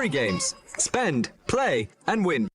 Fairy games. Spend, play, and win.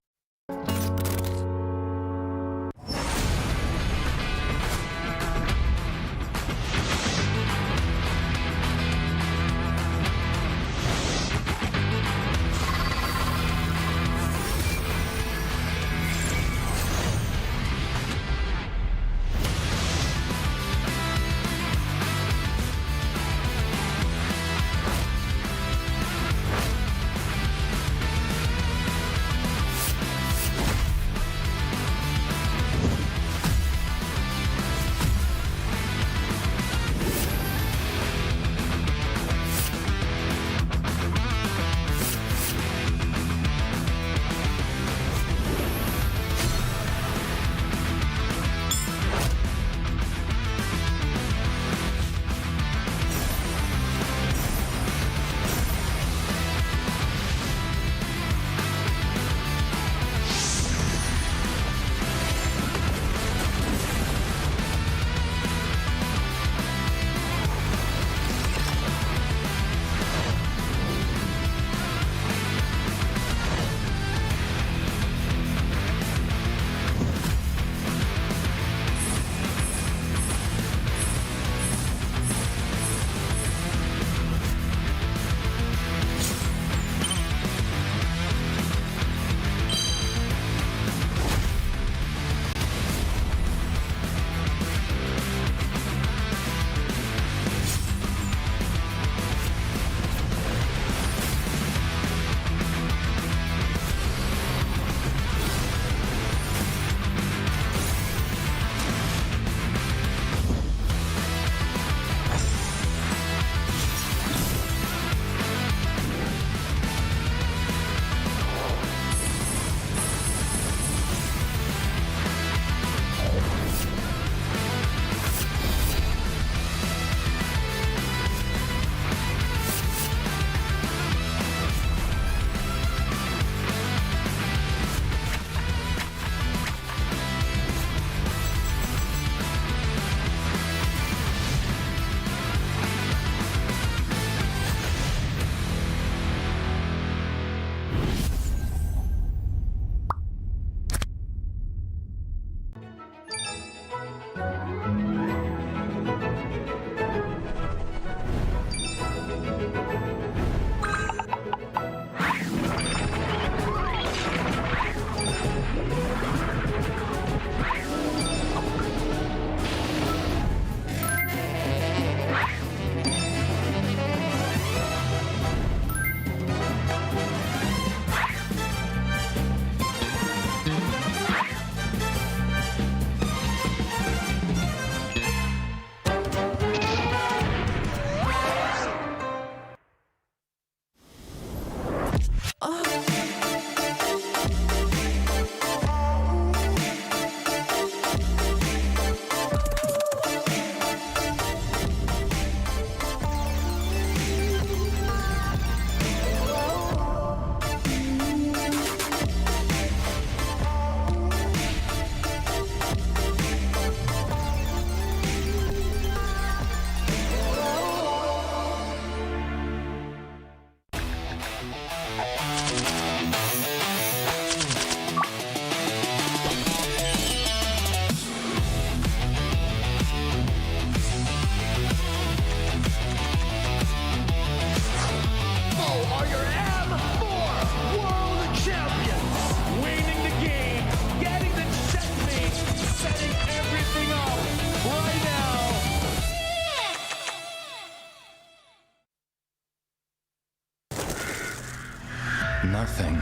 Nothing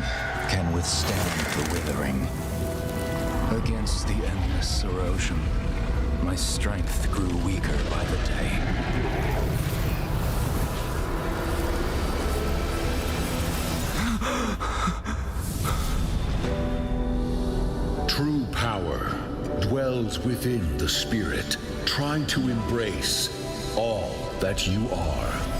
can withstand the withering. Against the endless erosion, my strength grew weaker by the day. True power dwells within the spirit. Try to embrace all that you are.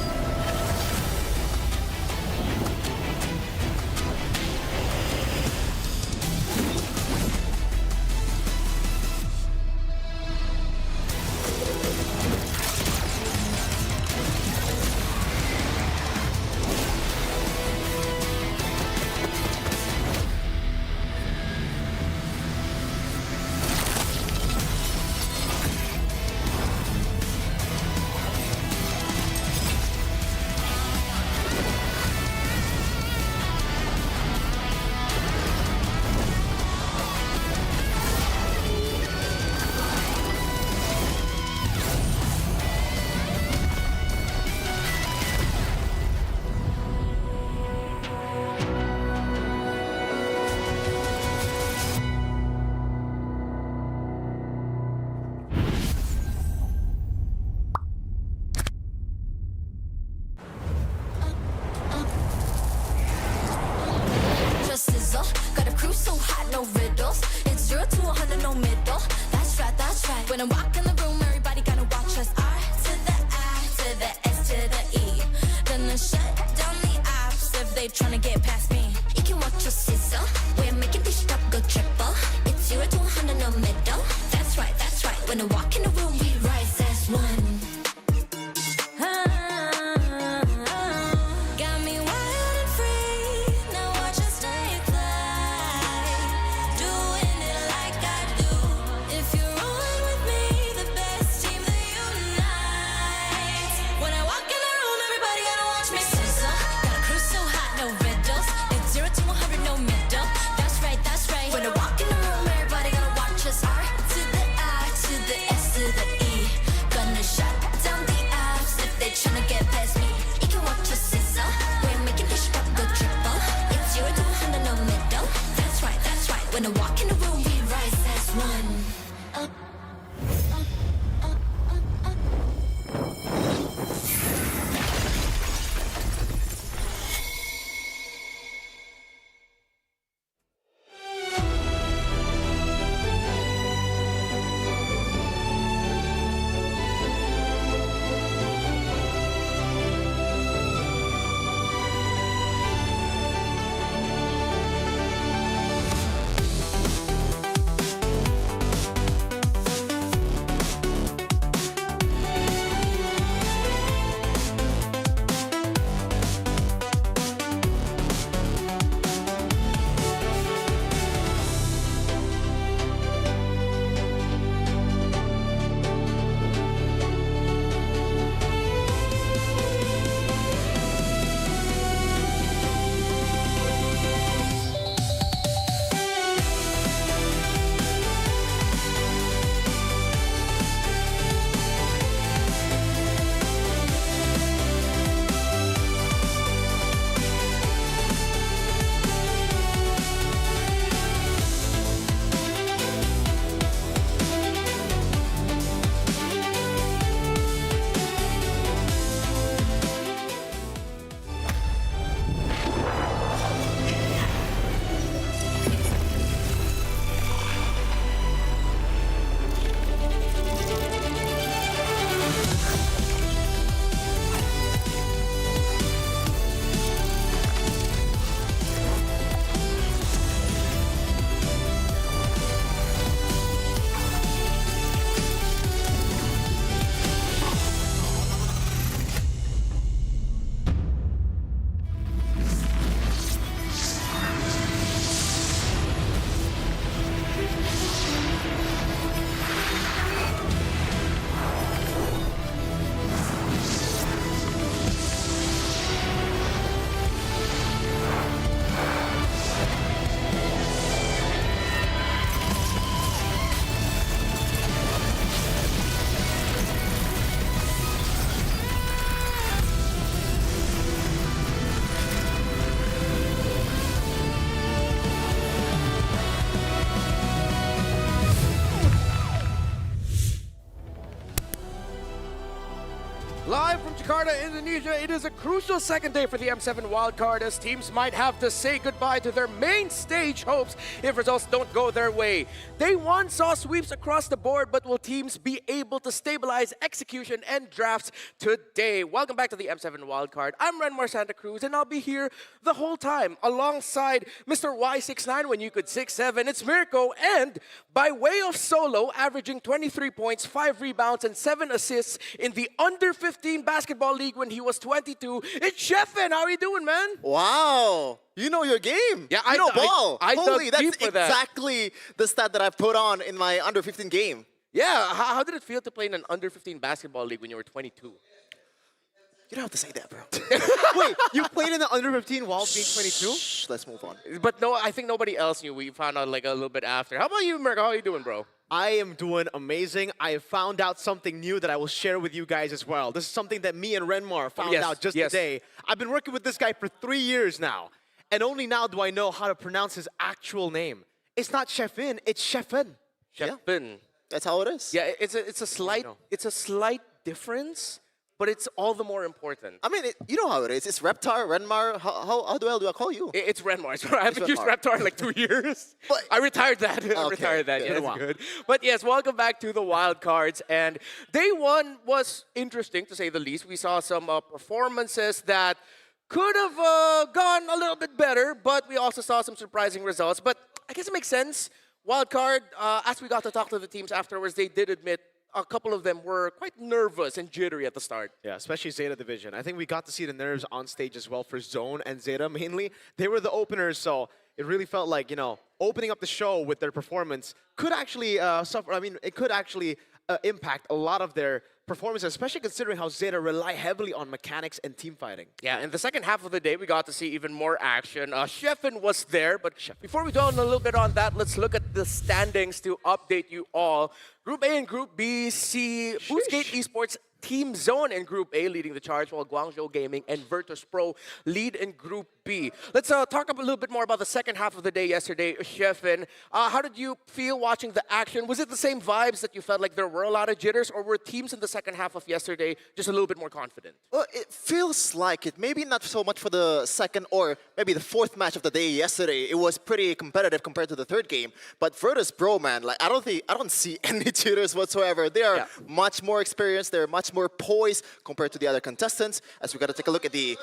When I walk in the room, everybody gonna watch us. R to the I to the S to the E. Gonna shut down the apps if they tryna get past me. You can watch us sizzle. We're making this stuff go triple. It's 0 to 100, no middle. That's right, that's right. When I walk in the room, we rise as one. Got me wild and free. Now watch us take flight. Doing it like I do. If you're rolling with me, the best team that unites. When I walk in the room, everybody gonna watch me sizzle. Got a crew so hot, no riddles. It's 0 to 100, no middle. That's right, that's right. When I walk in the room, everybody gonna watch us. R to the I to the S to the E. Gonna shut down the apps if they tryna get past me. You can watch us sizzle. We're making this shit go triple. It's 0 to 100, no middle. That's right, that's right. When I walk in the room, we rise as one. Live from Jakarta, Indonesia, it is a crucial second day for the M7 wildcard as teams might have to say goodbye to their main stage hopes if results don't go their way. Day 1 saw sweeps across the board, but will teams be able to stabilize execution and drafts today? Welcome back to the M7 wildcard. I'm Renmar Santa Cruz, and I'll be here the whole time alongside Mr. Y69 when you could 6'7". It's Mirko, and by way of solo, averaging 23 points, 5 rebounds, and 7 assists in the under 15 basketball league when he was 22. It's Sheffin. How are you doing, man? Wow. You know your game. Yeah, you know ball. I Holy, dug deep that's for that. exactly the stat that I've put on in my under 15 game. Yeah, how did it feel to play in an under 15 basketball league when you were 22? You don't have to say that, bro. Wait, you played in the under 15 while being 22? Shh, let's move on. But no, I think nobody else knew. We found out like a little bit after. How about you, Mirko? How are you doing, bro? I am doing amazing. I have found out something new that I will share with you guys as well. This is something that me and Renmar found out just today. I've been working with this guy for 3 years now, and only now do I know how to pronounce his actual name. It's not Sheffin, it's Sheffin. Sheffin. That's how it is. Yeah, it's a slight difference, but it's all the more important. I mean, you know how it is. It's Reptar, Renmar. How the hell do I call you? It's Renmar. So I haven't used Reptar in like 2 years. But- I retired that. I Okay, retired that. good. Yeah, Good that's one. good. But yes, welcome back to the wild cards. And day one was interesting, to say the least. We saw some performances that could have gone a little bit better, but we also saw some surprising results. But I guess it makes sense. Wild card, as we got to talk to the teams afterwards, they did admit a couple of them were quite nervous and jittery at the start. Yeah, especially Zeta Division. I think we got to see the nerves on stage as well for Zone and Zeta mainly. They were the openers, so it really felt like, you know, opening up the show with their performance could actually suffer. I mean, it could actually impact a lot of their performance, especially considering how Zeta rely heavily on mechanics and team fighting. Yeah, in the second half of the day, we got to see even more action. Sheffin was there, but before we go on a little bit on that, let's look at the standings to update you all. Group A and Group B see Boostgate Esports Team Zone in Group A leading the charge, while Guangzhou Gaming and Virtus Pro lead in Group B. Let's talk a little bit more about the second half of the day yesterday. Sheffin, how did you feel watching the action? Was it the same vibes that you felt like there were a lot of jitters, or were teams in the second half of yesterday just a little bit more confident? Well, it feels like it. Maybe not so much for the second or maybe the fourth match of the day yesterday. It was pretty competitive compared to the third game. But Virtus Pro, man, like I don't see any jitters whatsoever. They are much more experienced. They're much more poised compared to the other contestants. As we got to take a look at the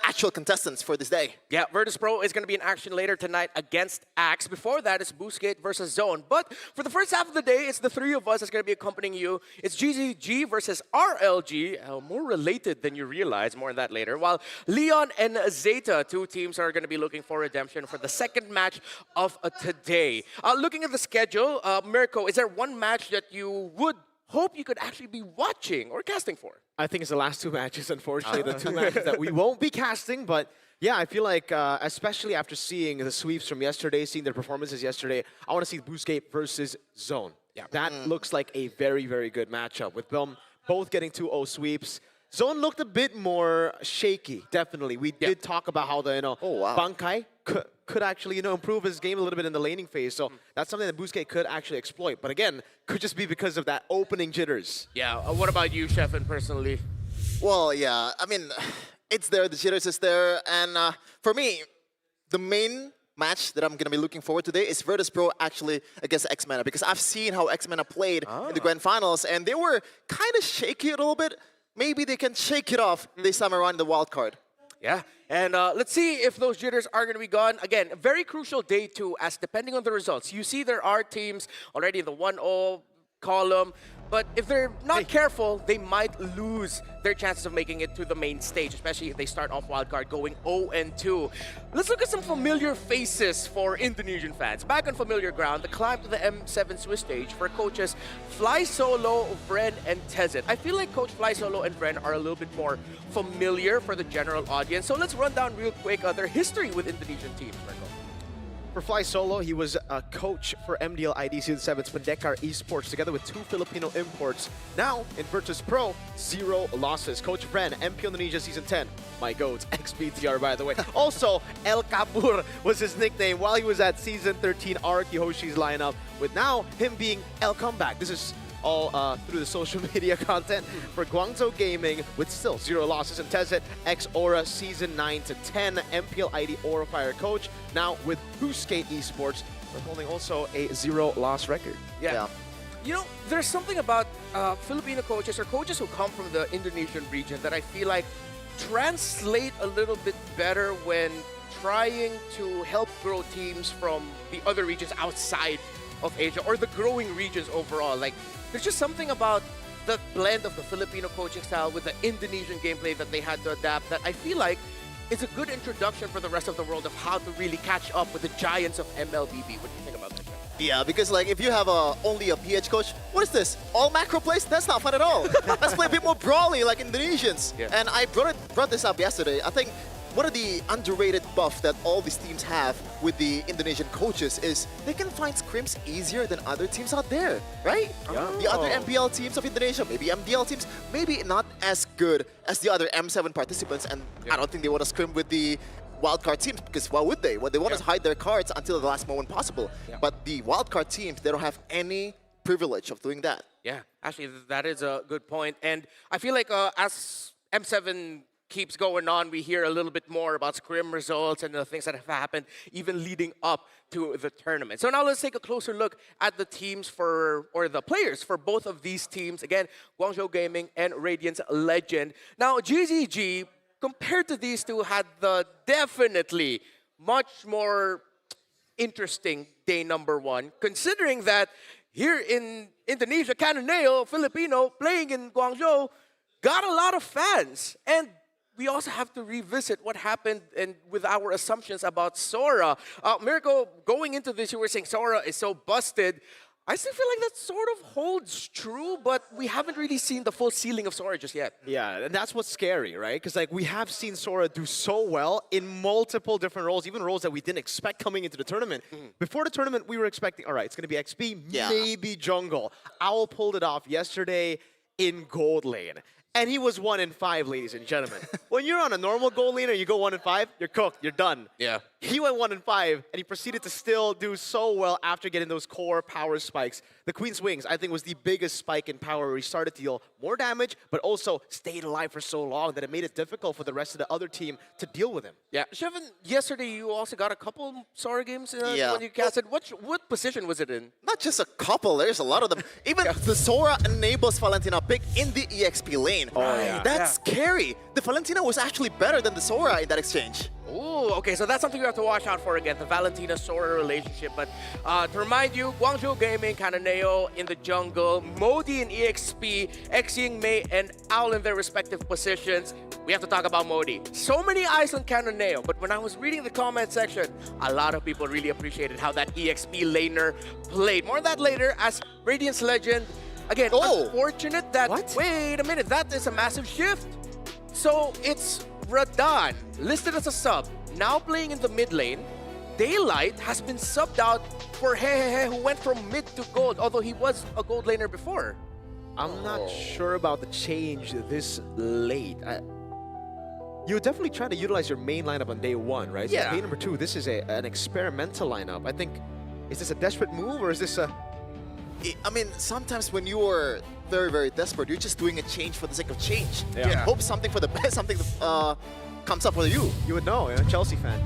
actual contestants for this day. Yeah, Virtus Pro is going to be in action later tonight against Axe. Before that, it's Boostgate versus Zone. But for the first half of the day, it's the three of us that's going to be accompanying you. It's GZG versus RLG, more related than you realize. More on that later. While Leon and Zeta, two teams, are going to be looking for redemption for the second match of today. Looking at the schedule, Mirko, is there one match that you would hope you could actually be watching or casting for? I think it's the last two matches, unfortunately, the two matches that we won't be casting. But yeah, I feel like, especially after seeing the sweeps from yesterday, seeing their performances yesterday, I want to see Boostgate versus Zone. Yeah, that looks like a very, very good matchup with them both getting 2-0 sweeps. Zone looked a bit more shaky, definitely. We did talk about how the Bankai could actually improve his game a little bit in the laning phase. So that's something that Boostgate could actually exploit. But again, could just be because of that opening jitters. Yeah. What about you, Sheffin, personally? Well, yeah. I mean, it's there. The jitters is there. And for me, the main match that I'm going to be looking forward to today is Virtus Pro actually against X-Mana, because I've seen how X-Mana played in the grand finals, and they were kind of shaky a little bit. Maybe they can shake it off this time around in the wild card. Yeah, and let's see if those jitters are going to be gone. Again, a very crucial day too, as depending on the results. You see there are teams already in the 1-0 column, but if they're not careful, they might lose their chances of making it to the main stage, especially if they start off wildcard going 0-2. Let's look at some familiar faces for Indonesian fans. Back on familiar ground, the climb to the M7 Swiss stage for coaches Fly Solo, Vren, and Tezet. I feel like Coach Fly Solo and Vren are a little bit more familiar for the general audience. So let's run down real quick their history with Indonesian teams, Marco. For Fly Solo, he was a coach for MDL ID Season 7's Pendekar Esports, together with 2 Filipino imports. Now, in Virtus Pro, 0 losses. Coach Vren, MP Indonesia Season 10. My goats, XBTR, by the way. Also, El Kapur was his nickname while he was at Season 13 Araki Hoshi's lineup, with now him being El Comeback. This is all through the social media content for Guangzhou Gaming, with still 0 losses. And Tezet, ex-Aura Season 9 to 10 MPL ID Aura Fire coach, now with Boostgate Esports, but holding also a 0-loss record. Yeah. You know, there's something about Filipino coaches or coaches who come from the Indonesian region that I feel like translate a little bit better when trying to help grow teams from the other regions outside of Asia, or the growing regions overall. Like, there's just something about the blend of the Filipino coaching style with the Indonesian gameplay that they had to adapt that I feel like is a good introduction for the rest of the world of how to really catch up with the giants of MLBB. What do you think about that, Jeff? Yeah, because like if you have only a PH coach, what is this? All macro plays? That's not fun at all. Let's play a bit more brawly like Indonesians. Yeah. And I brought this up yesterday. I think one of the underrated buff that all these teams have with the Indonesian coaches is they can find scrims easier than other teams out there, right? Yeah. The other MPL teams of Indonesia, maybe MDL teams, maybe not as good as the other M7 participants, and I don't think they want to scrim with the wildcard teams, because why would they? What they want is hide their cards until the last moment possible. But the wildcard teams, they don't have any privilege of doing that. Yeah, actually, that is a good point. And I feel like as M7 keeps going on, we hear a little bit more about scrim results and the things that have happened even leading up to the tournament. So now let's take a closer look at the teams or the players for both of these teams. Again, Guangzhou Gaming and Radiance Legend. Now, GZG, compared to these two, had the definitely much more interesting day number one, considering that here in Indonesia, Cananeo, Filipino, playing in Guangzhou, got a lot of fans. And we also have to revisit what happened and with our assumptions about Sora. Mirko, going into this, you were saying Sora is so busted. I still feel like that sort of holds true, but we haven't really seen the full ceiling of Sora just yet. Yeah, and that's what's scary, right? Because like we have seen Sora do so well in multiple different roles, even roles that we didn't expect coming into the tournament. Before the tournament, we were expecting, all right, it's going to be XP, maybe jungle. Owl pulled it off yesterday in gold lane. And he was 1 in 5, ladies and gentlemen. When you're on a normal gold lane and you go 1 in 5, you're cooked, you're done. Yeah. He went 1 in 5, and he proceeded to still do so well after getting those core power spikes. The Queen's Wings, I think, was the biggest spike in power where he started to deal more damage, but also stayed alive for so long that it made it difficult for the rest of the other team to deal with him. Yeah. Shevin, yesterday you also got a couple Sora games when you casted. What position was it in? Not just a couple, there's a lot of them. Even the Sora enables Valentina pick in the EXP lane. Oh, yeah. That's scary. The Valentina was actually better than the Sora in that exchange. Ooh, okay, so that's something you have to watch out for again, the Valentina-Sora relationship. But to remind you, Guangzhou Gaming, Cananeo in the jungle, Modi in EXP, Xing, Mei, and Owl in their respective positions. We have to talk about Modi. So many eyes on Cananeo, but when I was reading the comment section, a lot of people really appreciated how that EXP laner played. More on that later as Radiance Legend. Again, unfortunate that... What? Wait a minute, that is a massive shift. So it's Radan, listed as a sub, now playing in the mid lane. Daylight has been subbed out for Hehehe, who went from mid to gold, although he was a gold laner before. I'm not sure about the change this late. You would definitely try to utilize your main lineup on day one, right? Yeah. So day number 2, this is an experimental lineup. I think, is this a desperate move or is this a... I mean, sometimes when you are very, very desperate, you're just doing a change for the sake of change. Yeah. You hope something for the best, something comes up for you. You would know, you're a Chelsea fan.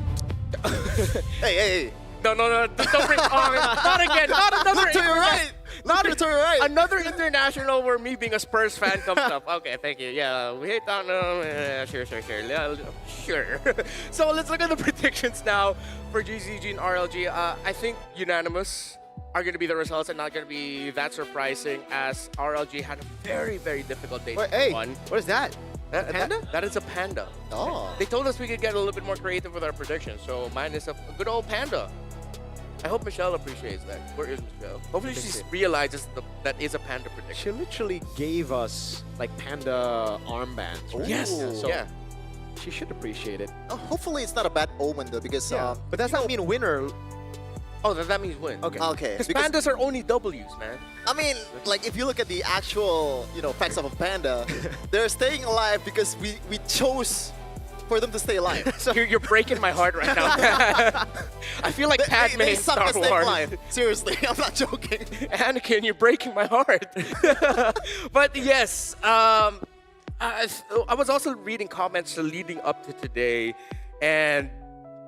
Hey. No, don't bring not again, not another Look to your right. Look to your right. Another international where me being a Spurs fan comes up. Okay, thank you. Yeah, we hate Tottenham. Sure. Yeah, sure. So let's look at the predictions now for GZG and RLG. I think unanimous are going to be the results and not going to be that surprising as RLG had a very, very difficult day. Hey, one. what is that? Panda? That is a panda. Oh. They told us we could get a little bit more creative with our predictions, so mine is a good old panda. I hope Michelle appreciates that. Where is Michelle? Hopefully she realizes that is a panda prediction. She literally gave us like panda armbands, right? Yes. So Yeah. she should appreciate it. Hopefully it's not a bad omen though, because But does that mean winner? Oh, that means win. okay. Because pandas are only W's, man. I mean, like if you look at the actual, facts of a panda, they're staying alive because we chose for them to stay alive. So you're breaking my heart right now. I feel like Padme they in suck Star to stay Wars. alive. Seriously, I'm not joking. Anakin, you're breaking my heart. But yes, I was also reading comments leading up to today, and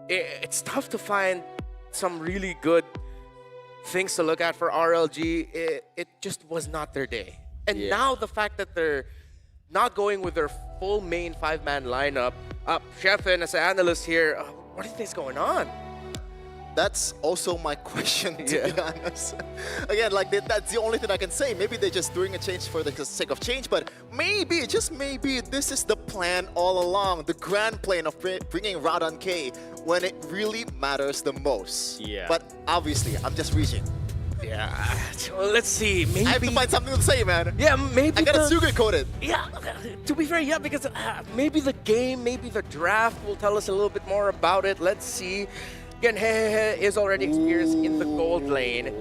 it's tough to find some really good things to look at for RLG. It just was not their day. And now the fact that they're not going with their full main 5-man lineup, Shevin, as an analyst here, what do you think is going on? That's also my question, to be honest. Again, like that's the only thing I can say. Maybe they're just doing a change for the sake of change, but maybe, just maybe, this is the plan all along. The grand plan of bringing Radan K when it really matters the most. Yeah. But obviously, I'm just reaching. Yeah, well, let's see. Maybe I have to find something to say, man. Yeah, maybe I gotta sugarcoat it. Yeah, to be fair, yeah, because maybe the game, maybe the draft will tell us a little bit more about it. Let's see. Again, Hehehe is already experienced in the gold lane.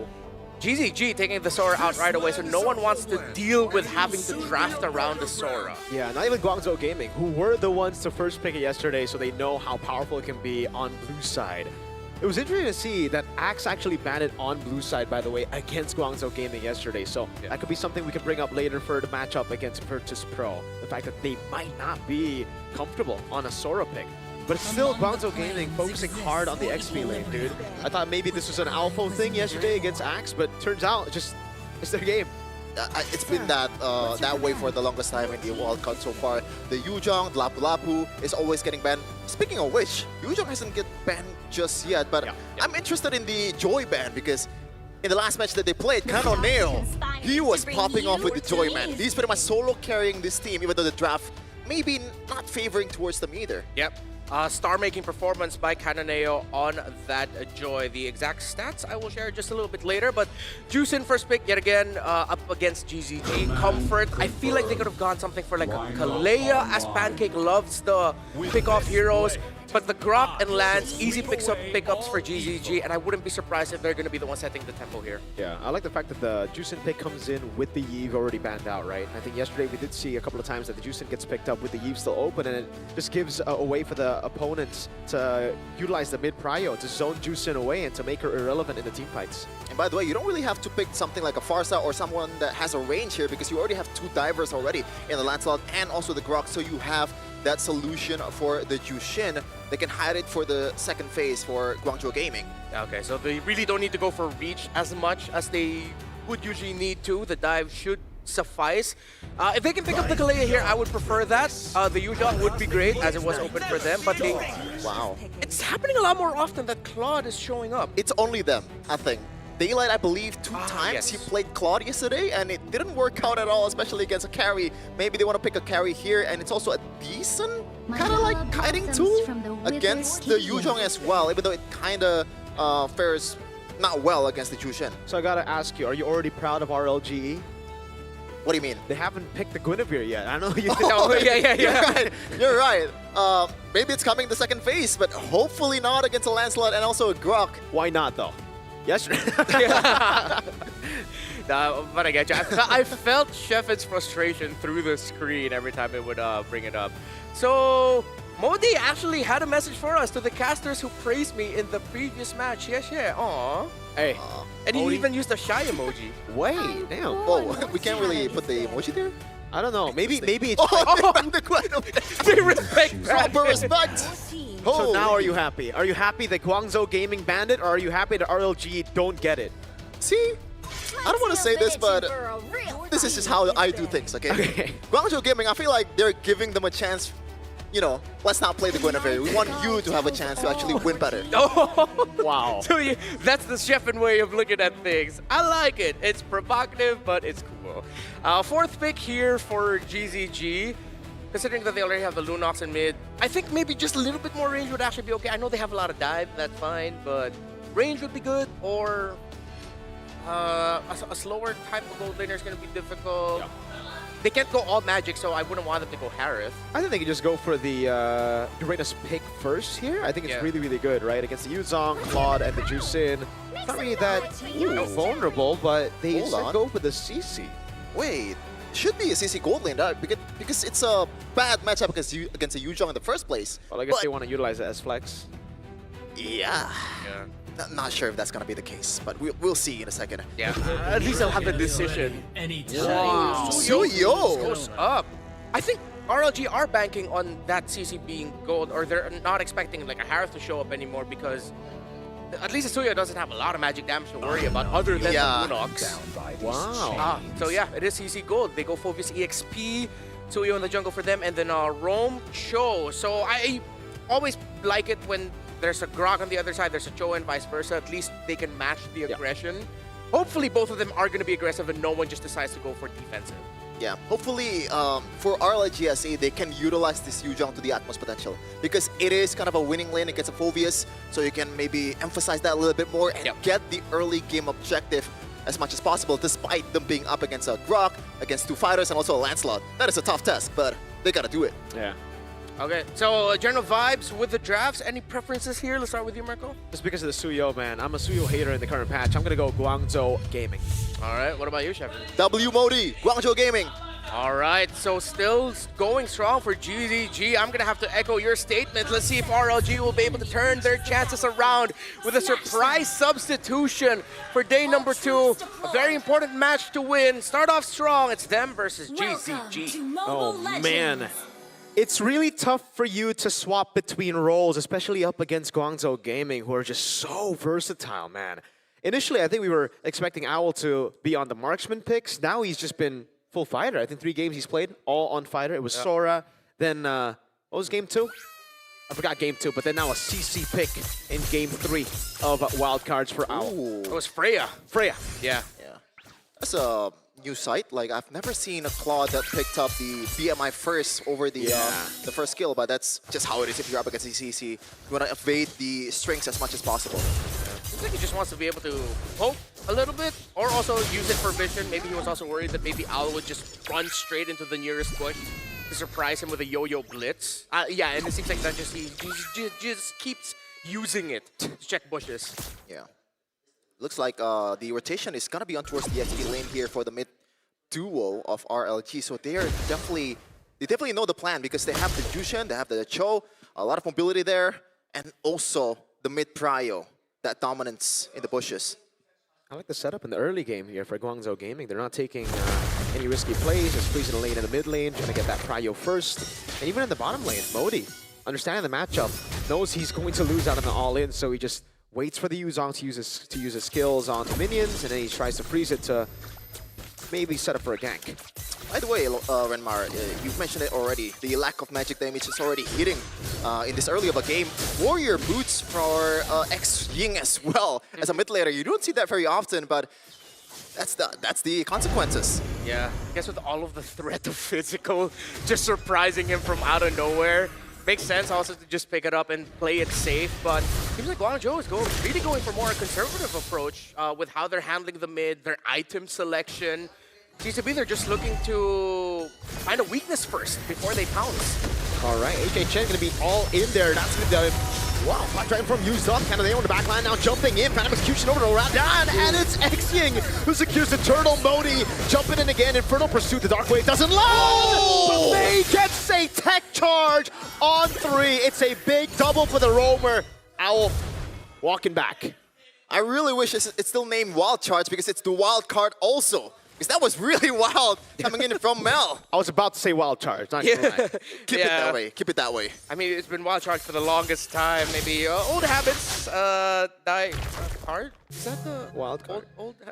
GZG taking the Sora out right away, so no one wants to deal with having to draft around the Sora. Yeah, not even Guangzhou Gaming, who were the ones to first pick it yesterday, so they know how powerful it can be on blue side. It was interesting to see that Axe actually banned it on blue side, by the way, against Guangzhou Gaming yesterday. So that could be something we can bring up later for the matchup against Virtus Pro. The fact that they might not be comfortable on a Sora pick. But still, Guangzhou Gaming focusing hard on the XP lane, dude. I thought maybe this was an Alpha thing yesterday against Axe, but turns out it's their game. It's been that way for the longest time in the wildcard so far. The Yuzhong, Lapu Lapu is always getting banned. Speaking of which, Yuzhong hasn't get banned just yet, but I'm interested in the Joy ban because in the last match that they played, Kanoneo, he was popping off with the Joy, man. He's pretty much solo carrying this team, even though the draft maybe not favoring towards them either. Yep. Star-making performance by Kanoneo on that Joy. The exact stats I will share just a little bit later, but Juicin first pick yet again up against GZG. Comfort, I feel like they could have gone something for like a Kalea, as Pancake loves the pick-off heroes. But the Grok and Lance, easy pickups for GZG, and I wouldn't be surprised if they're going to be the ones setting the tempo here. Yeah, I like the fact that the Juicin pick comes in with the Yve already banned out, right? I think yesterday we did see a couple of times that the Juicin gets picked up with the Yve still open, and it just gives a way for the opponents to utilize the mid-prio to zone Juicin away and to make her irrelevant in the team fights. And by the way, you don't really have to pick something like a Farsa or someone that has a range here because you already have 2 divers already in the Lancelot and also the Grok, so you have that solution for the Jushin. They can hide it for the second phase for Guangzhou Gaming. Okay, so they really don't need to go for reach as much as they would usually need to. The dive should suffice. If they can pick up the Kalea here, I would prefer that. The Yuzhong would be great as it was open for them, but they... Wow. It's happening a lot more often that Claude is showing up. It's only them, I think. Daylight, I believe, 2 times he played Claude yesterday, and it didn't work out at all, especially against a carry. Maybe they want to pick a carry here, and it's also a decent kind of like kiting tool against the Yuzhong as well, even though it kind of fares not well against the Jushin. So I gotta ask you, are you already proud of RLGE? What do you mean? They haven't picked the Guinevere yet. I know you. Oh, yeah. You're right. You're right. Maybe it's coming the second phase, but hopefully not against a Lancelot and also a Grok. Why not though? Yesterday. No, but I get you. I felt Sheffen's frustration through the screen every time it would bring it up. So Modi actually had a message for us to the casters who praised me in the previous match. Yeah. Aww. Hey. And he even used a shy emoji. Wait, damn. Oh, we can't really put the emoji there? I don't know. Maybe it's. They respect that. Proper respect. So now are you happy? Are you happy that Guangzhou Gaming banned it, or are you happy that RLG don't get it? See, I don't want to say this, but this is just how I do things, okay? Guangzhou Gaming, I feel like they're giving them a chance. You know, let's not play the Guinevere. We want you to have a chance to actually win better. Oh, wow. So that's the Sheffen way of looking at things. I like it. It's provocative, but it's cool. Fourth pick here for GZG. Considering that they already have the Lunox in mid, I think maybe just a little bit more range would actually be okay. I know they have a lot of dive, that's fine, but range would be good, or a slower type of gold laner is going to be difficult. Yeah. They can't go all magic, so I wouldn't want them to go Harith. I think they can just go for the Uranus pick first here. I think it's really, really good, right? Against the Yuzhong, Claude, and the Juicin. It's not really that vulnerable, but they instead go for the CC. Wait. Should be a CC gold lane, because it's a bad matchup against a Yuzhong in the first place. Well, I guess they want to utilize it as flex. Yeah. Not sure if that's gonna be the case, but we'll see in a second. Yeah. At least I'll have the decision. Wow. Suyo goes up. I think RLG are banking on that CC being gold, or they're not expecting like a Harith to show up anymore because at least Suyo doesn't have a lot of magic damage to worry about other than the Lunox. Wow. So yeah, it is CC gold. They go Phobius EXP, Suyo in the jungle for them, and then Rome Cho. So I always like it when there's a Grok on the other side, there's a Cho and vice versa. At least they can match the aggression. Hopefully both of them are going to be aggressive and no one just decides to go for defensive. Yeah, hopefully for RLGSA, they can utilize this Yuzhong to the utmost potential because it is kind of a winning lane against a Phobius, so you can maybe emphasize that a little bit more and get the early game objective as much as possible despite them being up against a Grok, against 2 fighters, and also a Lancelot. That is a tough test, but they gotta do it. Yeah. Okay, so general vibes with the drafts. Any preferences here? Let's start with you, Marco. Just because of the Suyo, man. I'm a Suyo hater in the current patch. I'm going to go Guangzhou Gaming. All right, what about you, Shepard? W Modi, Guangzhou Gaming. All right, so still going strong for GZG. I'm going to have to echo your statement. Let's see if RLG will be able to turn their chances around with a surprise substitution for day number 2. A very important match to win. Start off strong. It's them versus GZG. Oh, man. It's really tough for you to swap between roles, especially up against Guangzhou Gaming, who are just so versatile, man. Initially, I think we were expecting Owl to be on the marksman picks. Now he's just been full fighter. I think 3 games he's played, all on fighter. It was Sora, then what was game 2? I forgot game 2, but then now a CC pick in game 3 of wildcards for Owl. It was Freya. Freya. Yeah. That's a new sight. Like, I've never seen a Claude that picked up the BMI first over the first skill, but that's just how it is if you're up against the CC. You want to evade the strings as much as possible. I think he just wants to be able to poke a little bit, or also use it for vision. Maybe he was also worried that maybe Owl would just run straight into the nearest bush to surprise him with a yo-yo blitz. Yeah, and it seems like that he just keeps using it to check bushes. Yeah. Looks like the rotation is gonna be on towards the XP lane here for the mid duo of RLG. So they definitely know the plan because they have the Jushin, they have the Cho, a lot of mobility there, and also the mid prio, that dominance in the bushes. I like the setup in the early game here for Guangzhou Gaming. They're not taking any risky plays, just freezing a lane in the mid lane, trying to get that prio first. And even in the bottom lane, Modi, understanding the matchup, knows he's going to lose out on the all-in, so he just waits for the Yuzong to use his skills on the minions, and then he tries to freeze it to maybe set up for a gank. By the way, Renmar, you've mentioned it already. The lack of magic damage is already hitting in this early of a game. Warrior boots for X-Ying as well as a mid laner. You don't see that very often, but that's the consequences. Yeah, I guess with all of the threat of physical just surprising him from out of nowhere, makes sense also to just pick it up and play it safe, but seems like Guangzhou is really going for more a conservative approach with how they're handling the mid, their item selection. Seems to be they're just looking to find a weakness first before they pounce. All right, HHN gonna be all in there. That's gonna be wow, flat dragon from Yuzong. Canadeo on the back line now jumping in. Phantom Execution over to Radan, and it's X-Ying who secures the turtle. Modi jumping in again. Infernal Pursuit. The Dark Wave doesn't land, but they gets a tech charge on 3. It's a big double for the roamer. Owl walking back. I really wish it's still named Wild Charge because it's the wild card also. Because that was really wild coming in from Mel. I was about to say wild charge, not gonna lie. Keep it that way. Keep it that way. I mean, it's been wild charge for the longest time. Maybe old habits die hard. Is that the wild card?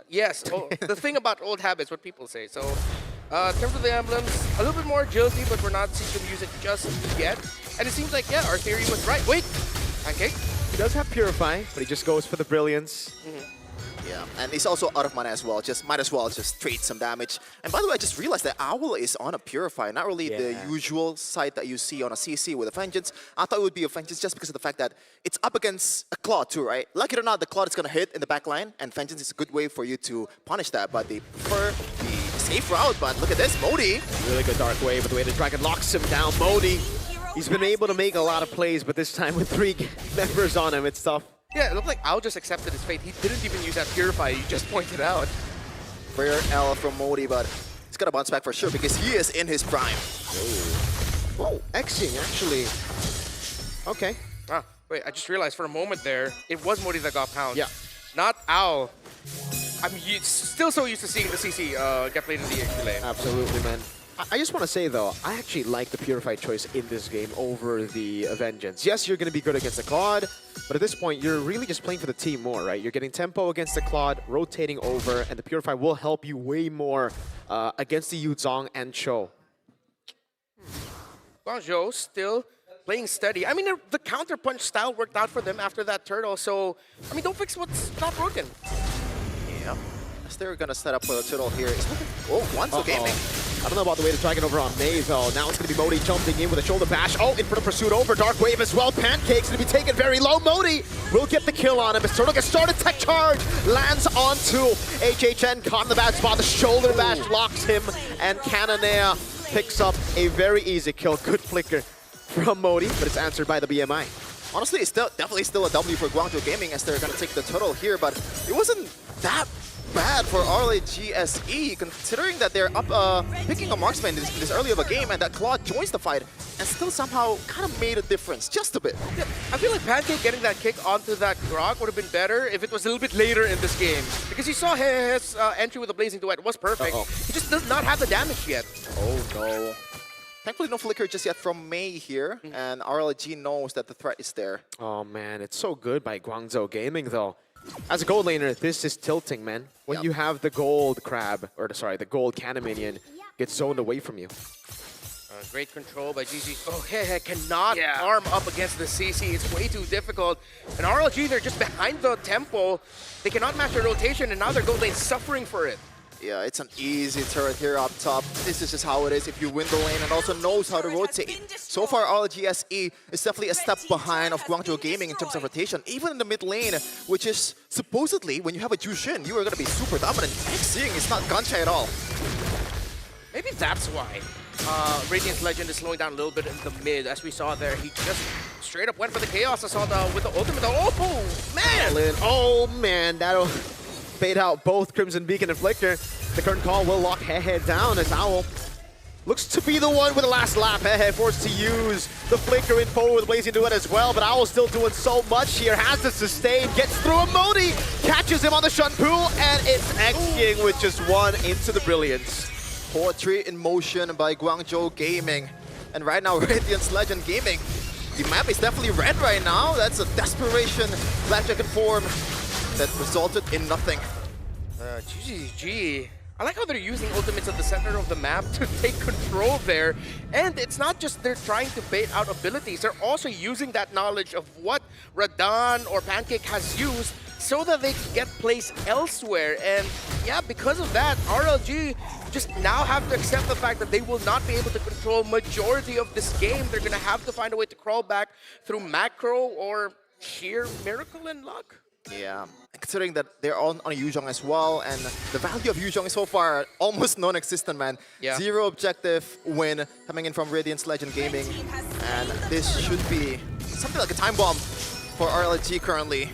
Yes. The thing about old habits, what people say. So, in terms of the emblems, a little bit more agility, but we're not seeing them use it just yet. And it seems like our theory was right. Wait, pancake. He does have Purify, but he just goes for the brilliance. Yeah, and he's also out of mana as well. Just might as well just trade some damage. And by the way, I just realized that Owl is on a Purify, not really the usual side that you see on a CC with a Vengeance. I thought it would be a Vengeance just because of the fact that it's up against a Claude too, right? Like it or not, the Claude is going to hit in the back line, and Vengeance is a good way for you to punish that. But they prefer the safe route. But look at this, Modi. Really good Dark Wave, but the way the Dragon locks him down. Modi, he's been able to make a lot of plays, but this time with 3 members on him, it's tough. Yeah, it looked like Owl just accepted his fate. He didn't even use that Purify you just pointed out. Rare L from Modi, but he's got to bounce back for sure because he is in his prime. Oh, X-Ying actually. Okay. Ah, wait, I just realized for a moment there, it was Modi that got pounced. Yeah. Not Owl. I'm still so used to seeing the CC get played in the ENG lane. Absolutely, man. I just want to say, though, I actually like the Purified choice in this game over the Vengeance. Yes, you're going to be good against the Claude, but at this point, you're really just playing for the team more, right? You're getting tempo against the Claude, rotating over, and the Purify will help you way more against the Yuzong and Cho. Guangzhou still playing steady. I mean, the counter-punch style worked out for them after that turtle, so, I mean, don't fix what's not broken. Yeah. As they're going to set up for the turtle here. Oh, Guangzhou Gaming. I don't know about the way to Dragon over on May, though. Now it's going to be Modi jumping in with a shoulder bash. Oh, in front of Pursuit over. Dark Wave as well. Pancake's going to be taken very low. Modi will get the kill on him. As Turtle gets started. Tech charge lands onto HHN. Caught in the bad spot. The shoulder bash locks him. And Cananea picks up a very easy kill. Good flicker from Modi, but it's answered by the BMI. Honestly, it's definitely still a W for Guangzhou Gaming as they're going to take the turtle here, but it wasn't that bad for RLGSE, considering that they're up picking a marksman in this early of a game, and that Claude joins the fight and still somehow kind of made a difference, just a bit. Yeah, I feel like Pancake getting that kick onto that Grok would have been better if it was a little bit later in this game. Because you saw his entry with the Blazing Duet was perfect. He just does not have the damage yet. Oh no. Thankfully no flicker just yet from Mei here, and RLG knows that the threat is there. Oh man, it's so good by Guangzhou Gaming though. As a gold laner, this is tilting, man. When you have the gold crab, or sorry, the gold cannon minion get zoned away from you. Great control by GG. Oh, cannot arm up against the CC. It's way too difficult. And RLG, they're just behind the tempo. They cannot match their rotation, and now their gold lane suffering for it. Yeah, it's an easy turret here up top. This is just how it is if you win the lane and also knows how to rotate. So far, RLGSE is definitely a step behind of Guangzhou Gaming in terms of rotation. Even in the mid lane, which is supposedly, when you have a Jushin, you are going to be super dominant. Seeing it's not Gansha at all. Maybe that's why Radiant's Legend is slowing down a little bit in the mid. As we saw there, he just straight up went for the Chaos Assault with the ultimate. Oh, man! Oh, man, that'll bait out both Crimson Beacon and Flicker. The current call will lock Hehe down as Owl looks to be the one with the last lap. Hehe forced to use the Flicker in forward with Blazing Duet as well, but Owl's still doing so much here. Has to sustain, gets through a Modi, catches him on the Shun Pool, and it's X-King with just one into the Brilliance. Poetry in motion by Guangzhou Gaming. And right now, Radiant's Legend Gaming, the map is definitely red right now. That's a desperation Blackjack form that resulted in nothing. GG. I like how they're using ultimates at the center of the map to take control there. And it's not just they're trying to bait out abilities, they're also using that knowledge of what Radan or Pancake has used so that they can get plays elsewhere. And yeah, because of that, RLG just now have to accept the fact that they will not be able to control majority of this game. They're gonna have to find a way to crawl back through macro or sheer miracle and luck. Yeah, considering that they're on a Yuzhong as well, and the value of Yuzhong is so far almost non-existent, man. Yeah. 0 objective win coming in from Radiant's Legend Gaming, and this should be something like a time bomb for RLG currently.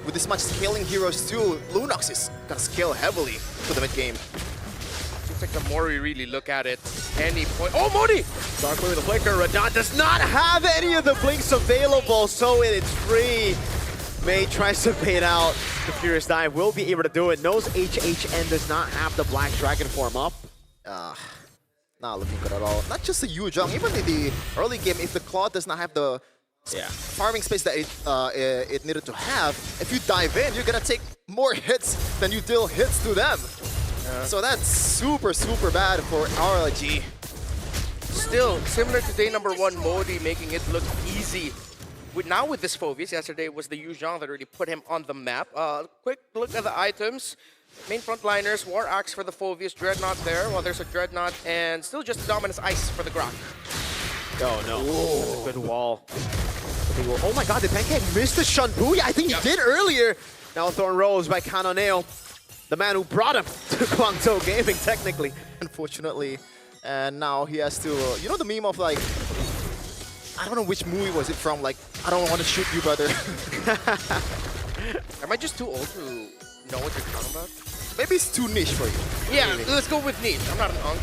With this much scaling heroes too, Lunox is gonna scale heavily to the mid game. Seems like the more we really look at it, any point. Oh, Modi! Dark with the Flicker. Radan does not have any of the blinks available, so it's free. Mei tries to bait out the Furious Dive, will be able to do it. Knows HHN does not have the Black Dragon form up. Not looking good at all. Not just the Yuzhong, even in the early game, if the Claw does not have the farming space that it needed to have, if you dive in, you're gonna take more hits than you deal hits to them. So that's super, super bad for RLG. Still, similar to day number 1, Modi making it look easy. Now with this Phoveus, yesterday was the Yuzhong that really put him on the map. Quick look at the items. Main frontliners, War Axe for the Phoveus, Dreadnought there. Well, there's a Dreadnought, and still just Dominus Ice for the Grok. Oh no, that's a good wall. Oh my god, did Pancake miss the Shun Pu? Yeah, I think he did earlier. Now Thorn Rose by Canoneo, the man who brought him to Guangzhou Gaming, technically. Unfortunately, and now he has to, you know the meme of like, I don't know which movie was it from, like, I don't want to shoot you, brother. Am I just too old to know what you're talking about? Maybe it's too niche for you. Yeah, let's go with niche. I'm not an unk.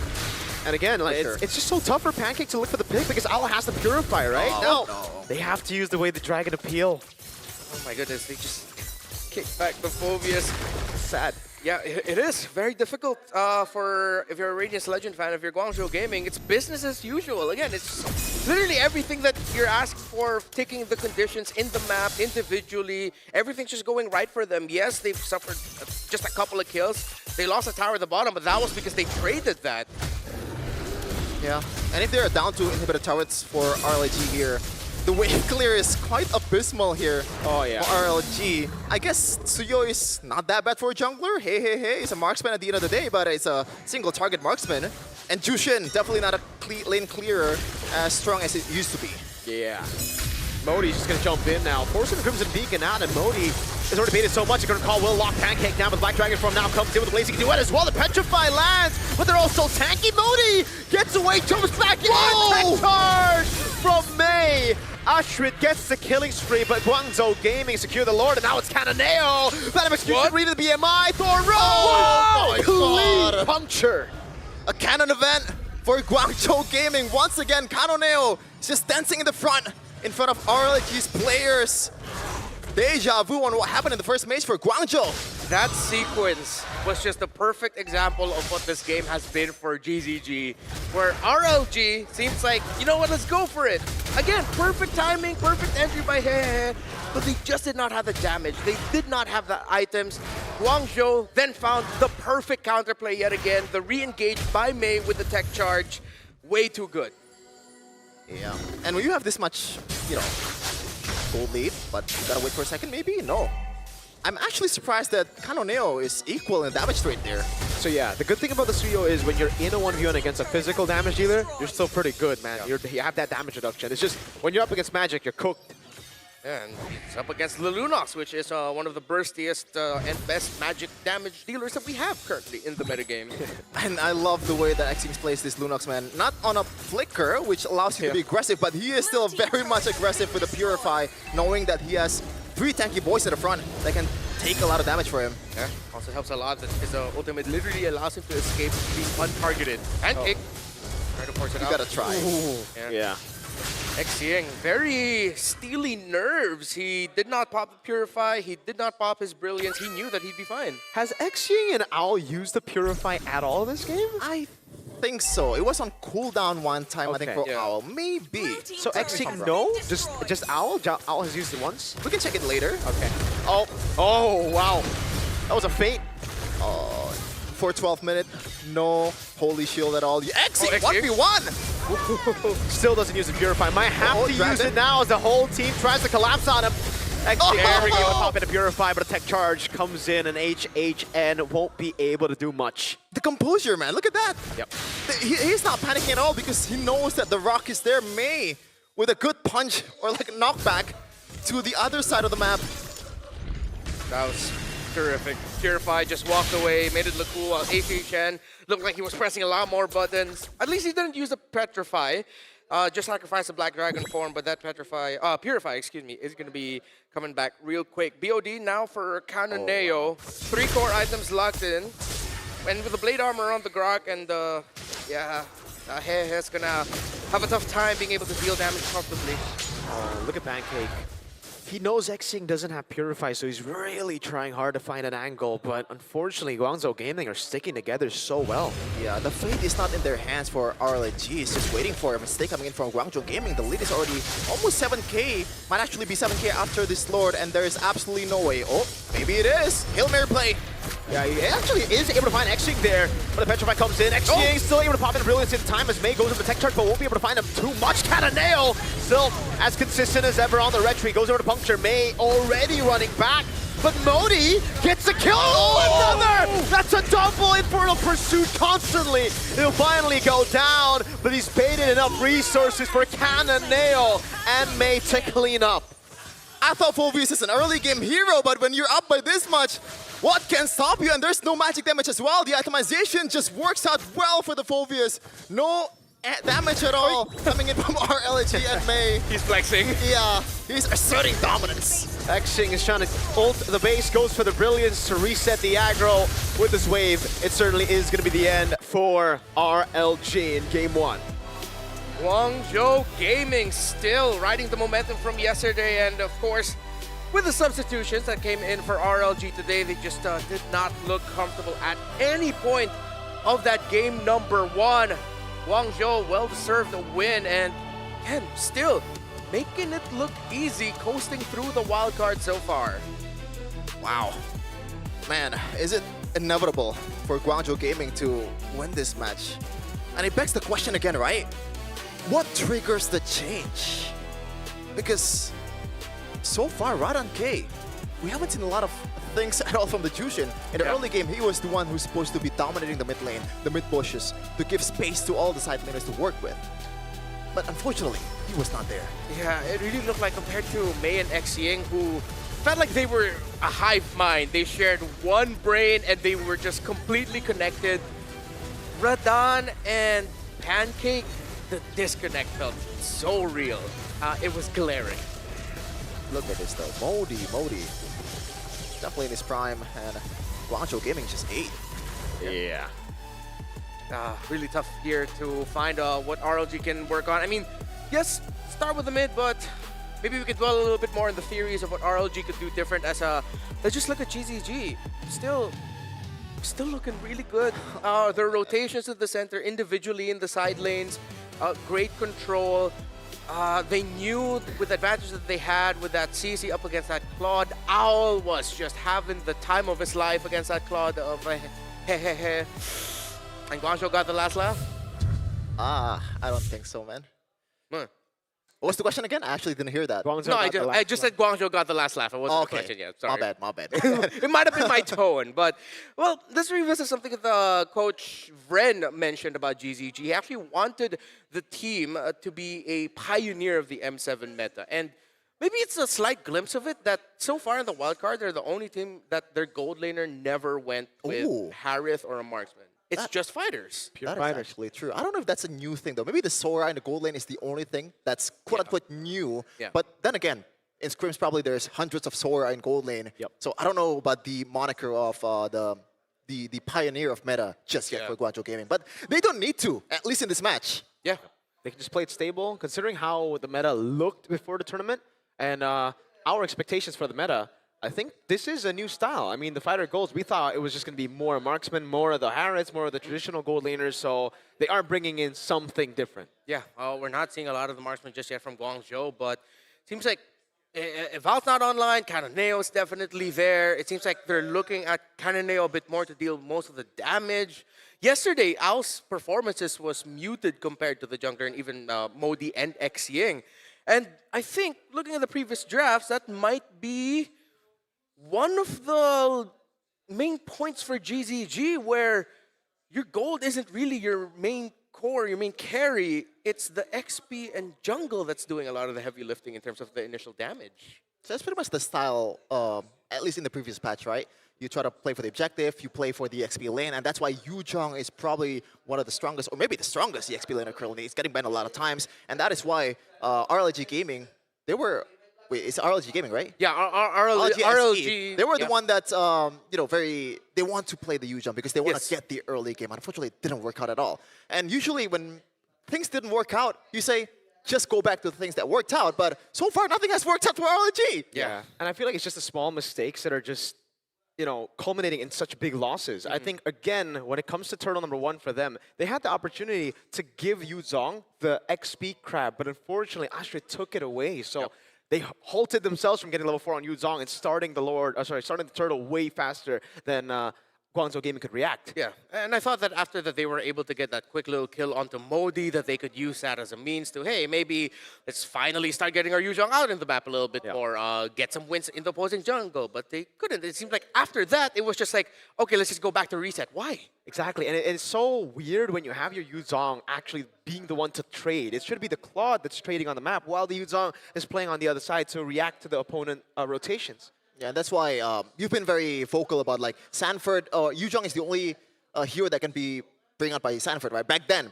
And again, like, it's just so tough for Pancake to look for the pick because Owl has the Purify, right? No. They have to use the way the Dragon Appeal. Oh my goodness, they just kicked back the Phoveus. Sad. Yeah, it is very difficult for if you're a Radiant's Legend fan, if you're Guangzhou Gaming, it's business as usual. Again, it's literally everything that you're asked for, taking the conditions in the map individually. Everything's just going right for them. Yes, they've suffered just a couple of kills. They lost a tower at the bottom, but that was because they traded that. Yeah, and if they're down to inhibitor turrets for RLG here, the wave clear is quite abysmal here for RLG. I guess Suyo is not that bad for a jungler. Hey, it's a marksman at the end of the day, but it's a single target marksman. And Jushin, definitely not a lane clearer as strong as it used to be. Yeah. Modi's just going to jump in now, forcing the Crimson Beacon out, and Modi has already baited so much, he's going to call Will lock Pancake down, but Black Dragon form now comes in with the Blazing Duet as well. The Petrify lands, but they're also tanky. Modi gets away, jumps back in, tech charge from Mei. Ashrid gets the killing spree, but Guangzhou Gaming secure the Lord, and now it's Cananeo. Venom Execution, read the BMI, Thor Road! Oh my Clean God. puncture. A cannon event for Guangzhou Gaming. Once again, Canoneo is just dancing in the front of RLG's players. Deja vu on what happened in the first match for Guangzhou. That sequence was just a perfect example of what this game has been for GZG, where RLG seems like, you know what, let's go for it. Again, perfect timing, perfect entry by Hehe, but they just did not have the damage. They did not have the items. Guangzhou then found the perfect counterplay yet again, the re-engage by Mei with the tech charge. Way too good. Yeah, and when you have this much, you know, gold lead, but you gotta wait for a second, maybe? No. I'm actually surprised that Canoneo is equal in damage rate there. So yeah, the good thing about this trio is when you're in a 1v1 against a physical damage dealer, you're still pretty good, man. You have that damage reduction. It's just, when you're up against Magic, you're cooked. And it's up against Lelunox, which is one of the burstiest and best magic damage dealers that we have currently in the metagame. And I love the way that Xings plays this Lunox, man. Not on a flicker, which allows him to be aggressive, but he is still very much aggressive with the Purify, knowing that he has 3 tanky boys at the front that can take a lot of damage for him. Yeah, also helps a lot that his ultimate literally allows him to escape being untargeted. And kick. Try to force it out. You gotta try. Yeah. Xing, very steely nerves. He did not pop the Purify. He did not pop his Brilliance. He knew that he'd be fine. Has Xing and Owl used the Purify at all this game? I think so. It was on cooldown one time, I think, for Owl. Maybe. So Xing, no? Just Owl? Owl has used it once? We can check it later. Okay. Oh, wow. That was a feint. 412 minute, no holy shield at all. Xing, Xing. 1v1! Still doesn't use the Purify. Might have to use Dragon. it now as the whole team tries to collapse on him. Xing, there we go, pop in a Purify, but a tech charge comes in and HHN won't be able to do much. The composure, man, look at that. Yep. He's not panicking at all because he knows that the rock is there. Mei with a good punch or like a knockback to the other side of the map. That was terrific. Purify just walked away, made it look cool, while HHN looked like he was pressing a lot more buttons. At least he didn't use the Petrify. Just sacrificed the Black Dragon form, but that Purify, excuse me, is going to be coming back real quick. BOD now for Cananeo. 3 core items locked in. And with the Blade Armor on the Grok and Hehe's going to have a tough time being able to deal damage comfortably. Look at Pancake. He knows Xing doesn't have Purify, so he's really trying hard to find an angle, but unfortunately, Guangzhou Gaming are sticking together so well. Yeah, the fate is not in their hands for RLG. It's just waiting for a mistake coming in from Guangzhou Gaming. The lead is already almost 7k. Might actually be 7k after this Lord, and there is absolutely no way. Oh, maybe it is. Hail Mary play. Yeah, he actually is able to find Xing there, but the Petrify comes in. Xing still able to pop in Brilliance in time as Mei goes into the tech charge, but won't be able to find him too much. Cananeo still as consistent as ever on the retreat. Goes over to Puncture. Mei already running back, but Modi gets a kill. Oh, another! That's a double Infernal Pursuit constantly. It'll finally go down, but he's baited enough resources for Cananeo and Mei to clean up. I thought Phoveus is an early game hero, but when you're up by this much, what can stop you? And there's no magic damage as well. The itemization just works out well for the Phoveus. No damage at all coming in from RLG and Mei. He's flexing. Yeah, he's asserting dominance. Xing is trying to ult the base, goes for the Brilliance to reset the aggro with this wave. It certainly is going to be the end for RLG in Game 1. Guangzhou Gaming still riding the momentum from yesterday, and of course, with the substitutions that came in for RLG today, they just did not look comfortable at any point of that game number 1. Guangzhou well-deserved a win, and again, still making it look easy, coasting through the wildcard so far. Wow. Man, is it inevitable for Guangzhou Gaming to win this match? And it begs the question again, right? What triggers the change? Because so far, Radan K, we haven't seen a lot of things at all from the Jushin. In the early game, he was the one who's supposed to be dominating the mid lane, the mid bushes, to give space to all the side laners to work with. But unfortunately, he was not there. Yeah, it really looked like compared to Mei and Xing, who felt like they were a hive mind. They shared one brain and they were just completely connected. Radan and Pancake, the disconnect felt so real. it was glaring. Look at this though. Modi. Definitely in his prime, and Guangzhou Gaming just 8. Yeah. Really tough here to find what RLG can work on. I mean, yes, start with the mid, but maybe we could dwell a little bit more in the theories of what RLG could do different. As let's just look at GZG. Still looking really good. Their rotations at the center, individually in the side lanes, great control. They knew with the advantage that they had with that CC up against that Claude. Owl was just having the time of his life against that Claude of hehehe. And Guangzhou got the last laugh? I don't think so, man. Huh. What's the question again? I actually didn't hear that. Guangzhou No, got the I last just said Guangzhou got the last laugh. It wasn't the question yet. Sorry. My bad. It might have been my tone, but well, let's revisit something that Coach Vren mentioned about GZG. He actually wanted the team to be a pioneer of the M7 meta, and maybe it's a slight glimpse of it that so far in the wildcard, they're the only team that their gold laner never went with Ooh. Harith or a marksman. It's just fighters. That is actually true. I don't know if that's a new thing though. Maybe the Sora in the gold lane is the only thing that's quote-unquote new. Yeah. But then again, in scrims probably there's hundreds of Sora in gold lane. Yep. So I don't know about the moniker of the pioneer of meta just yet Yeah. for Guangzhou Gaming. But they don't need to, at least in this match. Yeah. They can just play it stable, considering how the meta looked before the tournament and our expectations for the meta. I think this is a new style. I mean, the fighter goals, we thought it was just going to be more marksmen, more of the Harrods, more of the traditional gold laners, so they are bringing in something different. Yeah, we're not seeing a lot of the marksmen just yet from Guangzhou, but seems like if Val's not online, Cannoneo definitely there. It seems like they're looking at Cannoneo a bit more to deal with most of the damage. Yesterday, Ao's performances was muted compared to the jungler and even Modi and Xying. And I think, looking at the previous drafts, that might be one of the main points for GZG where your gold isn't really your main core, your main carry. It's the XP and jungle that's doing a lot of the heavy lifting in terms of the initial damage. So that's pretty much the style, at least in the previous patch, right? You try to play for the objective, you play for the XP lane, and that's why Yuzhong is probably one of the strongest, or maybe the strongest EXP laner currently. He's getting banned a lot of times, and that is why RLG Gaming, they were... Wait, it's RLG Gaming, right? Yeah, RLG. They were the one that's, they want to play the Yuzhong because they want to get the early game. Unfortunately, it didn't work out at all. And usually when things didn't work out, you say, just go back to the things that worked out. But so far, nothing has worked out for RLG. Yeah, and I feel like it's just the small mistakes that are just, culminating in such big losses. I think, again, when it comes to turtle number 1 for them, they had the opportunity to give Yuzhong the XP crab, but unfortunately, Astra took it away. So they halted themselves from getting level 4 on Yuzhong and starting the turtle way faster than Guangzhou Gaming could react. Yeah, and I thought that after that they were able to get that quick little kill onto Modi, that they could use that as a means to, hey, maybe let's finally start getting our Yuzhong out in the map a little bit more, get some wins in the opposing jungle, but they couldn't. It seemed like after that, it was just like, okay, let's just go back to reset. Why? Exactly, and it's so weird when you have your Yuzhong actually being the one to trade. It should be the Claude that's trading on the map while the Yuzhong is playing on the other side to react to the opponent rotations. Yeah, and that's why you've been very vocal about like Sanford. Yuzhong is the only hero that can be bring out by Sanford, right? Back then.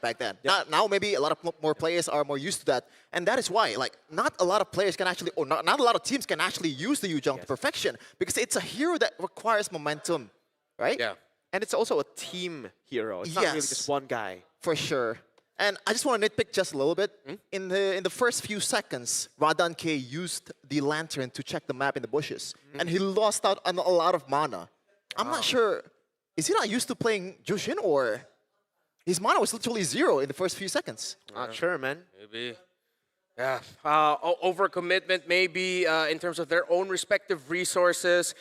Now maybe a lot of more players are more used to that, and that is why like not a lot of players can actually, or not a lot of teams can actually use the Yuzhong to perfection because it's a hero that requires momentum, right? Yeah, and it's also a team hero. It's not really just one guy. For sure. And I just want to nitpick just a little bit. In the first few seconds, Radan K used the lantern to check the map in the bushes, and he lost out on a lot of mana. I'm not sure, is he not used to playing Jushin, or his mana was literally 0 in the first few seconds? Not sure, man. maybe. Yeah, overcommitment maybe in terms of their own respective resources.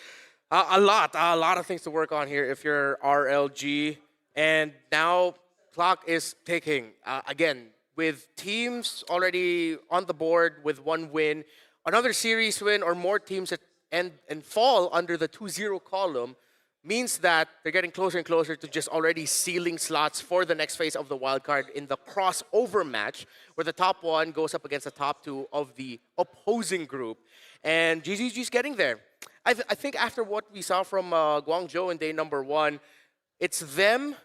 A lot of things to work on here if you're RLG. And now clock is ticking. Again, with teams already on the board with 1 win, another series win or more teams that and fall under the 2-0 column means that they're getting closer and closer to just already sealing slots for the next phase of the wildcard in the crossover match, where the top 1 goes up against the top 2 of the opposing group. And GZG's getting there. I think after what we saw from Guangzhou in day number 1, it's them,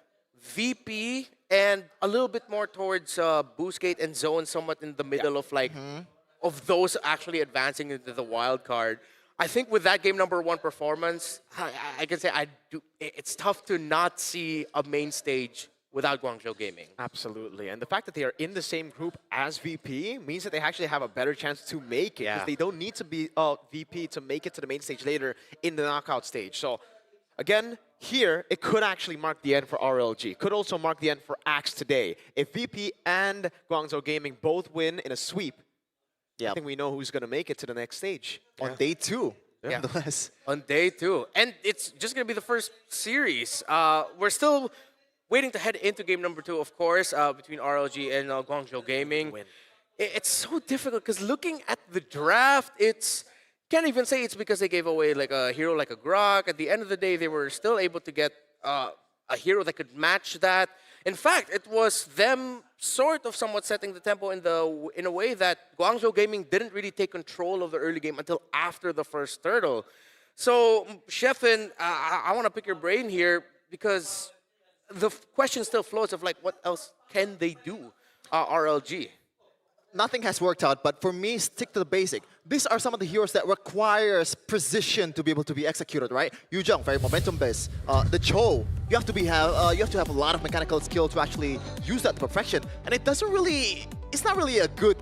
VP, and a little bit more towards Boostgate and Zone, somewhat in the middle of like of those actually advancing into the wild card. I think with that game number 1 performance, I can say it's tough to not see a main stage without Guangzhou Gaming. Absolutely. And the fact that they are in the same group as VP means that they actually have a better chance to make it. Because they don't need to be VP to make it to the main stage later in the knockout stage. So again, here, it could actually mark the end for RLG. Could also mark the end for Axe today. If VP and Guangzhou Gaming both win in a sweep, I think we know who's going to make it to the next stage. On day 2. Nonetheless. On day 2. And it's just going to be the first series. We're still waiting to head into game number 2, of course, between RLG and Guangzhou Gaming. It's so difficult because looking at the draft, can't even say it's because they gave away like a hero like a Grok. At the end of the day, they were still able to get a hero that could match that. In fact, it was them sort of somewhat setting the tempo in a way that Guangzhou Gaming didn't really take control of the early game until after the first turtle. So, Sheffin, I want to pick your brain here because the question still floats of like, what else can they do, RLG? Nothing has worked out, but for me, stick to the basic. These are some of the heroes that requires precision to be able to be executed, right? Yu Zheng, very momentum-based. The Cho, you have to have a lot of mechanical skill to actually use that to perfection, and it's not really a good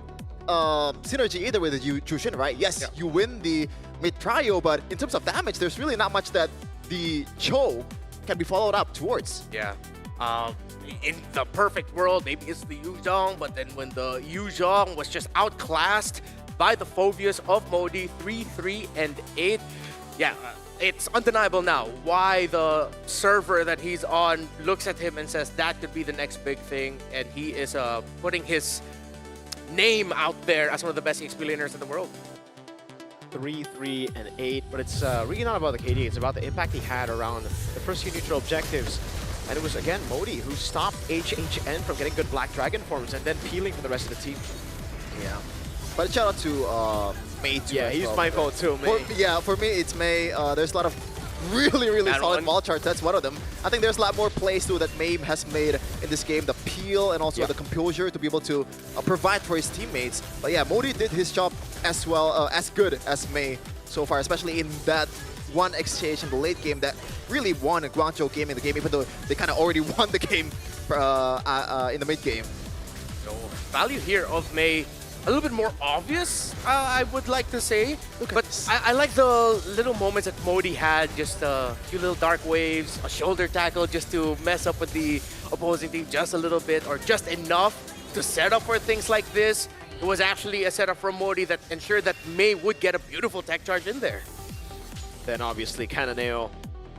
synergy either with the Jushin, right? Yes, you win the mid-trio, but in terms of damage, there's really not much that the Cho can be followed up towards. Yeah. In the perfect world, maybe it's the Yu Zhong, but then when the Yu Zhong was just outclassed by the Phobias of Modi, 3, 3, and 8. Yeah, it's undeniable now why the server that he's on looks at him and says that could be the next big thing, and he is putting his name out there as one of the best XP laners in the world. 3, 3, and 8, but it's really not about the KD, it's about the impact he had around the first few neutral objectives. And it was, again, Modi who stopped HHN from getting good Black Dragon forms and then peeling for the rest of the team. Yeah. But shout out to Mei too. Yeah, he's my vote too, Mei. For me, it's Mei. There's a lot of really solid ball charts. That's one of them. I think there's a lot more plays too that Mei has made in this game. The peel and also the composure to be able to provide for his teammates. But yeah, Modi did his job as well, as good as Mei so far, especially in that one exchange in the late game that really won Guangzhou Gaming the game, even though they kind of already won the game in the mid game. So value here of Mei, a little bit more obvious, I would like to say. But I like the little moments that Modi had, just a few little dark waves, a shoulder tackle just to mess up with the opposing team just a little bit, or just enough to set up for things like this. It was actually a setup from Modi that ensured that Mei would get a beautiful tech charge in there. Then obviously Cananeo,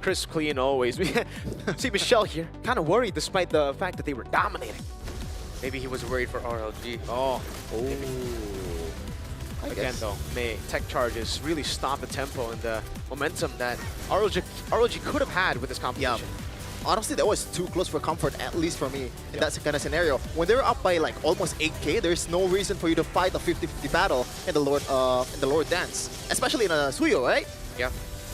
crisp clean always. We see Michelle here, kind of worried despite the fact that they were dominating. Maybe he was worried for RLG. Oh. Again though, Mei tech charges really stop the tempo and the momentum that RLG could have had with this competition. Yeah. Honestly, that was too close for comfort, at least for me, in that kind of scenario. When they're up by like almost 8k, there's no reason for you to fight a 50-50 battle in the Lord Dance, especially in a Suyo, right? Yeah.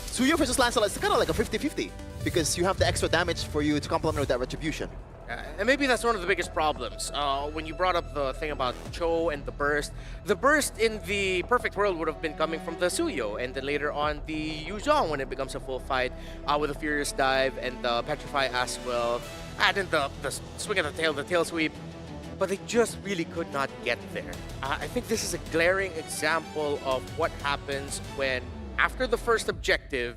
Suyo versus Lancelot is kind of like a 50-50 because you have the extra damage for you to complement with that retribution. And maybe that's one of the biggest problems. When you brought up the thing about Cho and the burst in the perfect world would have been coming from the Suyo, and then later on the Yu Zhong when it becomes a full fight with a Furious Dive and the Petrify as well. And then the swing of the tail sweep. But they just really could not get there. I think this is a glaring example of what happens when after the first objective,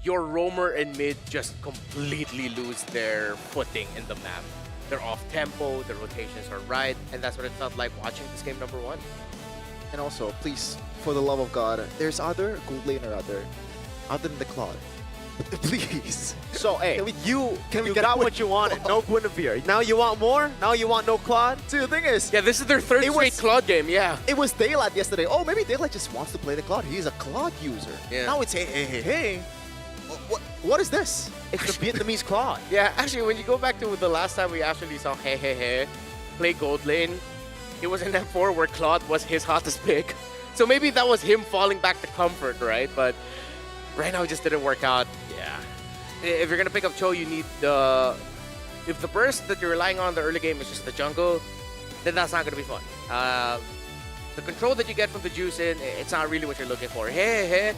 your roamer and mid just completely lose their footing in the map. They're off tempo, their rotations are right, and that's what it felt like watching this game number 1. And also, please, for the love of God, there's other gold laner other than the Claude. Please. So, hey, you get got what you wanted. No Guinevere. Now you want more? Now you want no Claude? See, the thing is... Yeah, this is their third straight Claude game, yeah. It was Daylight yesterday. Oh, maybe Daylight just wants to play the Claude. He's a Claude user. Yeah. Now it's hey. What is this? It's the Vietnamese Claude. Yeah, actually, when you go back to the last time we actually saw hey play gold lane, it was in M4 where Claude was his hottest pick. So maybe that was him falling back to comfort, right? But right now it just didn't work out. Yeah. If you're going to pick up Cho, you need the... If the burst that you're relying on in the early game is just the jungle, then that's not going to be fun. the control that you get from the juice in, it's not really what you're looking for. Hey.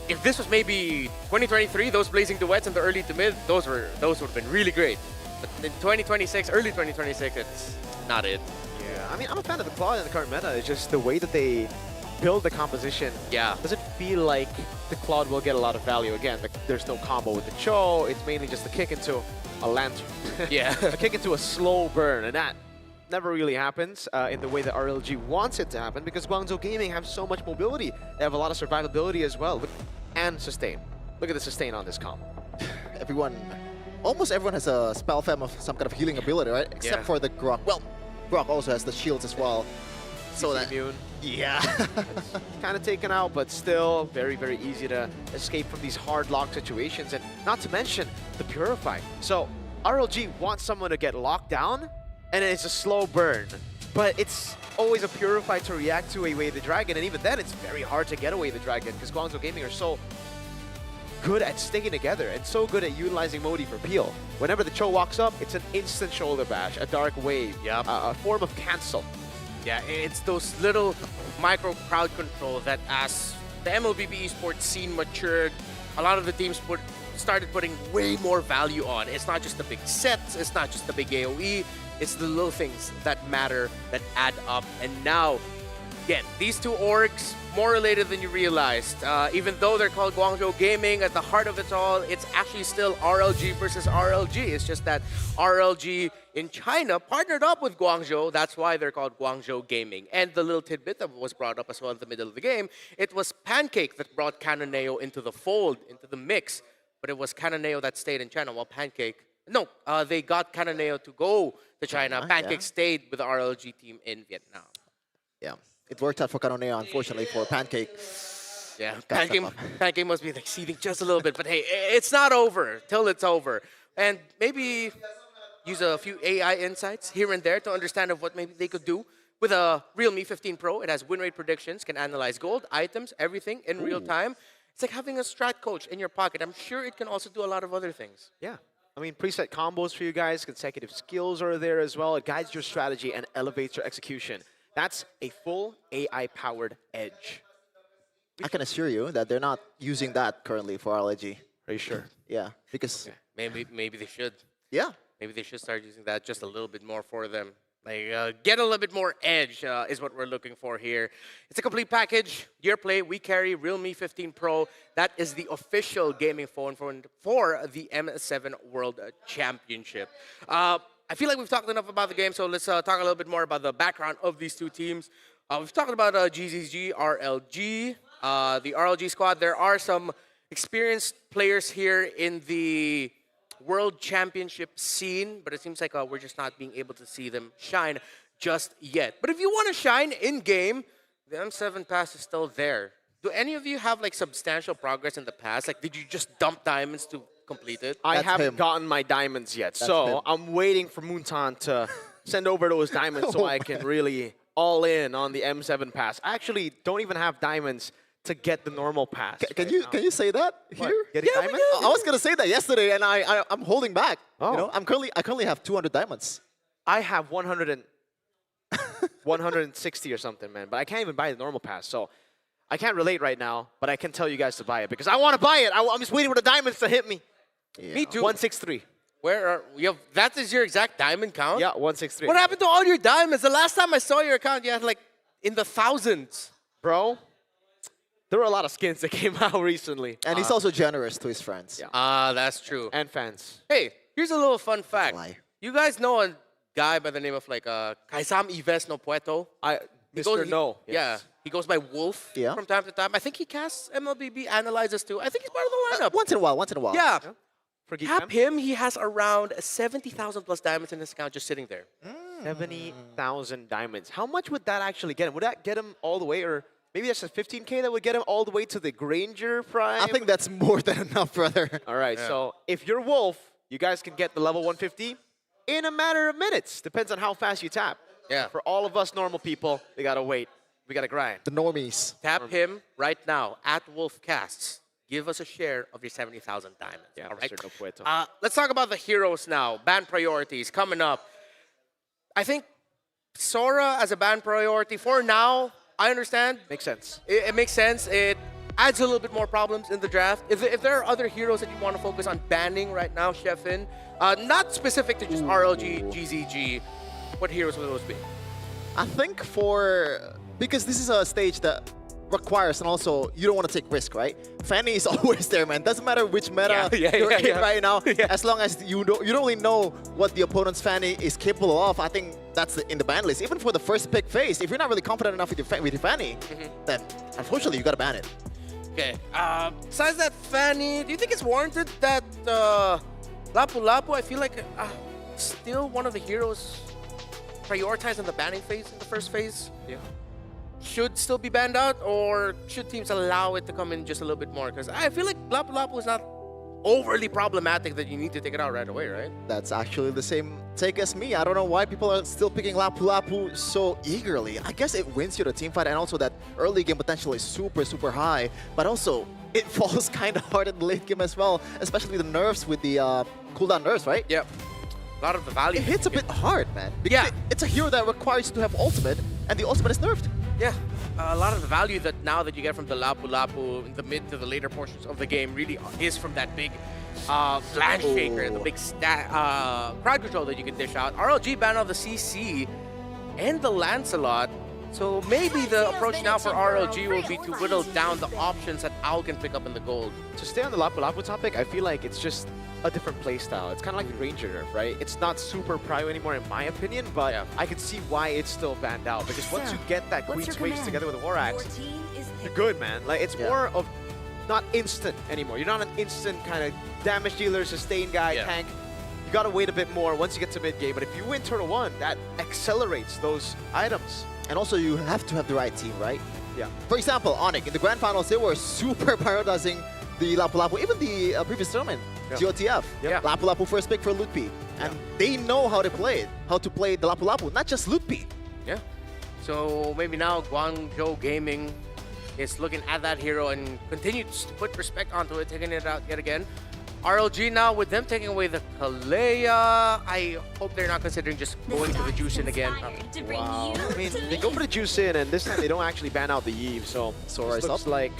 If this was maybe 2023, those blazing duets in the early to mid, those would have been really great. But in 2026, early 2026, it's not it. Yeah, I mean, I'm a fan of the Claw in the current meta. It's just the way that they build the composition. Yeah. Does it feel like the Claude will get a lot of value? Again, there's no combo with the Cho. It's mainly just a kick into a lantern. Yeah. A kick into a slow burn, and that never really happens in the way that RLG wants it to happen, because Guangzhou Gaming have so much mobility. They have a lot of survivability as well, and sustain. Look at the sustain on this comp. Almost everyone has a spell fam of some kind of healing ability, right? Except Yeah. for the Grok. Well, Grok also has the shields as well. So that Immune. yeah. Kind of taken out, but still very, very easy to escape from these hard lock situations, and not to mention the Purify. So RLG wants someone to get locked down, and it's a slow burn. But it's always a Purify to react to Away the Dragon, and even then it's very hard to get Away the Dragon, because Guangzhou Gaming are so good at sticking together and so good at utilizing Modi for peel. Whenever the Cho walks up, it's an instant shoulder bash, a dark wave, a form of cancel. Yeah, it's those little micro crowd control that as the MLBB esports scene matured, a lot of the teams started putting way more value on. It's not just the big sets, it's not just the big AoE, it's the little things that matter, that add up. And now, again, these two orgs, more related than you realized. Even though they're called Guangzhou Gaming, at the heart of it all, it's actually still RLG versus RLG. It's just that RLG in China partnered up with Guangzhou. That's why they're called Guangzhou Gaming. And the little tidbit that was brought up as well in the middle of the game, it was Pancake that brought Canoneo into the fold, into the mix. But it was Canoneo that stayed in China, while Pancake... No, they got Canoneo to go to China. Pancake stayed with the RLG team in Vietnam. Yeah. It worked out for Canoneo, unfortunately, for Pancake. Yeah, Pancake must be like seething just a little bit, but hey, it's not over till it's over. And maybe use a few AI insights here and there to understand of what maybe they could do. With a Realme 15 Pro, it has win rate predictions, can analyze gold, items, everything in real time. It's like having a strat coach in your pocket. I'm sure it can also do a lot of other things. Yeah. I mean, preset combos for you guys, consecutive skills are there as well. It guides your strategy and elevates your execution. That's a full AI-powered edge. I can assure you that they're not using that currently for RLG. Are you sure? Yeah, because... Maybe they should. Yeah. Maybe they should start using that just a little bit more for them. Like, get a little bit more edge is what we're looking for here. It's a complete package. Gear Play, we carry Realme 15 Pro. That is the official gaming phone for the M7 World Championship. I feel like we've talked enough about the game, so let's talk a little bit more about the background of these two teams. We've talked about GZG, RLG, the RLG squad. There are some experienced players here in the World Championship scene, but it seems like we're just not being able to see them shine just yet. But if you want to shine in-game, the M7 pass is still there. Do any of you have like substantial progress in the past? Like, did you just dump diamonds to complete it? I That's haven't him. gotten my diamonds yet, That's so him. I'm waiting for Moontan to send over those diamonds so I can really all in on the M7 pass. I actually don't even have diamonds to get the normal pass. Can you say that here? Getting Yeah, we diamonds? do. I was gonna say that yesterday, and I'm holding back. Oh. You know, I currently have 200 diamonds. I have 160 or something, man. But I can't even buy the normal pass, so I can't relate right now. But I can tell you guys to buy it because I want to buy it. I'm just waiting for the diamonds to hit me. Me too. 163. Where are you? That is your exact diamond count? Yeah, 163. What happened to all your diamonds? The last time I saw your account, you had like in the thousands. Bro, there were a lot of skins that came out recently. And he's also generous to his friends. Yeah. That's true. And fans. Hey, here's a little fun fact. Lie. You guys know a guy by the name of like Kaisam Ives no Pueto? Mr. No. Yeah, Yes. he goes by Wolf Yeah. from time to time. I think he casts MLBB analyzes too. I think he's part of the lineup. Once in a while. Yeah. For Geek Tap Fam? him, he has around 70,000 plus diamonds in his account just sitting there. 70,000 diamonds. How much would that actually get him? Would that get him all the way, or maybe that's a 15K that would get him all the way to the Granger Prime? I think that's more than enough, brother. All right, so if you're Wolf, you guys can get the level 150 in a matter of minutes. Depends on how fast you tap. Yeah. For all of us normal people, we gotta wait. We gotta grind. The normies. Tap him right now at Wolf Casts. Give us a share of your 70,000 diamonds. Yeah, all right? Mr. No Pueto. Let's talk about the heroes now. Ban priorities coming up. I think Sora as a ban priority for now, I understand. Makes sense. It makes sense. It adds a little bit more problems in the draft. If there are other heroes that you want to focus on banning right now, Chefin, not specific to just RLG, GZG, what heroes would those be? I think because this is a stage that requires, and also you don't want to take risk, right? Fanny is always there, man. Doesn't matter which meta you're in right now. As long as you don't really know what the opponent's Fanny is capable of, I think that's in the ban list. Even for the first pick phase, if you're not really confident enough with your Fanny, then unfortunately you gotta ban it. Okay. Besides that Fanny, do you think it's warranted that Lapu Lapu? I feel like still one of the heroes prioritized in the banning phase in the first phase. Yeah. Should still be banned out, or should teams allow it to come in just a little bit more? Because I feel like Lapu Lapu is not overly problematic that you need to take it out right away, right? That's actually the same take as me. I don't know why people are still picking Lapu Lapu so eagerly. I guess it wins you the team fight, and also that early game potential is super, super high. But also, it falls kind of hard in the late game as well, especially the nerfs with the cooldown nerfs, right? Yep. A lot of the value. It hits a bit hard, man. Yeah. It's a hero that requires you to have ultimate, and the ultimate is nerfed. Yeah, a lot of the value that you get from the Lapu Lapu in the mid to the later portions of the game really is from that big land shaker, the big crowd control that you can dish out. RLG banned on the CC and the Lancelot, so maybe the approach now for RLG will be to whittle down the options that Owl can pick up in the gold. To stay on the Lapu Lapu topic, I feel like it's just a different playstyle. It's kind of like the Ranger nerf, right? It's not super prio anymore in my opinion, but I can see why it's still banned out. Because once you get that Queen's Waves together with a War Axe, you're good, man. Like, it's more of not instant anymore. You're not an instant kind of damage dealer, sustain guy, tank. You gotta wait a bit more once you get to mid-game. But if you win Turtle 1, that accelerates those items. And also, you have to have the right team, right? Yeah. For example, Onyx, in the Grand Finals, they were super prioritizing the Lapu Lapu, even the previous tournament, GOTF. Lapu Lapu first pick for Lutpi. And they know how to play it, how to play the Lapu Lapu, not just Lutpi. Yeah. So maybe now Guangzhou Gaming is looking at that hero and continues to put respect onto it, taking it out yet again. RLG now, with them taking away the Kalea, I hope they're not considering just going to the Juicin again. Wow. I mean, they go for the Juicin, and this time they don't actually ban out the Eve, so looks like...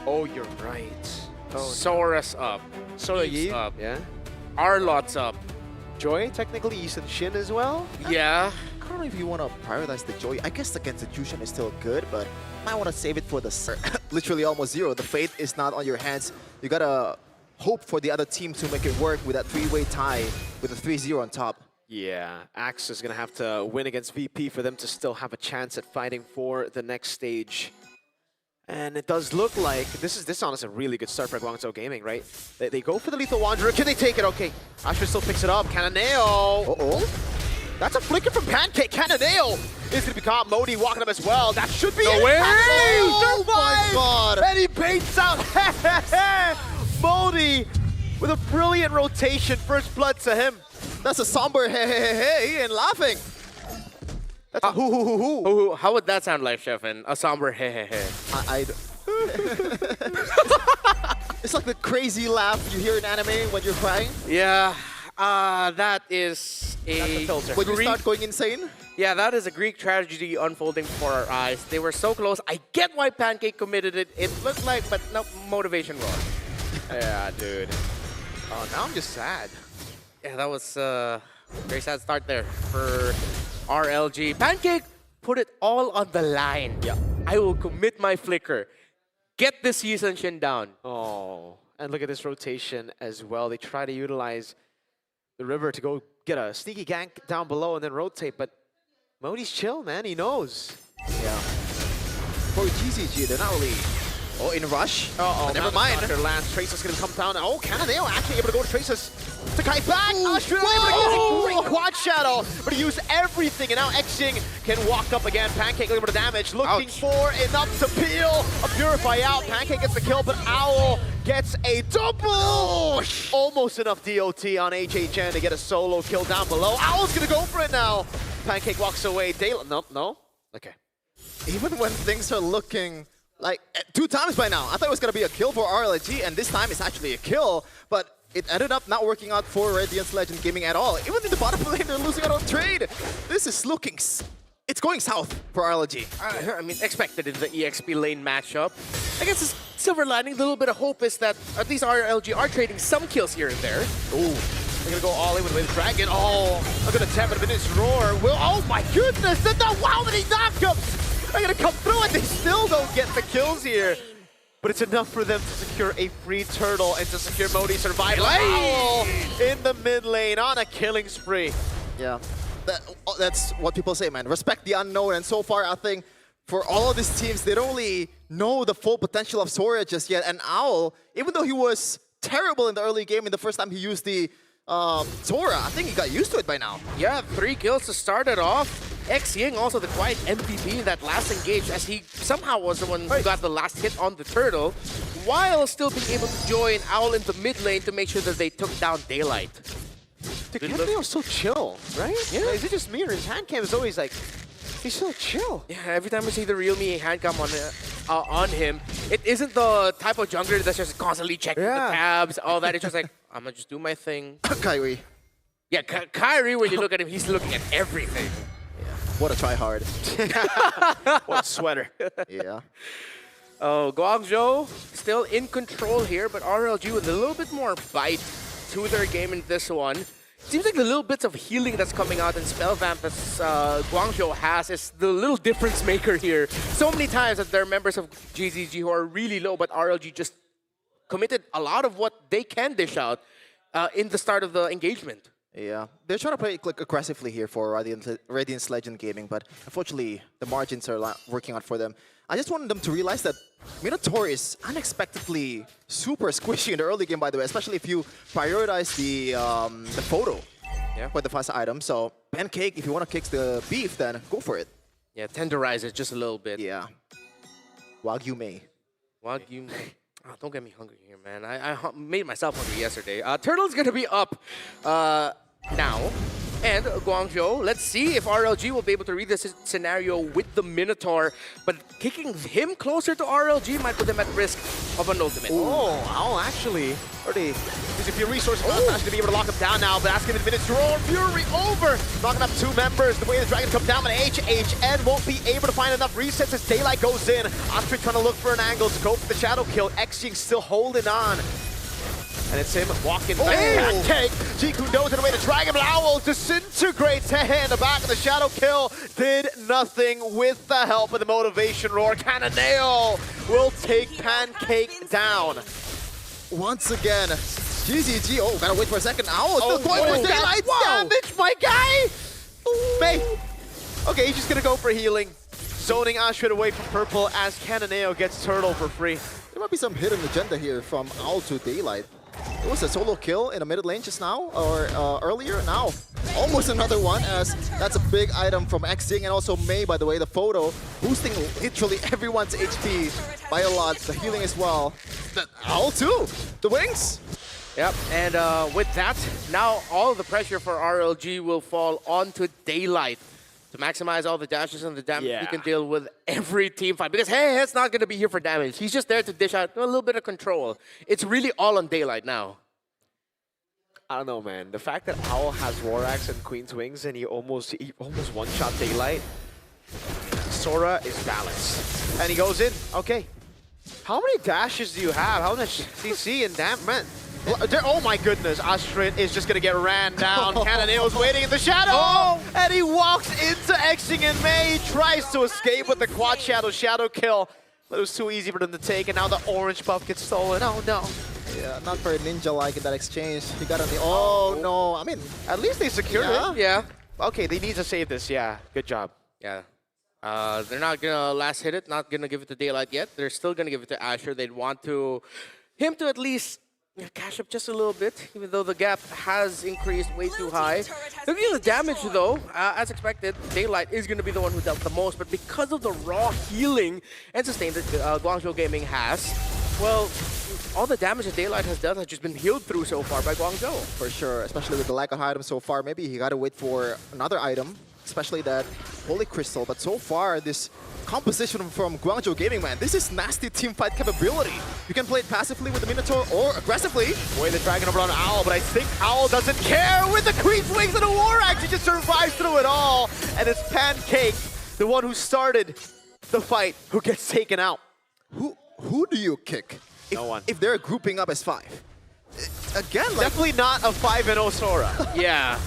Oh, you're right. Oh, Sora's up. Sora Eve's Eve, up. yeah. Arlot's up. Joy, technically, Eason Shin as well. Yeah. I don't know if you want to prioritize the Joy. I guess against the Jushin is still good, but might want to save it for the literally almost zero. The fate is not on your hands. You gotta hope for the other team to make it work with that three-way tie with a 3-0 on top. Yeah, Axe is going to have to win against VP for them to still have a chance at fighting for the next stage. And it does look like this is honestly a really good start for Guangzhou Gaming, right? They go for the Lethal Wanderer. Can they take it? Okay. Asher still picks it up. Cananeo. Uh-oh. That's a flicker from Pancake. Cananeo is going to be caught. Modi walking up as well. That should be it. Way! Oh my God. And he baits out Modi with a brilliant rotation. First blood to him. That's a somber hey and laughing. That's a hoo. How would that sound like, Chefin? A somber hey. It's like the crazy laugh you hear in anime when you're crying. Yeah, that is a filter. When you start going insane. Yeah, that is a Greek tragedy unfolding before our eyes. They were so close. I get why Pancake committed it. It looked like, but no, motivation wrong. Yeah, dude. Oh, now I'm just sad. Yeah, that was a very sad start there for RLG. Pancake put it all on the line. Yeah. I will commit my flicker. Get this season Shin down. Oh, and look at this rotation as well. They try to utilize the river to go get a sneaky gank down below and then rotate, but Modi's chill, man. He knows. Yeah. For GCG, they're not really in a rush. But never mind. Lands. Tracer's going to come down. Oh, Cananeo actually able to go to Tracer's. To kite back. Asher able to get a great quad shadow, but he used everything, and now Xing can walk up again. Pancake a little bit of damage. Looking for enough to peel. A Purify out. Pancake gets the kill, but Owl gets a double. Almost enough DOT on HHN to get a solo kill down below. Owl's going to go for it now. Pancake walks away. Daylight. No. Okay. Even when things are looking like 2 times by now, I thought it was going to be a kill for RLG, and this time it's actually a kill, but it ended up not working out for Radiance Legend Gaming at all. Even in the bottom lane, they're losing out on trade. This is looking it's going south for RLG. I mean, expected in the EXP lane matchup. I guess the silver lining, a little bit of hope is that at least RLG are trading some kills here and there. Ooh. They're gonna go all in with Dragon. Oh, a good attempt, but it's Roar. Will, oh my goodness, wow, many knockups! They're gonna come through and they still don't get the kills here. But it's enough for them to secure a free turtle and to secure Modi survival. Owl in the mid lane on a killing spree. Yeah, that's what people say, man. Respect the unknown, and so far I think for all of these teams, they don't really know the full potential of Sora just yet. And Owl, even though he was terrible in the early game, in the first time he used the Sora, I think he got used to it by now. Yeah, 3 kills to start it off. Ying also the quiet MVP in that last engage, as he somehow was the one who got the last hit on the turtle, while still being able to join Owl in the mid lane to make sure that they took down Daylight. The Kennedy was so chill, right? Yeah. Is it just me or his hand cam is always like, he's so chill. Yeah, every time we see the real me hand cam on him, it isn't the type of jungler that's just constantly checking the tabs, all that. It's just like, I'm gonna just do my thing. Kyrie. Yeah, Kyrie, when you look at him, he's looking at everything. What a tryhard. What a sweater. Yeah. Oh, Guangzhou still in control here, but RLG with a little bit more bite to their game in this one. Seems like the little bits of healing that's coming out in Spell Vamp that Guangzhou has is the little difference maker here. So many times that there are members of GZG who are really low, but RLG just committed a lot of what they can dish out in the start of the engagement. Yeah, they're trying to play like aggressively here for Radiance Legend Gaming, but unfortunately the margins are not working out for them. I just wanted them to realize that Minotaur is unexpectedly super squishy in the early game, by the way, especially if you prioritize the photo for the first item. So Pancake, if you want to kick the beef, then go for it. Yeah, tenderize it just a little bit. Yeah. Wagyu Mei. Wagyu Mei. Oh, don't get me hungry here, man. I made myself hungry yesterday. Turtle's gonna be up now. And Guangzhou, let's see if RLG will be able to read this scenario with the Minotaur. But kicking him closer to RLG might put them at risk of an ultimate. Oh, Owl actually already using a few resources to be able to lock him down now. But asking the minutes to roll. Fury over. Knocking up 2 members. The way the Dragon comes down, but HHN won't be able to find enough resets as Daylight goes in. Astrid trying to look for an angle to go for the shadow kill. Ying still holding on. And it's him walking back. Pancake! Jiku knows the way to Dragon, but Owl disintegrates in the back of the shadow kill. Did nothing with the help of the motivation roar. Cannonale will take Pancake down. Once again, GZG. Oh, gotta wait for a second. Owl is still going for Daylight. Damage, my guy! May. Okay, he's just gonna go for healing. Zoning Astrid away from purple as Cannonale gets turtle for free. There might be some hidden agenda here from Owl to Daylight. It was a solo kill in the mid lane just now, or earlier. Now, almost another one, as that's a big item from Ying, and also Mei, by the way, the photo, boosting literally everyone's HP by a lot, the healing as well. The Owl too, the wings. Yep, and with that, now all the pressure for RLG will fall onto Daylight to maximize all the dashes and the damage he can deal with every team fight. Because, hey, it's not going to be here for damage. He's just there to dish out a little bit of control. It's really all on Daylight now. I don't know, man. The fact that Owl has War Axe and Queen's Wings and he almost one-shot Daylight. Sora is balanced. And he goes in. Okay. How many dashes do you have? How much CC and damn, man? Oh my goodness, Astrid is just gonna get ran down. Cannonale's waiting in the shadow! And he walks into Ying and Mei, tries to escape with the quad shadow kill. But it was too easy for them to take, and now the orange buff gets stolen. Oh no. Yeah, not very ninja-like in that exchange. He got on the, oh no, I mean, at least they secured it. Yeah. Okay, they need to save this, yeah. Good job. Yeah. They're not gonna last hit it, not gonna give it to Daylight yet. They're still gonna give it to Asher. They'd want him to at least cash up just a little bit, even though the gap has increased way too high. Looking at the damage though, as expected, Daylight is going to be the one who dealt the most, but because of the raw healing and sustain that Guangzhou Gaming has, well, all the damage that Daylight has dealt has just been healed through so far by Guangzhou. For sure, especially with the lack of items so far. Maybe he got to wait for another item, especially that Holy Crystal, but so far this composition from Guangzhou Gaming, man, this is nasty teamfight capability. You can play it passively with the Minotaur or aggressively. Boy, the Dragon over on Owl, but I think Owl doesn't care with the Queen's Wings and a War Axe. He just survives through it all. And it's Pancake the one who started the fight, who gets taken out. Who do you kick? No one. If they're grouping up as 5. Again, like, Definitely not a 5-0 Sora. Yeah.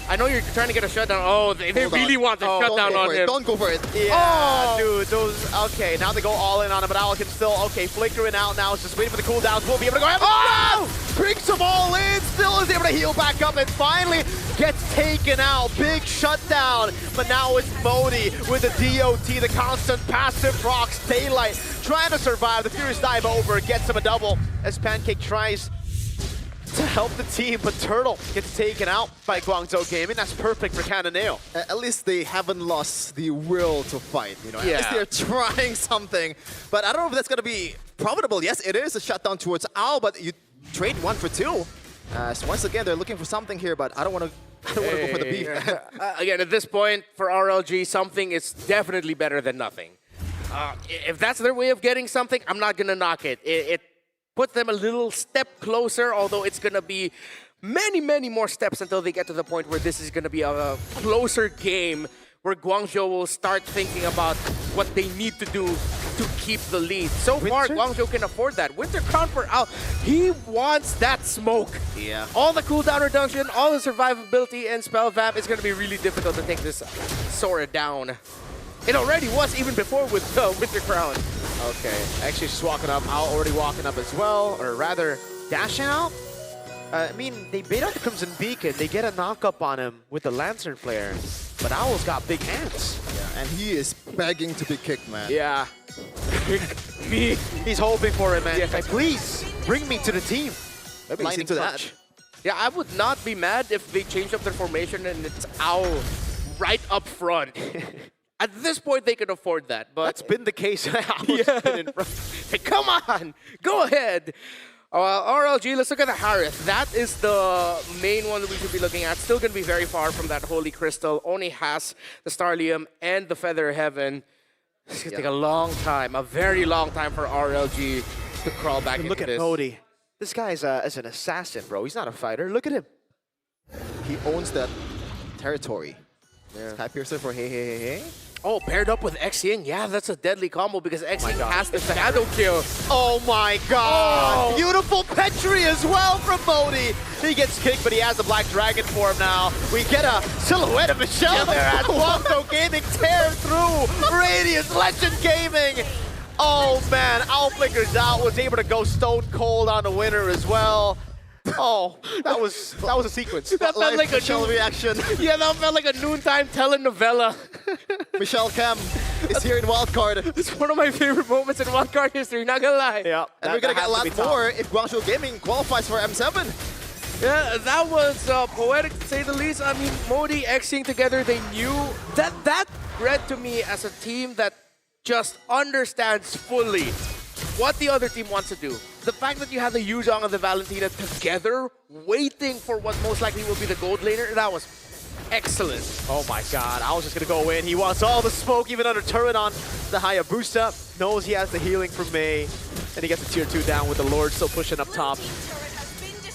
I know you're trying to get a shutdown. Oh, they hold really on. want the Don't shutdown go on for it. him. Don't go for it. Yeah, dude, those, okay, now they go all in on him, but Owl can still, okay, flickering out now, it's just waiting for the cooldowns, will be able to go, oh! Brings them all in, still is able to heal back up, and finally gets taken out, big shutdown, but now it's Modi with the DOT, the constant passive rocks, Daylight, trying to survive, the Furious dive over, gets him a double, as Pancake tries to help the team, but Turtle gets taken out by Guangzhou Gaming. That's perfect for Cannonale. At least they haven't lost the will to fight, you know. Yeah. At least they're trying something. But I don't know if that's going to be profitable. Yes, it is a shutdown towards Owl, but you trade 1 for 2. So once again, they're looking for something here, but I don't want to go for the beef. Again, at this point, for RLG, something is definitely better than nothing. If that's their way of getting something, I'm not going to knock it. It put them a little step closer, although it's going to be many, many more steps until they get to the point where this is going to be a closer game where Guangzhou will start thinking about what they need to do to keep the lead. So far, Guangzhou can afford that. Winter Crown for Al, he wants that smoke. Yeah. All the cooldown reduction, all the survivability, and spell vamp is going to be really difficult to take this Sora down. It already was even before with Winter Crown. Okay, actually she's walking up. Owl already walking up as well, or rather dashing out. I mean, they bait out the Crimson Beacon. They get a knock-up on him with the Lantern Flare. But Owl's got big hands. Yeah, and he is begging to be kicked, man. Yeah. Me. He's hoping for it, man. Yeah. He's like, please, bring me to the team. Maybe he's Lightning into that. touch. Yeah, I would not be mad if they change up their formation and it's Owl right up front. At this point, they can afford that. But That's been the case. yeah. Hey, come on, go ahead. RLG, let's look at the Harith. That is the main one that we should be looking at. Still going to be very far from that Holy Crystal. Only has the Starlium and the Feather Heaven. It's going to take a long time, a very long time for RLG to crawl back into Look at this. Modi. This guy is an assassin, bro. He's not a fighter. Look at him. He owns that territory. Yeah. Sky Piercer for hey. Oh, paired up with Xing. Yeah, that's a deadly combo because Xing has the shadow kill. Oh my god! Oh. Beautiful Petri as well from Modi. He gets kicked, but he has the Black Dragon form now. We get a silhouette of Michelle there as Guangzhou Gaming tear through Radiance Legend Gaming. Oh man, Owl flickers out, was able to go stone cold on the winner as well. Oh, that was a sequence. That felt like a Michelle reaction. Yeah, that felt like a noontime telenovela. Michelle Cam is here in Wildcard. It's one of my favorite moments in wildcard history, not gonna lie. Yeah, And we're going to get a lot more if Guangzhou Gaming qualifies for M7. Yeah, that was poetic to say the least. I mean, Modi, Xing together, they knew that read to me as a team that just understands fully what the other team wants to do. The fact that you have the Yuzhong and the Valentina together, waiting for what most likely will be the gold laner, that was excellent. Oh my god, I was just gonna go in. He wants all the smoke, even under turret on the Hayabusa. Knows he has the healing from Mei. And he gets the tier 2 down with the Lord still pushing up top.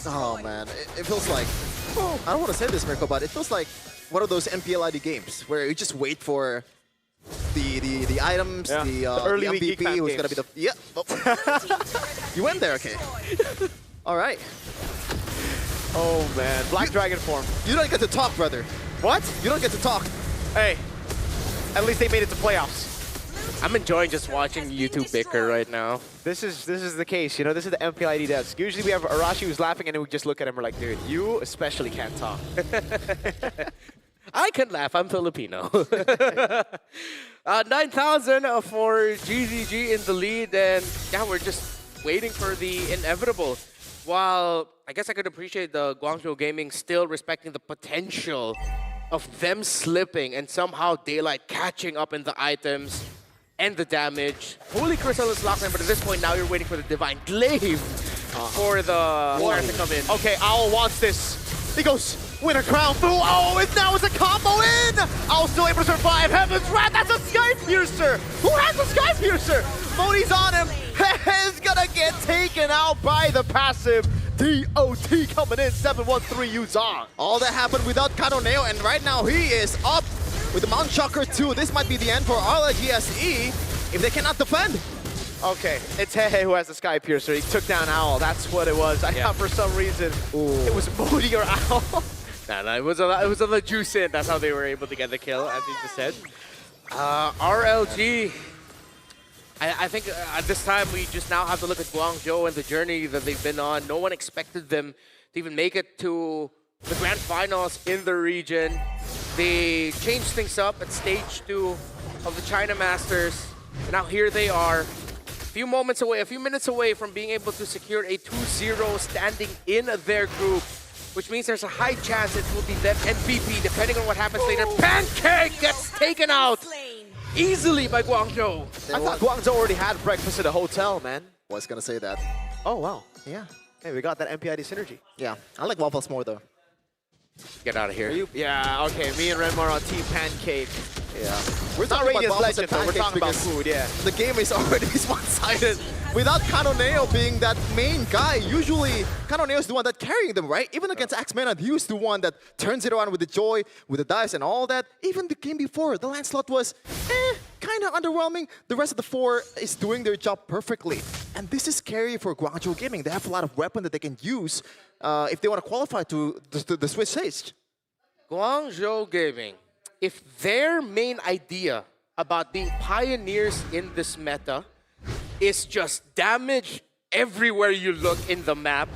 Oh man, it feels like, I don't want to say this, Mirko, but it feels like one of those MPLID games where you just wait for the items, Yeah. the early the league geek MVP fan who's going to be the... Yeah. Oh. You went there, okay. All right. Oh man, Black Dragon form. You don't get to talk, brother. What? You don't get to talk. Hey, at least they made it to playoffs. I'm enjoying just watching you two bicker right now. This is the case, you know, this is the MPLID desk. Usually we have Arashi who's laughing and then we just look at him, we're like, dude, you especially can't talk. I can laugh, I'm Filipino. 9,000 for GZG in the lead, and yeah, we're just waiting for the inevitable. While I guess I could appreciate the Guangzhou Gaming still respecting the potential of them slipping and somehow Daylight catching up in the items and the damage. Holy Crystal is locked in, but at this point now you're waiting for the Divine Glaive for the Fire to come in. Okay, Owl wants this. He goes, Winter Crown through. Oh, and now it's a combo in! Owl's still able to survive. Heaven's Wrath, that's a Sky Piercer! Who has a Sky Piercer? Modi's on him. He's gonna get taken out by the passive. DOT coming in, 713 Yuzong. All that happened without Kanoneo, and right now he is up with the Mount Shocker 2, this might be the end for RLGSE if they cannot defend. Okay, it's Hehe who has the Sky Piercer. He took down Owl. That's what it was. I thought for some reason it was Moody or Owl. No, it was a the juice in. That's how they were able to get the kill, as you just said. RLG, I think at this time we just now have to look at Guangzhou and the journey that they've been on. No one expected them to even make it to the grand finals in the region. They changed things up at stage 2 of the China Masters. And now here they are, a few minutes away from being able to secure a 2-0 standing in their group, which means there's a high chance it will be them and VP, depending on what happens later. Pancake gets taken out easily by Guangzhou. I thought Guangzhou already had breakfast at a hotel, man. Was gonna say that. Oh, wow. Yeah. Hey, we got that MPID synergy. Yeah. I like waffles more though. Get out of here. Yeah, okay. Me and Renmar on Team Pancake. Yeah. We're Not talking about Radiant waffles Legend, and though. We're pancakes talking about because food, yeah. the game is already one-sided. Without Kanoneo being that main guy, usually Kanoneo is the one that carrying them, right? Even against Axmena, he was the one that turns it around with the joy, with the dice and all that. Even the game before, the Lancelot was kind of underwhelming. The rest of the 4 is doing their job perfectly. And this is scary for Guangzhou Gaming. They have a lot of weapons that they can use if they want to qualify to the Swiss stage. Guangzhou Gaming, if their main idea about being pioneers in this meta is just damage everywhere you look in the map,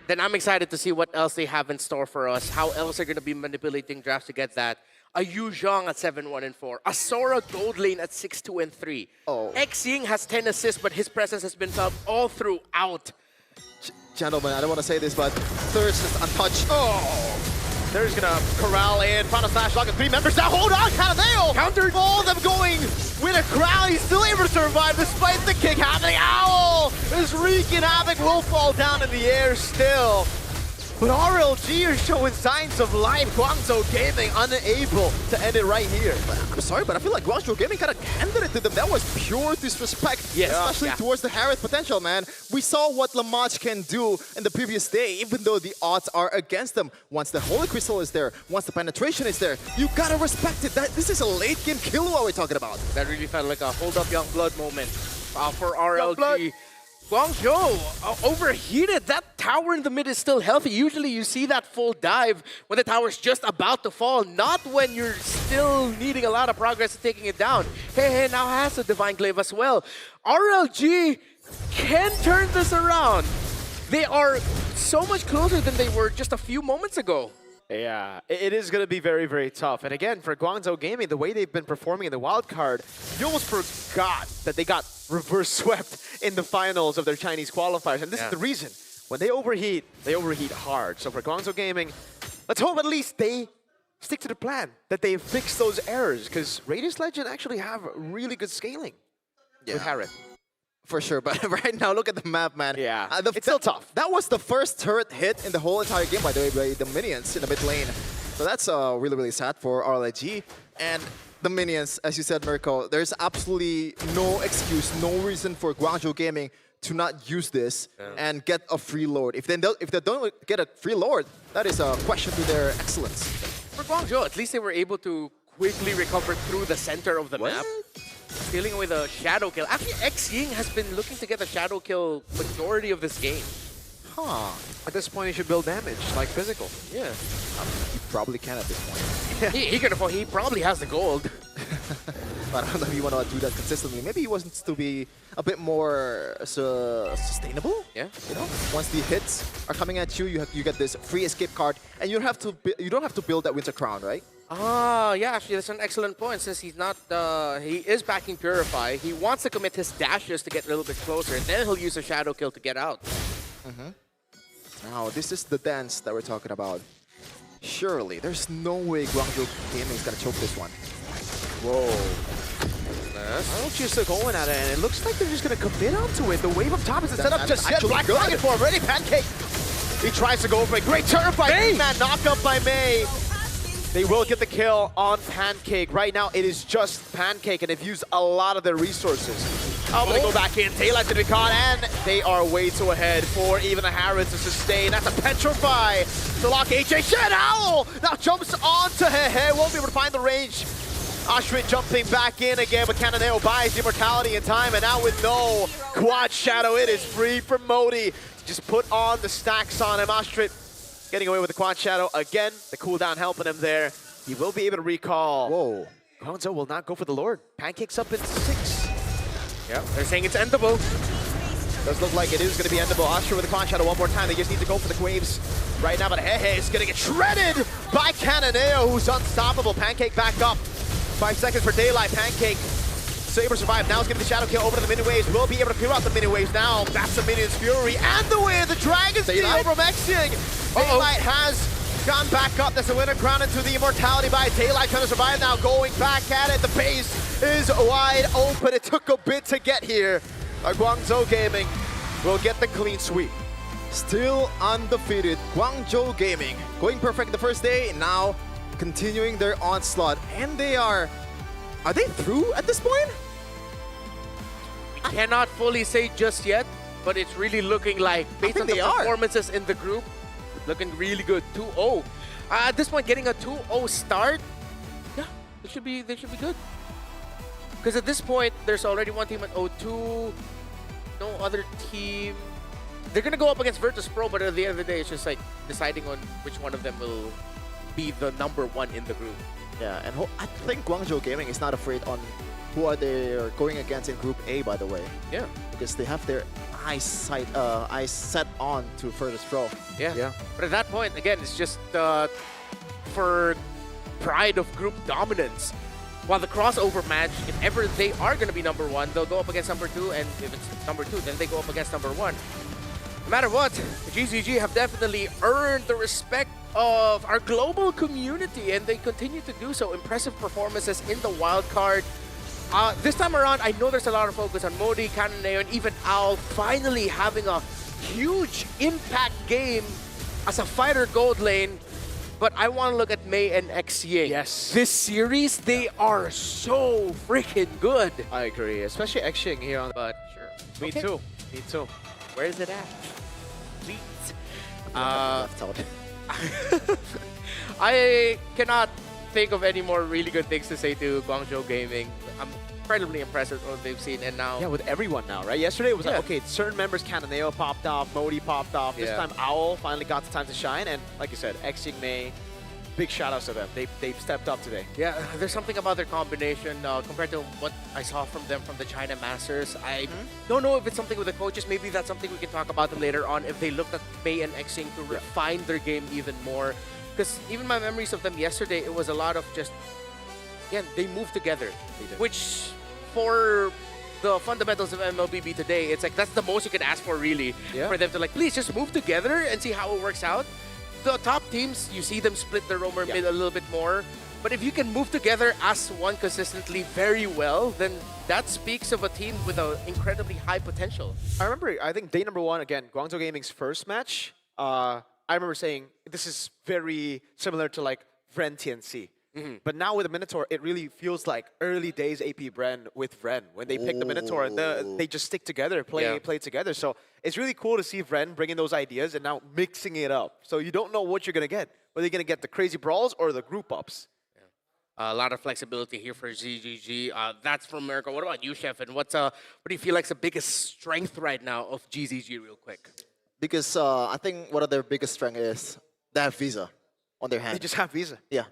then I'm excited to see what else they have in store for us, how else they're going to be manipulating drafts to get that. A Yu Zhang at 7-1-4, a Sora Gold Lane at 6-2-3. Oh. X-Ying has 10 assists, but his presence has been felt all throughout. Gentlemen, I don't want to say this, but Thirst is untouched. Oh! There's gonna corral in, Final Slash lock of 3 members now. Hold on, Kanoneo! Countered. All of them going with a crown. He's still able to survive despite the kick happening. Owl is wreaking havoc, will fall down in the air still. But RLG are showing signs of life. Guangzhou Gaming unable to end it right here. I'm sorry, but I feel like Guangzhou Gaming kind of handed it to them. That was pure disrespect, Yes. especially towards the Harith potential, man. We saw what Lamach can do in the previous day, even though the odds are against them. Once the Holy Crystal is there, once the penetration is there, you gotta respect it. This is a late game kill what we're talking about. That really felt like a hold up young blood moment for RLG. Guangzhou overheated. That tower in the mid is still healthy. Usually you see that full dive when the tower's just about to fall, not when you're still needing a lot of progress in taking it down. Hey, now has a Divine Glaive as well. RLG can turn this around. They are so much closer than they were just a few moments ago. Yeah, it is going to be very, very tough. And again, for Guangzhou Gaming, the way they've been performing in the wild card, you almost forgot that they got reverse swept in the finals of their Chinese qualifiers. And this is the reason. When they overheat hard. So for Guangzhou Gaming, let's hope at least they stick to the plan, that they fix those errors. Because Radiant Legend actually have really good scaling with Harith. For sure, but right now, look at the map, man. Yeah, it's still tough. That was the first turret hit in the whole entire game, by the way, by the minions in the mid lane. So that's really, really sad for RLG. And the minions, as you said, Mirko, there's absolutely no excuse, no reason for Guangzhou Gaming to not use this and get a free lord. If they don't get a free lord, that is a question to their excellence. For Guangzhou, at least they were able to quickly recover through the center of the map. Dealing with a shadow kill. Actually, X-Ying has been looking to get a shadow kill majority of this game. Huh. At this point, he should build damage, like physical. Yeah. He probably can at this point. He can afford, he probably has the gold. But I don't know if you want to do that consistently. Maybe he wants to be a bit more sustainable. Yeah. You know, once the hits are coming at you, you get this free escape card, and you don't have to build that Winter Crown, right? Ah, yeah, actually, that's an excellent point. Since he's not, he is backing Purify. He wants to commit his dashes to get a little bit closer, and then he'll use a shadow kill to get out. Now, this is the dance that we're talking about. Surely, there's no way Guangzhou Gaming is gonna choke this one. Whoa. Just going at it, and it looks like they're just going to commit onto it. The wave up top is set up That's just yet. actually Black good. Dragon for him. Ready, Pancake. He tries to go for a great turn by May. Man, knocked up by May. They will get the kill on Pancake. Right now, it is just Pancake, and they've used a lot of their resources. Oh, but they go back in. Daylight's gonna be caught, and they are way too ahead for even the Harrods to sustain. That's a Petrify to lock HA. Shed Owl now jumps onto Hehe. Won't be able to find the range. Oshrit jumping back in again, but Cananeo buys the immortality in time, and now with no Quad Shadow, it is free for Modi. Just put on the stacks on him. Oshrit getting away with the Quad Shadow again. The cooldown helping him there. He will be able to recall. Whoa. Guangzhou will not go for the Lord. Pancakes up in 6. Yeah, they're saying it's endable. Does look like it is going to be endable. Oshrit with the Quad Shadow one more time. They just need to go for the waves right now, but Hehe is going to get shredded by Cananeo, who's unstoppable. Pancake back up. 5 seconds for Daylight. Pancake. Saber survived. Now he's giving the shadow kill over to the mini waves. Will be able to clear out the mini waves now. That's the Minion's Fury. And the win. The Dragon's Daylight over Mexing. Daylight has gone back up. That's a winner crowned into the immortality by Daylight. Trying to survive now. Going back at it. The base is wide open. It took a bit to get here. Guangzhou Gaming will get the clean sweep. Still undefeated, Guangzhou Gaming. Going perfect the first day, now continuing their onslaught. And they are they through at this point? We cannot fully say just yet, but it's really looking like, based on the performances in the group, looking really good. 2-0. At this point, getting a 2-0 start, yeah, they should be good. Because at this point, there's already one team at 0-2, no other team. They're gonna go up against Virtus Pro, but at the end of the day, it's just like deciding on which one of them will be the #1 in the group. Yeah, and I think Guangzhou Gaming is not afraid on who are they going against in Group A, by the way. Yeah. Because they have their eyes set on to Virtus Pro. Yeah. But at that point, again, it's just for pride of group dominance. While the crossover match, if ever they are going to be #1, they'll go up against #2, and if it's #2, then they go up against #1. No matter what, GZG have definitely earned the respect of our global community, and they continue to do so. Impressive performances in the wild card. This time around, I know there's a lot of focus on Modi, Cananeo, and even Owl finally having a huge impact game as a fighter gold lane. But I want to look at Mei and Xing. Yes. This series, they are so freaking good. I agree, especially Xing here on. But sure. Me too. Me too. Where is it at? Please. Left out. I cannot think of any more really good things to say to Guangzhou Gaming. I'm incredibly impressed with what they've seen, and now... Yeah, with everyone now, right? Yesterday it was Yeah. like, okay, certain members, Cananeo popped off, Modi popped off. This Yeah. time Owl finally got the time to shine, and like you said, Xing Mei, big shout outs to them. They've stepped up today. Yeah, there's something about their combination compared to what I saw from them from the China Masters. I don't know if it's something with the coaches. Maybe that's something we can talk about them later on. If they looked at Mei and Xing to refine their game even more. Because even my memories of them yesterday, it was a lot of just, again, they moved together. They did. Which, for the fundamentals of MLBB today, it's like that's the most you can ask for, really. Yeah. For them to like, please just move together and see how it works out. The top teams, you see them split the roamer mid a little bit more. But if you can move together as one consistently very well, then that speaks of a team with an incredibly high potential. I remember, I think day #1, again, Guangzhou Gaming's first match, I remember saying this is very similar to like Vren TNC. But now with the Minotaur, it really feels like early days AP Bren with Vren. When they pick the Minotaur, they just stick together, play together. So it's really cool to see Vren bringing those ideas and now mixing it up. So you don't know what you're going to get. Whether you're going to get the crazy brawls or the group ups. A lot of flexibility here for ZGG. That's from America. What about you, Chef? And what do you feel like is the biggest strength right now of GZG, real quick? Because I think one of their biggest strength is they have Visa on their hand. They just have Visa. Yeah.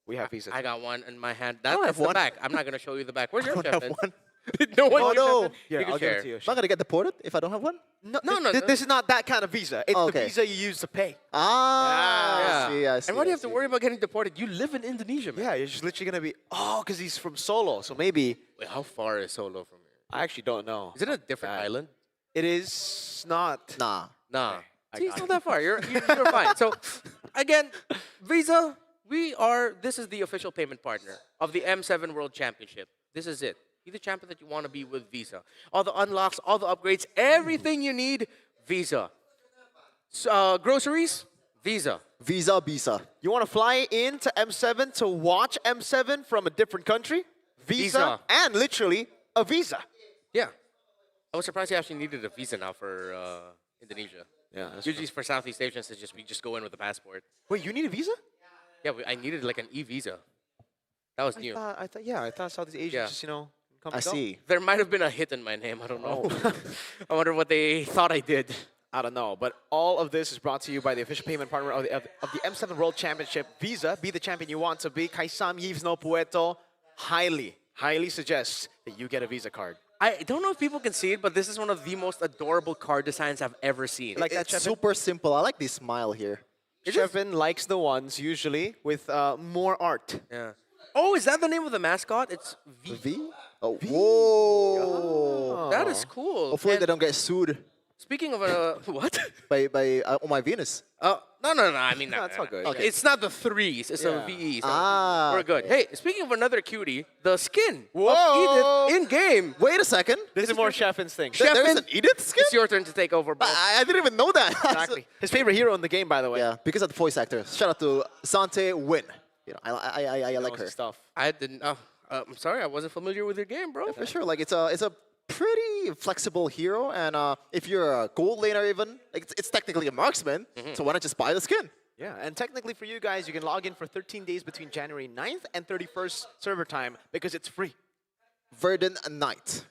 We have Visa. I got one in my hand. don't That's have the one. back. I'm not going to show you the back. Where's your I Chef? don't have one. No one. Oh, your no. Chef? Here, You can I'll give share. it to you. Am I gonna get deported if I don't have one? No, No. This is not that kind of Visa. It's Oh, the okay. Visa you use to pay. Ah, I see. And why do you have to worry about getting deported? You live in Indonesia, man. Yeah, you're just literally going to be, because he's from Solo. So maybe, Wait, how far is Solo from here? I actually don't know. Is it a different island? It is not. Nah. Nah. I See, got it's not it. that far. You're fine. So, again, Visa, this is the official payment partner of the M7 World Championship. This is it. Be the champion that you want to be with Visa. All the unlocks, all the upgrades, everything you need, Visa. So, groceries, Visa. Visa. You want to fly into M7 to watch M7 from a different country? Visa. Visa. And literally a visa. Yeah. I was surprised he actually needed a visa now for Indonesia. Yeah, that's Usually for Southeast Asians, it's just we just go in with a passport. Wait, you need a visa? Yeah, I needed like an e-visa. That was new. I thought Southeast Asia Yeah. just, come I and go. see. There might have been a hit in my name. I don't know. I wonder what they thought I did. I don't know, but all of this is brought to you by the official payment partner of the M7 World Championship, Visa. Be the champion you want to be. Kaisam Yves no Pueto highly suggests that you get a Visa card. I don't know if people can see it, but this is one of the most adorable card designs I've ever seen. Like that, It's Chevin? super simple. I like this smile here. Chevin likes the ones usually with more art. Yeah. Oh, is that the name of the mascot? It's V. V? Oh, whoa. That is cool. Hopefully And they don't get sued Speaking of by Oh My Venus. no. I mean, No, it's all good. Okay. It's not the threes. It's the VE. So Ah, we're good. Hey, speaking of another cutie, the skin Whoa. of Edith in game. Wait a second. This is more Chefin's thing. Chef- There's Chefin, an Edith skin? It's your turn to take over, bro. I didn't even know that. Exactly. His favorite hero in the game, by the way. Yeah, because of the voice actor. Shout out to Sante Win. You know, I like Knows her. his stuff. I didn't. I'm sorry, I wasn't familiar with your game, bro. For sure, like it's a pretty flexible hero, and if you're a gold laner even, like it's technically a marksman. So why not just buy the skin? Yeah, and technically for you guys, you can log in for 13 days between January 9th and 31st server time because it's free. Verdant Knight.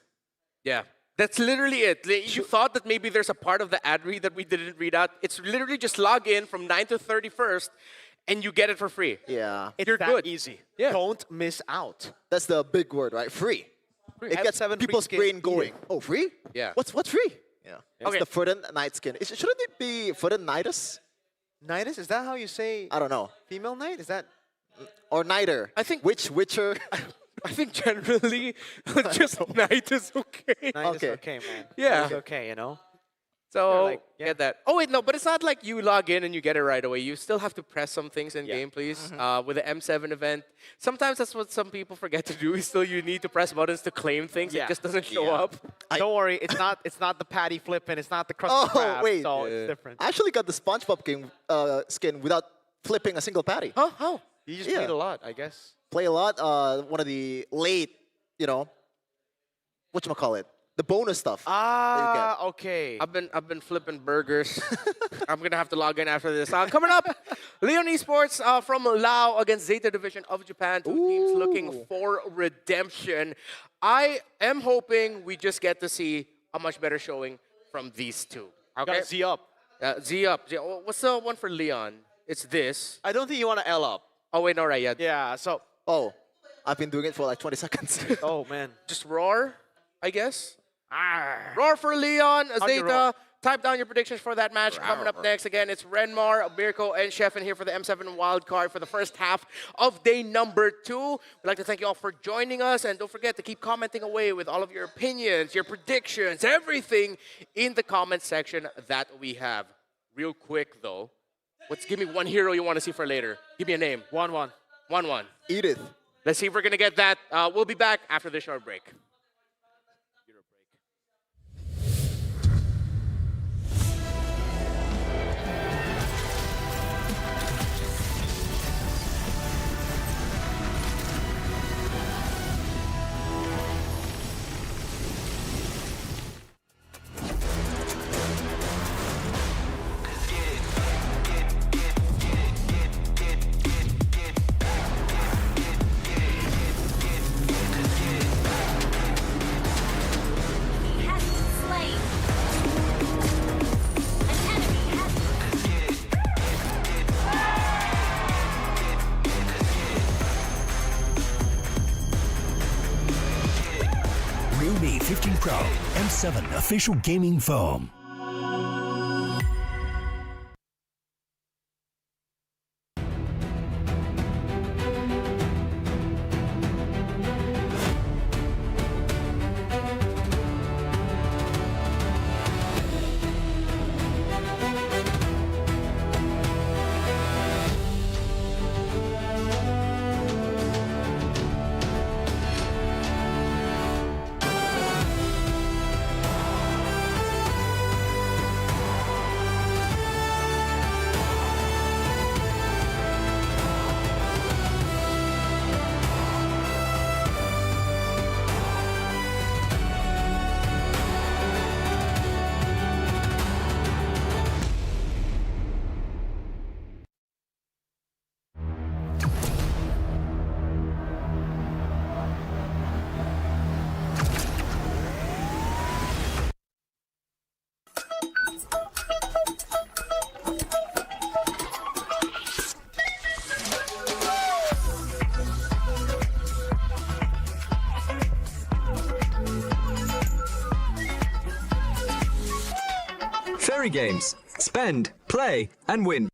Yeah, that's literally it. You thought that maybe there's a part of the ad read that we didn't read out. It's literally just log in from 9th to 31st, and you get it for free. Yeah, It's You're that good. easy. Yeah. Don't miss out. that's the big word, right? Free. It gets M7 free people's skin, brain eat going. it. Oh, free? Yeah. What's free? Yeah. It's Okay. the Verdant Knight skin. Shouldn't it be Verdant Knightus? Nidus, is that how you say I don't know. female knight? Is that? Or Nighter. I think- Witcher. I think generally, just night is okay. Nidus Okay. okay, man. Yeah. It's okay, you know? So like, yeah. get that. Oh wait, no, but it's not like you log in and you get it right away. You still have to press some things in game, please. With the M7 event, sometimes that's what some people forget to do. Is still you need to press buttons to claim things. Yeah. It just doesn't show Yeah. up. Don't worry, it's not the patty flipping, it's not the crusty Oh, crab. wait. So it's different. I actually got the SpongeBob skin without flipping a single patty. Huh? How? You just Yeah. played a lot, I guess. Play a lot. One of the late, whatchamacallit, the bonus stuff. Ah, okay. I've been flipping burgers. I'm gonna have to log in after this. Coming up, Leon Esports from Lao against Zeta Division of Japan. Two teams looking for redemption. I am hoping we just get to see a much better showing from these two. Okay, Gotta Z up. Z up. What's the one for Leon? It's this. I don't think you want to L up. Oh wait, no, right? Yeah. Yeah, so, Oh, I've been doing it for like 20 seconds. oh man. Just roar, I guess. Roar for Leon, you Zeta. roar? Type down your predictions for that match. Coming up next, again, it's Renmar, Mirko, and Chefin here for the M7 wildcard for the first half of day number 2. We'd like to thank you all for joining us, and don't forget to keep commenting away with all of your opinions, your predictions, everything in the comment section that we have. Real quick, though, give me one hero you want to see for later. Give me a name. 1-1. 1-1. Edith. Let's see if we're going to get that. We'll be back after this short break. He has been slain. An enemy has Realme 15 Pro M7 official gaming foam. Merry games. Spend, play, and win.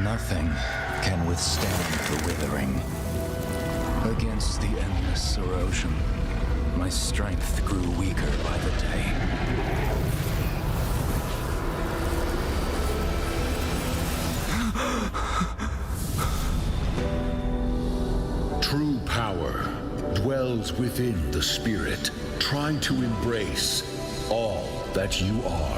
Nothing can withstand the withering. Against the endless erosion, my strength grew weaker by the day. True power dwells within the spirit. Try to embrace all that you are.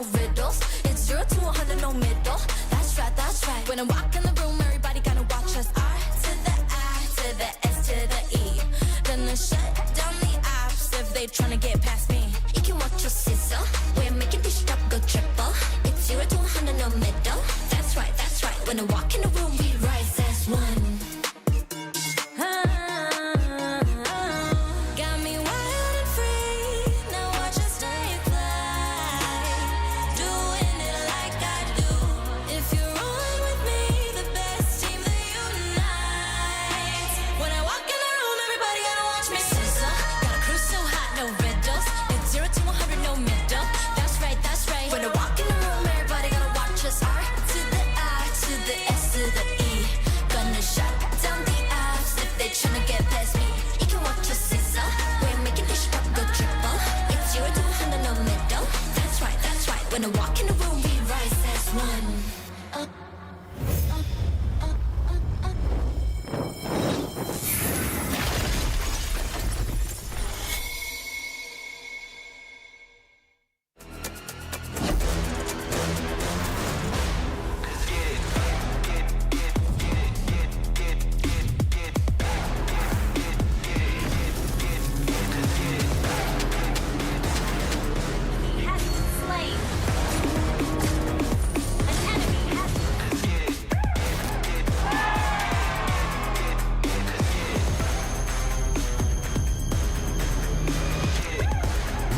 no riddles. It's 0 to 100, no middle. That's right, that's right. When I walk in the room, everybody gonna watch us. R to the I to the S to the E. Gonna shut down the apps if they tryna get past me. You can watch us sizzle. We're making this drop go triple. It's 0 to 100, no middle. That's right, that's right. When I walk in the room, we rise as one. Got me wild and free. Now watch us stay fly. Doing it like I do. If you're rolling with me, the best team that unites. When I walk in the room, everybody gotta watch me sizzle. Got a crew so hot, no riddles. It's 0 to 100, no middle. That's right, that's right. When I walk in the room, everybody gotta watch us. R to the I to the S to the E. Gonna shut down the apps if they tryna get past me. You can watch us sizzle. We're making this drop go triple. It's 0 to 100, no middle. That's right, that's right. When I walk in the room, we rise as one.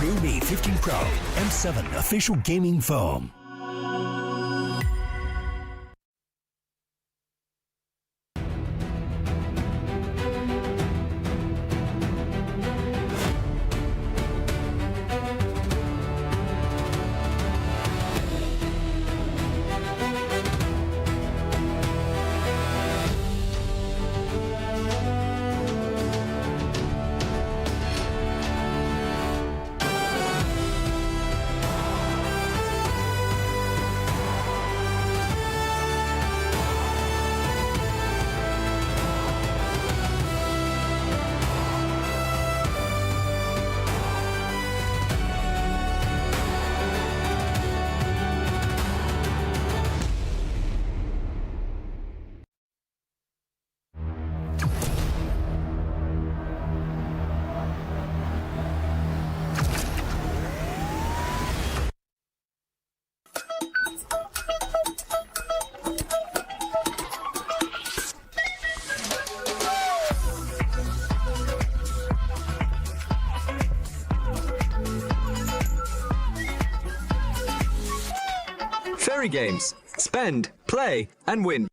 New Me 15 Pro M7 official gaming foam. Fairy games. Spend, play, and win.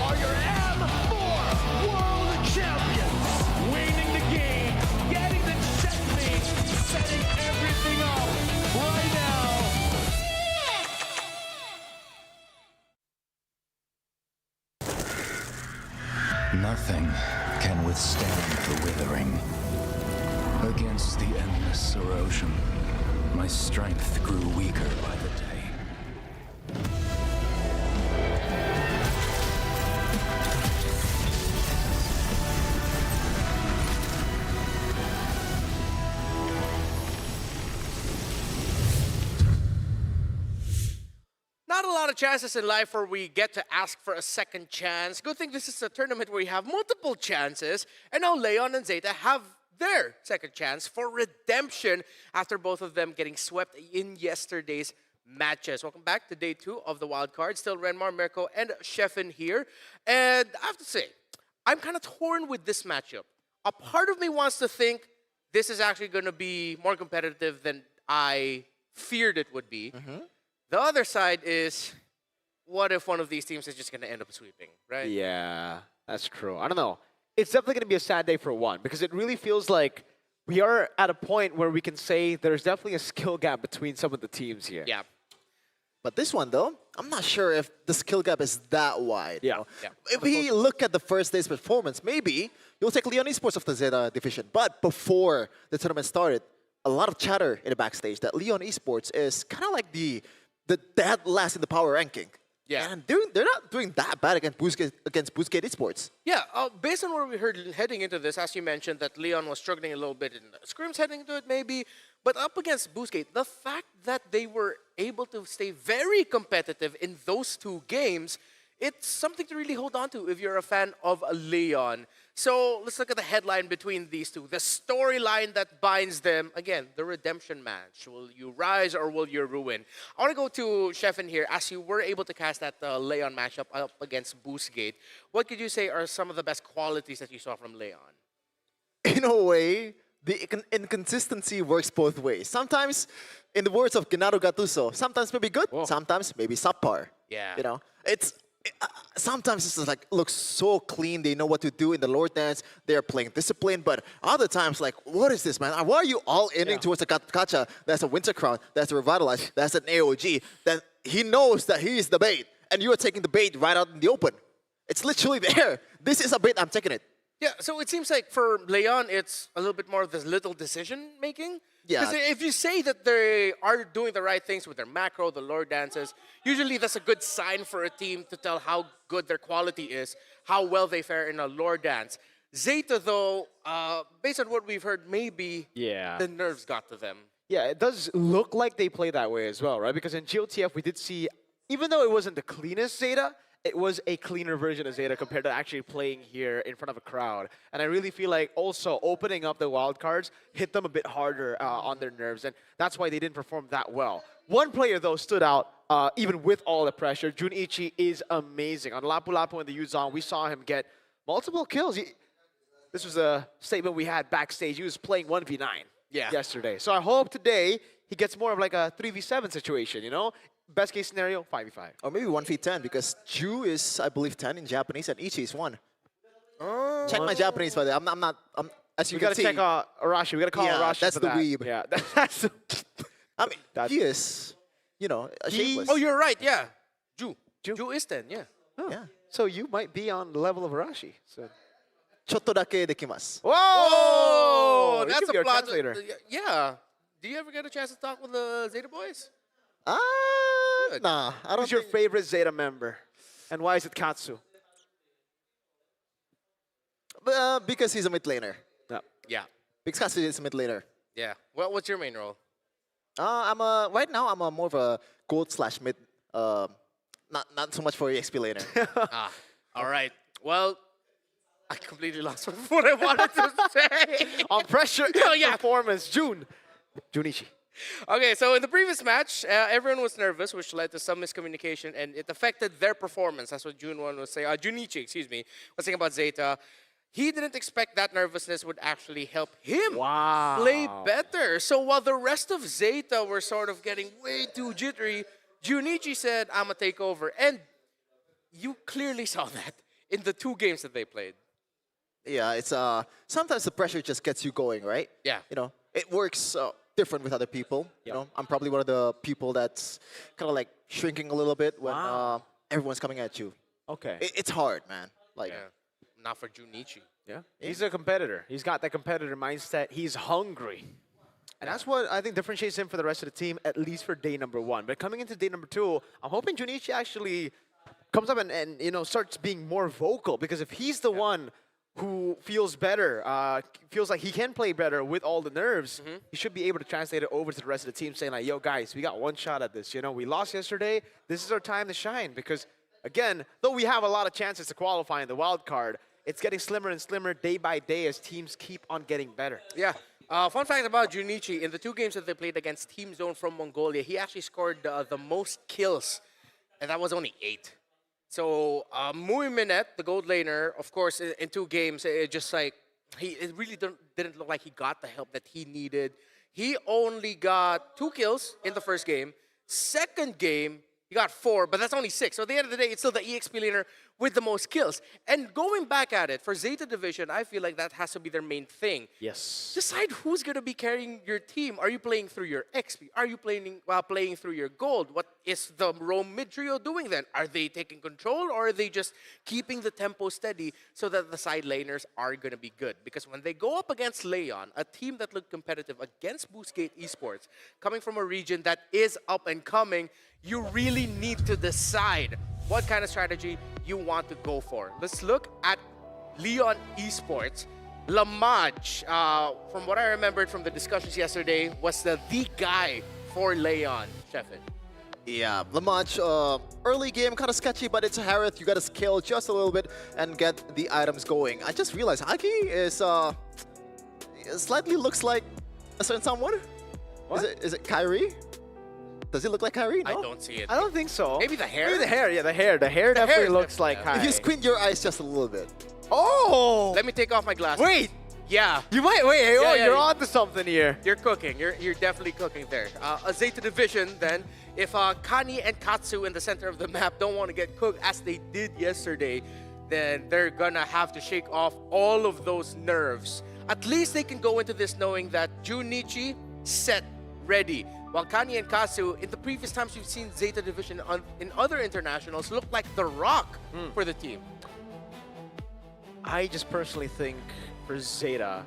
Are your M4 World Champions, winning the game, getting the checkmate, setting everything up right now. Nothing can withstand the withering. Against the endless erosion, my strength grew weaker by the day. Not a lot of chances in life where we get to ask for a second chance. Good thing this is a tournament where you have multiple chances, and now Leon and Zeta have their second chance for redemption after both of them getting swept in yesterday's matches. Welcome back to day 2 of the wild card. Still Renmar, Mirko, and Sheffin here. And I have to say, I'm kind of torn with this matchup. A part of me wants to think this is actually going to be more competitive than I feared it would be. The other side is, what if one of these teams is just going to end up sweeping, right? Yeah, that's true. I don't know. It's definitely going to be a sad day for one because it really feels like we are at a point where we can say there's definitely a skill gap between some of the teams here. Yeah. But this one, though, I'm not sure if the skill gap is that wide. Yeah. You know? Yeah. If we look at the first day's performance, maybe you'll take Leon Esports of the Zeta division. But before the tournament started, a lot of chatter in the backstage that Leon Esports is kind of like the dead last in the power ranking. Yeah. And they're not doing that bad against Boostgate Esports. Yeah, based on what we heard heading into this, as you mentioned, that Leon was struggling a little bit in the scrims heading into it maybe, but up against Boostgate, the fact that they were able to stay very competitive in those 2 games, it's something to really hold on to if you're a fan of Leon. So let's look at the headline between these two. The storyline that binds them, again, the redemption match. Will you rise or will you ruin? I want to go to Sheffin here. As you were able to cast that Leon matchup up against Boostgate, what could you say are some of the best qualities that you saw from Leon? In a way, the inconsistency works both ways. Sometimes, in the words of Gennaro Gattuso, sometimes maybe good, sometimes maybe subpar. Yeah. You know, sometimes it's just like looks so clean. They know what to do in the Lord Dance. They're playing discipline. But other times, like, what is this, man? Why are you all aiming towards a Gacha? That's a Winter Crown. That's a Revitalize. That's an AOG. Then he knows that he is the bait, and you are taking the bait right out in the open. It's literally there. This is a bait. I'm taking it. Yeah, so it seems like for Leon, it's a little bit more of this little decision-making. Yeah. Because if you say that they are doing the right things with their macro, the lore dances, usually that's a good sign for a team to tell how good their quality is, how well they fare in a lore dance. Zeta, though, based on what we've heard, maybe the nerves got to them. Yeah, it does look like they play that way as well, right? Because in GOTF, we did see, even though it wasn't the cleanest Zeta, it was a cleaner version of Zeta compared to actually playing here in front of a crowd. And I really feel like also opening up the wildcards hit them a bit harder on their nerves, and that's why they didn't perform that well. One player, though, stood out even with all the pressure. Junichi is amazing. On Lapu Lapu and the Yuzong, we saw him get multiple kills. This was a statement we had backstage. He was playing 1v9 yesterday. So I hope today he gets more of like a 3v7 situation, you know? Best case scenario, 5v5. Or maybe 1v10 because Ju is, I believe, 10 in Japanese and Ichi is 1. Check my Japanese, by the way. I'm not, as you We can gotta see. check Arashi. We gotta call Arashi that's for the that. weeb. Yeah, that's I mean, he is, you know, shapeless. Oh, you're right. Yeah. Ju is 10. Yeah. Yeah. So you might be on the level of Arashi. So. ちょっとだけできます. Whoa! Oh, You that's could be a our plot. translator. Yeah. Do you ever get a chance to talk with the Zeta boys? Nah, I don't Who's your think- favorite Zeta member? And why is it Katsu? Because he's a mid laner. Yeah. Because Katsu is a mid laner. Yeah. Well, what's your main role? Right now I'm more of a gold / mid. Not so much for EXP laner. All right. Well, I completely lost what I wanted to say. On pressure Oh, yeah. performance, Junichi. Okay, so in the previous match, everyone was nervous, which led to some miscommunication, and it affected their performance. That's what Jun1 was saying. Junichi, excuse me, was saying about Zeta. He didn't expect that nervousness would actually help him play better. So while the rest of Zeta were sort of getting way too jittery, Junichi said, I'm going to take over. And you clearly saw that in the 2 games that they played. Yeah, it's sometimes the pressure just gets you going, right? Yeah. You know, it works different with other people. You know, I'm probably one of the people that's kind of like shrinking a little bit when everyone's coming at you. Okay. It's hard, man. Like, Not for Junichi. Yeah. He's a competitor. He's got that competitor mindset. He's hungry. And that's what I think differentiates him for the rest of the team, at least for day number 1. But coming into day number 2, I'm hoping Junichi actually comes up and you know, starts being more vocal. Because if he's the one who feels better, feels like he can play better with all the nerves, he should be able to translate it over to the rest of the team, saying like, yo, guys, we got one shot at this. You know, we lost yesterday. This is our time to shine. Because, again, though we have a lot of chances to qualify in the wild card, it's getting slimmer and slimmer day by day as teams keep on getting better. Yeah. Fun fact about Junichi, in the 2 games that they played against Team Zone from Mongolia, he actually scored the most kills, and that was only 8. So Mui Minette, the gold laner, of course, in 2 games, it just like, it really didn't look like he got the help that he needed. He only got 2 kills in the first game. Second game, he got 4, but that's only 6. So at the end of the day, it's still the EXP laner with the most kills. And going back at it, for Zeta Division, I feel like that has to be their main thing. Yes. Decide who's going to be carrying your team. Are you playing through your XP? Are you playing through your gold? What is the Rome mid trio doing then? Are they taking control, or are they just keeping the tempo steady so that the side laners are going to be good? Because when they go up against Leon, a team that looked competitive against Boostgate Esports, coming from a region that is up and coming, you really need to decide what kind of strategy you want to go for. Let's look at Leon Esports. Lamaj, from what I remembered from the discussions yesterday, was the guy for Leon, Sheffin. yeah, Lamach, early game kind of sketchy, but it's a Harith. You got to scale just a little bit and get the items going. I just realized Haki is slightly looks like a certain someone. What? Is it Kyrie? Does it look like Kyrie? No? I don't see it. I don't think so. Maybe the hair? Maybe the hair, yeah, the hair. The hair definitely is looks definitely- like yeah. Kai. If you squint your eyes just a little bit. Oh! Let me take off my glasses. Wait! Yeah. You might, wait, Yeah, oh, yeah, you're yeah. on to something here. You're cooking. You're definitely cooking there. A Zeta Division, then, if Kani and Katsu in the center of the map don't want to get cooked as they did yesterday, then they're gonna have to shake off all of those nerves. At least they can go into this knowing that Junichi set, ready. While Kani and Katsu, in the previous times we've seen Zeta Division in other internationals, look like the rock for the team. I just personally think for Zeta,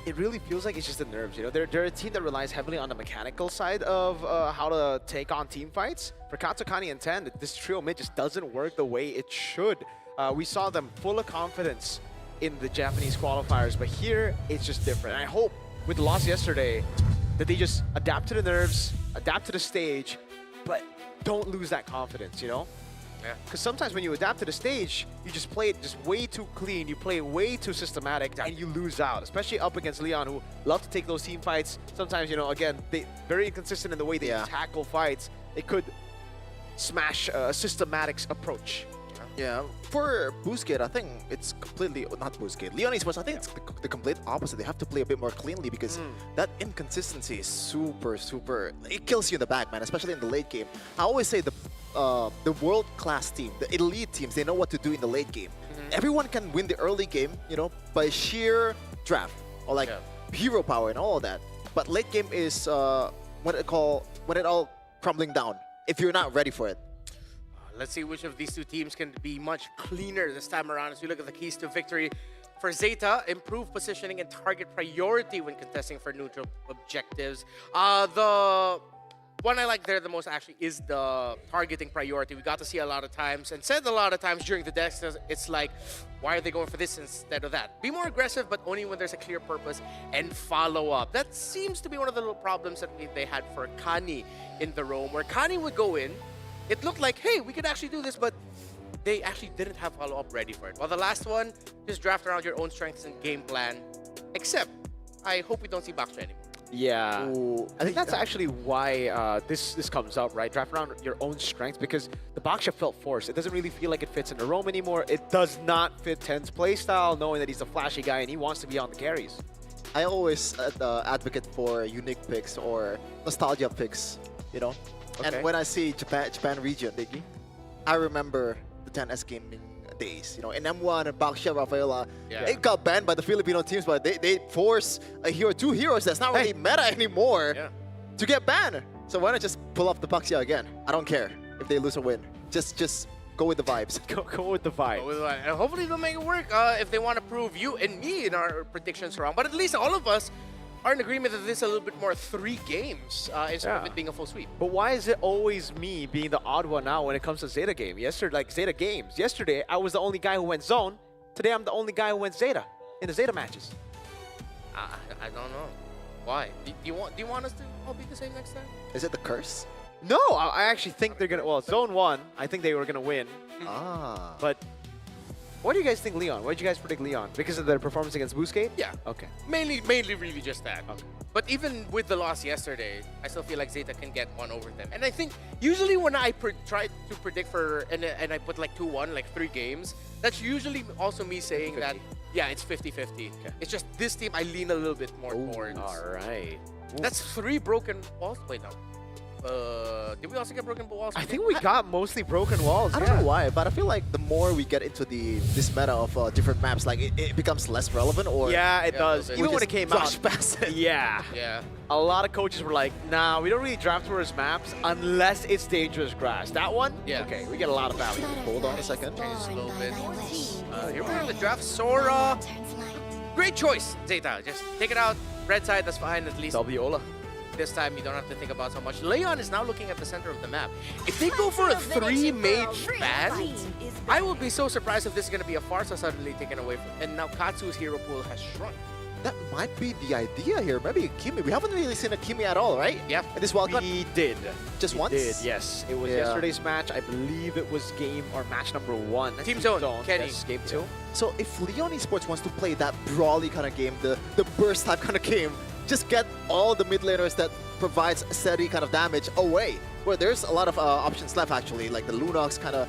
it really feels like it's just the nerves. You know, they're a team that relies heavily on the mechanical side of how to take on team fights. For Katsu, Kani, and Ten, this trio mid just doesn't work the way it should. We saw them full of confidence in the Japanese qualifiers, but here it's just different. And I hope with the loss yesterday that they just adapt to the nerves, adapt to the stage, but don't lose that confidence, you know? Yeah. Because sometimes when you adapt to the stage, you just play it just way too clean, you play it way too systematic, and you lose out, especially up against Leon, who love to take those team fights. Sometimes, you know, again, they very inconsistent in the way they tackle fights. It could smash a systematics approach. Yeah, for Busquets, I think it's completely not Busquets. Leon Esports, I think it's the complete opposite. They have to play a bit more cleanly because that inconsistency is super. It kills you in the back, man, especially in the late game. I always say the world-class team, the elite teams, they know what to do in the late game. Everyone can win the early game, you know, by sheer draft or like hero power and all of that. But late game is when it all crumbling down if you're not ready for it. Let's see which of these two teams can be much cleaner this time around as we look at the keys to victory. For Zeta, improve positioning and target priority when contesting for neutral objectives. The one I like there the most actually is the targeting priority. We got to see a lot of times and said a lot of times during the decks, it's like, why are they going for this instead of that? Be more aggressive, but only when there's a clear purpose and follow up. That seems to be one of the little problems that they had for Kani in the roam, where Kani would go in. It looked like, hey, we could actually do this, but they actually didn't have follow-up ready for it. While the last one, just draft around your own strengths and game plan. Except, I hope we don't see Baxter anymore. Yeah, Ooh, I think that's actually why this comes up, right? Draft around your own strengths, because the Baksha felt forced. It doesn't really feel like it fits in the roam anymore. It does not fit Ten's playstyle, knowing that he's a flashy guy and he wants to be on the carries. I always advocate for unique picks or nostalgia picks, you know? Okay. And when I see Japan region, I remember the 10S gaming days. You know, in M1 and Baksha, Rafaela, they got banned by the Filipino teams, but they force a hero, two heroes that's not really meta anymore to get banned. So why not just pull off the Baksha again? I don't care if they lose or win. Just go with the vibes. Go with the vibe. And hopefully they'll make it work if they want to prove you and me in our predictions wrong. But at least all of us are in agreement that this is a little bit more 3 games instead of it being a full sweep. But why is it always me being the odd one out when it comes to Zeta game? Zeta games. Yesterday, I was the only guy who went zone. Today, I'm the only guy who went Zeta in the Zeta matches. I don't know. Why? Do you want us to all be the same next time? Is it the curse? No, I actually think they're gonna. Well, zone 1, I think they were gonna win. But what do you guys think, Leon? What did you guys predict Leon? Because of their performance against Busquets? Yeah. Okay. Mainly really just that. Okay. But even with the loss yesterday, I still feel like Zeta can get one over them. And I think usually when I try to predict for, and I put like 2-1, like 3 games, that's usually also me saying 50. that, yeah, it's 50-50. Okay. It's just this team I lean a little bit more towards. All right. That's 3 broken walls. Wait, no. Did we also get broken walls? I think we got mostly broken walls. I don't know why, but I feel like the more we get into this meta of different maps, like it becomes less relevant. Or yeah, it does. Even when it came out. Past it. Yeah. Yeah. A lot of coaches were like, nah, we don't really draft towards maps unless it's dangerous grass. That one? Yeah. Okay, we get a lot of value. Hold on a second. Just a little bit. Here we're in the draft. Sora. Great choice, Zeta. Just take it out. Red side, that's fine. At least Salviola. this time you don't have to think about so much. Leon is now looking at the center of the map. If they go for a 3-mage ban, I will be so surprised if this is going to be a Farsa suddenly taken away from. And now Katsu's hero pool has shrunk. That might be the idea here. Maybe Kimi. We haven't really seen a Kimi at all, right? Yeah. In this wildcard? We did. Just once? Did, yes. It was yesterday's match. I believe it was match number 1. Team Zone, Kenny. Yes, game 2. So if Leon Esports wants to play that brawly kind of game, the burst type kind of game, just get all the mid laners that provides steady kind of damage away. Where there's a lot of options left actually, like the Lunox kind of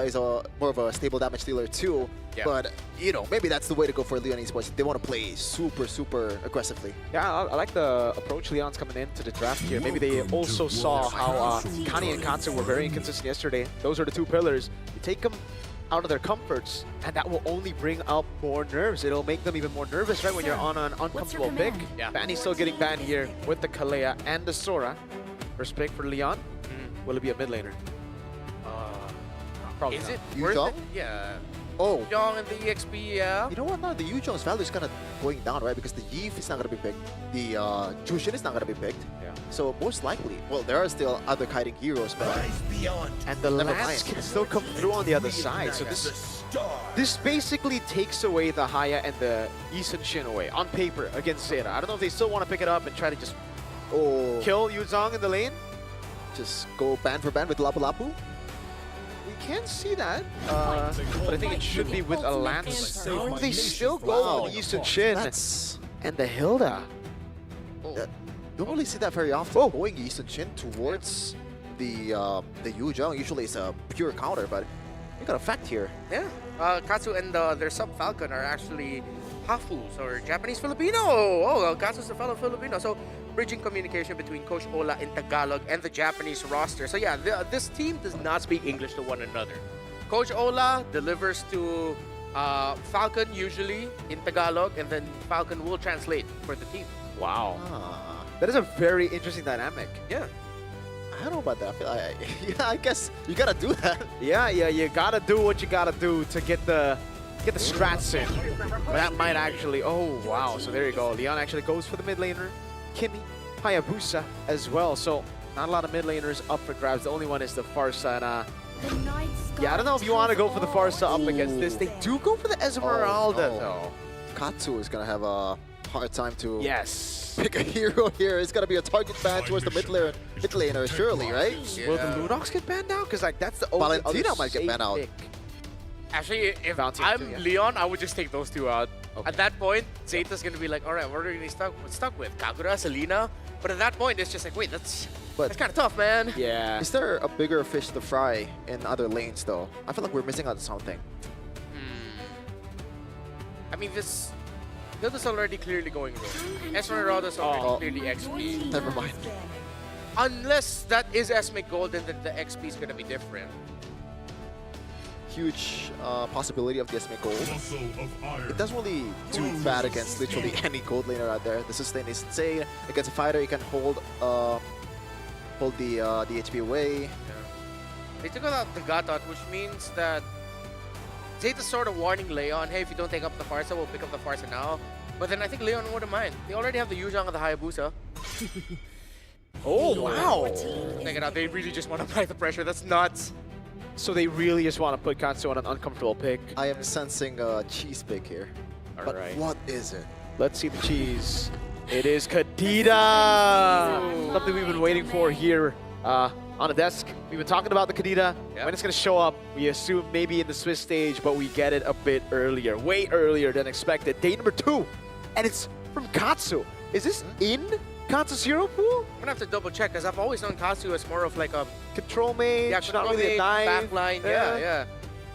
is more of a stable damage dealer too. Yeah. But you know, maybe that's the way to go for Leon Esports if they want to play super aggressively. Yeah, I like the approach Leon's coming into the draft here. Maybe they also saw how Kani and Katsu were very inconsistent yesterday. Those are the 2 pillars. You take them out of their comforts, and that will only bring up more nerves. It'll make them even more nervous, right, when you're on an uncomfortable pick. Yeah. Banny's still getting banned here with the Kalea and the Sora. First pick for Leon. Will it be a mid laner? Probably Is not. it worth Yuzhong? it? Yeah. Oh. Yuzhong and the EXP, yeah. You know what now? The Yuzhong's value is kind of going down, right? Because the Yif is not going to be picked. The Jushin is not going to be picked. Yeah. So most likely, well, there are still other kiting heroes, but And the Never Lance mind. can still come through on the other side. So this basically takes away the Haya and the Isun Shin away on paper against Zeta. I don't know if they still want to pick it up and try to just kill Yuzhong in the lane. Just go band for band with Lapu Lapu. We can see that, but I think it should be with a Lance. Oh, they still go with Isun Shin and the Hilda. Don't really see that very often. Going Isun Shin towards the Yuzhong. Usually it's a pure counter, but You got a fact here. Yeah. Katsu and their sub-Falcon are actually Hafus or Japanese Filipino. Oh, Katsu's a fellow Filipino. So bridging communication between Coach Ola in Tagalog and the Japanese roster. So yeah, this team does not speak English to one another. Coach Ola delivers to Falcon usually in Tagalog, and then Falcon will translate for the team. Wow. Ah, That is a very interesting dynamic. Yeah. I don't know about that. I feel yeah, I guess you gotta do that. Yeah, you gotta do what you gotta do to get the strats in. That might actually. Oh wow! So there you go. Leon actually goes for the mid laner. Kimi, Hayabusa as well. So not a lot of mid laners up for grabs. The only one is the Farsa. And, yeah, I don't know if you want to go for the Farsa up against this. They do go for the Esmeralda no. though. Katsu is gonna have a hard time to Yes. pick a hero here. It's gonna be a target ban towards the mid laner, surely, right? Will the Lunox get banned out? Because like that's the only Valentina other might get safe banned out. pick. Actually, if Bounty I'm too, yeah. Leon, I would just take those two out. Okay. At that point, Zeta's gonna be like, all right, what are we stuck with? Kagura, Selena? But at that point, it's just like, wait, that's kind of tough, man. Yeah. Is there a bigger fish to fry in other lanes, though? I feel like we're missing out on something. I mean, this build is already clearly going wrong. Esmeralda's already clearly XP. Never mind. Unless that is Esme Gold, then the XP is gonna be different. Huge possibility of the SMA gold. It doesn't really do bad against literally any gold laner out there. The sustain is insane. Against a fighter, you can hold the HP away. They took out the Gatot, which means that Zeta's sort of warning Leon, hey, if you don't take up the Farsa, we'll pick up the Farsa now. But then I think Leon wouldn't mind. They already have the Yuzhang and the Hayabusa. Oh wow. Check it out, they really just want to apply the pressure. That's nuts. So they really just want to put Katsu on an uncomfortable pick. I am sensing a cheese pick here. But Alright. what is it? Let's see the cheese. It is Kadita! Something we've been waiting for here on the desk. We've been talking about the Kadita. Yep. When it's going to show up, we assume maybe in the Swiss stage, but we get it a bit earlier. Way earlier than expected. Day number 2. And it's from Katsu. Is this in Katsu's hero pool? I'm gonna have to double check because I've always known Katsu as more of like a Control mage, not really a knife. backline. Yeah.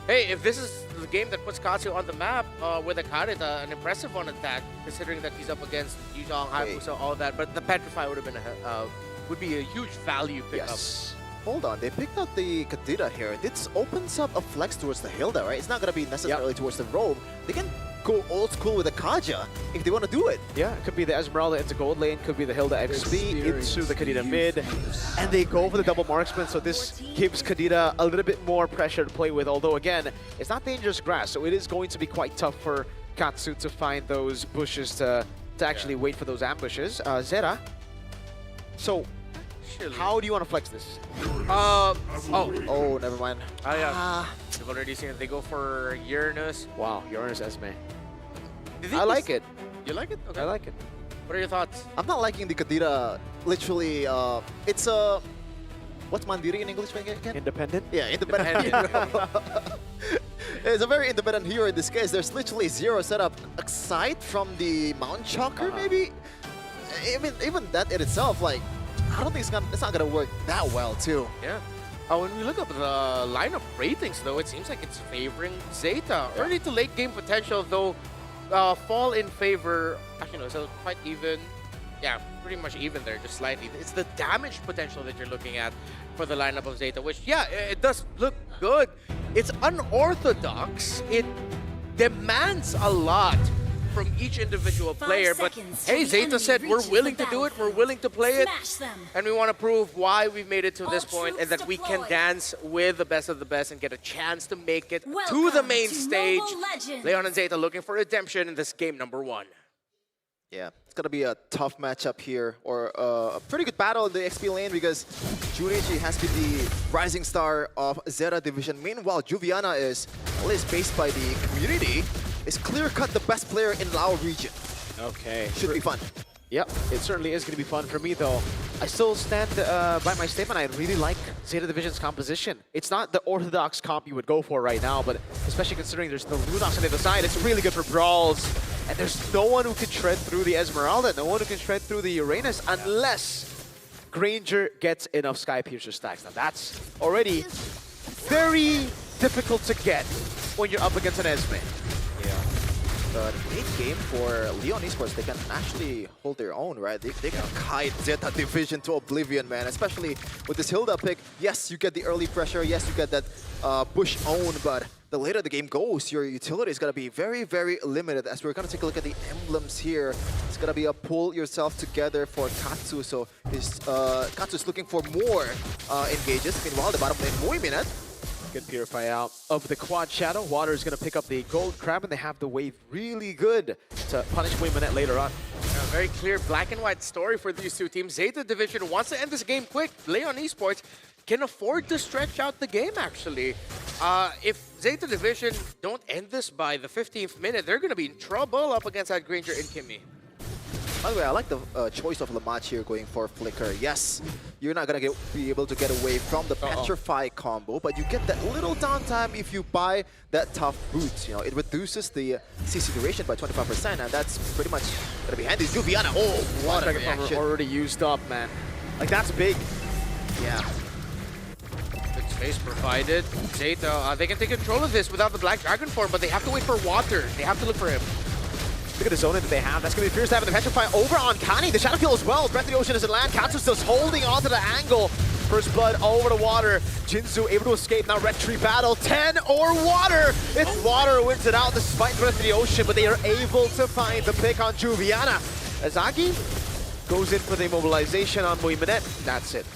Hey, if this is the game that puts Katsu on the map with a Karita, an impressive one at that, considering that he's up against Yuzhang, Hayabusa, all that. But the Petrify would have been would be a huge value pickup. Yes. Hold on, they picked out the Kadita here. This opens up a flex towards the Hilda, right? It's not gonna be necessarily towards the Roam. They can go old school with the Kaja if they want to do it. Yeah, it could be the Esmeralda into gold lane, could be the Hilda XP into the Kadita mid, and they go for the double marksman, so this gives Kadita a little bit more pressure to play with, although again, it's not dangerous grass, so it is going to be quite tough for Katsu to find those bushes to actually wait for those ambushes. Zera, so how do you want to flex this? Oh, never mind. Yeah. I've already seen it. They go for Uranus. Wow, Uranus Esme. I like it. You like it? Okay. I like it. What are your thoughts? I'm not liking the Kadita. Literally, it's a... What's Mandiri in English again? Independent? Yeah, independent hero. It's a very independent hero in this case. There's literally zero setup aside from the Mount Chalker, maybe? Even that in itself, like, I don't think it's not gonna work that well, too. Yeah. When we look up the lineup ratings, though, it seems like it's favoring Zeta. Early to late game potential, though, fall in favor. Actually, no, so quite even. Yeah, pretty much even there, just slightly. It's the damage potential that you're looking at for the lineup of Zeta, which, yeah, it does look good. It's unorthodox. It demands a lot from each individual player, but hey, Zeta said we're willing to do it, we're willing to play it, and we want to prove why we've made it to this point and that we can dance with the best of the best and get a chance to make it to the main stage. Leon and Zeta looking for redemption in this game number 1. Yeah, it's gonna be a tough matchup here, or a pretty good battle in the XP lane because Junichi has been the rising star of Zeta division. Meanwhile, Juviana is, at least based by the community, is clear-cut the best player in Lao region. Okay. Should be fun. Yep, it certainly is going to be fun for me, though. I still stand by my statement. I really like Zeta Division's composition. It's not the orthodox comp you would go for right now, but especially considering there's no Lunox on the other side, it's really good for brawls. And there's no one who can tread through the Esmeralda, no one who can tread through the Uranus, unless Granger gets enough Sky Piercer stacks. Now that's already very difficult to get when you're up against an Esme. Yeah. But late game for Leon Esports, they can actually hold their own, right? They can kite Zeta Division to oblivion, man. Especially with this Hilda pick. Yes, you get the early pressure. Yes, you get that push own, but the later the game goes, your utility is going to be very, very limited. As we're going to take a look at the emblems here, it's going to be a pull yourself together for Katsu. So Katsu's looking for more engages. Meanwhile, the bottom lane, Moiminet. Good purify out of the quad shadow. Water is going to pick up the gold crab, and they have the wave really good to punish Moiminet later on. A very clear black and white story for these two teams. Zeta Division wants to end this game quick. Leon Esports can afford to stretch out the game, actually. If Zeta Division don't end this by the 15th minute, they're going to be in trouble up against that Granger and Kimmy. By the way, I like the choice of Lamach here going for Flicker. Yes, you're not going to be able to get away from the Petrify combo, but you get that little downtime if you buy that tough boots. You know, it reduces the CC duration by 25%, and that's pretty much going to be handy. Juviana, oh, what a reaction. Already used up, man. Like, that's big. Yeah. Good space provided. Zeta, they can take control of this without the Black Dragon form, but they have to wait for Water. They have to look for him. Look at the zone that they have. That's going to be fierce to have the Petrify over on Kani. The Shadow Kill as well. Breath of the Ocean doesn't land. Katsu still holding onto the angle. First blood over the Water. Jinzu able to escape. Now Red Tree battle. 10 or Water. It's Water wins it out despite Breath of the Ocean, but they are able to find the pick on Juviana. Azaki goes in for the immobilization on Moiminet. That's it.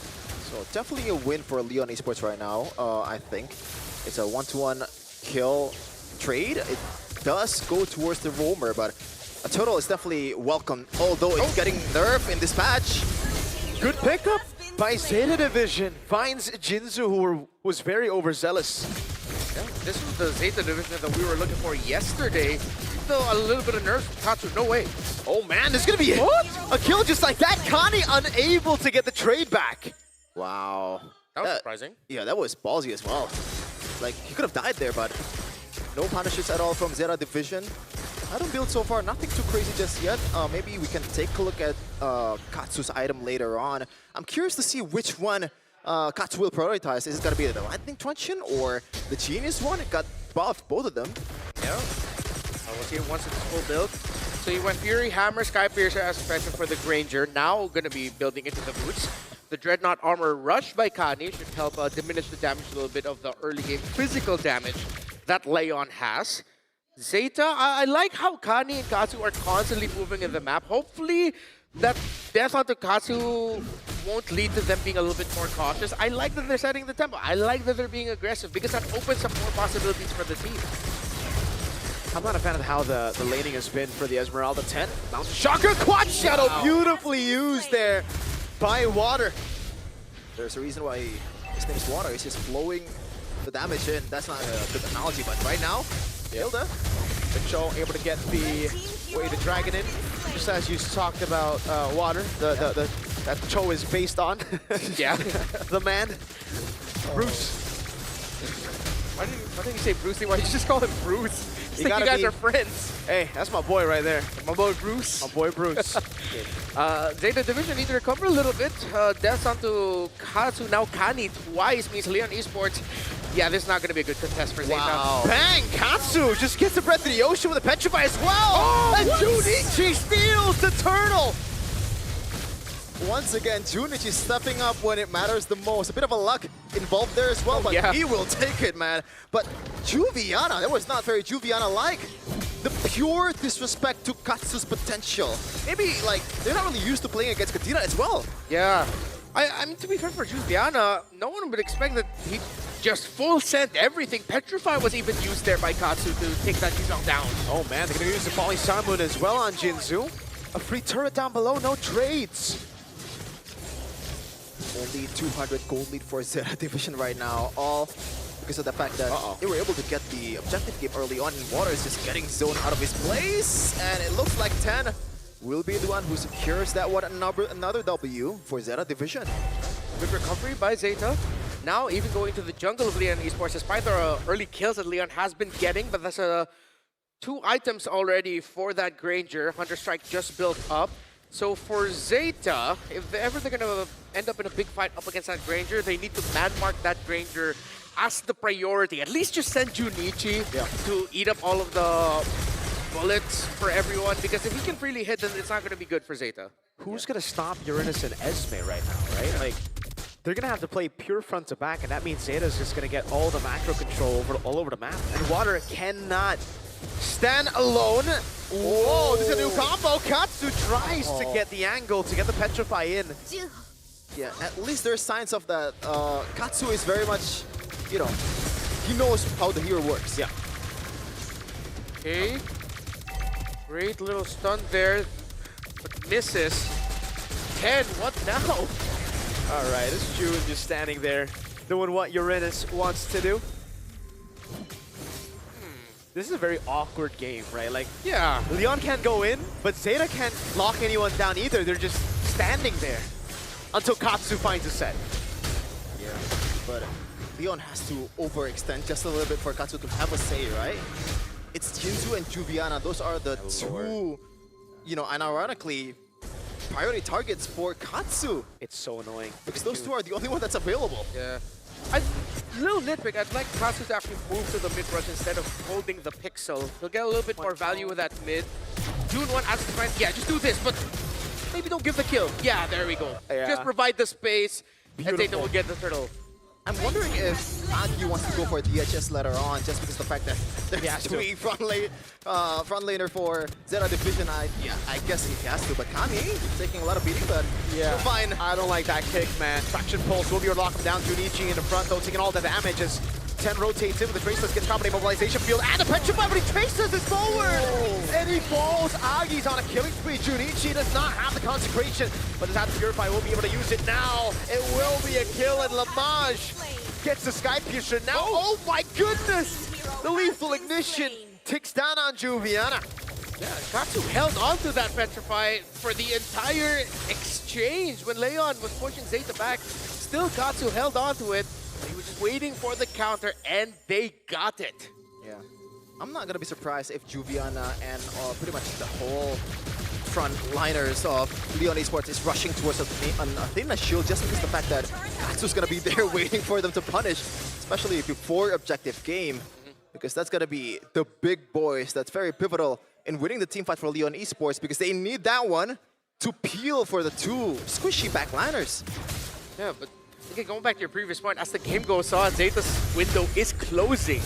So definitely a win for Leon Esports right now, I think. It's a 1-to-1 kill trade. It does go towards the roamer, but a total is definitely welcome, although it's getting nerfed in this patch. Good pickup by Zeta Division. Finds Jinzu, who was very overzealous. Yeah, this was the Zeta Division that we were looking for yesterday. Still a little bit of nerf. Katsu, no way. Oh man, there's gonna be a kill just like that. Kani unable to get the trade back. Wow. That was surprising. Yeah, that was ballsy as well. Like, he could have died there, but no punishes at all from Zeta Division. I don't build so far, nothing too crazy just yet. Maybe we can take a look at Katsu's item later on. I'm curious to see which one Katsu will prioritize. Is it going to be the Lightning Truncheon or the Genius one? It got buffed, both of them. Yeah. We'll see it once it's full build. So you went Fury, Hammer, Sky Piercer as expected for the Granger. Now going to be building into the boots. The Dreadnought Armor Rush by Kani should help diminish the damage a little bit of the early game physical damage that Leon has. Zeta, I like how Kani and Katsu are constantly moving in the map. Hopefully that death onto Katsu won't lead to them being a little bit more cautious. I like that they're setting the tempo. I like that they're being aggressive because that opens up more possibilities for the team. I'm not a fan of how the laning has been for the Esmeralda 10. Mountain Shocker, Quad Shadow, beautifully used there by Water. There's a reason why his name is Water. He's just flowing the damage in. That's not a good analogy, but right now, Hilda. Cho able to get the the dragon in, just as you talked about Water. That Cho is based on. Yeah. The man, Bruce. Why didn't you say Brucey? Why did you just call him Bruce? You guys are friends. Hey, that's my boy right there. My boy Bruce. My boy Bruce. Zeta Division need to recover a little bit. Deaths onto Katsu, now Kani twice means Leon Esports. Yeah, this is not going to be a good contest for Zeta. Wow. Bang! Katsu just gets the Breath of the Ocean with a Petrify as well! Oh, and Junichi steals the turtle! Once again, Junichi stepping up when it matters the most. A bit of a luck involved there as well, but he will take it, man. But Juviana, that was not very Juviana-like. The pure disrespect to Katsu's potential. Maybe, like, they're not really used to playing against Kadira as well. Yeah. I mean, to be fair for Juviana, no one would expect that he just full sent everything. Petrify was even used there by Katsu to take that Juzong down. Oh man, they're gonna use the Folly Samun as well on Jinzu. A free turret down below, no trades. Only 200 gold lead for Zeta Division right now, all because of the fact that they were able to get the objective game early on, and Water is just getting zoned out of his place, and it looks like 10 will be the one who secures that one, another W for Zeta Division. Good recovery by Zeta. Now even going to the jungle of Leon Esports, despite the early kills that Leon has been getting, but that's 2 items already for that Granger. Hunter Strike just built up. So for Zeta, if ever they're going to end up in a big fight up against that Granger, they need to man-mark that Granger as the priority. At least just send Junichi to eat up all of the bullets for everyone, because if he can freely hit, then it's not going to be good for Zeta. Who's going to stop Uranus and Esme right now, right? Like, they're going to have to play pure front to back, and that means Zeta's just going to get all the macro control all over the map. And Water cannot stand alone. Whoa, this is a new combo. Katsu tries to get the angle, to get the Petrify in. Yeah, at least there's signs of that. Katsu is very much, you know, he knows how the hero works. Yeah. Okay. Great little stun there, but misses. 10, what now? All right, it's June just standing there, doing what Uranus wants to do. This is a very awkward game, right? Like, Yeah. Leon can't go in, but Zeta can't lock anyone down either. They're just standing there until Katsu finds a set. Yeah, but Leon has to overextend just a little bit for Katsu to have a say, right? It's Jinzu and Juviana. Those are the two, you know, and ironically, priority targets for Katsu. It's so annoying. Because those two are the only one that's available. Yeah. Little nitpick, I'd like Katsu to actually move to the mid rush instead of holding the pixel. He'll get a little bit more value with that mid. June 1 asks to find, yeah, just do this, but maybe don't give the kill. Yeah, there we go. Yeah. Just provide the space, and Zeta Beautiful. will get the turtle. I'm wondering if Agi wants to go for DHS later on, just because the fact that there's has to. three front laner for Zeta Division. I guess he has to, but Kami taking a lot of beating, but Yeah, fine. I don't like that kick, man. Traction pulse will be able to lock him down. Junichi in the front, though, taking all the damage as 10 rotates in with the Traceless, gets combination mobilization field, and the Petrify, but he traces it forward! And he falls. Agi's on a killing spree. Junichi does not have the consecration, but does have the Purify, will be able to use it now. It will be a kill, and Lamage gets the Sky Piercer now. Oh my goodness! The lethal ignition ticks down on Juviana. Yeah, Katsu held on to that Petrify for the entire exchange. When Leon was pushing Zeta back, still Katsu held on to it. He was just waiting for the counter, and they got it. Yeah, I'm not gonna be surprised if Juviana and pretty much the whole front liners of Leon Esports is rushing towards Athena shield, just because the fact that Katsu's gonna be there waiting for them to punish, especially before objective game, because that's gonna be the big boys. That's very pivotal in winning the team fight for Leon Esports, because they need that one to peel for the two squishy backliners. Yeah, but okay, going back to your previous point, as the game goes on, Zeta's window is closing.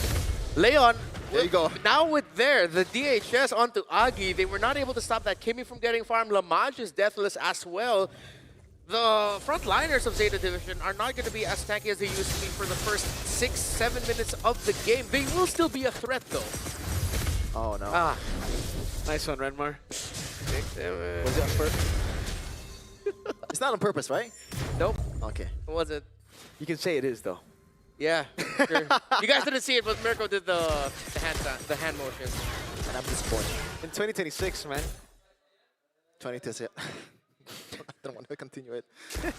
Leon, there you go. Now with the DHS onto Agi, they were not able to stop that Kimmy from getting farmed. Lamage is deathless as well. The frontliners of Zeta Division are not going to be as tanky as they used to be for the first 6-7 minutes of the game. They will still be a threat though. Oh no. Ah, Nice one, Renmar. Was it on purpose? It's not on purpose, right? nope, Okay. it wasn't. You can say it is, though. Yeah, sure. You guys didn't see it, but Mirko did the hand motion. And I'm disappointed. In 2026, man. 20 I don't want to continue it.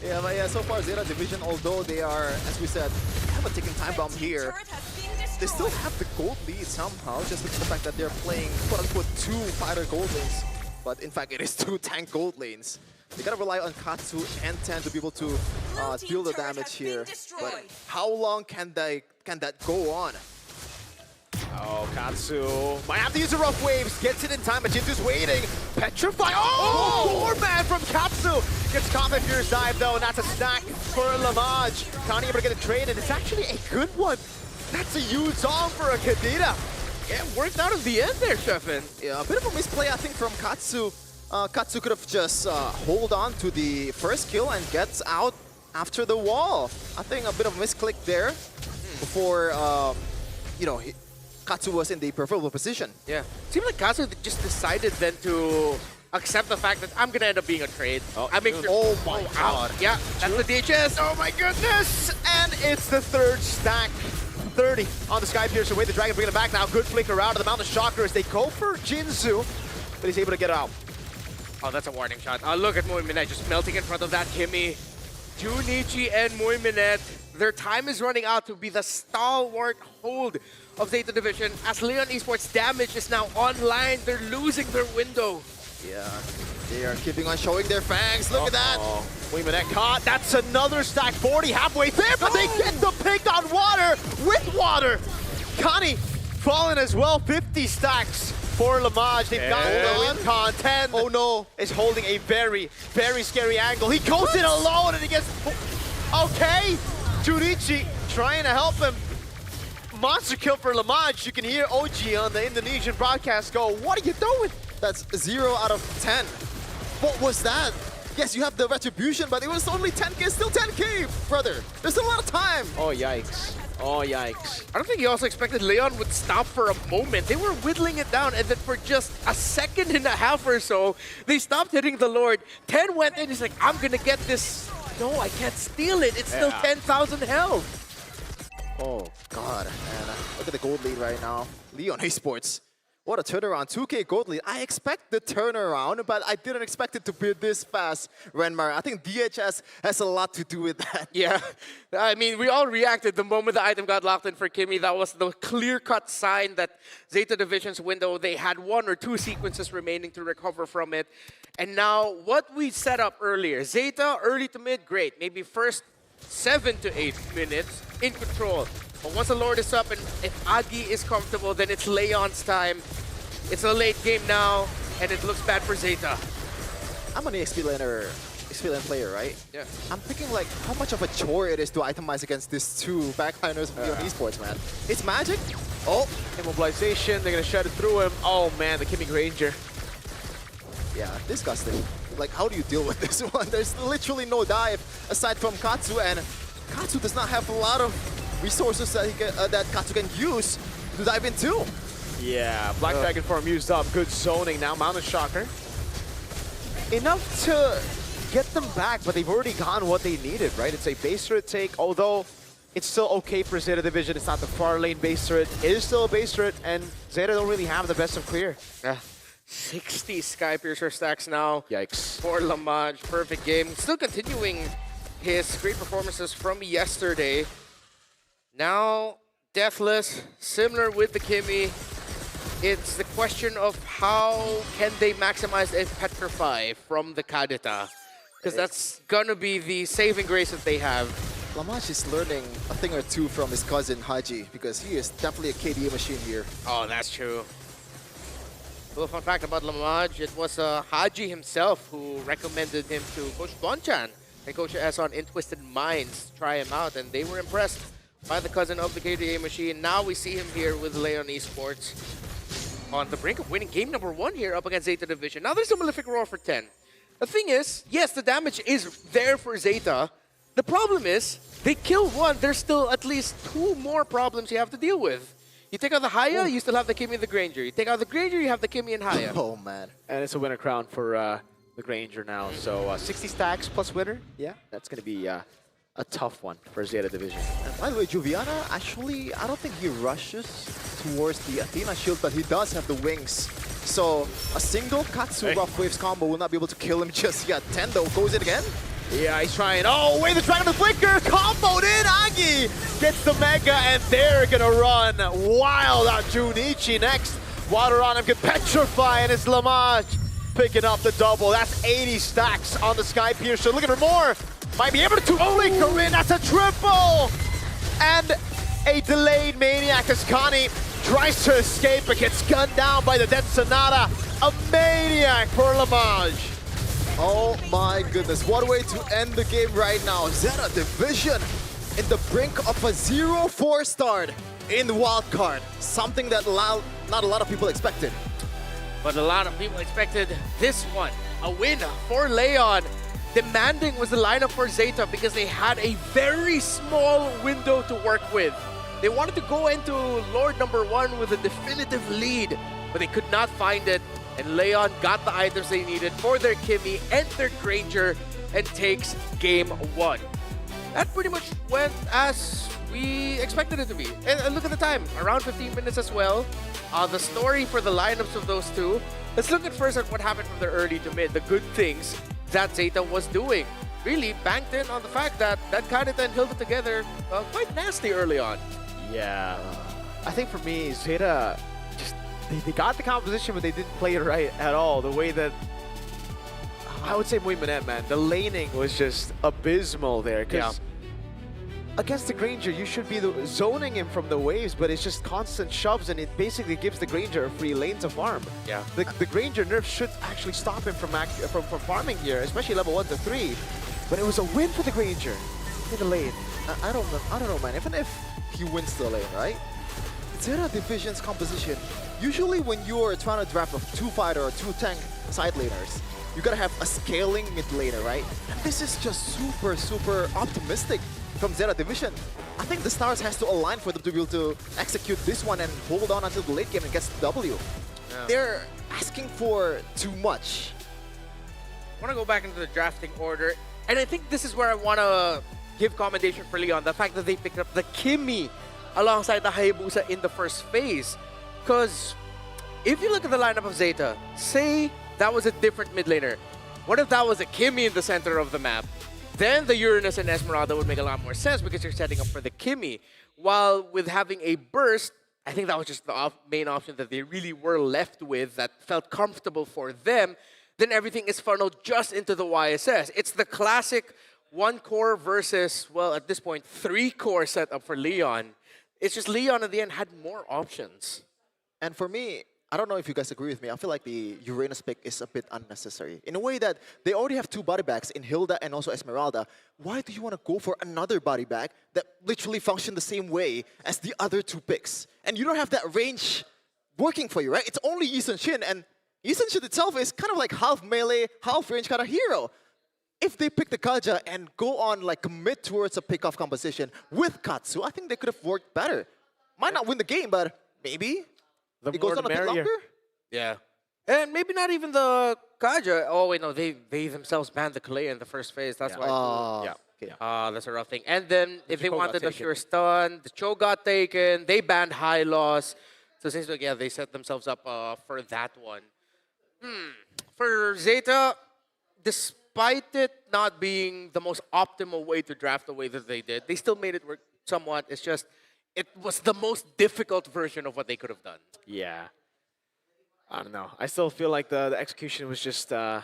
Yeah, but yeah, so far Zeta Division, although they are, as we said, have a ticking time bomb here, they still have the gold lead somehow, just because of the fact that they're playing quote-unquote 2 fighter gold lanes. But in fact, it is 2 tank gold lanes. They gotta rely on Katsu and Ten to be able to deal the damage here. But how long can that go on? Oh, Katsu might have to use the rough waves. Gets it in time, but Jinzu's waiting. Petrify. Oh! Poor man from Katsu. Gets caught by Fierce Dive, though, and that's a stack for Lamage. Connie able to get a trade, and it's actually a good one. That's a huge song for a Kadita. Yeah, it worked out in the end there, Sheffin. Yeah, a bit of a misplay, I think, from Katsu. Katsu could have just hold on to the first kill and gets out after the wall. I think a bit of a misclick there before, you know, Katsu was in the preferable position. Yeah. Seems like Katsu just decided then to accept the fact that I'm going to end up being a trade. Oh, I make sure. Oh my god. Yeah, that's the DHS. Oh my goodness! And it's the third stack. 30 on the Sky Piercer. Wait, the Dragon bringing it back now. Good flicker out of the Mountain Shocker as they go for Jinzu, but he's able to get out. Oh, that's a warning shot. Look at Moiminet just melting in front of that Kimmy. Junichi and Moiminet, their time is running out to be the stalwart hold of Zeta Division. As Leon Esports damage is now online, they're losing their window. Yeah. They are keeping on showing their fangs. Look at that. Wait a minute, caught. That's another stack. 40 halfway there, but they get the pick on water with water. Connie falling as well. 50 stacks for Lamage. They've got the win con. 10. Oh no. Is holding a very, very scary angle. He goes in alone and he gets... Okay. Junichi trying to help him. Monster kill for Lamage. You can hear OG on the Indonesian broadcast go, what are you doing? That's 0 out of 10. What was that? Yes, you have the retribution, but it was only 10k, still 10k, brother. There's a lot of time. Oh, yikes. Oh, yikes. I don't think he also expected Leon would stop for a moment. They were whittling it down, and then for just a second and a half or so, they stopped hitting the Lord. 10 went in, he's like, I'm gonna get this. No, I can't steal it. It's still 10,000 health. Oh, God. And look at the gold lead right now. Leon Esports. What a turnaround. 2k gold lead. I expect the turnaround, but I didn't expect it to be this fast, Renmar. I think DHS has a lot to do with that. Yeah. I mean, we all reacted the moment the item got locked in for Kimmy. That was the clear-cut sign that Zeta Division's window, they had 1 or 2 sequences remaining to recover from it. And now, what we set up earlier, Zeta, early to mid, great. Maybe first 7 to 8 minutes in control. But once the Lord is up and if Agi is comfortable, then it's Leon's time. It's a late game now, and it looks bad for Zeta. I'm an EXP lane player, right? Yeah. I'm thinking like how much of a chore it is to itemize against these 2 backliners of Leon Esports, man. It's magic. Oh, Immobilization, they're gonna shut it through him. Oh man, the Kimmy Granger. yeah, disgusting. Like, how do you deal with this one? There's literally no dive aside from Katsu, and Katsu does not have a lot of resources that that Katsu can use to dive into. Yeah, Black Dragon form used up. Good zoning now. Mountain Shocker. Enough to get them back, but they've already gotten what they needed, right? It's a base turret take, although it's still okay for Zeta Division. It's not the far lane base turret. It is still a base turret, and Zeta don't really have the best of clear. Yeah. 60 Skypiercer stacks now. Yikes. For Lamage. Perfect game. Still continuing his great performances from yesterday. Now, Deathless, similar with the Kimmy. It's the question of how can they maximize a Petrify from the Kadita. Because that's gonna be the saving grace that they have. Lamage is learning a thing or two from his cousin Haji, because he is definitely a KDA machine here. Oh, that's true. A little fun fact about Lamage, it was Haji himself who recommended him to Coach Bonchan and Coach S on In Twisted Minds to try him out, and they were impressed by the cousin of the KDA machine. Now we see him here with Leon Esports on the brink of winning game number 1 here up against Zeta Division. Now there's a Malefic Roar for 10. The thing is, yes, the damage is there for Zeta. The problem is, they kill 1, there's still at least 2 more problems you have to deal with. You take out the Haya, you still have the Kimmy and the Granger. You take out the Granger, you have the Kimmy and Haya. Oh, man. And it's a winner crown for the Granger now. So 60 stacks plus winner. Yeah, that's going to be a tough one for Zeta Division. And by the way, Juviana, actually, I don't think he rushes towards the Athena shield, but he does have the wings. So a single Katsu Rough Waves combo will not be able to kill him just yet. Tendo goes in again. Yeah, he's trying. Oh, wait, the Dragon of the Flicker! Comboed in! Agi gets the Mega, and they're gonna run wild on Junichi next. Water on him can petrify, and it's Lamage picking up the double. That's 80 stacks on the Skypiercer. Looking for more. Might be able to flicker in. That's a triple! And a delayed Maniac as Connie tries to escape, but gets gunned down by the Dead Sonata. A Maniac for Lamage. Oh my goodness, what a way to end the game right now. Zeta Division in the brink of a 0-4 start in the wildcard. Something that not a lot of people expected. But a lot of people expected this one. A win for Leon. Demanding was the lineup for Zeta because they had a very small window to work with. They wanted to go into Lord number 1 with a definitive lead, but they could not find it. And Leon got the items they needed for their Kimmy and their Granger and takes game 1. That pretty much went as we expected it to be. And look at the time, around 15 minutes as well. The story for the lineups of those two. Let's look at first at what happened from the early to mid, the good things that Zeta was doing. Really banked in on the fact that Kadita and Hilda together quite nasty early on. Yeah. I think for me, Zeta just they got the composition, but they didn't play it right at all. The way that I would say Muy Manet, man. The laning was just abysmal there. Because against the Granger, you should be zoning him from the waves, but it's just constant shoves, and it basically gives the Granger a free lane to farm. Yeah. The Granger nerf should actually stop him from farming here, especially level 1 to 3. But it was a win for the Granger in the lane. I don't know, man. Even if he wins the lane, right? Zeta Division's composition, usually when you're trying to draft a 2 fighter or 2 tank side laners, you gotta have a scaling mid laner, right? And this is just super optimistic from Zeta Division. I think the stars has to align for them to be able to execute this one and hold on until the late game and get the W. Yeah. They're asking for too much. I want to go back into the drafting order, and I think this is where I want to give commendation for Leon, the fact that they picked up the Kimi alongside the Hayabusa in the first phase. Because if you look at the lineup of Zeta, say that was a different mid laner. What if that was a Kimi in the center of the map? Then the Uranus and Esmeralda would make a lot more sense because you're setting up for the Kimi. While with having a burst, I think that was just the main option that they really were left with that felt comfortable for them. Then everything is funneled just into the YSS. It's the classic 1 core versus, well, at this point, 3 core setup for Leon. It's just Leon at the end had more options. And for me, I don't know if you guys agree with me. I feel like the Uranus pick is a bit unnecessary. In a way that they already have 2 body bags in Hilda and also Esmeralda. Why do you want to go for another body bag that literally function the same way as the other 2 picks? And you don't have that range working for you, right? It's only Yi Sun-shin, and Yi Sun-shin itself is kind of like half melee, half range kind of hero. If they pick the Kaja and go on like commit towards a pick-off composition with Katsu, I think they could have worked better. Might not win the game, but maybe it goes on a bit longer. Yeah. And maybe not even the Kaja. Oh, wait, no, they themselves banned the Kalea in the first phase. That's why. That's a rough thing. And then if they wanted a sure stun, the Cho got taken. They banned high loss. So it seems like, yeah, they set themselves up for that one. For Zeta, despite it not being the most optimal way to draft the way that they did, they still made it work somewhat. It's just, it was the most difficult version of what they could have done. Yeah. I don't know. I still feel like the execution was just on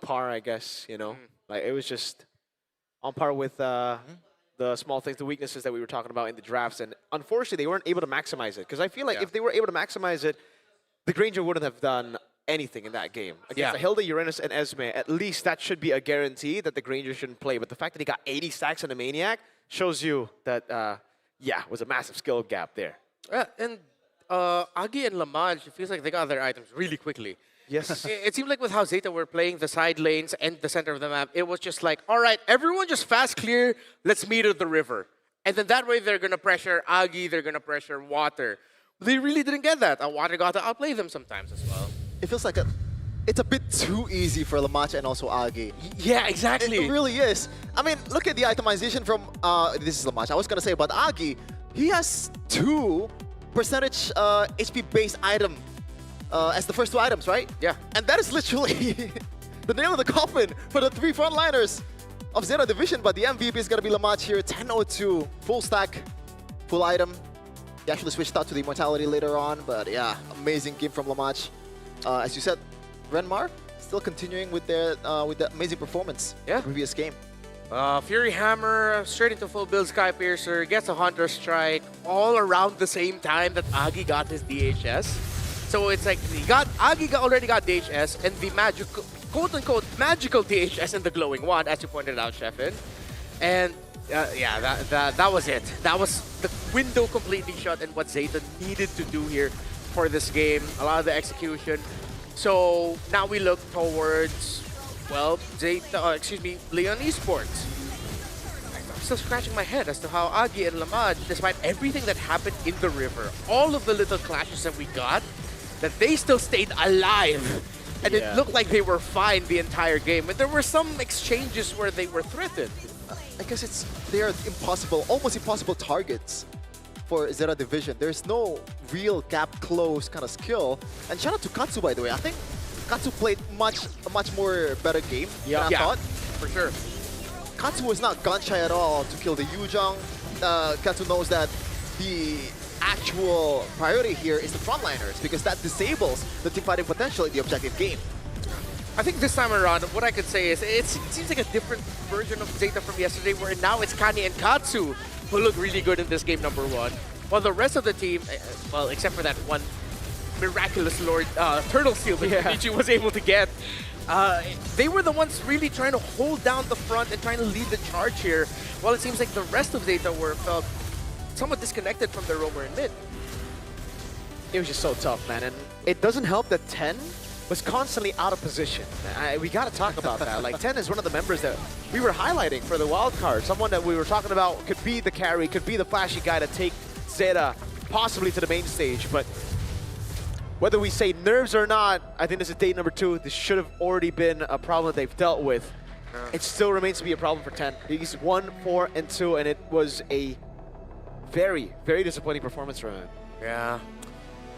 par, I guess, you know? Like, it was just on par with the small things, the weaknesses that we were talking about in the drafts. And unfortunately, they weren't able to maximize it. Because I feel like if they were able to maximize it, the Granger wouldn't have done anything in that game. Against the Hilda, Uranus, and Esme, at least that should be a guarantee that the Granger shouldn't play. But the fact that he got 80 stacks on a Maniac shows you that, it was a massive skill gap there. And Agi and Lamaj, it feels like they got their items really quickly. Yes. It seemed like with how Zeta were playing the side lanes and the center of the map, it was just like, all right, everyone just fast clear, let's meet at the river. And then that way they're going to pressure Agi, they're going to pressure Water. They really didn't get that. Water got to outplay them sometimes as well. It feels like it's a bit too easy for Lamach and also Agi. Yeah, exactly. It really is. I mean, look at the itemization from, this is Lamach. I was going to say about Agi, he has 2 percentage HP-based item as the first 2 items, right? Yeah. And that is literally the nail of the coffin for the 3 frontliners of Zeta Division. But the MVP is going to be Lamach here. 1002, full stack, full item. He actually switched out to the Immortality later on. But yeah, amazing game from Lamach. As you said, Renmar still continuing with their with the amazing performance in the previous game. Fury Hammer straight into full build Sky Piercer, gets a Hunter Strike all around the same time that Agi got his DHS. So it's like Agi already got DHS and the magical, quote-unquote, magical DHS in the Glowing Wand, as you pointed out, Sheffin. And that was it. That was the window completely shut and what Zeta needed to do here for this game. A lot of the execution. So now we look towards, well, Leon Esports. I'm still scratching my head as to how Agi and Lamaj, despite everything that happened in the river, all of the little clashes that we got, that they still stayed alive. And it looked like they were fine the entire game. But there were some exchanges where they were threatened. I guess they are impossible, almost impossible targets for Zeta Division. There's no real gap close kind of skill. And shout out to Katsu, by the way. I think Katsu played a much more better game than I thought. For sure. Katsu was not gun-shy at all to kill the Yuzhong. Katsu knows that the actual priority here is the frontliners because that disables the teamfighting potential in the objective game. I think this time around, what I could say is it seems like a different version of Zeta from yesterday, where now it's Kani and Katsu who look really good in this game number 1. While the rest of the team, well, except for that one miraculous Lord Turtle Seal that Junichi was able to get, they were the ones really trying to hold down the front and trying to lead the charge here, while it seems like the rest of Zeta were felt somewhat disconnected from their roamer in mid. It was just so tough, man. And it doesn't help that 10 was constantly out of position. We got to talk about that. Like, 10 is one of the members that we were highlighting for the wild card. Someone that we were talking about could be the carry, could be the flashy guy to take Zeta possibly to the main stage. But whether we say nerves or not, I think this is day number 2. This should have already been a problem that they've dealt with. It still remains to be a problem for 10. He's 1, 4, and 2, and it was a very, very disappointing performance from him. Yeah.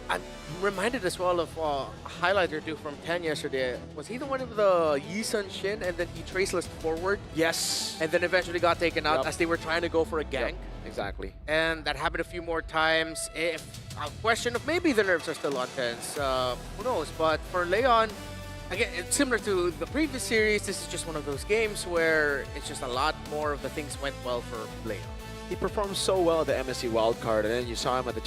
I'm reminded as well of a highlight or two from 10 yesterday. Was he the one with the Yi-Sun Shin and then he traceless forward? Yes. And then eventually got taken out as they were trying to go for a gank. Yep. Exactly. And that happened a few more times. If a question of maybe the nerves are still on 10s. Who knows? But for Leon, again, it's similar to the previous series. This is just one of those games where it's just a lot more of the things went well for Leon. He performed so well at the MSC wildcard, and then you saw him at the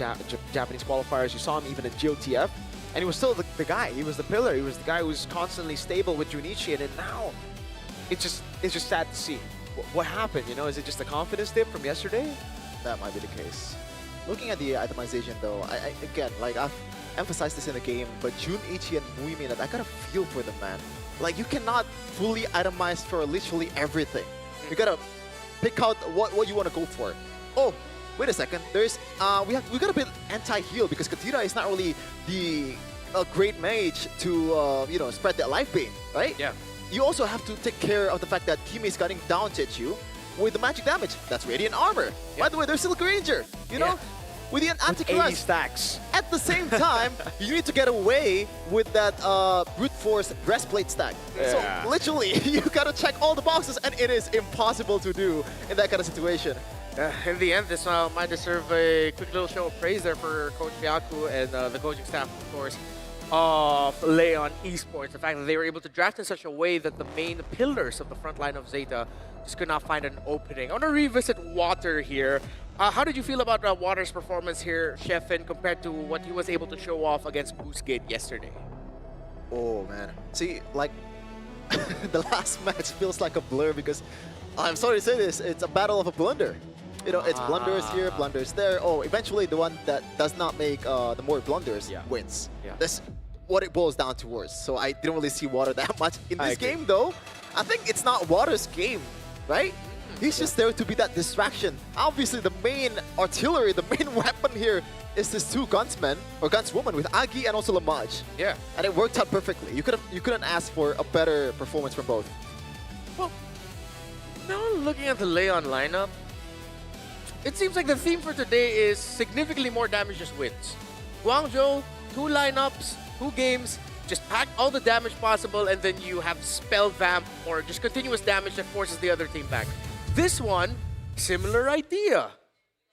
Japanese qualifiers. You saw him even at GOTF, and he was still the guy. He was the pillar. He was the guy who was constantly stable with Junichi, and then now it's just sad to see. What happened? You know, is it just a confidence dip from yesterday? That might be the case. Looking at the itemization, though, I again, like I've emphasized this in the game, but Junichi and Muimin, I gotta feel for them, man. Like, you cannot fully itemize for literally everything. You gotta pick out what you want to go for. Oh, wait a second. There's we got a bit anti-heal because Katira is not really the great mage to you know, spread that life bane, right? Yeah. You also have to take care of the fact that teammates getting down to you with the magic damage. That's Radiant Armor. Yeah. By the way, there's Silk Ranger. You know, with the anti 80 stacks. At the same time, you need to get away with that brute force breastplate stack. Yeah. So literally, you gotta check all the boxes, and it is impossible to do in that kind of situation. In the end, this might deserve a quick little show of praise there for Coach Yaku and the coaching staff, of course, of Leon Esports. The fact that they were able to draft in such a way that the main pillars of the front line of Zeta just could not find an opening. I want to revisit Water here. How did you feel about Water's performance here, Sheffin, compared to what he was able to show off against Boostgate yesterday? Oh, man. See, like, the last match feels like a blur because, I'm sorry to say this, it's a battle of a blunder. You know, it's blunders here, blunders there. Oh, eventually the one that does not make the more blunders wins. Yeah. That's what it boils down towards. So I didn't really see Water that much. In this game, though, I think it's not Water's game, right? He's just there to be that distraction. Obviously, the main artillery, the main weapon here is this 2 gunsmen, or gunswoman with Agi and also Lamaj. Yeah. And it worked out perfectly. You couldn't ask for a better performance from both. Well, now looking at the Leon lineup, it seems like the theme for today is significantly more damage just wins. Guangzhou, 2 lineups, 2 games, just pack all the damage possible, and then you have spell vamp or just continuous damage that forces the other team back. This one, similar idea.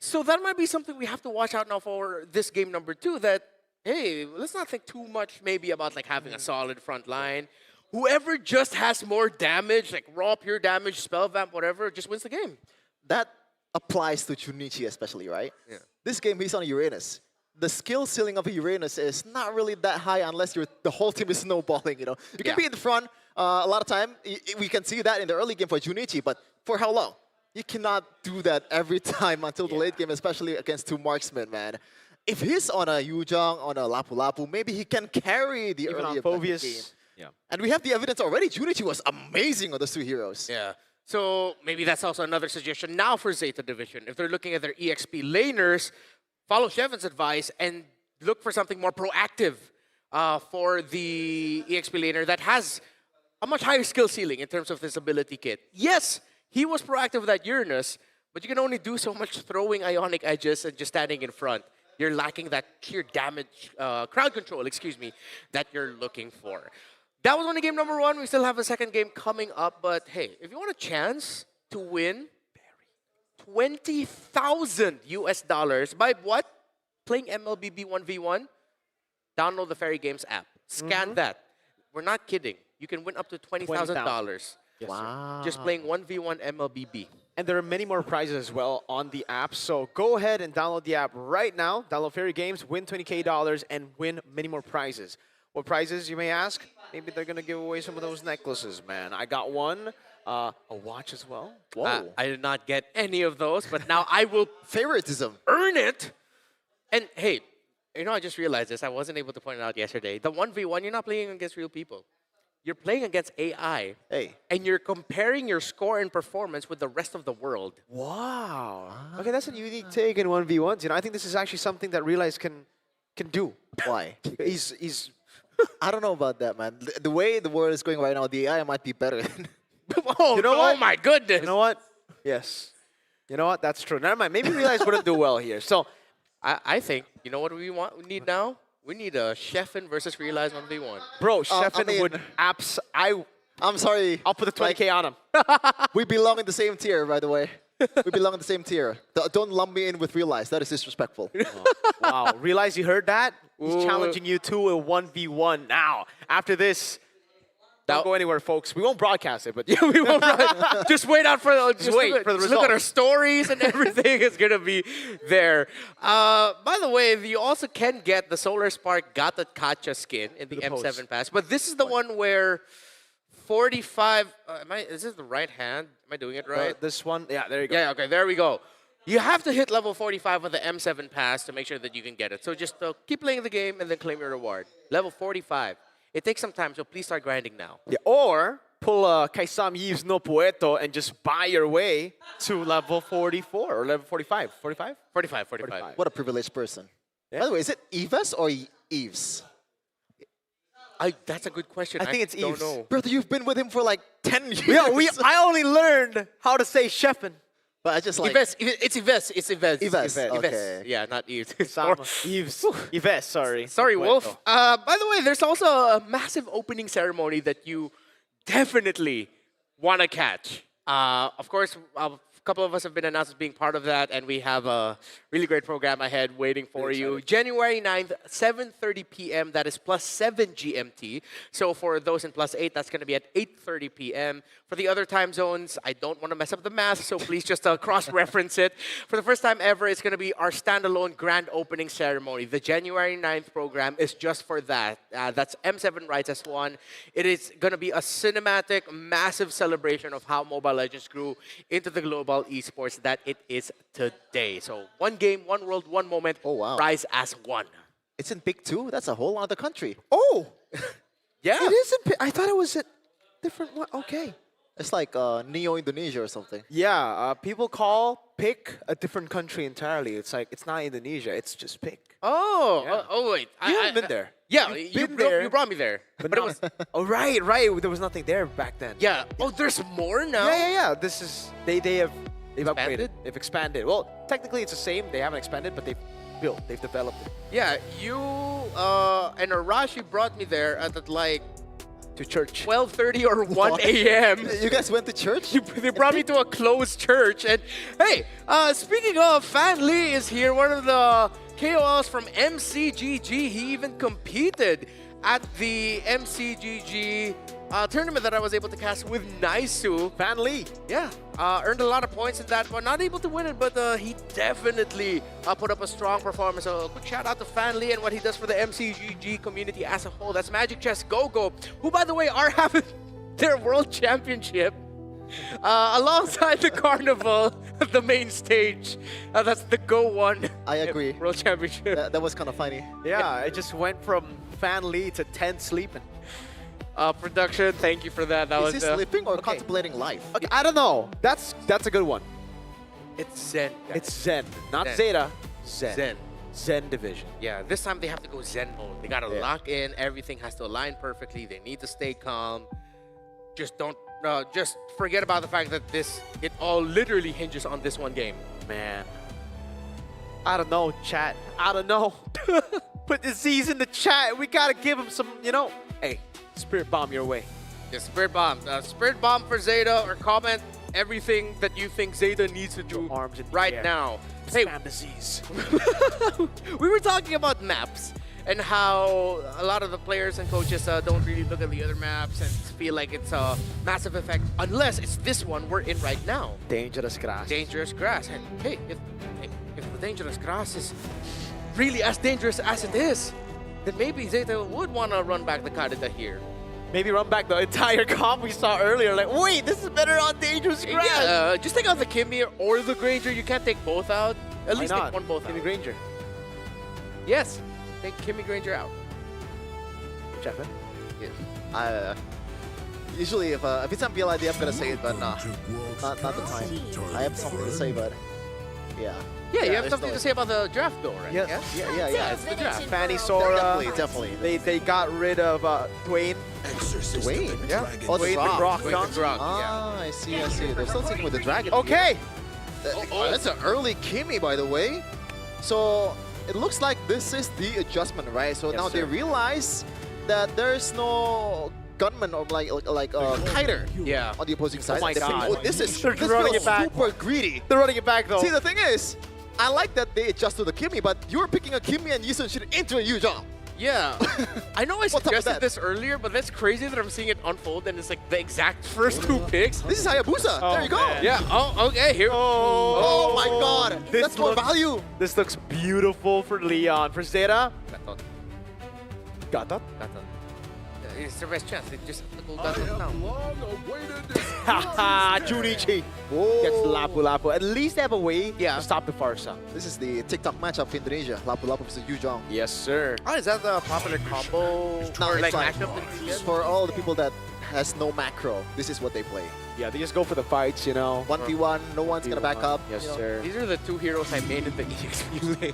So that might be something we have to watch out now for this game number 2, that, hey, let's not think too much maybe about like having a solid front line. Whoever just has more damage, like raw pure damage, spell vamp, whatever, just wins the game. That applies to Junichi especially, right? Yeah. This game, he's on Uranus. The skill ceiling of Uranus is not really that high unless the whole team is snowballing, you know. You can be in the front a lot of time. We can see that in the early game for Junichi, but for how long? You cannot do that every time until the late game, especially against 2 marksmen, man. If he's on a Yujong, on a Lapu Lapu, maybe he can carry the Even early on game. Phoveus. Yeah. And we have the evidence already. Junichi was amazing on those 2 heroes. Yeah. So maybe that's also another suggestion now for Zeta Division. If they're looking at their EXP laners, follow Shevin's advice and look for something more proactive for the EXP laner that has a much higher skill ceiling in terms of this ability kit. Yes, he was proactive with that Uranus, but you can only do so much throwing Ionic Edges and just standing in front. You're lacking that sheer damage, crowd control, that you're looking for. That was only game number 1. We still have a second game coming up, but hey, if you want a chance to win $20,000 US by what? Playing MLBB 1v1? Download the Fairy Games app. Scan that. We're not kidding. you can win up to $20,000. Yes, Wow. Just playing 1v1 MLBB. And there are many more prizes as well on the app. So go ahead and download the app right now. Download Fairy Games, win $20K, and win many more prizes. What prizes, you may ask? Maybe they're going to give away some of those necklaces, man. I got one. A watch as well. Whoa. I did not get any of those, but now I will Favoritism. earn it. And hey, you know, I just realized this. I wasn't able to point it out yesterday. The 1v1, you're not playing against real people. You're playing against AI. Hey. And you're comparing your score and performance with the rest of the world. Wow. Okay, that's a unique take in 1v1s. You know, I think this is actually something that Realize can do. Why? He's I don't know about that, man. The way the world is going right now, the AI might be better. Oh, You know oh what? my goodness. You know what? Yes. You know what? That's true. Never mind. Maybe Realize wouldn't do well here. So, I think, you know what we need now? We need a Sheffin versus Realize 1v1. bro, I Sheffin mean- would I'm sorry. I'll put the 20K on him. We belong in the same tier, by the way. We belong in the same tier. Don't lump me in with Realize. That is disrespectful. Wow. Realize you heard that? He's Ooh. challenging you to a 1v1 now. After this, don't go anywhere, folks. We won't broadcast it, but We won't run. Just wait out for the. Just wait look, for the just look at our results. stories and everything is gonna be there. By the way, you also can get the Solar Spark Gata Kacha skin in the the M7 post. pass, but this is the one where 45. Is this the right hand? Am I doing it right? this one, yeah, there you go. Yeah. Okay. There we go. You have to hit level 45 on the M7 pass to make sure that you can get it. So just keep playing the game and then claim your reward. Level 45. It takes some time, so please start grinding now. Yeah, or pull a Kaisam Yves no Poeto and just buy your way to level 44 or level 45. 45? 45. What a privileged person. By the way, is it Eves or Eves? That's a good question. I think it's don't Eves. know. Brother, you've been with him for like 10 years. Yeah, I only learned how to say Sheffin. But I just like... Yves, it's Yves. It's Yves. Yves, Yves. okay. Yeah, not Yves. Yves. Yves, sorry. Sorry, Poeto. Wolf. By the way, there's also a massive opening ceremony that you definitely want to catch. Of course, a couple of us have been announced as being part of that, and we have a really great program ahead waiting for you. January 9th, 7:30 p.m. That is plus 7 GMT. So for those in plus 8, that's going to be at 8:30 p.m. For the other time zones, I don't want to mess up the math, so please just cross-reference it. For the first time ever, it's going to be our standalone grand opening ceremony. The January 9th program is just for that. That's M7 Rights S1. It is going to be a cinematic, massive celebration of how Mobile Legends grew into the global esports that it is today. So one game, one world, one moment. Oh, wow. Rise as one. It's in Big 2? That's a whole other country. Oh, Yeah. it isn't. I thought it was a different one. Okay. It's like Neo Indonesia or something. Yeah, people pick a different country entirely. It's like, it's not Indonesia, it's just pick. Oh, Yeah. wait. You haven't been there. Yeah, You've been there. you brought me there. But it was, Oh, right. There was nothing there back then. yeah. Oh, there's more now? Yeah. This is, they've Expanded? upgraded. They've expanded. Well, technically it's the same. They haven't expanded, but they've developed it. Yeah, you and Arashi brought me there at like To church. 12:30 or 1 a.m. You guys went to church? They brought me to a closed church. And hey, speaking of, Fan Lee is here, one of the KOLs from MCGG. He even competed at the MCGG tournament that I was able to cast with Naisu. Fan Lee. Yeah, earned a lot of points in that one. Not able to win it, but he definitely put up a strong performance. So good shout out to Fan Lee and what he does for the MCGG community as a whole. That's Magic Chess Go-Go, who, by the way, are having their World Championship alongside the Carnival, the main stage. That's the Go One. I agree. World Championship. That was kind of funny. Yeah, it just went from Fan Lee to 10 sleeping. Production, thank you for that. That Is was he sleeping or contemplating life? Okay, I don't know. That's a good one. It's Zen. guys. It's Zen, not Zen. Zeta. Zen. Zen. Zen division. Yeah, this time they have to go Zen mode. They gotta lock in. Everything has to align perfectly. They need to stay calm. Just don't. Just forget about the fact that it all literally hinges on this one game. Man. I don't know, chat. I don't know. Put the Z's in the chat. We gotta give him some, Hey, Spirit Bomb your way. Yeah, Spirit Bomb. Spirit Bomb for Zeta, or comment everything that you think Zeta needs to do Arms in the right air. now. Hey, Spam the Z's. we were talking about maps, and how a lot of the players and coaches don't really look at the other maps and feel like it's a massive effect unless it's this one we're in right now. Dangerous grass. Dangerous grass. And hey, if the dangerous grass is really as dangerous as it is, then maybe Zeta would want to run back the Kadita here. Maybe run back the entire comp we saw earlier. Like, wait, this is better on dangerous grass. Yeah, just take out the Kimmy or the Granger. You can't take both out. At least take one both Kimmy out. Granger. Yes, take Kimmy Granger out. Chefin? Usually, if it's on BLID, I'm gonna say it, but nah, not the time. I have something to say, but yeah. Yeah, you have there's something no- to say about the draft though, right? Yeah. Yeah. It's the draft. Fanny Sora. Definitely. They got rid of Dwayne. Dwayne? Yeah. Oh, the Dwayne Rock. McGrock. Dwayne McGrock, Ah, I see. They're still sticking with the dragon. Okay. That's an early Kimmy, by the way. So it looks like this is the adjustment, right? So Yes, now they sir. realize that there's no gunman or like kiter Yeah. on the opposing side. my They think, God. oh, this They're feels running it back. super greedy. They're running it back though. See, the thing is, I like that they adjust to the Kimmy, but you're picking a Kimmy and Yisun Shin into a Yuzhong. Yeah. I know I What's up with suggested that? this earlier, but that's crazy that I'm seeing it unfold and it's like the exact first two picks. This is Hayabusa. Oh, there you go. man. Yeah. Oh, okay. Here. Oh my God. This That's more looks- value. This looks beautiful for Leon. For Zeta, Gatot. Gatot. Gatot. It's the best chance. They just have to go Gatot now. Haha, Junichi gets Lapu Lapu. At least they have a way Yeah. to stop the Farsa. This is the TikTok matchup for Indonesia. Lapu Lapu versus Yuzhong. Yes, sir. Oh, is that the popular combo No, or it's like like matchup in the for all the people that has no macro, this is what they play. Yeah, they just go for the fights, you know. 1v1, no one's gonna back up. Yes, you know. sir. These are the two heroes I made in the EXP lane.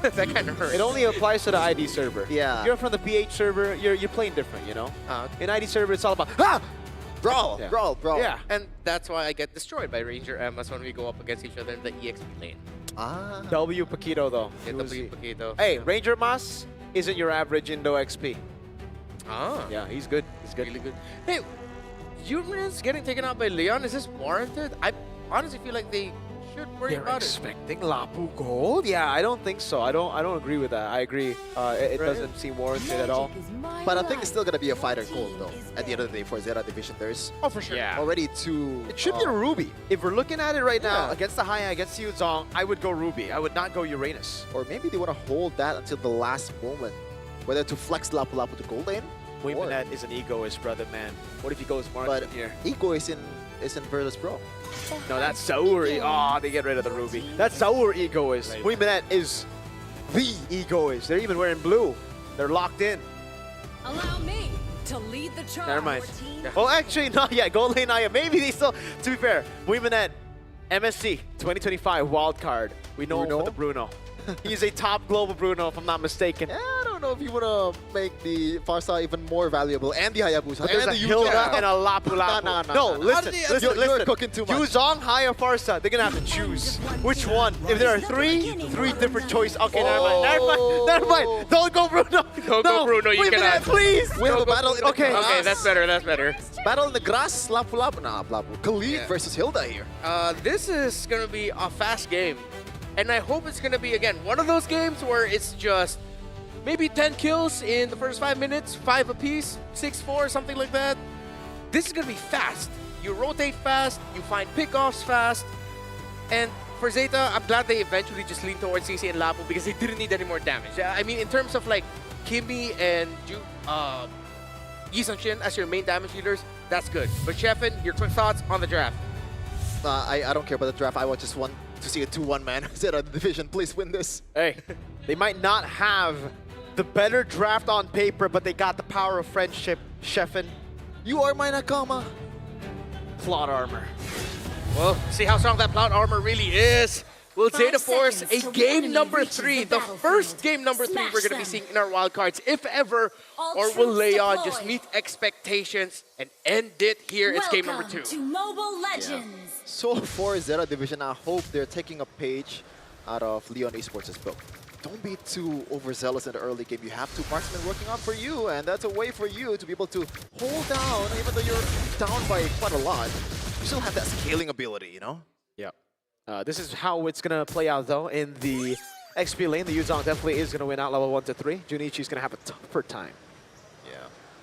That kind of hurt. It only applies to the ID server. Yeah. You're from the PH server, you're playing different, you know. In ID server, it's all about Brawl, Yeah. brawl. Yeah. And that's why I get destroyed by Ranger Emmas when we go up against each other in the EXP lane. Ah. W Paquito though. Get Who is the he? Paquito. Hey, Ranger Mas isn't your average Indo XP. Ah. Yeah, he's good. He's good. Really good. Hey, Humans getting taken out by Leon, is this warranted? I honestly feel like they should worry They're about expecting Lapu Gold? Yeah, I don't think so. I don't agree with that. I agree. It Right. doesn't seem warranted at all. But I think it's still gonna be a fighter gold though. At the end of the day, for Zeta Division, there's it. Oh, for sure. Yeah. already two. It should be a Ruby. If we're looking at it right now, Yeah. against the Haya, against Yuzong, I would go Ruby. I would not go Uranus. Or maybe they want to hold that until the last moment, whether to flex Lapu Lapu to gold lane. Wimanet is an egoist, brother, man. What if he goes But Martin here? Ego is in Virtus Pro. No, that's Saur. Oh, they get rid of the Ruby. That's Saur egoist. Wimanet is the egoist. They're even wearing blue. They're locked in. Allow me to lead the charge. Never mind. 14. Well, actually, not yet. Gold lane Naya. Maybe they still. To be fair, Wimanet, MSC 2025 wildcard. We know him for the Bruno. He's a top global Bruno, if I'm not mistaken. Yeah, I don't know if you want to make the Farsa even more valuable and the Hayabusa But there's and a the Hilda Yuzhong. and a Lapu Lapu. No, listen, listen. You're cooking too much. Yuzong, Haya, Farsa. They're gonna have to choose which one. If there are three different choices. Okay, never mind. Don't go Bruno. Don't go Bruno, you Wait a cannot. minute, please. We have a battle in the Okay. grass. Okay, that's better. That's better. Battle in the grass, Lapu Lapu. Nah, Lapu. Khalid Yeah. versus Hilda here. This is gonna be a fast game, and I hope it's gonna be again one of those games where it's just maybe 10 kills in the first 5 minutes, 5 apiece, 6-4, something like that. This is gonna be fast. You rotate fast, you find pickoffs fast, and for Zeta, I'm glad they eventually just leaned towards CC and Lapu because they didn't need any more damage. I mean, in terms of like Kimmy and Yi Shin as your main damage dealers, that's good. But Sheffin, your quick thoughts on the draft? I don't care about the draft. I just want to see a 2-1 man. Zeta Division, please win this. Hey, they might not have the better draft on paper, but they got the power of friendship. Sheffin, You are my Nakama. plot armor. Well, see how strong that plot armor really is. Will 5 Zeta force seconds a till the game enemy number reaches 3, the the battlefield. first game number 3 Smash we're going to be them. seeing in our wildcards, if ever, All or will troops Leon deploy. just meet expectations and end it here? It's game number 2. Welcome to Mobile Legends. So for Zeta Division, I hope they're taking a page out of Leon Esports' book. Don't be too overzealous in the early game. You have two marksmen working out for you, and that's a way for you to be able to hold down, even though you're down by quite a lot. You still have that scaling ability, you know? Yep. This is how it's gonna play out though in the XP lane, the Yuzong definitely is going to win out level 1 to 3. Junichi's going to have a tougher time. Yeah.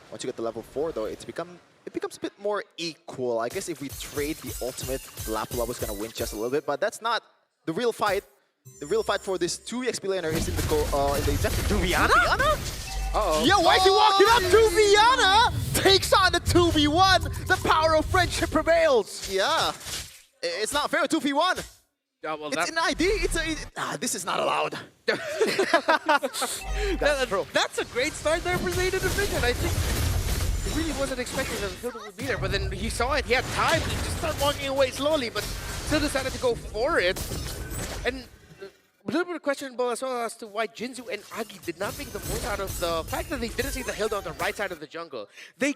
Once you get to level 4, though, it becomes a bit more equal. I guess if we trade the ultimate, Lapula was going to win just a little bit, but that's not the real fight. The real fight for this 2 XP laner is in the objective. Duviana? Uh-oh. Yo, why is he walking up? Duviana takes on the 2v1. The power of friendship prevails. Yeah. It's not fair, 2v1. Yeah, well, It's an ID. This is not allowed. That's a great start there for Zeta Division. I think he really wasn't expecting that the field would be there, but then he saw it. He had time to just start walking away slowly, but still decided to go for it. And a little bit of questionable as well as to why Jinzu and Agi did not make the most out of the fact that they didn't see the hill on the right side of the jungle. They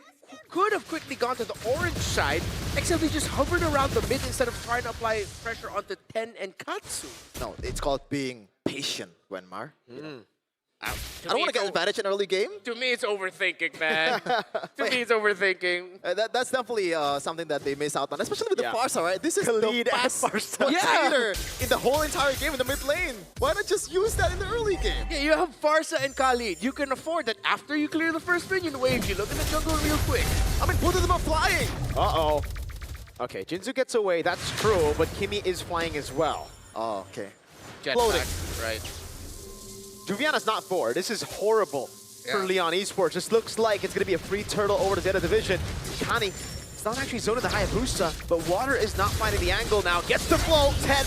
could have quickly gone to the orange side, except they just hovered around the mid instead of trying to apply pressure onto Ten and Katsu. No, it's called being patient, Wenmar. You know. I To don't me, want to get it's advantage in early game. To me, it's overthinking, man. To me, it's overthinking. That's definitely something that they miss out on, especially with the Farsa, right? This is Khalid the and best Farsa. rotator in the whole entire game in the mid lane. Why not just use that in the early game? Yeah, you have Farsa and Khalid. You can afford that after you clear the first minion wave, you look in the jungle real quick. I mean, both of them are flying. Uh-oh. Okay, Jinzu gets away, that's true, but Kimi is flying as well. Oh, okay. Floating. Jetpack, right. Duviana's not forward. This is horrible for Leon Esports. This looks like it's going to be a free turtle over to Zeta Division. Kani, it's not actually zoning the Hayabusa, but Water is not finding the angle now. Gets the flow. 10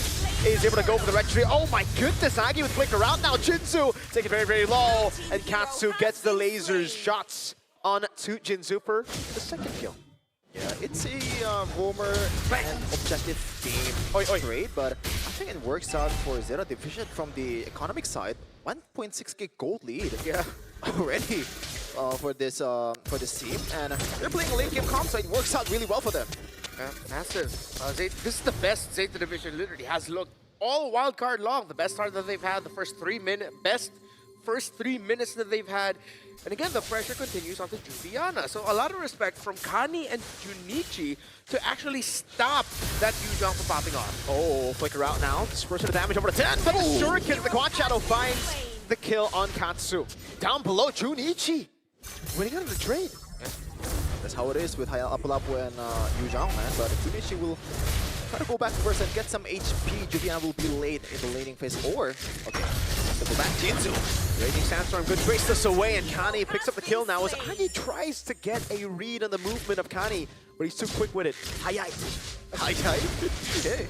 is able to go for the registry. Oh my goodness, Agi with Flicker out now. Jinzu taking it very, very low. And Katsu gets the lasers shots on to Jinzu for the second kill. Yeah, it's a roamer and objective game trade, but I think it works out for Zeta Division from the economic side. 1.6k gold lead already for this team, and they're playing late game comp, so it works out really well for them. Massive. This is the best Zeta Division literally has looked all wildcard long. The best start that they've had, the first 3 minutes, best first 3 minutes that they've had. And again, the pressure continues onto Duviana. So a lot of respect from Kani and Junichi to actually stop that Yuzong from popping off. Oh, Flicker out now. Dispersion of damage over to 10, but the Shuriken, the Quad Shadow finds the kill on Katsu. Down below, Junichi winning out of the trade. Yeah. That's how it is with Apulapu and Yuzhang, man. But Junichi will try to go back first and get some HP. Juliana will be late in the laning phase. Or, okay, go back. Jinzu. Raging Sandstorm, good trace this away, and Kani picks up the kill now as Agi tries to get a read on the movement of Kani, but he's too quick with it. Hi-hi. Okay.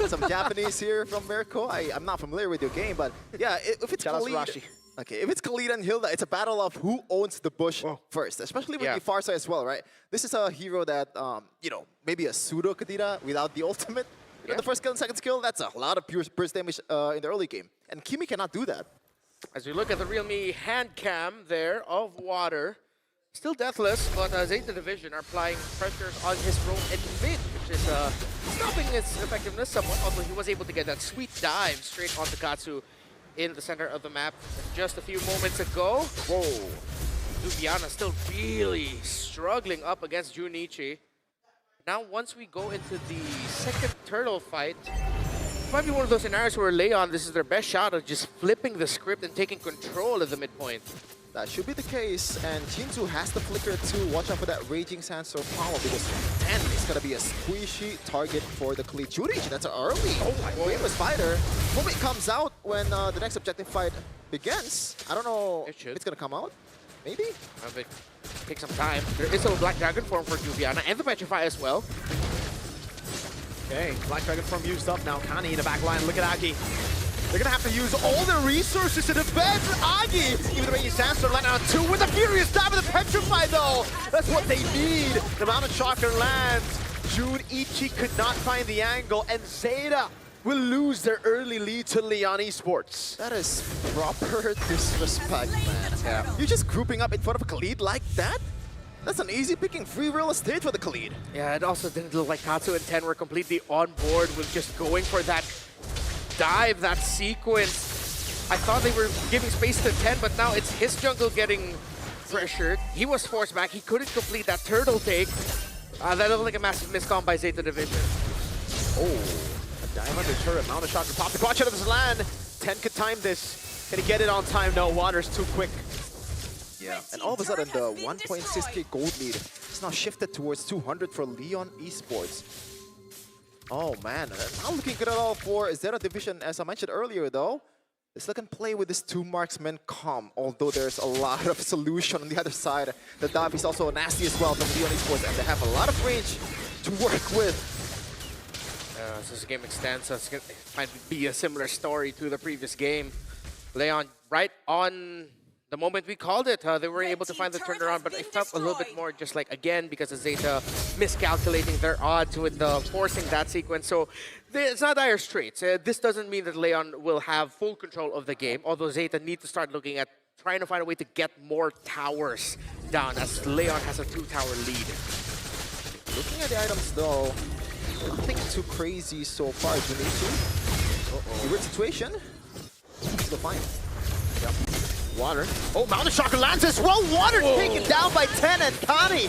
Some Japanese here from Mirko. I'm not familiar with your game, but yeah, if it's Khalid, okay, if it's Khalid and Hilda, it's a battle of who owns the bush first, especially with the Farsa as well, right? This is a hero that, you know, maybe a pseudo Kadira without the ultimate. You know, the first kill and second skill, that's a lot of pure burst damage in the early game. And Kimi cannot do that. As we look at the Realme hand cam there of Water, still deathless, but Zeta Division are applying pressures on his roam in mid, which is stopping his effectiveness somewhat, although he was able to get that sweet dive straight onto Katsu in the center of the map just a few moments ago. Whoa. Duviana still really struggling up against Junichi. Now, once we go into the second turtle fight, it might be one of those scenarios where Leon, this is their best shot of just flipping the script and taking control of the midpoint. That should be the case, and Jinzu has the flicker too. Watch out for that Raging Sandstorm power, because 10 is going to be a squishy target for the Khalid. Junichi, that's an early. Oh my famous fighter. Hope it comes out when the next objective fight begins. I don't know if it's going to come out. Maybe? Take some time. There is a Black Dragon form for Duviana and the Petrify as well. Okay, Black Dragon form used up now. Kani in the back line. Look at Agi. They're gonna have to use all their resources to defend Agi. Even the Raging Sandstorm let out 2 with a furious dive of the Petrify though. That's what they need. The Mountain Shocker lands. Junichi could not find the angle, and Zeta will lose their early lead to Leon Esports. That is proper disrespect, man. Yeah. You're just grouping up in front of Khalid like that? That's an easy picking free real estate for the Khalid. Yeah, it also didn't look like Katsu and 10 were completely on board with just going for that dive, that sequence. I thought they were giving space to 10, but now it's his jungle getting pressured. He was forced back. He couldn't complete that turtle take. That looked like a massive miscom by Zeta Division. Oh, a dive under turret. Mountain Shocker popped the quad shot of his land. 10 could time this. Can he get it on time? No, Water's too quick. Yeah, and all of a sudden the 1.6k gold lead is now shifted towards 200 for Leon Esports. Oh man, not looking good at all for Zeta Division, as I mentioned earlier though. They still can play with this 2 marksman comp, although there's a lot of solution on the other side. The dive is also nasty as well from Leon Esports, and they have a lot of range to work with. So this game extends, so it's going to might be a similar story to the previous game. Leon, right on the moment we called it, they were able to find the turnaround, but it felt a little bit more just like, again, because of Zeta miscalculating their odds with forcing that sequence. So it's not dire straits. This doesn't mean that Leon will have full control of the game, although Zeta need to start looking at trying to find a way to get more towers down, as Leon has a 2-tower lead. Looking at the items though, nothing too crazy so far. Junichi, weird situation. Still fine. Yep. Water. Oh, Mountain Shocker lands as well. Water taken down by 10, and Kani.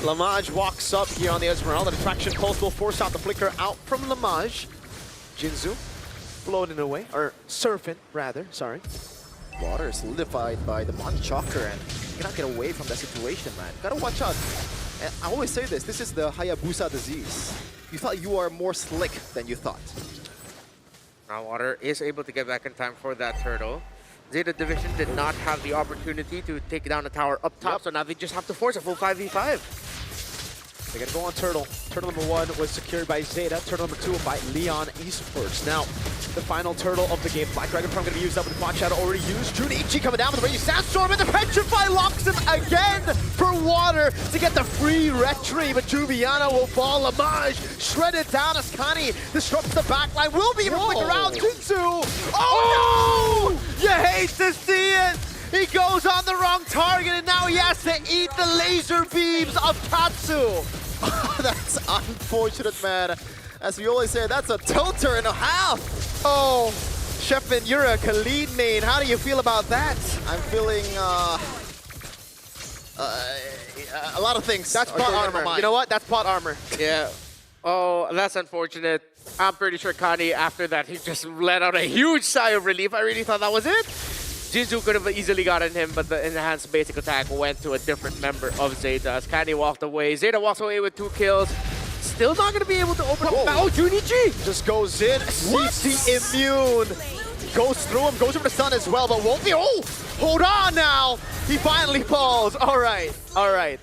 Lamage walks up here on the Esmeralda. The traction pulse will force out the flicker out from Lamage. Jinzu floating away, or surfing rather, sorry. Water is solidified by the Mountain Shocker, and you cannot get away from that situation, man. Gotta watch out. And I always say this is the Hayabusa disease. You thought you are more slick than you thought. Now Water is able to get back in time for that turtle. Zeta Division did not have the opportunity to take down a tower up top, so now they just have to force a full 5v5. They're gonna go on Turtle. Turtle number 1 was secured by Zeta. Turtle number 2 by Leon Esports. Now, the final turtle of the game. Black Dragon Farm gonna be used up with the Quad Shadow already used. Junichi coming down with the Raging Sandstorm, and the Petrify locks him again for Water to get the free retry, but Juliana will fall. Lamage shredded down as Kani disrupts the backline. Will be able to flick around. Jinzu! Oh no! You hate to see it! He goes on the wrong target, and now he has to eat the laser beams of Katsu. That's unfortunate, man. As we always say, that's a tilter and a half. Oh, Sheffin, you're a Khalid main. How do you feel about that? I'm feeling a lot of things. That's pot armor. You know what? That's pot armor. Yeah. Oh, that's unfortunate. I'm pretty sure Kani, after that, he just let out a huge sigh of relief. I really thought that was it. Jinzu could have easily gotten him, but the enhanced basic attack went to a different member of Zeta as Kani walked away. Zeta walks away with 2 kills. Still not going to be able to open up. Oh, Junichi just goes in. CC immune. Goes through him, goes over the stun as well, but won't be. Oh, hold on now. He finally falls. All right.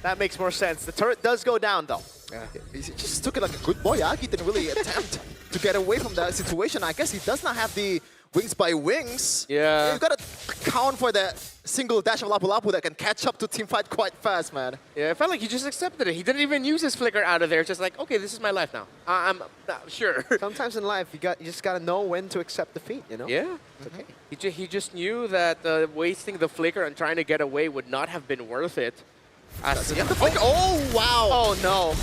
That makes more sense. The turret does go down, though. Yeah. He just took it like a good boy. He didn't really attempt to get away from that situation. I guess he does not have the wings by wings. Yeah. You've got to count for that single dash of Lapu Lapu that can catch up to teamfight quite fast, man. Yeah, it felt like he just accepted it. He didn't even use his flicker out of there. Just like, okay, this is my life now. I'm sure. Sometimes in life, you just got to know when to accept defeat, you know? Yeah. It's okay. He just knew that wasting the flicker and trying to get away would not have been worth it. Oh, wow. Oh, no.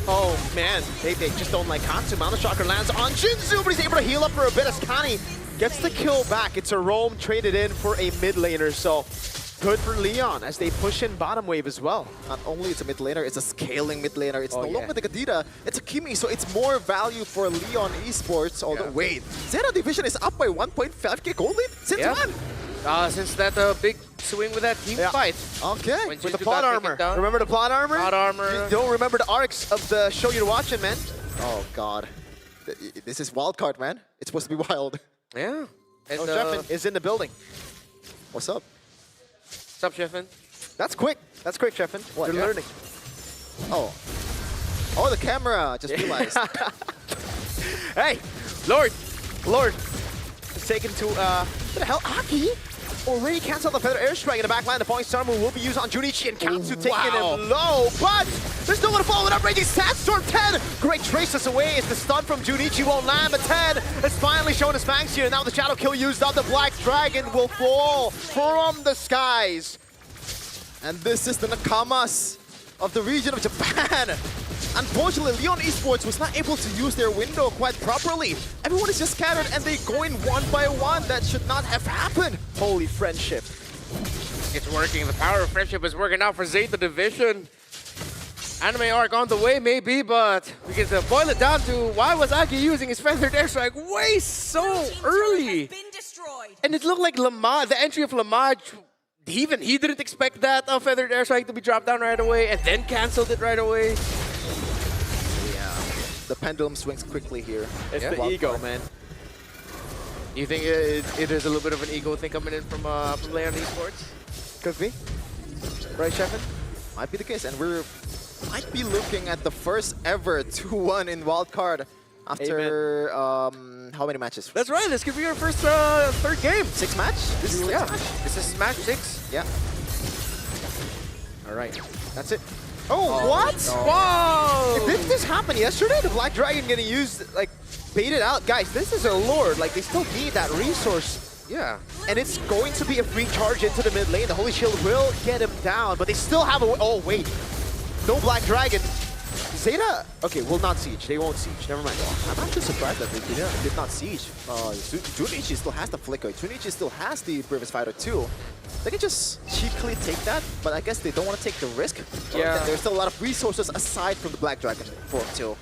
Oh, man. They just don't like Katsu. Mountain Shocker lands on Jinzu, but he's able to heal up for a bit as Kani gets the kill back. It's a roam traded in for a mid laner, so good for Leon as they push in bottom wave as well. Not only it's a mid laner, it's a scaling mid laner. It's no longer the Kadira, it's a Kimi, so it's more value for Leon Esports. Although, wait, Zeta Division is up by 1.5k gold lead? Since when? Since that big swing with that team fight. Okay. When with the Jinzu plot got armor. taken down. Remember the plot armor? Plot armor. You don't remember the arcs of the show you're watching, man. Oh, God. This is wild card, man. It's supposed to be wild. Yeah. And, Jeffin is in the building. What's up? What's up, Sheffin? That's quick. That's quick, Jeffin. You're learning. Oh, the camera. Just realized. Hey, Lord. It's taken to, what the hell? Aki already canceled the Feather Airstrike in the backline. The falling star move will be used on Junichi, and Katsu taking him low, but there's no one to follow it up. Raging Sandstorm 10. Great traces away as the stun from Junichi won't land, but 10 is finally showing his fangs here. Now the Shadow Kill used up. The Black Dragon will fall from the skies. And this is the Nakamas of the region of Japan. Unfortunately, Leon Esports was not able to use their window quite properly. Everyone is just scattered and they go in one by one. That should not have happened. Holy friendship. It's working. The power of friendship is working out for Zeta Division. Anime arc on the way, maybe, but we can boil it down to why was Aki using his feathered airstrike way so early? And it looked like Lamaj, the entry of Lamaj, even he didn't expect that Feathered Airstrike to be dropped down right away and then canceled it right away. Yeah. The pendulum swings quickly here. It's the ego, man. You think it is a little bit of an ego thing coming in from Leon Esports? Could be. Right, Shepard? Might be the case, and we're might be looking at the first ever 2-1 in wildcard after how many matches? That's right. This could be our first third game. 6 match? This is Yeah. match? This is match 6. Yeah. All right. That's it. Oh, what? Whoa! Didn't this happen yesterday? The Black Dragon gonna use, like, bait it out. Guys, this is a lord. Like, they still need that resource. Yeah. And it's going to be a free charge into the mid lane. The Holy Shield will get him down, but they still have a... Oh, wait. No Black Dragon. Zeta, okay, will not siege. They won't siege. Never mind. I'm actually surprised that they did not siege. Junichi still has the Flicker. Junichi still has the Bravest Fighter too. They can just cheekily take that, but I guess they don't want to take the risk. Yeah. There's still a lot of resources aside from the Black Dragon for them too.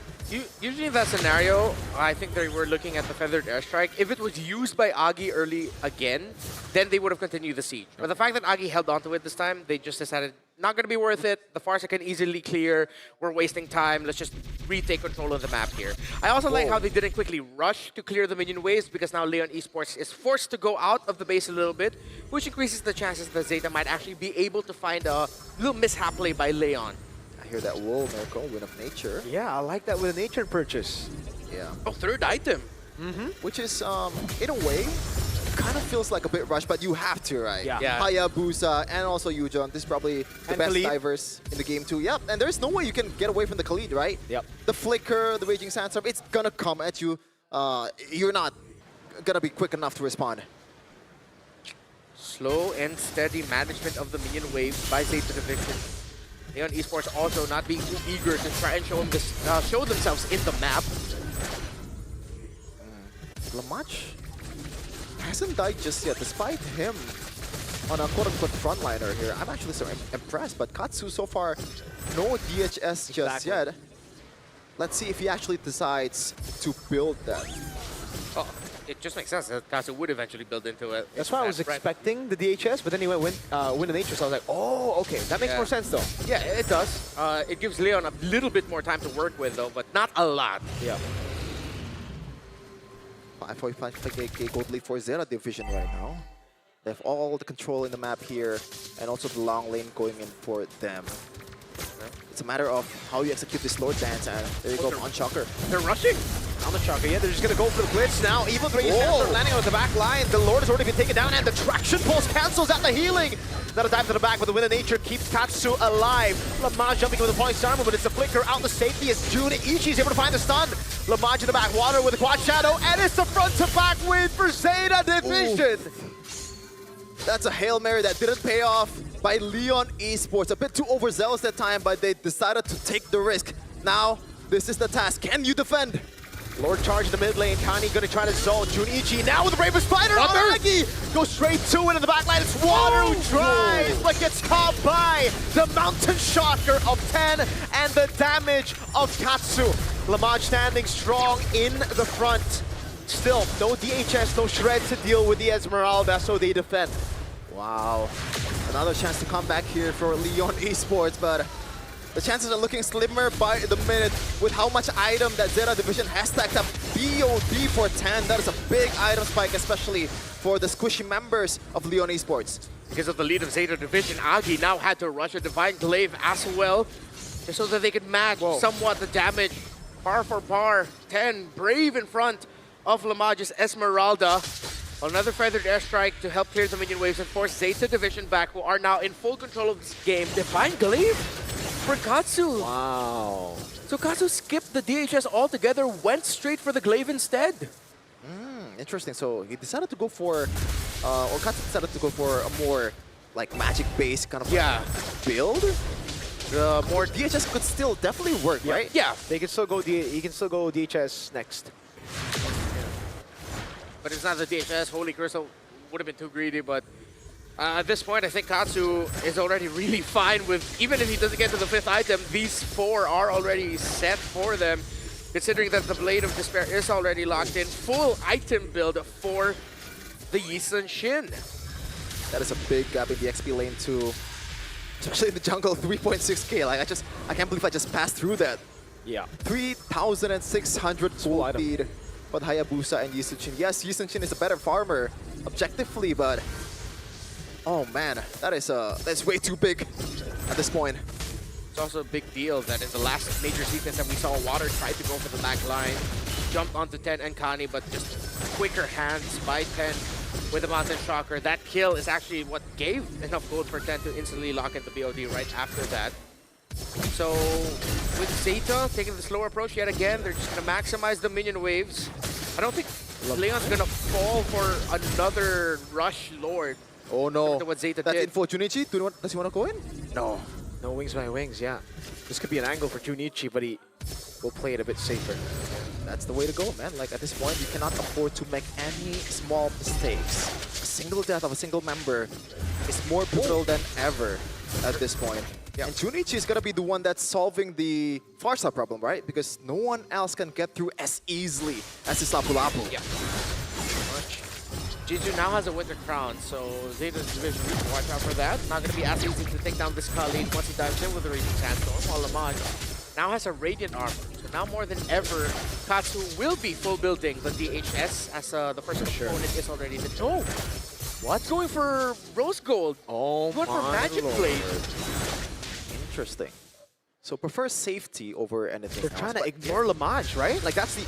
Usually in that scenario, I think they were looking at the Feathered Airstrike. If it was used by Agi early again, then they would have continued the siege. But the fact that Agi held onto it this time, they just decided, not going to be worth it. The Farsa can easily clear. We're wasting time. Let's just retake control of the map here. I also like how they didn't quickly rush to clear the minion waves because now Leon Esports is forced to go out of the base a little bit, which increases the chances that Zeta might actually be able to find a little mishap play by Leon. I hear that wool, Miracle, Wind of Nature. Yeah, I like that with a nature purchase. Yeah. Oh, third item. Which is, in a way, kind of feels like a bit rushed, but you have to, right? Yeah. Hayabusa and also Yujon. This is probably the best Khalid. divers in the game too. Yep, and there's no way you can get away from the Khalid, right? Yep. The Flicker, the Raging Sandstorm, it's gonna come at you. You're not gonna be quick enough to respond. Slow and steady management of the minion wave by Zeta Division. Leon Esports also not being too eager to try and show themselves in the map. Lamaj hasn't died just yet, despite him on a quote-unquote frontliner here. I'm actually so impressed, but Katsu so far, no DHS just yet. Let's see if he actually decides to build that. Oh, it just makes sense that Katsu would eventually build into it. That's why I was expecting the DHS, but then he went Wind of Nature, so I was like, oh, okay. That makes more sense, though. Yeah, it does. It gives Leon a little bit more time to work with, though, but not a lot. Yeah. 5.5k gold lead for Zeta Division right now. They have all the control in the map here, and also the long lane going in for them. It's a matter of how you execute this Lord Dance, and there you go on Shocker. They're rushing. On the Chaka, yeah, they're just gonna go for the blitz now. Evil 3 is landing on the back line. The Lord has already been taken down, and the traction pulse cancels out the healing. Not a dive to the back, but the Wind of Nature keeps Katsu alive. Lamaj jumping with a point armor, but it's a flicker out the safety as Junichi's able to find the stun. Lamaj in the back, water with a quad shadow, and it's the front-to-back win for Zeta Division. That's a Hail Mary that didn't pay off by Leon Esports. A bit too overzealous that time, but they decided to take the risk. Now, this is the task. Can you defend? Lord charge in the mid lane. Kani gonna try to zone. Junichi now with the Bravest Spider. Agi goes straight to it in the back line. It's Water who tries, but gets caught by the Mountain Shocker of 10 and the damage of Katsu. Lamaj standing strong in the front. Still, no DHS, no shred to deal with the Esmeralda, so they defend. Wow. Another chance to come back here for Leon Esports, but the chances are looking slimmer by the minute with how much item that Zeta Division has stacked up. BOD for 10, that is a big item spike, especially for the squishy members of Leon Esports. Because of the lead of Zeta Division, Agi now had to rush a Divine Glaive as well, just so that they could match somewhat the damage. Par for par, 10, Brave in front of Lamaj's Esmeralda. Another Feathered Airstrike to help clear the minion waves and force Zeta Division back, who are now in full control of this game. Divine Glaive for Katsu. Wow. So Katsu skipped the DHS altogether, went straight for the Glaive instead. Interesting. So he decided to go for, or Katsu decided to go for a more like magic-based kind of build. More DHS could still definitely work, right? Yeah. They can still go. He can still go DHS next. But it's not the DHS. Holy Crystal would have been too greedy, but at this point, I think Katsu is already really fine with, even if he doesn't get to the 5th item, these 4 are already set for them, considering that the Blade of Despair is already locked in. Full item build for the Yisun Shin. That is a big gap in the XP lane too. Especially in the jungle, 3.6k. Like I can't believe I just passed through that. Yeah. 3,600 full item. speed for the Hayabusa and Yisun Shin. Yes, Yisun Shin is a better farmer objectively, but oh man, that's way too big at this point. It's also a big deal that in the last major sequence that we saw, Water tried to go for the back line, jumped onto 10 and Kani, but just quicker hands by 10 with the Mountain Shocker. That kill is actually what gave enough gold for 10 to instantly lock into BOD right after that. So with Zeta taking the slower approach yet again, they're just going to maximize the minion waves. I don't think Leon's going to fall for another Rush Lord. Oh no, what Zeta that's did. in for Junichi. Does he want to go in? No. No wings by wings, yeah. This could be an angle for Junichi, but he will play it a bit safer. That's the way to go, man. Like at this point, you cannot afford to make any small mistakes. A single death of a single member is more pivotal than ever at this point. Yeah. And Junichi is gonna be the one that's solving the Farsa problem, right? Because no one else can get through as easily as this Lapu Lapu. Yeah. Jiju now has a Winter Crown, so Zeta's division needs to watch out for that. Not going to be as easy to take down this Khalid once he dives in with the Raging Sandstorm, while Lamaj now has a Radiant Armor. So now more than ever, Katsu will be full building the DHS as the first opponent is already the no. What's going for Rose Gold? Oh, what for Magic Blade? Interesting. So prefer safety over anything. They're trying to ignore Lamaj, right? Like that's the...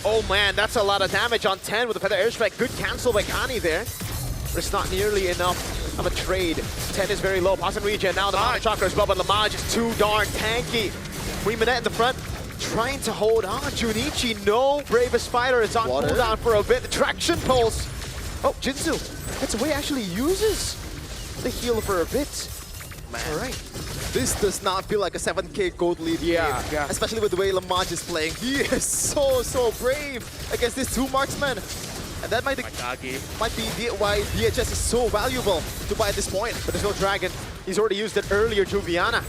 Oh man, that's a lot of damage on 10 with the Feather Airstrike. Good cancel by Kani there. But it's not nearly enough of a trade. 10 is very low. Pass and regen. Now the Mountain Chakra as well, but Lamaj is too darn tanky. Minette in the front, trying to hold on. Junichi, no Bravest Fighter is on cooldown for a bit. The traction pulse. Oh, Jinzu gets away, actually uses the heal for a bit. Man. All right. This does not feel like a 7k gold lead game. Yeah. Especially with the way Lamaj is playing. He is so brave against these two marksmen. And that might be why DHS is so valuable to buy at this point. But there's no dragon. He's already used it earlier, Juviana.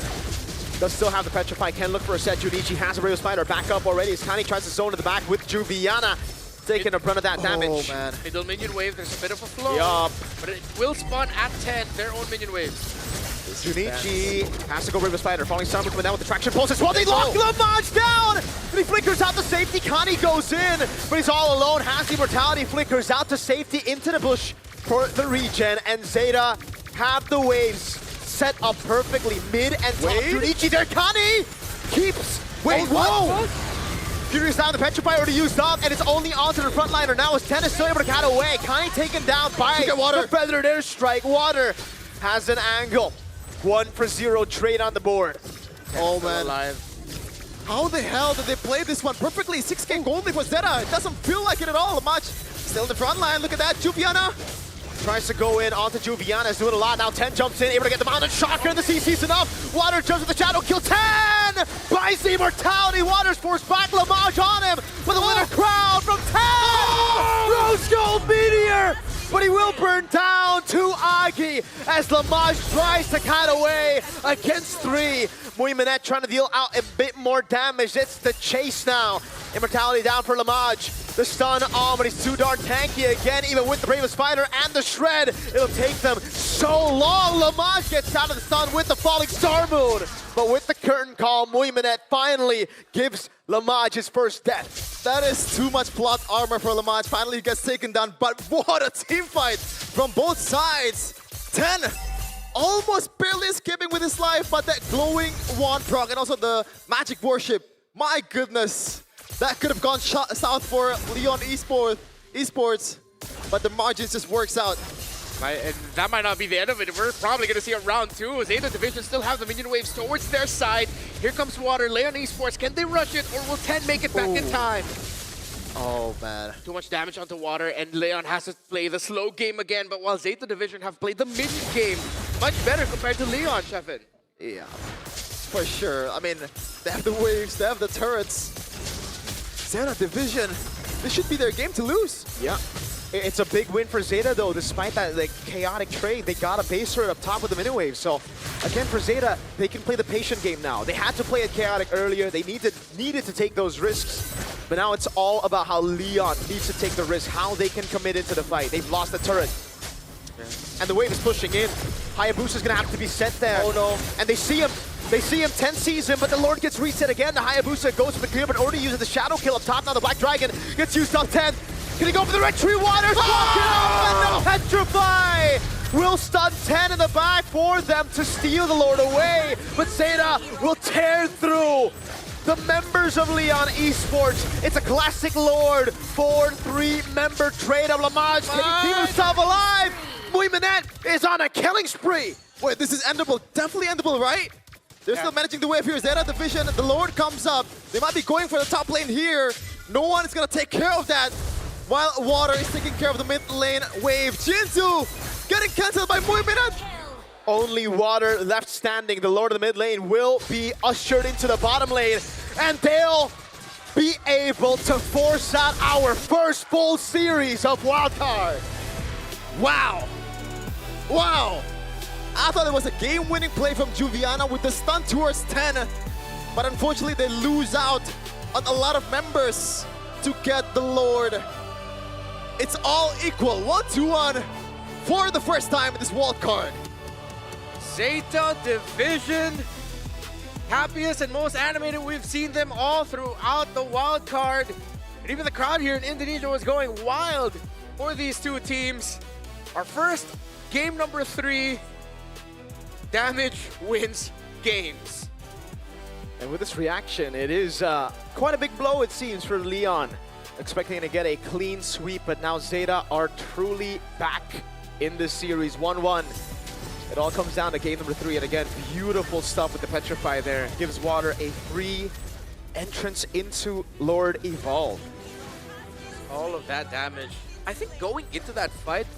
Does still have the Petrify, can look for a set. Junichi has a Brave Spider back up already as Kani tries to zone to the back with Juviana. Taking a brunt of that damage. Oh man. Middle minion wave, there's a bit of a flow. Yup. But it will spawn at 10, their own minion waves. Junichi has to go Brave Spider. Falling Star coming down with the traction pulse as well. They lock Lamaj down! But he flickers out to safety. Kani goes in, but he's all alone. Has the Immortality, flickers out to safety into the bush for the regen. And Zeta have the waves set up perfectly. Mid and top. Junichi there. Kani keeps. Wait, whoa! Furious down, the Petrify already used up, and it's only onto the front liner now as 10 is still able to cut away. Kani taken down by the Feathered Airstrike. Water has an angle. 1-for-0 trade on the board. Oh man. How the hell did they play this one perfectly? 6k gold lead for Zeta. It doesn't feel like it at all much. Still in the front line. Look at that. Juviana tries to go in onto Juviana. Is doing a lot now. 10 jumps in, able to get the Mountain Shocker, and the CC's enough. Water jumps with the Shadow Kill. 10 buys the Immortality. Water's forced back. Lamaj on him with a Winter Crown from 10. Rose Gold Meteor. But he will burn down to Agi as Lamaj tries to cut away against 3. Minette trying to deal out a bit more damage. It's the chase now. Immortality down for Lamaj. The stun on, but he's too darn tanky again, even with the Bravest Spider and the Shred. It'll take them so long. Lamaj gets out of the stun with the Falling Star Moon. But with the curtain call, Minette finally gives Lamaj his first death. That is too much plot armor for Lamaj. Finally he gets taken down, but what a team fight from both sides. 10 almost barely escaping with his life, but that glowing wand proc and also the magic worship. My goodness, that could have gone south for Leon Esports, but the margins just works out. And that might not be the end of it. We're probably going to see a round 2. Zeta Division still have the minion waves towards their side. Here comes Water. Leon Esports, can they rush it or will 10 make it back in time? Oh man. Too much damage onto Water and Leon has to play the slow game again. But while Zeta Division have played the minion game much better compared to Leon, Sheffin. Yeah, for sure. I mean, they have the waves, they have the turrets. Zeta Division, this should be their game to lose. Yeah. It's a big win for Zeta, though, despite that chaotic trade. They got a base turret up top with the mini wave. So, again, for Zeta, they can play the patient game now. They had to play it chaotic earlier. They needed to take those risks. But now it's all about how Leon needs to take the risk, how they can commit into the fight. They've lost the turret. And the wave is pushing in. Hayabusa's gonna have to be set there. Oh no. And they see him. They see him, 10 sees him, but the Lord gets reset again. The Hayabusa goes for the clear, but already uses the Shadow Kill up top. Now the Black Dragon gets used up 10. Can he go for the Red Tree Waters? Walk it up, and the Petrify will stun 10 in the back for them to steal the Lord away. But Zeta will tear through the members of Leon Esports. It's a classic Lord 4-3 member trade of Lamage. Can he keep himself alive? Muimanet is on a killing spree. Wait, this is endable. Definitely endable, right? They're still managing the wave here. Zeta Division, the Lord comes up. They might be going for the top lane here. No one is going to take care of that. While Water is taking care of the mid lane wave. Jinzu getting cancelled by Muimanet. Only Water left standing. The Lord of the mid lane will be ushered into the bottom lane, and they'll be able to force out our first full series of Wildcard. Wow. Wow. I thought it was a game-winning play from Juviana with the stun towards 10, but unfortunately they lose out on a lot of members to get the Lord. It's all equal, 1-1 for the first time in this wildcard. Zeta Division, happiest and most animated we've seen them all throughout the wild card. And even the crowd here in Indonesia was going wild for these two teams. Our first game number 3, Damage wins games. And with this reaction, it is quite a big blow, it seems, for Leon. Expecting to get a clean sweep, but now Zeta are truly back in this series, 1-1. It all comes down to game number 3, and again, beautiful stuff with the Petrify there. Gives Water a free entrance into Lord Evolve. All of that damage. I think going into that fight,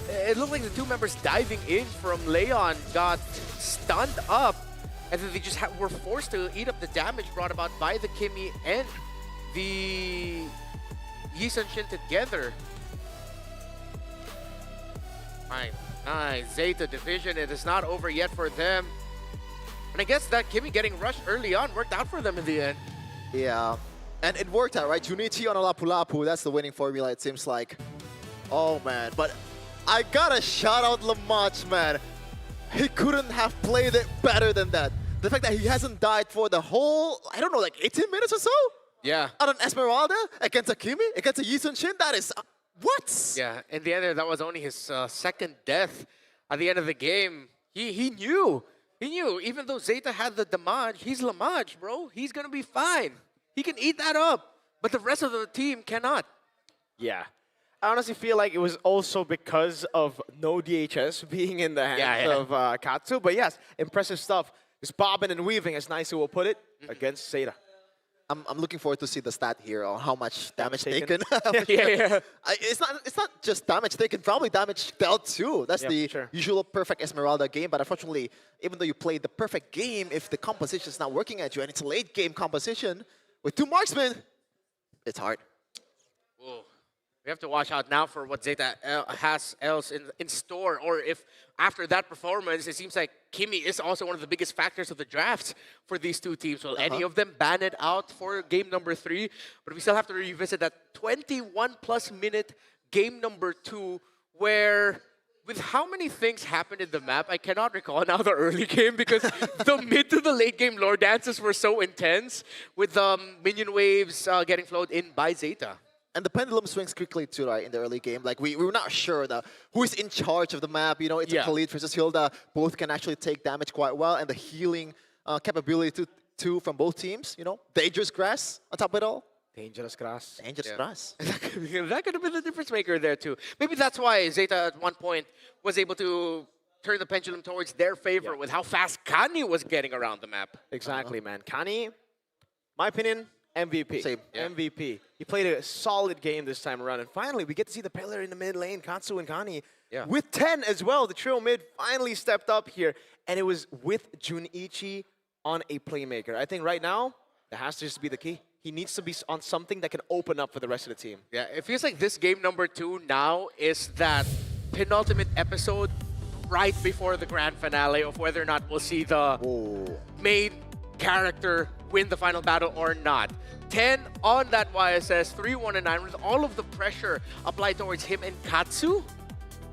it looked like the two members diving in from Leon got stunned up, and then they just were forced to eat up the damage brought about by the Kimmy and the Yi Sun-shin together. Nice. Zeta Division, it is not over yet for them. And I guess that Kimmy getting rushed early on worked out for them in the end. Yeah, and it worked out, right? Junichi on a Lapu Lapu, that's the winning formula, it seems like. Oh, man, but I gotta shout out Lamach, man. He couldn't have played it better than that. The fact that he hasn't died for the whole, I don't know, like 18 minutes or so? Yeah. Out on Esmeralda, against a Kimi, against a Yi Sun-shin, that is, what? Yeah, in the end, that was only his second death at the end of the game. He knew. He knew, even though Zeta had the damage, he's Lamage, bro. He's gonna be fine. He can eat that up, but the rest of the team cannot. Yeah. I honestly feel like it was also because of no DHS being in the hands of Katsu. But yes, impressive stuff. Just bobbing and weaving, as Nice will put it, against Zeta. I'm looking forward to see the stat here on how much damage taken. Yeah. It's not just damage taken, probably damage dealt too. That's the usual perfect Esmeralda game. But unfortunately, even though you played the perfect game, if the composition is not working at you and it's a late game composition with 2 marksmen, it's hard. Whoa. We have to watch out now for what Zeta has else in store, or if after that performance, it seems like Kimmy is also one of the biggest factors of the draft for these two teams. Will any of them ban it out for game number 3? But we still have to revisit that 21+ minute game number 2, where with how many things happened in the map, I cannot recall now the early game because the mid to the late game lore dances were so intense with minion waves getting flowed in by Zeta. And the pendulum swings quickly too, right, in the early game. Like, we were not sure who is in charge of the map. You know, it's a Khalid versus Hilda. Both can actually take damage quite well. And the healing capability too from both teams, you know. Dangerous Grass on top of it all. Dangerous Grass. Dangerous Grass. That could have been the difference maker there too. Maybe that's why Zeta at one point was able to turn the pendulum towards their favor with how fast Kani was getting around the map. Exactly, man. Kani, my opinion, MVP. Same. Yeah. MVP. He played a solid game this time around. And finally, we get to see the pillar in the mid lane, Katsu and Kani. Yeah. With 10 as well. The trio mid finally stepped up here. And it was with Junichi on a playmaker. I think right now, that has to just be the key. He needs to be on something that can open up for the rest of the team. Yeah, it feels like this game number 2 now is that penultimate episode right before the grand finale of whether or not we'll see the main character win the final battle or not. 10 on that YSS, 3-1 and 9 with all of the pressure applied towards him and Katsu.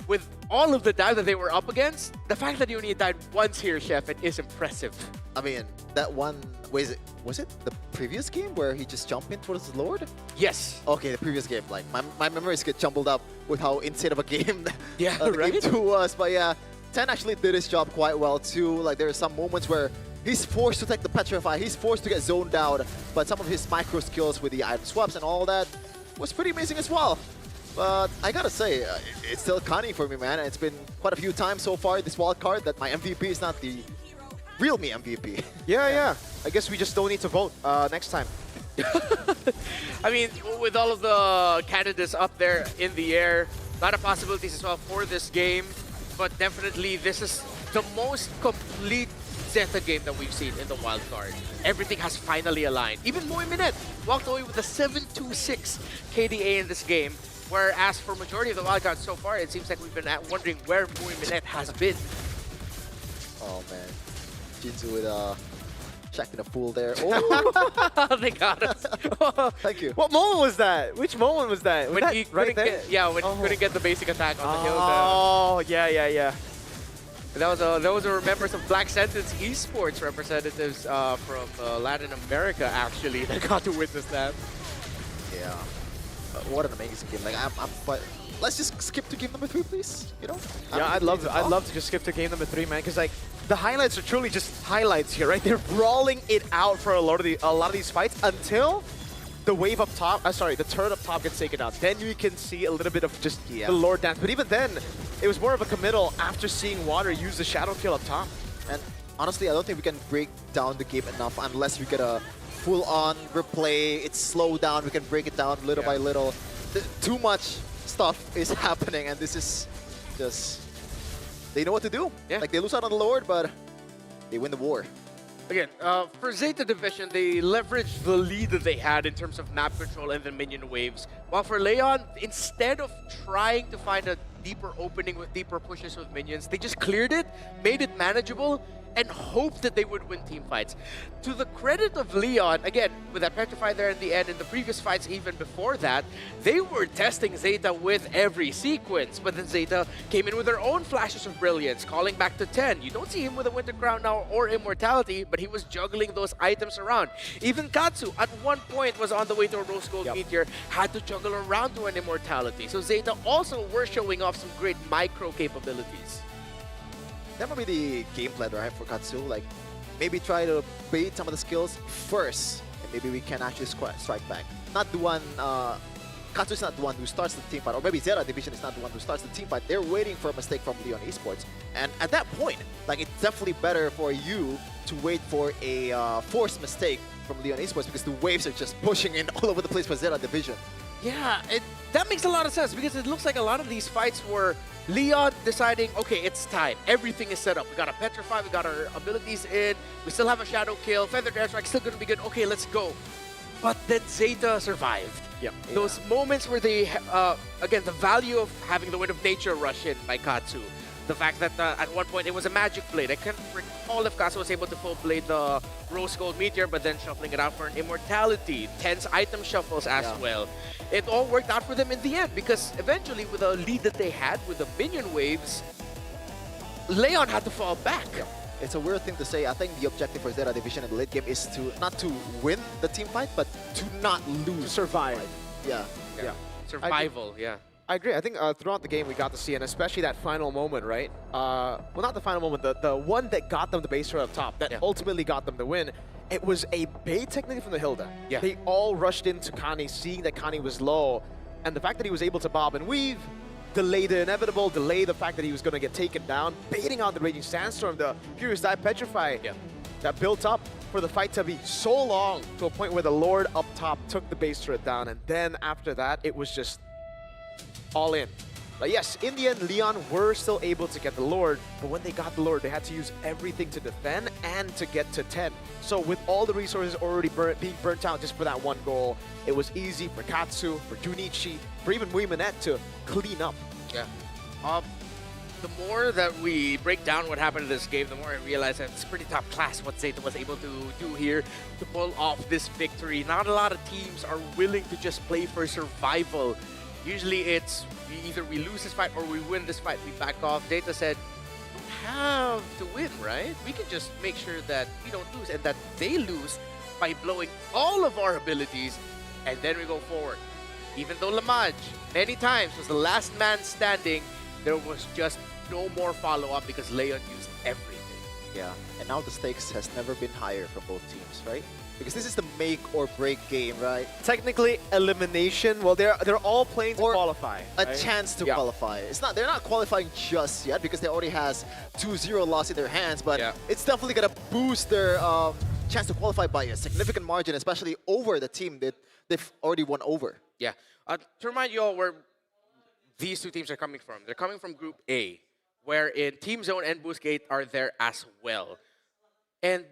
With all of the dive that they were up against, the fact that he only died once here, Chef, it is impressive. I mean, that one, was it the previous game where he just jumped in towards the Lord? Yes. Okay, the previous game. Like, my memories get jumbled up with how insane of a game Yeah, the right? game 2 was. But yeah, 10 actually did his job quite well too. Like, there are some moments where he's forced to take the Petrify, he's forced to get zoned out, but some of his micro skills with the item swaps and all that was pretty amazing as well. But I gotta say, it's still Kani for me, man. And it's been quite a few times so far this wild card that my MVP is not the real me MVP. Yeah. I guess we just don't need to vote next time. I mean, with all of the candidates up there in the air, a lot of possibilities as well for this game. But definitely, this is the most complete Zeta game that we've seen in the wild card. Everything has finally aligned. Even Moy Minette walked away with a 7-2-6 KDA in this game. Whereas for majority of the wild cards so far, it seems like we've been wondering where Moy Minette has been. Oh man, Jinzu with checking a fool there. Oh, They got us. thank you. What moment was that? Which moment was that? Was When that he right couldn't there? get, when he couldn't get the basic attack on the hill. Oh, yeah. That was a remembrance of Black Sentence esports representatives from Latin America actually that got to witness that. Yeah. What an amazing game. Like, but let's just skip to game number 3, please. You know? Yeah, I'd love to just skip to game number 3, man, because like the highlights are truly just highlights here, right? They're brawling it out for a lot of these fights until the wave up top, the turret up top gets taken out. Then you can see a little bit of just the Lord dance. But even then, it was more of a committal after seeing Water use the shadow kill up top. And honestly, I don't think we can break down the game enough unless we get a full-on replay. It's slowed down. We can break it down little by little. Too much stuff is happening, and this is just... They know what to do. Yeah. Like, they lose out on the Lord, but they win the war. Again, for Zeta Division, they leveraged the lead that they had in terms of map control and the minion waves. While for Leon, instead of trying to find a deeper opening with deeper pushes with minions, they just cleared it, made it manageable, and hoped that they would win team fights. To the credit of Leon, again, with that Petrify there in the end, in the previous fights even before that, they were testing Zeta with every sequence, but then Zeta came in with their own flashes of brilliance, calling back to 10. You don't see him with a Winter Crown now or Immortality, but he was juggling those items around. Even Katsu, at one point, was on the way to a Rose Gold Meteor, had to juggle around to an Immortality. So Zeta also were showing off some great micro capabilities. That might be the game plan, right, for Katsu. Like, maybe try to bait some of the skills first, and maybe we can actually strike back. Not the one, Katsu is not the one who starts the team fight, or maybe Zeta Division is not the one who starts the team fight. They're waiting for a mistake from Leon Esports. And at that point, like, it's definitely better for you to wait for a forced mistake from Leon Esports, because the waves are just pushing in all over the place for Zeta Division. Yeah, that makes a lot of sense, because it looks like a lot of these fights were Leon deciding, okay, it's time. Everything is set up. We got a Petrify, we got our abilities in, we still have a Shadow Kill, Feathered Airstrike still going to be good. Okay, let's go. But then Zeta survived. Yep. Those moments where they, again, the value of having the Wind of Nature rush in by Katsu. The fact that at one point it was a Magic Blade. I can't recall if Katsu was able to full blade the Rose Gold Meteor, but then shuffling it out for an Immortality. Tense item shuffles as well. It all worked out for them in the end, because eventually with the lead that they had with the minion waves, Leon had to fall back. It's a weird thing to say. I think the objective for Zeta Division in the late game is to not to win the team fight, but to not lose. To survive. Yeah. Survival, yeah. I agree. I think throughout the game we got to see, and especially that final moment, right? Well, not the final moment, the one that got them the base turret up top, that ultimately got them the win. It was a bait technically from the Hilda. Yeah. They all rushed into Kani, seeing that Kani was low, and the fact that he was able to bob and weave, delay the inevitable, delay the fact that he was going to get taken down, baiting out the Raging Sandstorm, the Furious Dive Petrify, that built up for the fight to be so long to a point where the Lord up top took the base turret down, and then after that, it was just all in. But yes, in the end, Leon were still able to get the Lord, but when they got the Lord, they had to use everything to defend and to get to 10. So with all the resources already being burnt out just for that one goal, it was easy for Katsu, for Junichi, for even Muiminette to clean up. Yeah. the more that we break down what happened in this game, the more I realize that it's pretty top class what Zeta was able to do here to pull off this victory. Not a lot of teams are willing to just play for survival. Usually it's either we lose this fight or we win this fight, we back off. Zeta said, we don't have to win, right? We can just make sure that we don't lose and that they lose by blowing all of our abilities, and then we go forward. Even though Lamaj many times was the last man standing, there was just no more follow-up because Leon used everything. Yeah, and now the stakes has never been higher for both teams, right? Because this is the make or break game, right? Technically, elimination. Well, they're all playing to qualify. A right? chance to qualify. They're not qualifying just yet because they already has 2-0 loss in their hands, but it's definitely gonna boost their chance to qualify by a significant margin, especially over the team that they've already won over. Yeah. To remind you all where these two teams are coming from. They're coming from Group A, wherein Team Zone and Boostgate are there as well. And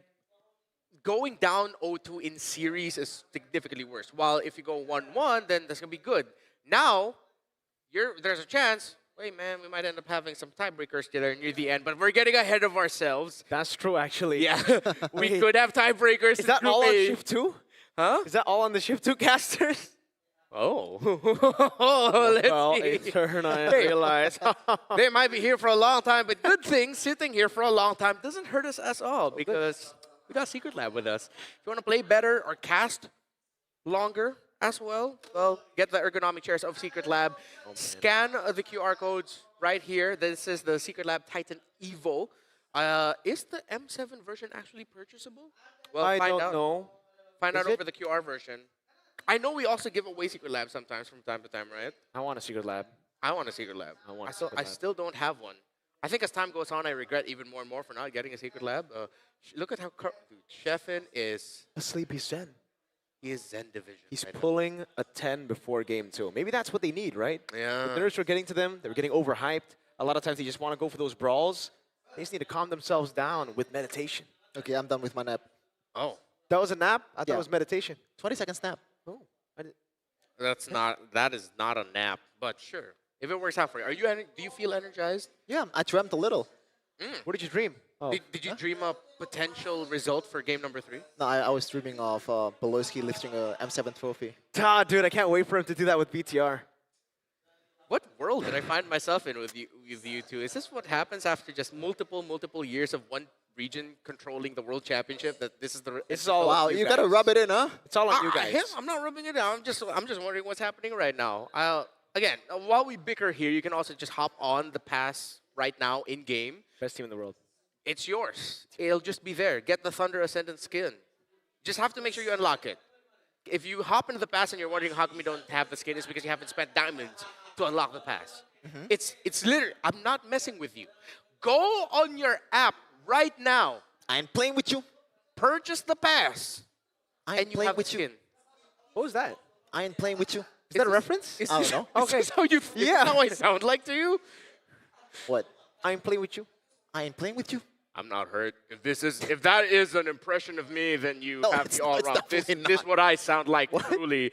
going down 0-2 in series is significantly worse. While if you go 1-1, then that's going to be good. Now, there's a chance, wait, man, we might end up having some tiebreakers there near the end, but we're getting ahead of ourselves. That's true, actually. Yeah, we could have tiebreakers. Is that all on Shift 2? Huh? Is that all on the Shift 2 casters? Oh. Let's see. Turn, I realize. They might be here for a long time, but good thing sitting here for a long time doesn't hurt us at all because we got Secret Lab with us. If you want to play better or cast longer as well, get the ergonomic chairs of Secret Lab. Scan the QR codes right here. This is the Secret Lab Titan Evo. Is the M7 version actually purchasable? Well, I don't know. Find out over the QR version. I know we also give away Secret Lab sometimes from time to time, right? I want a Secret Lab. I want a Secret Lab. I still don't have one. I think as time goes on, I regret even more and more for not getting a Secret Lab. Look at how Sheffin is... A sleepy Zen. He is Zen Division. He's pulling a 10 before game 2. Maybe that's what they need, right? Yeah. The nerves were getting to them. They were getting overhyped. A lot of times they just want to go for those brawls. They just need to calm themselves down with meditation. Okay, I'm done with my nap. Oh. That was a nap? I thought it was meditation. 20-second nap. Oh. That is not a nap, but sure. If it works out for you. Do you feel energized? Yeah, I dreamt a little. What did you dream? Oh. Did you dream a potential result for game number 3? No, I was dreaming of Belowski lifting a M7 trophy. Dude, I can't wait for him to do that with BTR. What world did I find myself in with you two? Is this what happens after just multiple years of one region controlling the world championship? That this is the it's all wow, you gotta rub it in, huh? It's all on you guys. I'm not rubbing it in. I'm just wondering what's happening right now. Again, while we bicker here, you can also just hop on the pass right now in game. Best team in the world. It's yours. It'll just be there. Get the Thunder Ascendant skin. Just have to make sure you unlock it. If you hop into the pass and you're wondering how come you don't have the skin, it's because you haven't spent diamonds to unlock the pass. It's literally, I'm not messing with you. Go on your app right now. I ain't playing with you. Purchase the pass. I ain't and you playing have with the skin. you. What was that? I ain't playing with you. Is that a reference? I don't know. Okay. Is this how you feel? Yeah. How I sound like to you? What? I ain't playing with you. I ain't playing with you. I'm not hurt. If that is an impression of me, then you No, have it's me all not. It's wrong. definitely This is what I sound like, truly.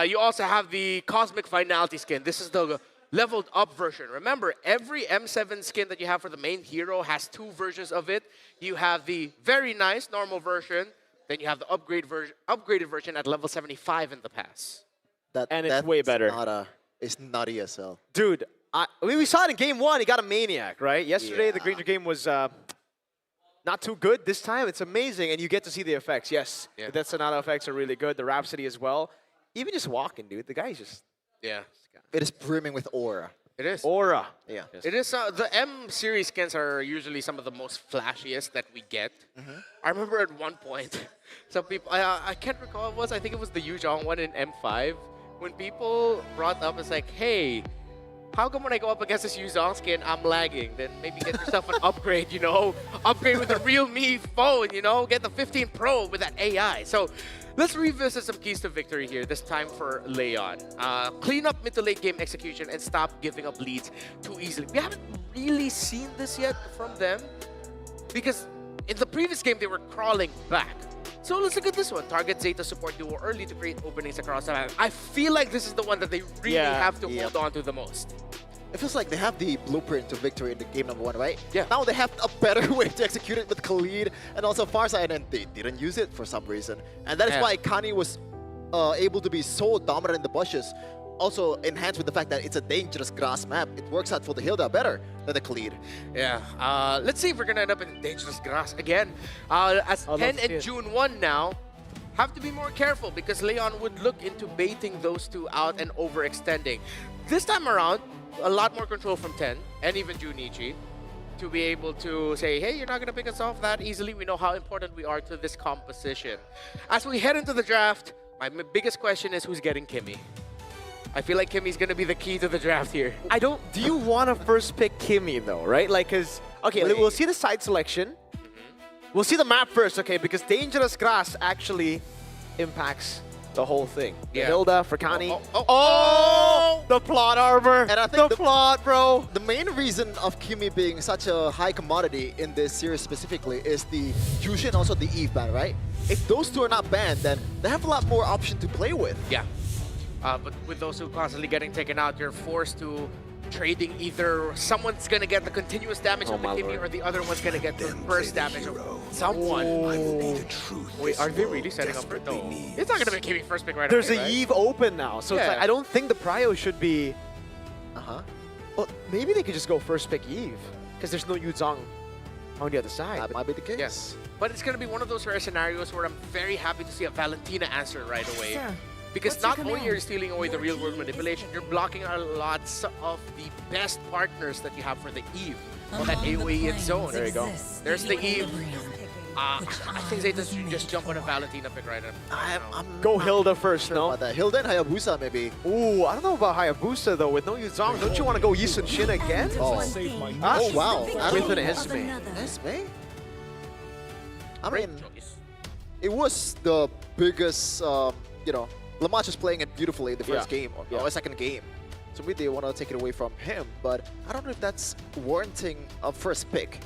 You also have the Cosmic Finality skin. This is the leveled up version. Remember, every M7 skin that you have for the main hero has 2 versions of it. You have the very nice normal version, then you have the upgraded version at level 75 in the pass. It's way better. It's not ESL. Dude, we saw it in game 1. He got a Maniac, right? Yesterday, the Granger game was not too good. This time, it's amazing, and you get to see the effects. Yes, the Death Sonata effects are really good. The Rhapsody as well. Even just walking, dude. The guy's just... Yeah. It is brimming with aura. It is. Aura. Yeah. It is. The M series skins are usually some of the most flashiest that we get. I remember at one point, some people, I can't recall what it was. I think it was the Yuzhong one in M5. When people brought up, it's like, hey, how come when I go up against this Yuzhong skin, I'm lagging? Then maybe get yourself an upgrade, you know? Upgrade with a real me phone, you know? Get the 15 Pro with that AI. So let's revisit some keys to victory here, this time for Leon. Clean up mid to late game execution and stop giving up leads too easily. We haven't really seen this yet from them because in the previous game, they were crawling back. So let's look at this one. Target Zeta support duo early to create openings across the map. I feel like this is the one that they really have to hold on to the most. it feels like they have the blueprint to victory in the game number 1, right? Yeah. Now they have a better way to execute it with Khalid and also Farsa, and they didn't use it for some reason. And that is why Kani was able to be so dominant in the bushes. Also enhanced with the fact that it's a dangerous grass map. It works out for the Hilda better than the Khalid. Yeah, let's see if we're gonna end up in dangerous grass again. As 10 and June 1 now, have to be more careful because Leon would look into baiting those two out and overextending. This time around, a lot more control from 10 and even Junichi to be able to say, hey, you're not gonna pick us off that easily. We know how important we are to this composition. As we head into the draft, my biggest question is who's getting Kimmy? I feel like Kimmy's gonna be the key to the draft here. Do you want to first pick Kimmy though, right? Like, cause, okay, we'll see the side selection. We'll see the map first, okay? Because Dangerous Grass actually impacts the whole thing. Yeah. Hilda, Furkani. Oh, the plot armor. And I think the plot, bro. The main reason of Kimmy being such a high commodity in this series specifically is the Yushin and also the Eve ban, right? If those two are not banned, then they have a lot more option to play with. Yeah. But with those two constantly getting taken out, you're forced to trading either someone's gonna get the continuous damage of the Kimmy or the other one's gonna get the burst damage of someone. Wait, are they really setting up for it? No. It's not gonna be a Kimmy first pick right There's away, a right? Eve open now, so it's like, I don't think the prio should be... Well, maybe they could just go first pick Eve, because there's no Yuzong on the other side. That might be the case. Yes. But it's gonna be one of those rare scenarios where I'm very happy to see a Valentina answer right away. Sir, Because what's your not only command? are you stealing away the real world manipulation, you're blocking a lots of the best partners that you have for the Eve. On that AoE in zone. There you go. There's the Eve. I think they just jump on a Valentina pick right now. I'm Go not Hilda first, sure no? about that. Hilda and Hayabusa maybe. Ooh, I don't know about Hayabusa though. With no Yuzong, don't you want to go Yi Sun Shin again? Oh, oh wow. With an Esme. Esme? I Great mean, choice. it was the biggest, you know, Lamach was playing it beautifully in the first game, or second game. So maybe they want to take it away from him, but I don't know if that's warranting a first pick.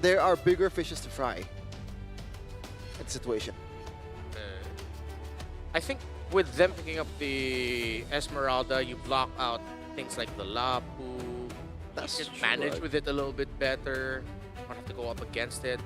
There are bigger fishes to fry in the situation. I think with them picking up the Esmeralda, you block out things like the Lapu. That's You can true, manage right? with it a little bit better. Don't have to go up against it.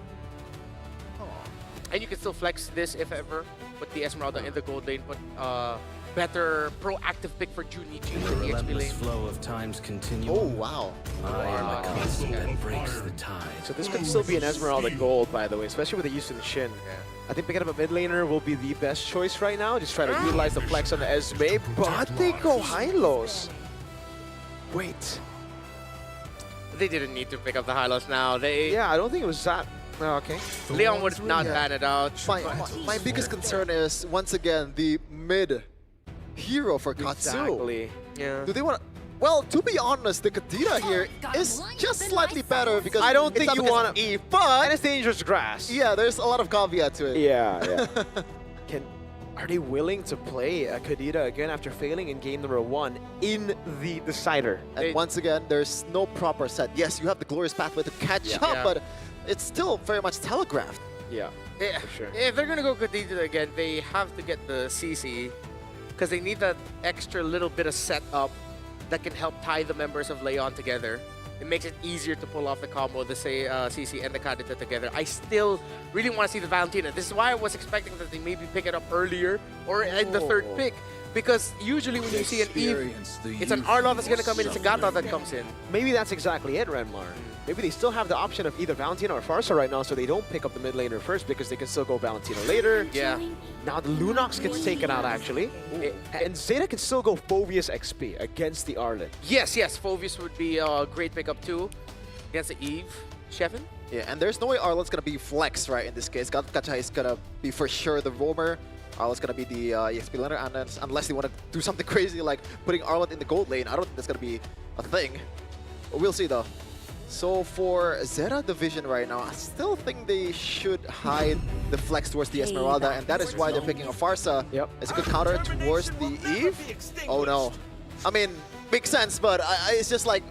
And you can still flex this if ever. Put the Esmeralda in the gold lane, but better proactive pick for Junichi in the XP Relentless lane. flow of time's continuum. Oh, wow. I am the constant that breaks the tide. So this could still be an Esmeralda gold, by the way, especially with the Yi Sun Shin. I think picking up a mid laner will be the best choice right now. Just try to utilize the flex on the Esme, but they go Hylos. Wait. They didn't need to pick up the Hylos now. They Yeah, I don't think it was that. Oh, okay. Leon would not ban it out. My biggest concern is, once again, the mid hero for Katsu. Exactly. Yeah. Do they want to... Well, to be honest, the Kadira here is just slightly better because I don't it's think not you because want of to Eve, And but it's dangerous grass. yeah, there's a lot of caveat to it. Yeah. Are they willing to play a Kadira again after failing in game number 1 in the decider? And once again, there's no proper set. Yes, you have the glorious pathway to catch up, Yeah. but it's still very much telegraphed. Yeah. Yeah, sure. if they're gonna go Khadija again, they have to get the CC because they need that extra little bit of setup that can help tie the members of Leon together. It makes it easier to pull off the combo, the say CC and the Kadita together. I still really want to see the Valentina. This is why I was expecting that they maybe pick it up earlier or in the third pick. Because usually when you see an Eve, it's an Arlo that's going to come in, it's a Gata that comes in. Maybe that's exactly it, Renmar. Maybe they still have the option of either Valentina or Farsa right now, so they don't pick up the mid laner first because they can still go Valentina later. Yeah. Now the Lunox gets taken out, actually. And Zeta can still go Phoveus XP against the Arlet. Yes, Phoveus would be a great pickup too against the Eve. Shevin? Yeah, and there's no way Arlot's gonna be flex, right, in this case. Gacha is gonna be for sure the roamer. Arlot's gonna be the EXP laner, and unless they want to do something crazy like putting Arlot in the gold lane, I don't think that's gonna be a thing. But we'll see though. So for Zeta division right now, I still think they should hide the flex towards the Esmeralda, and that is why they're picking a Farsa. Yep. It's a good counter towards the Eve. Oh no. I mean, makes sense, but it's just like,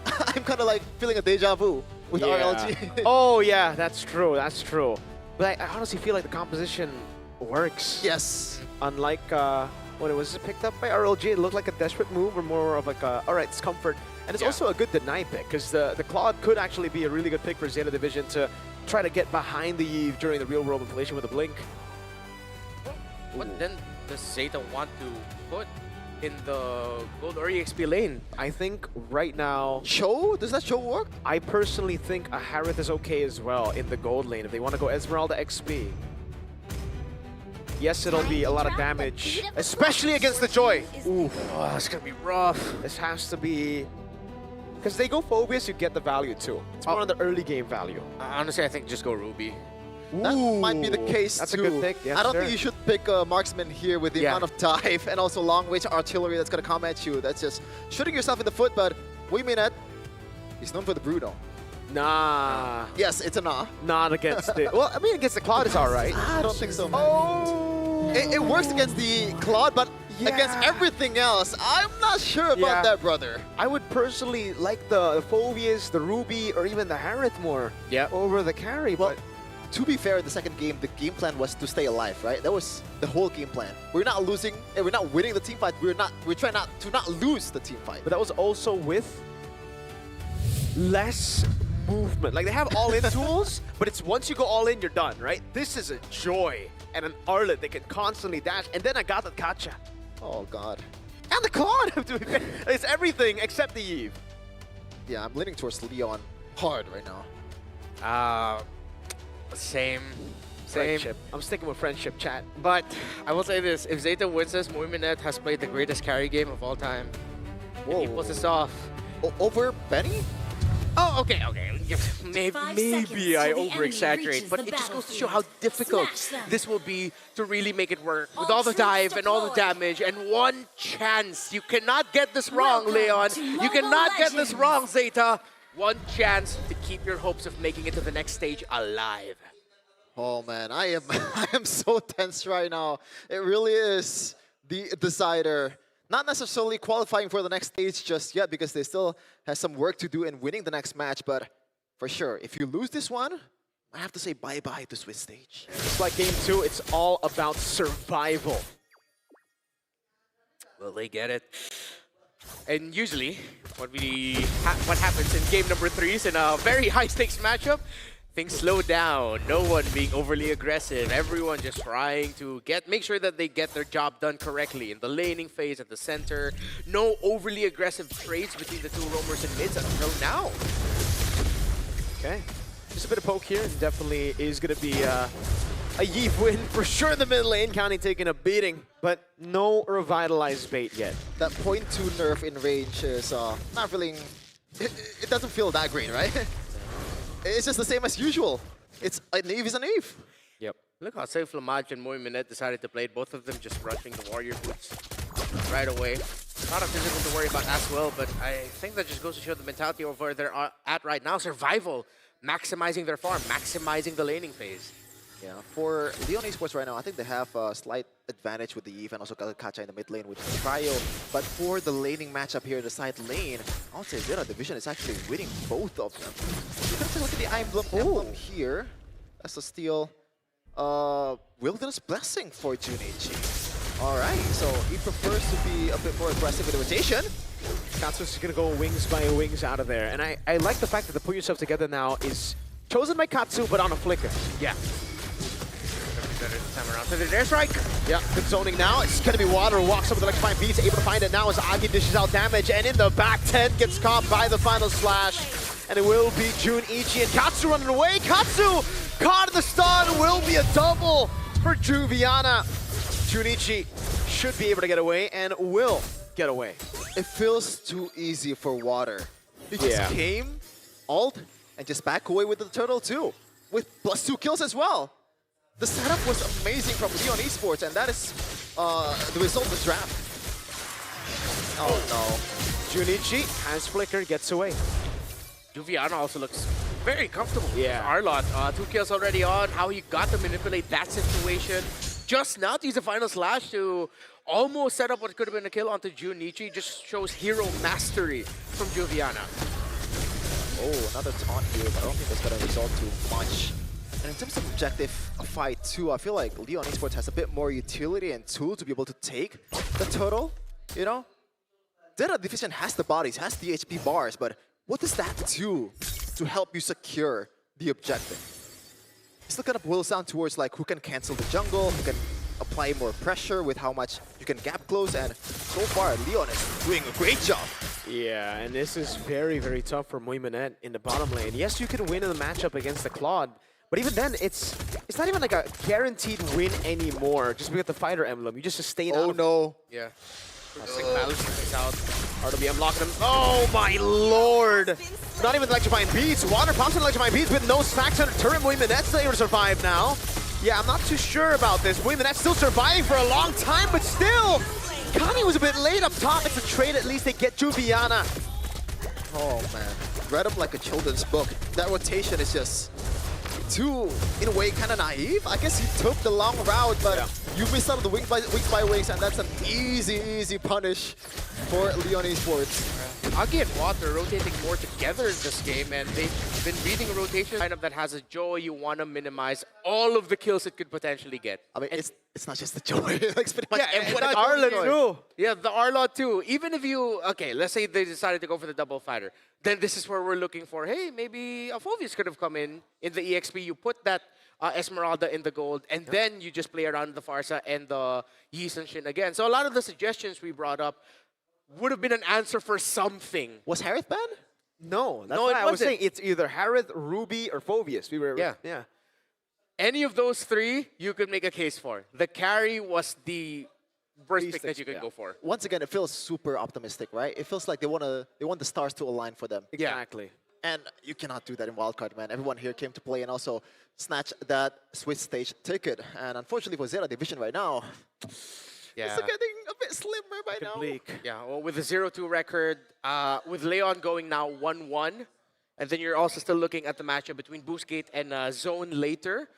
I'm kind of like feeling a deja vu with RLG. Oh yeah, that's true, that's true. But I honestly feel like the composition works. Yes. Unlike when it was picked up by RLG, it looked like a desperate move or more of like a, alright, it's comfort. And it's also a good deny pick, because the Claude could actually be a really good pick for Zeta Division to try to get behind the Eve during the real-world inflation with a blink. What then does Zeta want to put in the gold or EXP lane? I think right now, Cho? Does that Cho work? I personally think a Harith is okay as well in the gold lane if they want to go Esmeralda XP. Yes, it'll be a lot of damage, especially against the Joy. Ooh, Oh, it's gonna be rough. this has to be... Because they go Phobius, you get the value too. It's more on the early game value. Honestly, I think just go Ruby. That might be the case That's too. a good pick. Yeah, I don't sure. think you should pick a marksman here with the amount of dive and also long-range artillery that's going to come at you. That's just shooting yourself in the foot, but Wiminette, he's known for the Bruno. Nah, Yes, it's a nah. not against it. Well, I mean, against the Cloud is alright. I don't think so, man. Oh! It works against the Claude, but against everything else, I'm not sure about that, brother. I would personally like the Phobius, the Ruby, or even the Harith more over the carry, Well, but... To be fair, in the second game, the game plan was to stay alive, right? That was the whole game plan. We're not losing, and we're not winning the team fight. We're trying to not lose the team fight. But that was also with less movement. Like, they have all-in tools, but it's once you go all-in, you're done, right? This is a Joy and an Arlet. They can constantly dash, and then I got the Kacha. Oh god. And the Claude! It's everything except the Eve. Yeah, I'm leaning towards Leon hard right now. Same. Friendship. I'm sticking with friendship, chat. But I will say this, if Zeta wins this, Moiminette has played the greatest carry game of all time. And he pulls this off. Over Benny? Oh, okay. Maybe I over-exaggerate, but it just goes to show how difficult this will be to really make it work. With all the dive and all the damage and one chance. You cannot get this wrong, Leon. You cannot get this wrong, Zeta. One chance to keep your hopes of making it to the next stage alive. Oh man, I am so tense right now. It really is the decider. Not necessarily qualifying for the next stage just yet because they still have some work to do in winning the next match, but for sure, if you lose this one, I have to say bye-bye to Swiss stage. Just like game 2, it's all about survival. Will they get it? And usually, what happens in game number 3 is in a very high-stakes matchup, things slow down. No one being overly aggressive. Everyone just trying to make sure that they get their job done correctly in the laning phase at the center. No overly aggressive trades between the two roamers and mids until now. Okay, just a bit of poke here, and definitely is going to be a Yeef win for sure in the mid lane. County taking a beating, but no revitalized bait yet. That .2 nerf in range is not feeling... It doesn't feel that great, right? It's just the same as usual. It's an Eve is an Eve. Yep. Look how safe Lamaj and Moiminette decided to play it. Both of them just rushing the warrior boots right away. Not a physical to worry about as well, but I think that just goes to show the mentality of where they're at right now. Survival, maximizing their farm, maximizing the laning phase. Yeah, for Leon Esports right now, I think they have a slight advantage with the Eve and also Kacha in the mid lane with the Trio. But for the laning matchup here in the side lane, I would say Zeta Division is actually winning both of them. You can take a look at the emblem here. That's a steal. Wilderness Blessing for Junichi. Alright, so he prefers to be a bit more aggressive with the rotation. Katsu's going to go wings by wings out of there. And I like the fact that the put yourself together now is chosen by Katsu, but on a flicker. Yeah. Better this time around. So there's airstrike. Yeah, good zoning now. It's going to be Water who walks over the electrifying beats, able to find it now as Agi dishes out damage. And in the back, 10 gets caught by the final slash. And it will be Junichi and Katsu running away. Katsu caught in the stun. Will be a double for Juviana. Junichi should be able to get away and will get away. It feels too easy for Water. He just came, ult, and just back away with the turtle too. With +2 kills as well. The setup was amazing from Leon Esports, and that is the result of the draft. Oh no. Junichi has flicker, gets away. Juviana also looks very comfortable. Yeah. Arlot, 2 kills already on. How he got to manipulate that situation. Just now to use the final slash to almost set up what could have been a kill onto Junichi. Just shows hero mastery from Juviana. Oh, another taunt here, but I don't think that's going to result too much. And in terms of objective fight too, I feel like Leon Esports has a bit more utility and tool to be able to take the turtle, you know? Zeta Division has the bodies, has the HP bars, but what does that do to help you secure the objective? It still kind of boils down towards like who can cancel the jungle, who can apply more pressure with how much you can gap close, and so far Leon is doing a great job. Yeah, and this is very, very tough for Muimanet in the bottom lane. Yes, you could win in the matchup against the Claude, but even then, it's not even like a guaranteed win anymore just because the fighter emblem. You just sustain out. Oh no. Yeah. Balance out. RWM locking him. Oh my lord! Not even electrifying beats. Water pops and electrifying beats with no stacks under turret. Muimanet's able to survive now. Yeah, I'm not too sure about this. Muimanet's still surviving for a long time, but still, Kani was a bit late up top. It's a trade. At least they get Juviana. Oh man. Read up like a children's book. That rotation is just too, in a way, kind of naive. I guess he took the long route, but you missed out on the wings by wings, and that's an easy punish for Leon Esports. Agi and Water rotating more together in this game, and they've been reading a rotation lineup that has a Joy. You want to minimize all of the kills it could potentially get. I mean, it's not just the Joy. It's pretty much everyone. And Arlen too. Yeah, the Arlot too. Even if you, okay, let's say they decided to go for the double fighter, then this is where we're looking for, hey, maybe a Phoveus could have come in the EXP. You put that Esmeralda in the gold, and then you just play around the Farsa and the Yi Sun Shin again. So a lot of the suggestions we brought up would have been an answer for something. Was Harith banned? No, that's No, why it I was wasn't. saying it's either Harith, Ruby, or Phoveus. We were yeah. Any of those three, you could make a case for. The carry was the worst pick that you could go for. Once again, it feels super optimistic, right? It feels like they want the stars to align for them. Exactly. And you cannot do that in Wildcard, man. Everyone here came to play and also snatch that Swiss stage ticket. And unfortunately for Zeta Division right now, it's getting a bit slimmer by now. Bleak. Yeah, well, with a 0-2 record, with Leon going now 1-1, and then you're also still looking at the matchup between Boostgate and Zone later.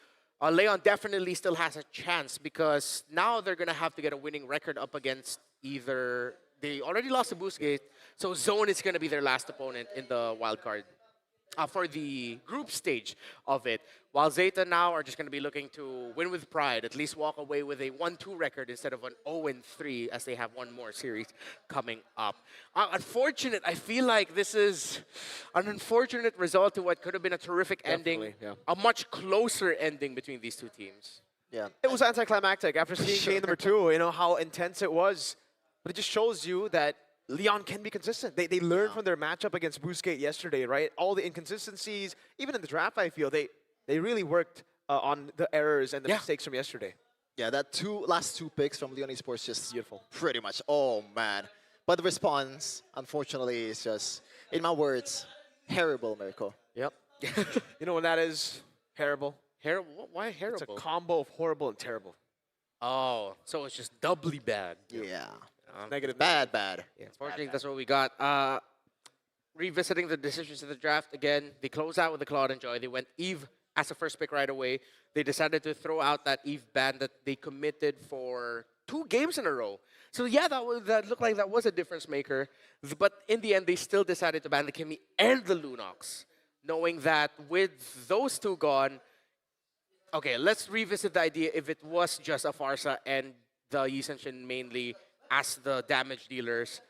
Leon definitely still has a chance because now they're going to have to get a winning record up against either... They already lost to Boostgate, so Zone is going to be their last opponent in the wildcard for the group stage of it. While Zeta now are just going to be looking to win with pride, at least walk away with a 1-2 record instead of an 0-3 as they have one more series coming up. Unfortunate, I feel like this is an unfortunate result to what could have been a terrific ending, a much closer ending between these two teams. Yeah. It was anticlimactic after seeing game number 2, you know, how intense it was. But it just shows you that Leon can be consistent. They learned from their matchup against Boostgate yesterday, right? All the inconsistencies, even in the draft, I feel, they really worked on the errors and the mistakes from yesterday. Yeah, that last two picks from Leon Esports just beautiful. Pretty much. Oh, man. But the response, unfortunately, is just, in my words, terrible, Mirko. Yep. You know what that is? Terrible. Terrible? Why terrible? It's a combo of horrible and terrible. Oh, so it's just doubly bad. Yeah. Negative. Bad. Yeah, unfortunately, that's what we got. Revisiting the decisions of the draft again, they closed out with the Claude and Joy. They went Eve as a first pick right away. They decided to throw out that Eve ban that they committed for 2 games in a row. So yeah, that looked like that was a difference maker. But in the end, they still decided to ban the Kimi and the Lunox, knowing that with those 2 gone, okay, let's revisit the idea if it was just a Farsa and the Yi Sun Shin mainly as the damage dealers,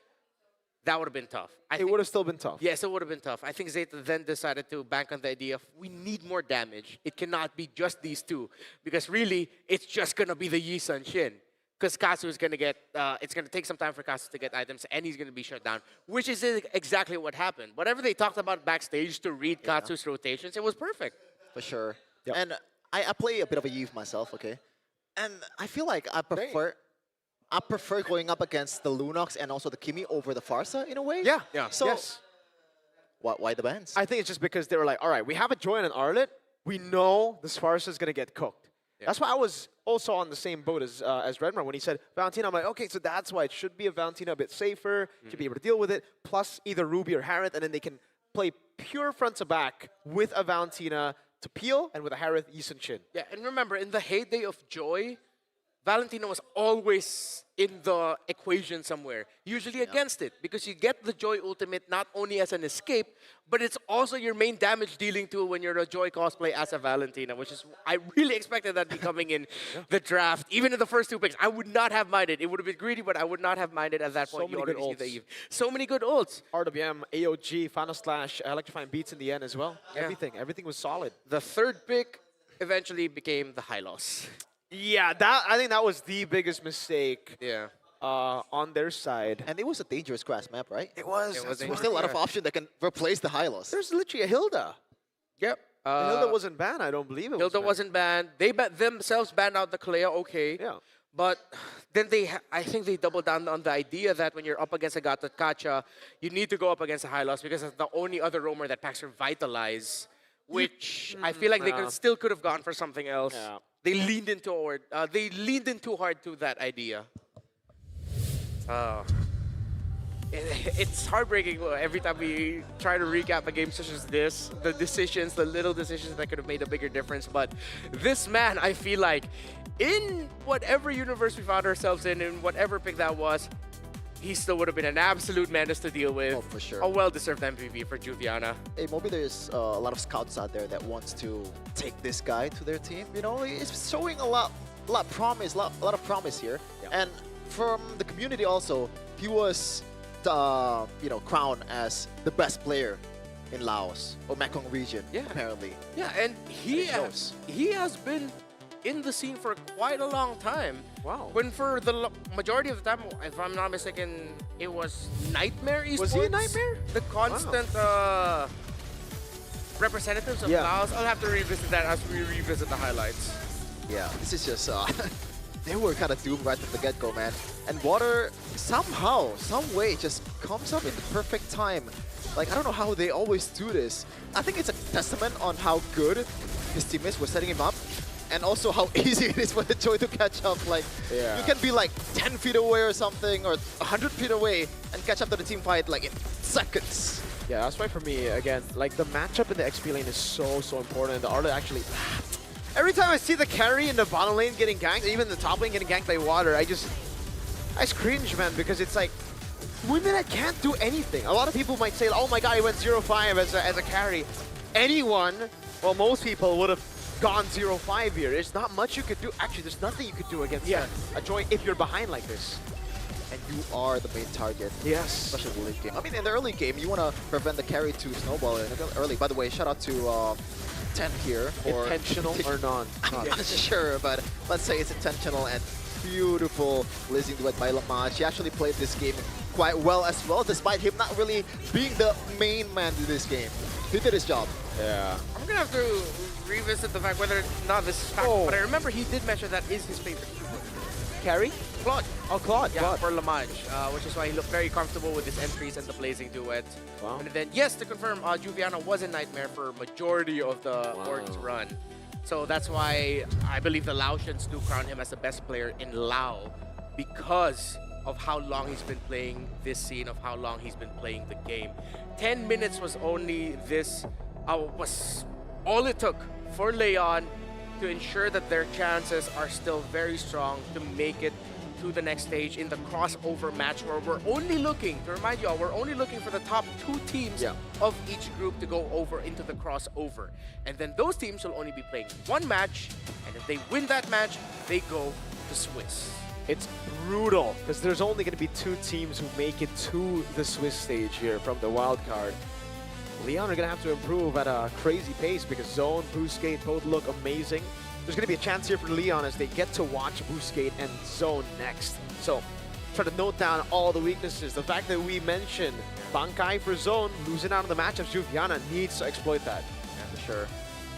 that would have been tough. It would have still been tough. Yes, it would have been tough. I think Zeta then decided to bank on the idea of we need more damage. It cannot be just these 2 because really it's just going to be the Yi Sun Shin because Katsu is going to get, it's going to take some time for Katsu to get items and he's going to be shut down, which is exactly what happened. Whatever they talked about backstage to read Katsu's rotations, it was perfect. For sure. Yep. And I play a bit of a Eve myself, okay? And I feel like I prefer going up against the Lunox and also the Kimi over the Farsa in a way. Yeah. So, yes. Why the bans? I think it's just because they were like, all right, we have a Joy and an Arlet. We know this Farsa is going to get cooked. Yeah. That's why I was also on the same boat as Redmar when he said Valentina. I'm like, okay, so that's why it should be a Valentina a bit safer, should be able to deal with it, plus either Ruby or Harith, and then they can play pure front to back with a Valentina to peel and with a Harith, Yi Sun Shin. Yeah, and remember, in the heyday of Joy, Valentino was always in the equation somewhere, usually against it, because you get the Joy ultimate not only as an escape, but it's also your main damage dealing tool when you're a Joy cosplay as a Valentina, which is, I really expected that to be coming in the draft. Even in the first 2 picks, I would not have minded. It would have been greedy, but I would not have minded at that point. many good ults. So many good ults. RWM, AOG, Final Slash, electrifying beats in the end as well. Yeah. Everything was solid. The third pick eventually became the high loss. Yeah, I think that was the biggest mistake Yeah. on their side. And it was a dangerous grass map, right? It was. It was There's still a lot of options that can replace the Hylos. There's literally a Hilda. Yep. Hilda wasn't banned, I don't believe it Hilda was wasn't banned. They themselves banned out the Kalea, okay. Yeah. But then I think they doubled down on the idea that when you're up against a Gata Kacha, you need to go up against a high loss because it's the only other roamer that packs Revitalize, which I feel like they still could have gone for something else. Yeah. They leaned in too hard to that idea. It's heartbreaking every time we try to recap a game such as this. The decisions, the little decisions that could have made a bigger difference. But this man, I feel like, in whatever universe we found ourselves in whatever pick that was, he still would have been an absolute menace to deal with. Oh, for sure. A well-deserved MVP for Juviana. Hey, maybe there's a lot of scouts out there that wants to take this guy to their team. You know, he's showing a lot of promise here. Yeah. And from the community also, he was, crowned as the best player in Laos or Mekong region. Yeah. Apparently. Yeah, and he shows. has been in the scene for quite a long time. Wow. When for the majority of the time, if I'm not mistaken, it was Nightmare Esports. Was he a Nightmare? The constant representatives of Yeah. Laos. I'll have to revisit that as we revisit the highlights. Yeah, this is just, they were kind of doomed right from the get-go, man. And Water, somehow, some way, just comes up in the perfect time. Like, I don't know how they always do this. I think it's a testament on how good his teammates were setting him up, and also how easy it is for the Joy to catch up. Like, Yeah. you can be like 10 feet away or something, or 100 feet away, and catch up to the team fight like in seconds. Yeah, that's why for me, again, like the matchup in the XP lane is so important. The art actually... Every time I see the carry in the bottom lane getting ganked, even the top lane getting ganked by Water, I cringe, man, because it's like, women that can't do anything. A lot of people might say, oh my god, he went 0-5 as a carry. Anyone, well, most people would have gone 0-5 here. There's not much you could do. Actually, there's nothing you could do against a Joy if you're behind like this. And you are the main target. Yes. Especially in the late game. I mean, in the early game, you want to prevent the carry to snowball early. By the way, shout out to 10 here. For Intentional or not? I'm not sure, but let's say it's intentional and beautiful losing duet by Lamaj. He actually played this game quite well as well, despite him not really being the main man in this game. He did his job. Yeah. I'm gonna have to revisit the fact whether or not this is fact, but I remember he did mention that is his favorite keyboard. Carry? Claude. Oh, Claude. Yeah, Claude. for Lamaj, which is why he looked very comfortable with his entries and the blazing duet. Wow. And then, yes, to confirm, Juviana was a Nightmare for majority of the Org's run. So that's why I believe the Laotians do crown him as the best player in Lao because of how long he's been playing this scene, of how long he's been playing the game. 10 minutes was only this, was all it took for Leon to ensure that their chances are still very strong to make it to the next stage in the crossover match where we're only looking, to remind you all, we're only looking for the top 2 teams of each group to go over into the crossover. And then those teams will only be playing 1 match, and if they win that match, they go to Swiss. It's brutal because there's only going to be 2 teams who make it to the Swiss stage here from the wild card. Leon are going to have to improve at a crazy pace because Zone, Boostgate both look amazing. There's going to be a chance here for Leon as they get to watch Boostgate and Zone next. So try to note down all the weaknesses. The fact that we mentioned Bankai for Zone, losing out on the matchups, Juviana needs to exploit that. Yeah, for sure.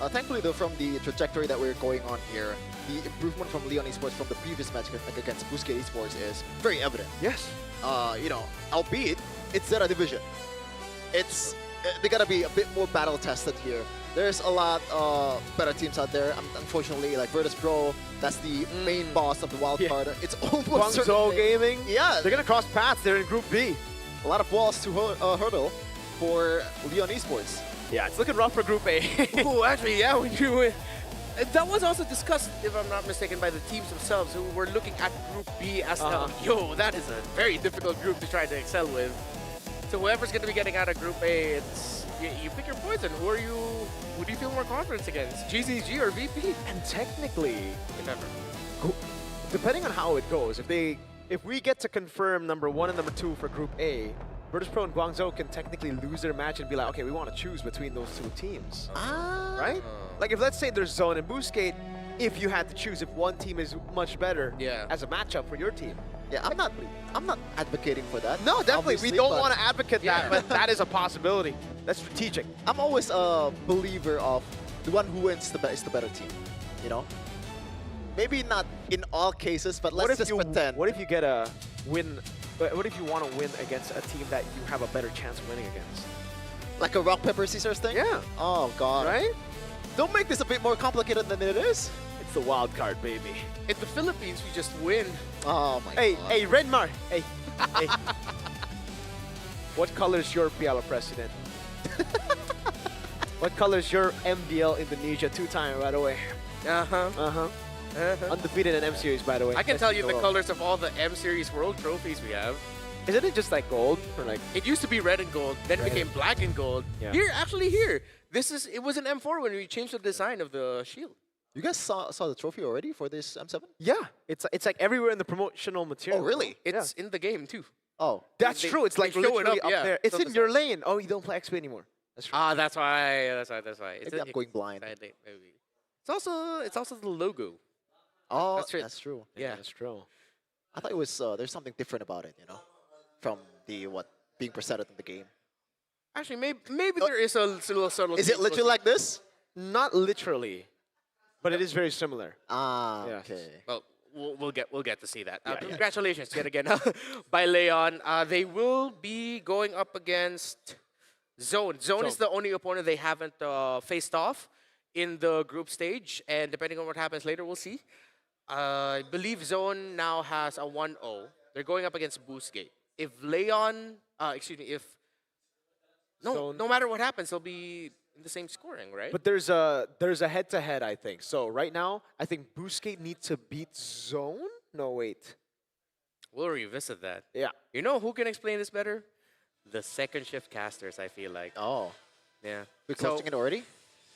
Thankfully, though, from the trajectory that we're going on here, the improvement from Leon Esports from the previous match against Boostgate Esports is very evident. Yes. Albeit, it's Zeta Division. They gotta be a bit more battle tested here. There's a lot better teams out there. Unfortunately, like Virtus Pro, that's the main boss of the wild card. It's almost Guangzhou Gaming. Yeah. They're going to cross paths. They're in Group B. A lot of walls to hurdle for Leon Esports. Yeah, it's looking rough for Group A. Oh, actually, yeah, That was also discussed, if I'm not mistaken, by the teams themselves who were looking at Group B as yo, that is a very difficult group to try to excel with. So whoever's going to be getting out of Group A, it's you pick your poison. Who do you feel more confidence against? GCG or VP? And technically, If ever. depending on how it goes, if we get to confirm number 1 and number 2 for Group A, Virtus Pro and Guangzhou can technically lose their match and be like, okay, we want to choose between those two teams. Right? Like if let's say there's Zone and Boostgate, if you had to choose if one team is much better as a matchup for your team. Yeah, I'm not advocating for that. No, definitely. We obviously, don't but want to advocate that, but that is a possibility. That's strategic. I'm always a believer of the one who wins is the better team. You know? Maybe not in all cases, but let's just pretend. What if you get a win? What if you want to win against a team that you have a better chance of winning against? Like a rock, paper, scissors thing? Yeah. Oh, God. Right? Don't make this a bit more complicated than it is. It's the wild card, baby. In the Philippines, we just win. Oh, my God. Hey, Redmar. Hey. What color is your Piala president? What color is your MDL Indonesia 2-time, by the way? Undefeated in M Series, by the way. I can tell you the colors of all the M Series World trophies we have. Isn't it just like gold or like? It used to be red and gold, then it became black and gold. Yeah. Here. It was an M4 when we changed the design of the shield. You guys saw the trophy already for this M7? Yeah, it's like everywhere in the promotional material. Oh, really? It's in the game too. Oh. That's true. It's like they show it literally up, up yeah. there. It's So in the your sign. lane. Oh, you don't play XP anymore. That's true. Ah, that's why. Maybe I'm going blind. Maybe. It's also the logo. Oh, That's that's, it. true. Yeah, that's true. I thought it was there's something different about it, you know, from the being presented in the game. Actually, maybe there is a little subtle. Is it literally like this? Not literally, but it is very similar. Ah, Yeah. okay. Well, we'll get to see that. Yeah. Congratulations yet again by Leon. They will be going up against Zone. Zone is the only opponent they haven't faced off in the group stage, and depending on what happens later, we'll see. I believe Zone now has a 1-0. They're going up against Boostgate. If Leon, no matter what happens, they'll be in the same scoring, right? But there's a head-to-head, I think. So right now, I think Boostgate needs to beat Zone. No, wait. We'll revisit that. Yeah. You know who can explain this better? The second shift casters, I feel like. Oh, Yeah. we're closing it already?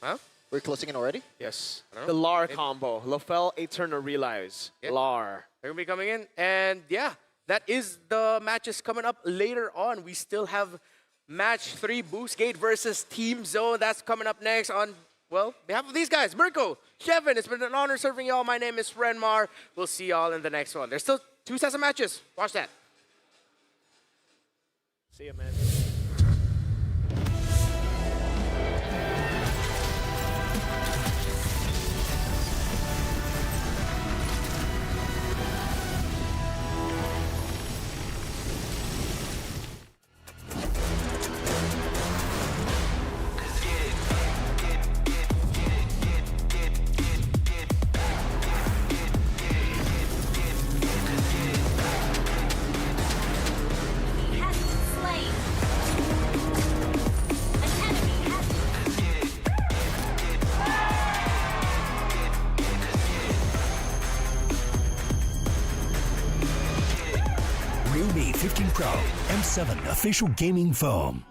Huh? We're closing it already? Yes. I don't The know. LAR Maybe. combo. Lofel, Eterna, Realize. Yeah. LAR. They're going to be coming in. And yeah, that is the matches coming up later on. We still have match 3, Boostgate versus Team Zone. That's coming up next on, well, behalf of these guys. Mirko, Chevin, it's been an honor serving y'all. My name is Renmar. We'll see y'all in the next one. There's still 2 sets of matches. Watch that. See ya, man. Has been slain. An enemy has Realme 15 Pro M7 official gaming foam.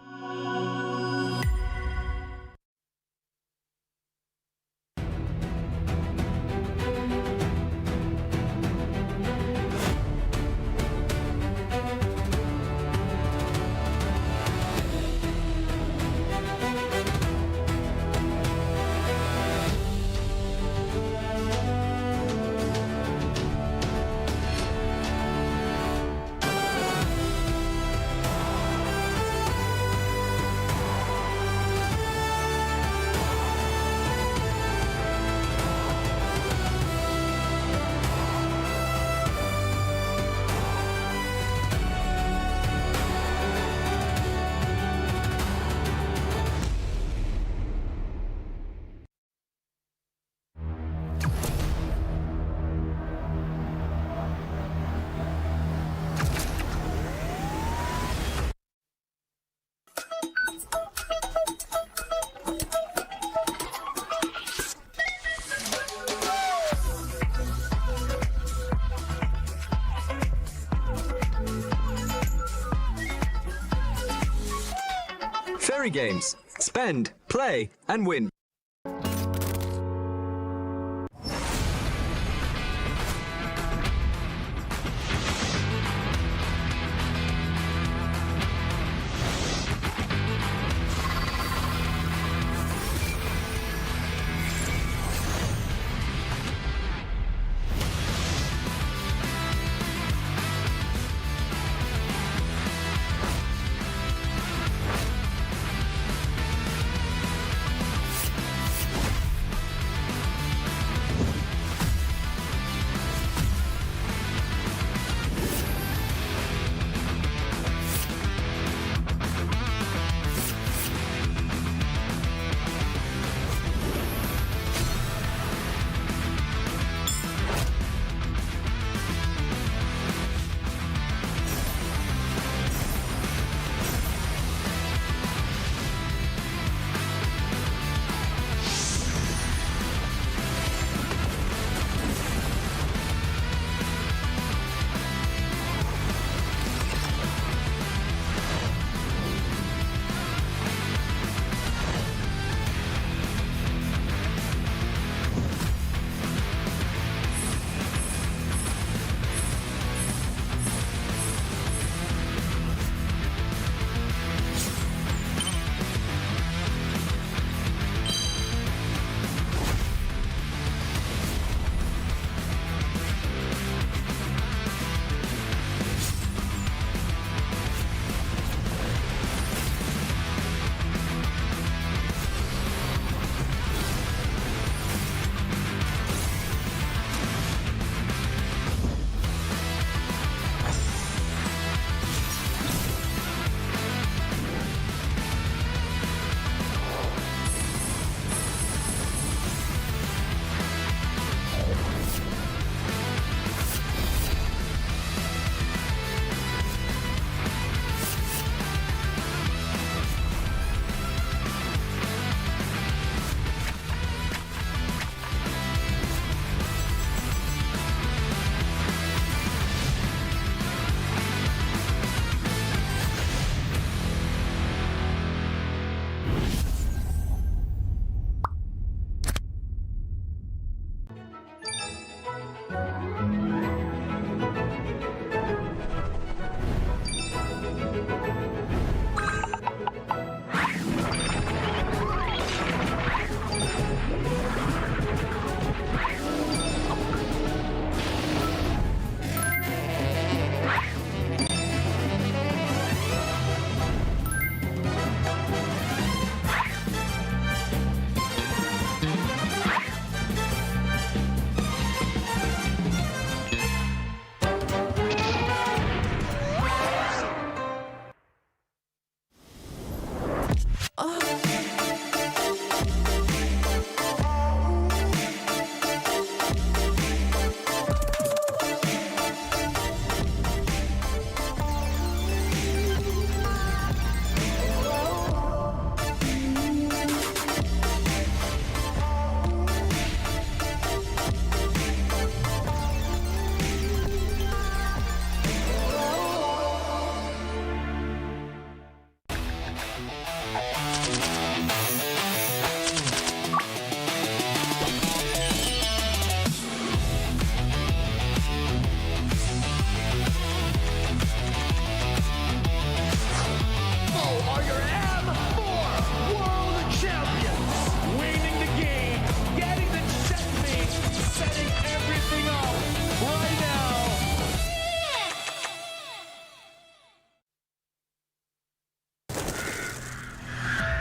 Fairy Games. Spend, play, and win.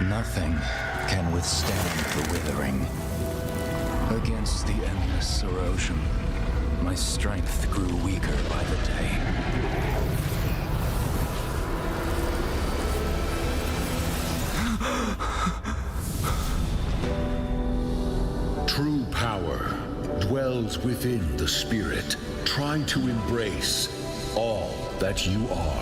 Nothing can withstand the withering. Against the endless erosion, my strength grew weaker by the day. True power dwells within the spirit. Try to embrace all that you are.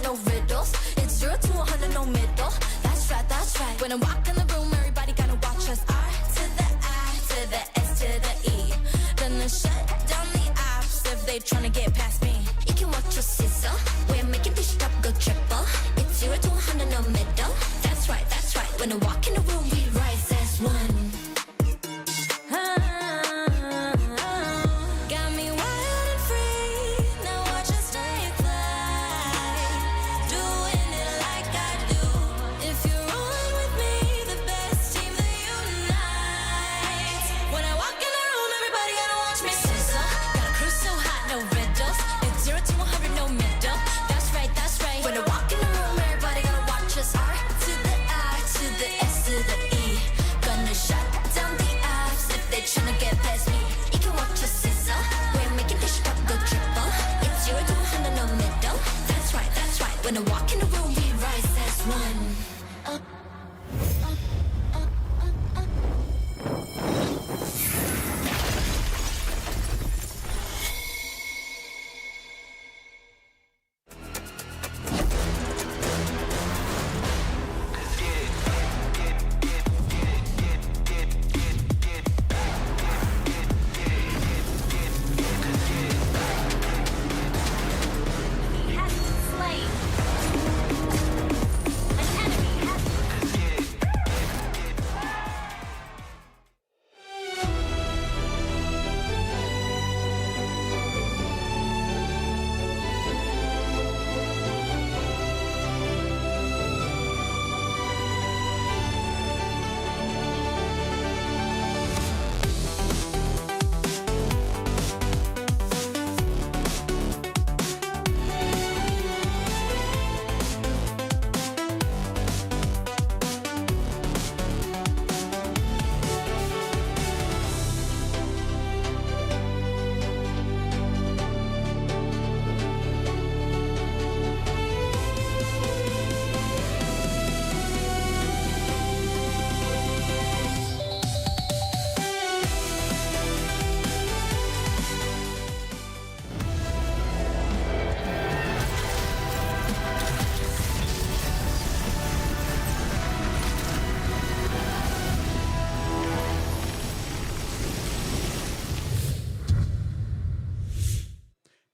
hot, no riddles. It's 0 to 100, no middle. That's right, that's right. When I walk in the room, everybody gotta watch us. R to the I to the S to the E. Gonna shut down the apps if they tryna get past me. You can watch your sizzle. We're making this up go triple. It's 0 to 100, no middle. That's right, that's right. When I walk in the room, we rise as one. Got me wild and free. Now watch us stay fly. Doing it like I do. If you're rolling with me, the best team that unites. When I walk in the room, everybody gotta watch me sizzle. Got a cruise so hot, no riddles. It's 0 to 100, no middle. That's right, that's right. When I walk in the room, everybody gotta watch us. R to the I to the S to the E. Gonna shut down the apps if they tryna get past me. You can watch us sizzle. We're making this up go triple. It's 0 to 100, no middle. That's right, that's right. When I walk in the room, we rise as one. He has been slain. An enemy has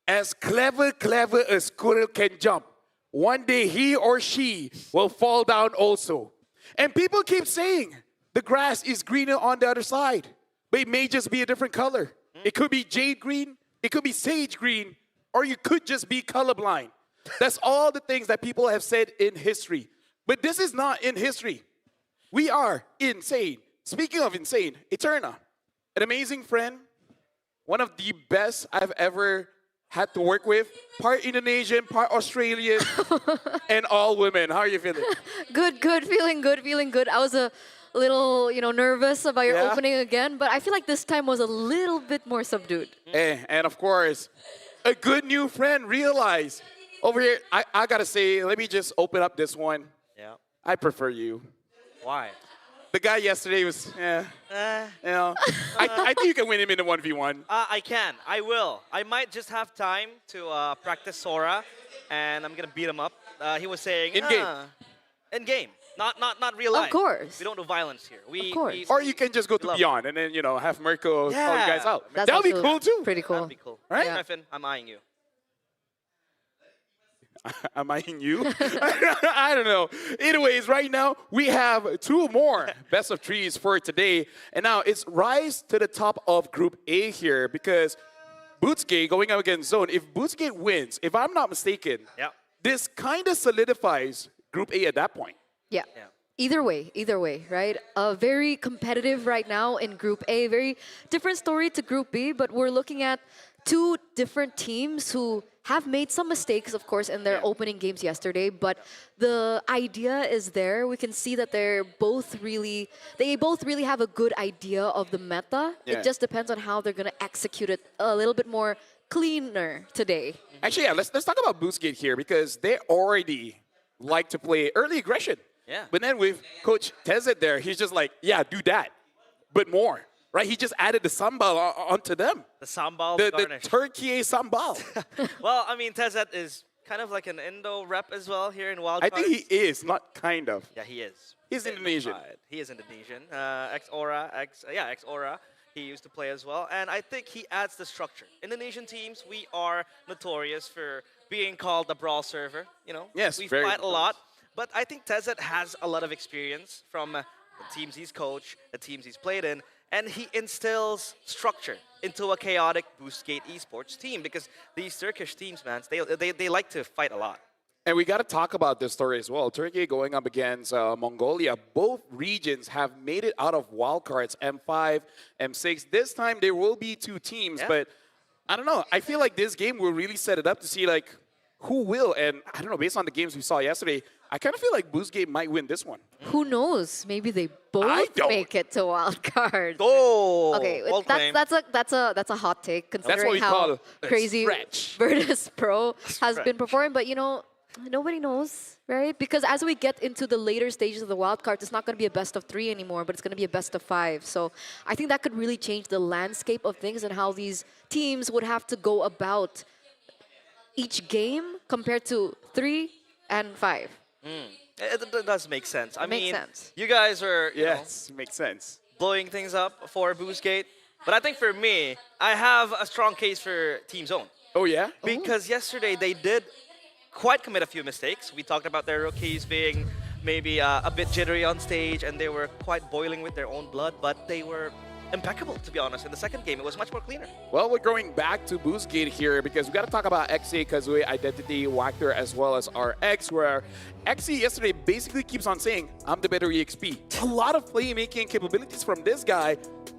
As clever as squirrel can jump, one day he or she will fall down also. And people keep saying the grass is greener on the other side, but it may just be a different color. It could be jade green, it could be sage green, or you could just be colorblind. That's all the things that people have said in history. But this is not in history. We are insane. Speaking of insane, Eterna, an amazing friend, one of the best I've ever had to work with, part Indonesian, part Australian, and all women. How are you feeling? Good, feeling good. I was a little, nervous about your Yeah? opening again, but I feel like this time was a little bit more subdued. And of course, a good new friend realized. Over here, I gotta say, let me just open up this one. Yeah. I prefer you. Why? The guy yesterday was, I think you can win him in a 1v1. I can. I will. I might just have time to practice Sora, and I'm gonna beat him up. He was saying In game. In game, not real life. Of course. We don't do violence here. Of course. Or you can just go to love Beyond and then, have Mirko call you Yeah. guys out. That's That would be also cool too. Pretty cool. That'd be cool. Right? Griffin, I'm eyeing you. Am I in you? I don't know. Anyways, right now we have two more best of threes for today. And now it's rise to the top of Group A here because Bootsgate going up against Zone. If Bootsgate wins, if I'm not mistaken, Yeah. this kind of solidifies Group A at that point. Yeah. Yeah. Either way, right? Very competitive right now in Group A. Very different story to Group B, but we're looking at two different teams who have made some mistakes, of course, in their opening games yesterday, but the idea is there. We can see that they both really have a good idea of the meta. Yeah. It just depends on how they're going to execute it a little bit more cleaner today. Actually, yeah, let's talk about Bootsgate here because they already like to play early aggression. Yeah. But then with Coach Tezet there, he's just like, yeah, do that, but more. Right? He just added the sambal onto them. The sambal The garnish. turkey sambal. Well, I mean, Tezet is kind of like an Indo rep as well here in Wildcard. I think he is, not kind of. Yeah, he is. He's Indonesian. He is Indonesian. Ex-Aura, ex-Aura. He used to play as well. And I think he adds the structure. Indonesian teams, we are notorious for being called the brawl server. You know, Yes, we very fight a notorious. lot. But I think Tezet has a lot of experience from the teams he's coached, the teams he's played in, and he instills structure into a chaotic Boostgate esports team because these Turkish teams, man, they like to fight a lot. And we got to talk about this story as well. Turkey going up against Mongolia. Both regions have made it out of wildcards, M5, M6. This time there will be two teams, but I don't know. I feel like this game will really set it up to see like who will. And I don't know, based on the games we saw yesterday, I kind of feel like Boostgate might win this one. Who knows? Maybe they both make it to wild card. Oh, okay, bold claim. that's a hot take considering we how call a crazy stretch. Virtus Pro has been Stretch. performing. But you know, nobody knows, right? Because as we get into the later stages of the wild card, it's not going to be a best of 3 anymore, but it's going to be a best of 5. So I think that could really change the landscape of things and how these teams would have to go about each game compared to 3 and 5. It does make sense. I Makes mean, sense. you guys are Yes, makes sense. blowing things up for Boostgate. But I think for me, I have a strong case for Team Zone. Oh, yeah? Because yesterday they did quite commit a few mistakes. We talked about their rookies being maybe a bit jittery on stage, and they were quite boiling with their own blood, but they were impeccable, to be honest. In the second game, it was much more cleaner. Well, we're going back to Boostgate here because we got to talk about XA, Kazooie, Identity, Wactor, as well as RX, where XA yesterday basically keeps on saying, I'm the better EXP. A lot of playmaking capabilities from this guy,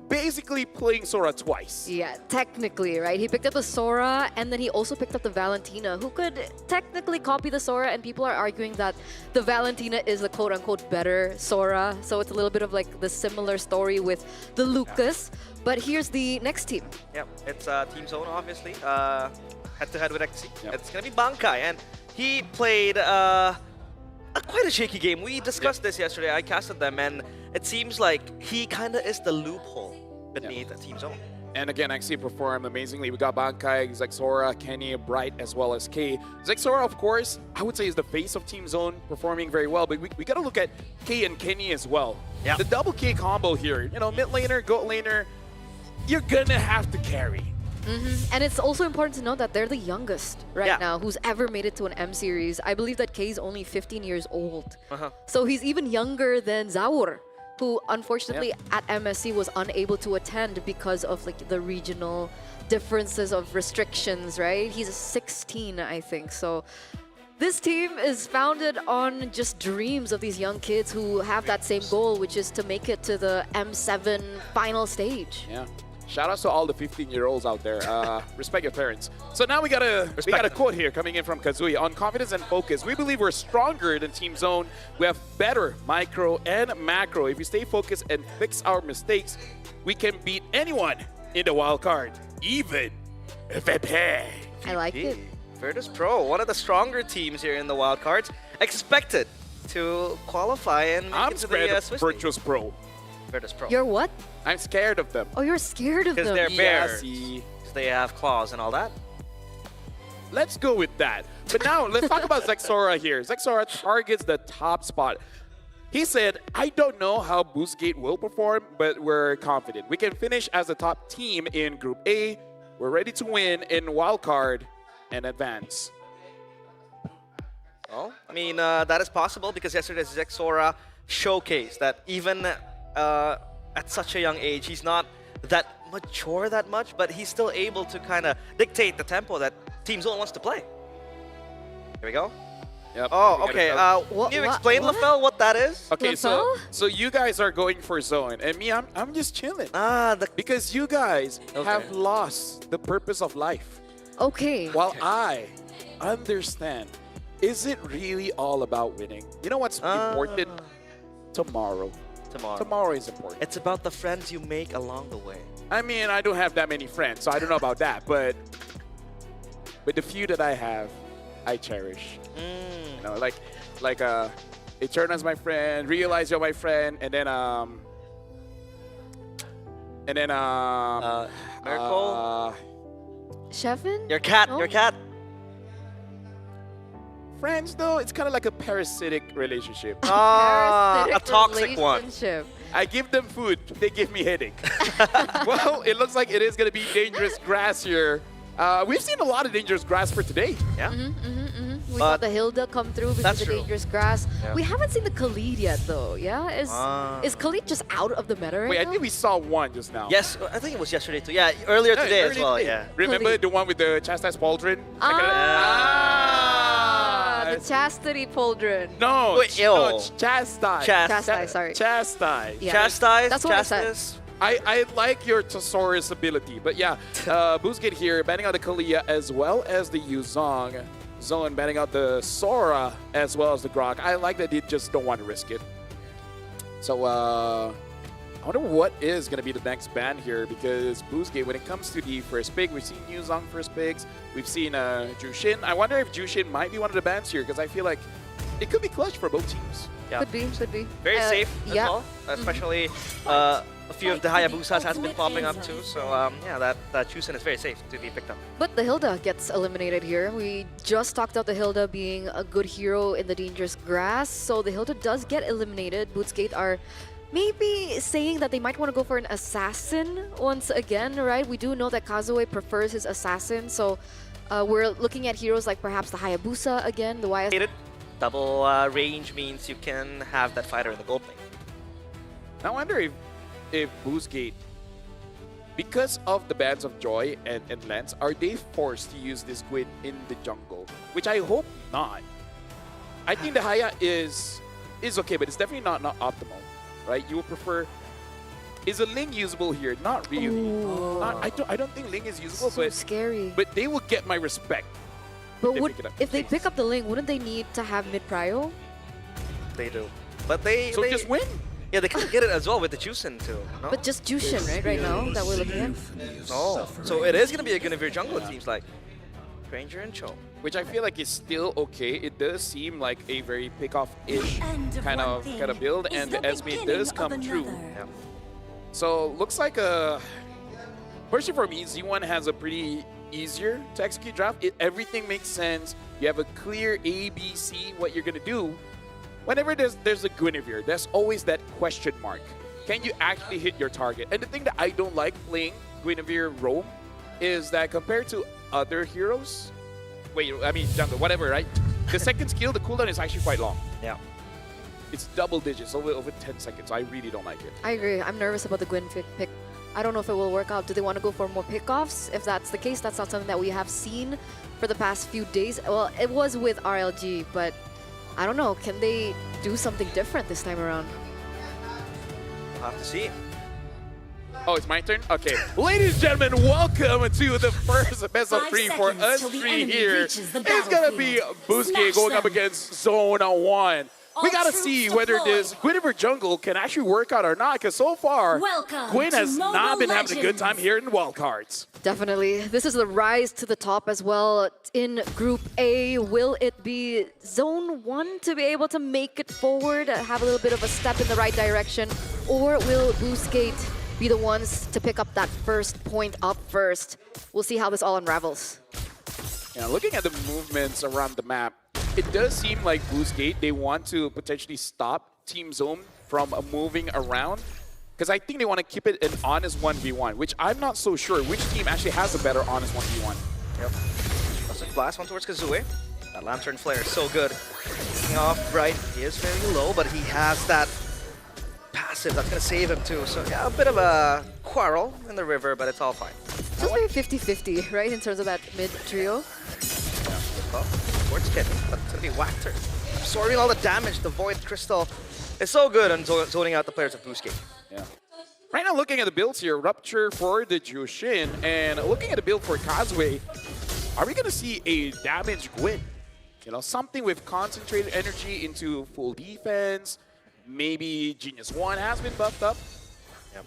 basically playing Sora twice. Yeah, technically, right? He picked up the Sora, and then he also picked up the Valentina, who could technically copy the Sora, and people are arguing that the Valentina is the quote-unquote better Sora, so it's a little bit of like the similar story with the Lucas. But here's the next team. Yep, it's Team Zone, obviously. Head-to-head with XC. Yep. It's going to be Bankai, and he played quite a shaky game. We discussed this yesterday. I casted them, and it seems like he kind of is the loophole beneath Team Zone. And again, XC performed amazingly. We got Bankai, Zexora, Kenny, Bright, as well as K. Zexora, of course, I would say is the face of Team Zone, performing very well. But we got to look at K and Kenny as well. Yep. The double K combo here, you know, mid laner, goat laner, you're gonna have to carry. And it's also important to note that they're the youngest right Yeah. now who's ever made it to an M series. I believe that Kay is only 15 years old. Uh-huh. So he's even younger than Zaur, who unfortunately at MSC was unable to attend because of like the regional differences of restrictions, right? He's 16, I think. So this team is founded on just dreams of these young kids who have that same goal, which is to make it to the M7 final stage. Yeah. Shout outs to all the 15-year-olds out there. Respect your parents. So now we got a quote here coming in from Kazooie. On confidence and focus, we believe we're stronger than Team Zone. We have better micro and macro. If we stay focused and fix our mistakes, we can beat anyone in the wild card, even VP. I like it. Virtus Pro, one of the stronger teams here in the wildcards, expected to qualify and make I'm it to scared the of Swiss Virtus Pro. League. Virtus Pro. You're what? I'm scared of them. Oh, you're scared of Because them. they're Yeah, bears. see. 'Cause they have claws and all that. Let's go with that. But now, let's talk about Zexora here. Zexora targets the top spot. He said, I don't know how Boostgate will perform, but we're confident. We can finish as the top team in Group A. We're ready to win in wildcard and advance. Well, I mean, that is possible because yesterday's Zexora showcased that even at such a young age, he's not that mature that much, but he's still able to kind of dictate the tempo that Team Zone wants to play. Here we go. Yep. Oh, we got okay. it out. Can you explain, LaFell, what that is? Okay, so LaFell? you guys are going for zone, and me, I'm just chilling. The Because you guys Okay. have lost the purpose of life. Okay. While I understand, is it really all about winning? You know what's important? Tomorrow. Tomorrow is important. It's about the friends you make along the way. I mean, I don't have that many friends, so I don't know about that, but the few that I have, I cherish. You know, like Eterna's my friend, Realize you're my friend, and then Miracle? Chefin? Your cat, No? your cat. friends though. It's kind of like a parasitic relationship. A Parasitic toxic one. relationship. I give them food, they give me headache. Well, it looks like it is going to be dangerous grass here. We've seen a lot of dangerous grass for today. Yeah. We saw the Hilda come through because That's of the true. dangerous grass. Yeah. We haven't seen the Khalid yet, though. Yeah, is Khalid just out of the meta right Wait, I now? think we saw one just now. Yes, I think it was yesterday too. Yeah, earlier today as early well. today. Yeah. Remember Khalid. the one with the chastised pauldron? The chastity pauldron. No, Wait, no, ew. chastise. Chastise, sorry. Chastise. Yeah. Chastise, That's what I said. chastise. I like your Thesaurus ability, but yeah, Boozgate here banning out the Kalia as well as the Yuzong. Zone banning out the Sora as well as the Grok. I like that they just don't want to risk it. So I wonder what is going to be the next ban here, because Boozgate, when it comes to the first pick, we've seen Yuzong first picks, we've seen Jushin. I wonder if Jushin might be one of the bans here, because I feel like it could be clutch for both teams. Yeah. Could be. Very safe as yeah. well. Especially a few of the Hayabusas has been popping up too. So yeah, that Chusen is very safe to be picked up. But the Hilda gets eliminated here. We just talked about the Hilda being a good hero in the dangerous grass, so the Hilda does get eliminated. Boozgate are maybe saying that they might want to go for an assassin once again, right? We do know that Kazue prefers his assassin, so we're looking at heroes like perhaps the Hayabusa again, the YS. Double range means you can have that fighter in the gold lane. I wonder if Boozgate, because of the bans of Joy and Lance, are they forced to use this Gwyn in the jungle? Which I hope not. I think the Haya is okay, but it's definitely not optimal, right? You would prefer. Is a Ling usable here? Not really. I don't think Ling is usable, So scary. but they will get my respect. But they would, pick it up. if they pick up the Ling, wouldn't they need to have mid-prio? They do. But they just win. Yeah, they can get it as well with the Chusen too. No? But just Jushin, right now, that we're looking at? Oh, so it is going to be a Guinevere jungle, it seems like. Ranger and Cho. Which I feel like is still okay. It does seem like a very pick-off-ish kind of build, and the Esme does come true. Yeah. So looks like personally for me, Z1 has a pretty easier to execute draft. Everything makes sense. You have a clear A, B, C, what you're gonna do. Whenever there's a Guinevere, there's always that question mark. Can you actually hit your target? And the thing that I don't like playing Guinevere Roam is that compared to other heroes, jungle, whatever, right? The second skill, the cooldown is actually quite long. Yeah. It's double digits, over 10 seconds. I really don't like it. I agree. I'm nervous about the Gwyn pick. I don't know if it will work out. Do they want to go for more pickoffs? If that's the case, that's not something that we have seen for the past few days. Well, it was with RLG, but I don't know. Can they do something different this time around? We'll have to see. Oh, it's my turn? Okay. Ladies and gentlemen, welcome to the first best of 3 for us three here. It's going to be Boozgate going up against Zone 1. We got to see whether this Guinevere jungle can actually work out or not, because so far, Gwyn has not been having a good time here in Wildcards. Definitely. This is the rise to the top as well in Group A. Will it be Zone 1 to be able to make it forward, have a little bit of a step in the right direction, or will Boozgate be the ones to pick up that first point up first? We'll see how this all unravels. Yeah, looking at the movements around the map, it does seem like Boozgate, they want to potentially stop Team Zone from moving around, because I think they want to keep it an honest 1v1, which I'm not so sure which team actually has a better honest 1v1. Yep. Plastic Blast, one towards Kazue. That Lantern Flare is so good. Kicking off right, he is very low, but he has that passive that's going to save him too. So yeah, a bit of a quarrel in the river, but it's all fine. Just very 50-50, right, in terms of that mid trio? Well, towards Kid, but it's going to be Whacker. Absorbing all the damage, the Void Crystal is so good on zoning out the players of Boozgate. Yeah. Right now, looking at the builds here, Rupture for the Jushin, and looking at the build for Kazue, are we going to see a damage Gwyn? You know, something with concentrated energy into full defense. Maybe Genius 1 has been buffed up. Yep.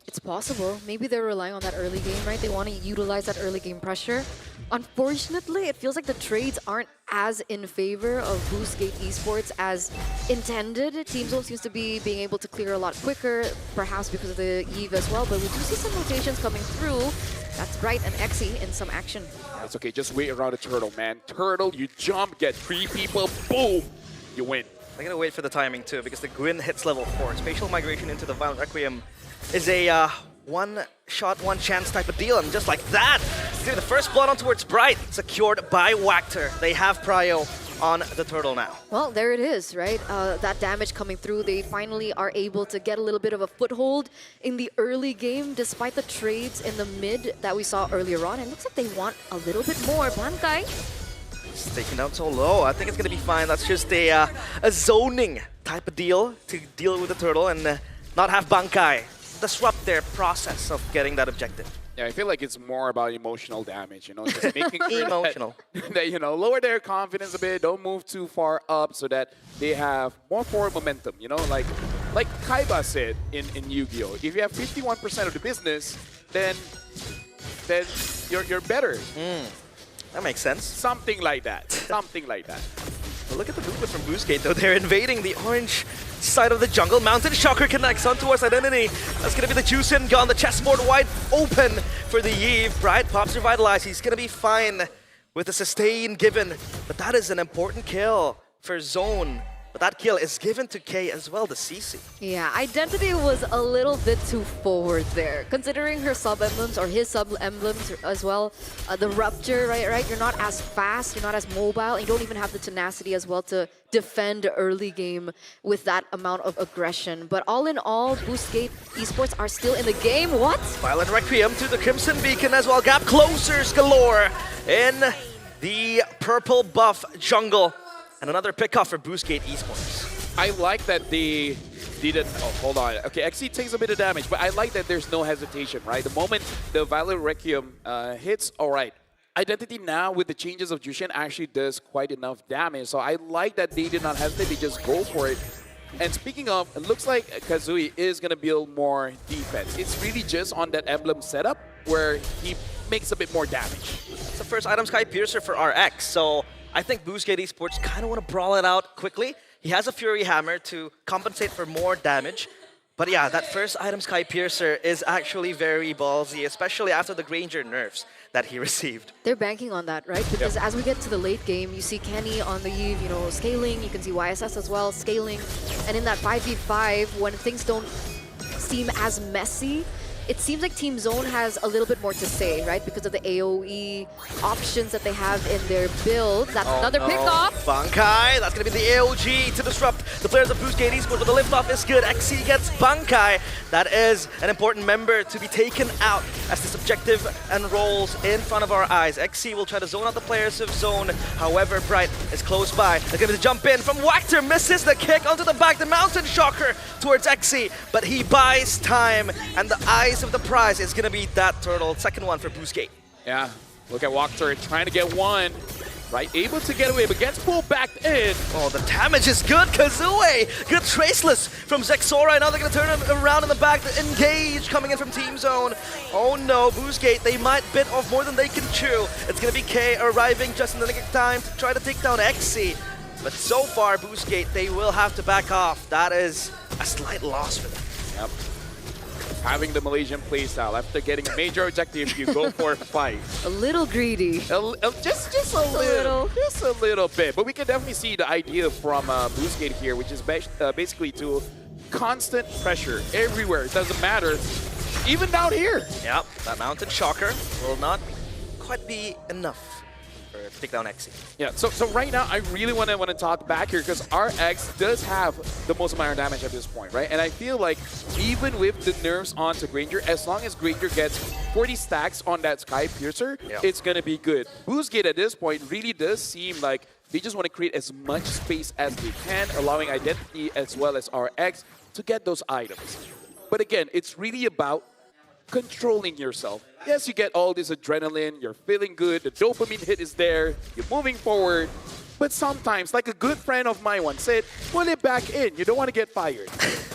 It's possible. Maybe they're relying on that early game, right? They want to utilize that early game pressure. Unfortunately, it feels like the trades aren't as in favor of Boozgate Esports as intended. Team Zone seems to be being able to clear a lot quicker, perhaps because of the Eve as well, but we do see some rotations coming through. That's Bright and Exy in some action. That's okay. Just wait around the turtle, man. Turtle, you jump, get 3 people, boom, you win. I'm gonna wait for the timing too, because the Gwyn hits level 4. Spatial migration into the Violent Requiem is a one shot, one chance type of deal, and just like that, the first blood on towards Bright, secured by Wactor. They have Prio on the turtle now. Well, there it is, right? That damage coming through, they finally are able to get a little bit of a foothold in the early game, despite the trades in the mid that we saw earlier on. It looks like they want a little bit more. Bankai. It's taken down so low. I think it's gonna be fine. That's just a zoning type of deal to deal with the turtle and not have Bankai disrupt their process of getting that objective. Yeah, I feel like it's more about emotional damage, you know, just making sure Emotional. that, you know, lower their confidence a bit, don't move too far up so that they have more forward momentum, you know, like Kaiba said in Yu-Gi-Oh! If you have 51% of the business, then you're better. That makes sense. Something like that. Something like that. Well, look at the movement from Boostgate, though. They're invading the orange side of the jungle. Mountain Shocker connects on towards Identity. That's going to be the Juicin gun. The chessboard wide open for the Eve. Bright pops Revitalize. He's going to be fine with the sustain given. But that is an important kill for Zone. But that kill is given to K as well, the CC. Yeah, Identity was a little bit too forward there, considering her sub-emblems, or his sub-emblems as well. The Rupture, right? You're not as fast, you're not as mobile, and you don't even have the tenacity as well to defend early game with that amount of aggression. But all in all, Boostgate Esports are still in the game. What? Violent Requiem to the Crimson Beacon as well. Gap closers galore in the purple buff jungle. And another pickoff for Boostgate Esports. I like that they didn't... Oh, hold on. Okay, XC takes a bit of damage, but I like that there's no hesitation, right? The moment the Violent Requiem hits, all right. Identity now, with the changes of Jushin, actually does quite enough damage. So I like that they did not hesitate. They just go for it. And speaking of, it looks like Kazui is going to build more defense. It's really just on that emblem setup where he makes a bit more damage. It's the first item Sky Piercer for RX, so I think Boostgate Esports kind of want to brawl it out quickly. He has a Fury Hammer to compensate for more damage. But yeah, that first item Sky Piercer is actually very ballsy, especially after the Granger nerfs that he received. They're banking on that, right? Because as we get to the late game, you see Kenny on the Eve, you know, scaling. You can see YSS as well, scaling. And in that 5v5, when things don't seem as messy, it seems like Team Zone has a little bit more to say, right? Because of the AoE options that they have in their build. That's another pickoff. Bankai, that's going to be the AOG to disrupt the players of Boostgate Esports, but the liftoff is good. XC gets Bankai. That is an important member to be taken out as this objective unrolls in front of our eyes. XC will try to zone out the players of Zone. However, Bright is close by. They're going to jump in from Wactor, misses the kick onto the back. The Mountain Shocker towards XC, but he buys time, and the eyes of the prize is going to be that turtle. Second one for Boostgate. Yeah, look at Wactor trying to get one. Right, able to get away, but gets pulled back in. Oh, the damage is good. Kazue, good traceless from Zexora. Now they're going to turn him around in the back. The engage coming in from Team Zone. Oh no, Boostgate, they might bit off more than they can chew. It's going to be K arriving just in the nick of time to try to take down XC. But so far, Boostgate, they will have to back off. That is a slight loss for them. Yep. Having the Malaysian playstyle, after getting a major objective, you go for a fight. A little greedy. Just a little. Just a little bit. But we can definitely see the idea from Boostgate here, which is basically to constant pressure everywhere. It doesn't matter. Even down here. Yep, that Mountain Shocker will not quite be enough to take down XC. Yeah, so right now, I really want to talk back here because RX does have the most amount of damage at this point, right? And I feel like even with the nerfs onto Granger, as long as Granger gets 40 stacks on that Sky Piercer, it's going to be good. Boostgate at this point really does seem like they just want to create as much space as they can, allowing Identity as well as RX to get those items. But again, it's really about controlling yourself. Yes, you get all this adrenaline, you're feeling good, the dopamine hit is there, you're moving forward. But sometimes, like a good friend of mine once said, pull it back in. You don't want to get fired.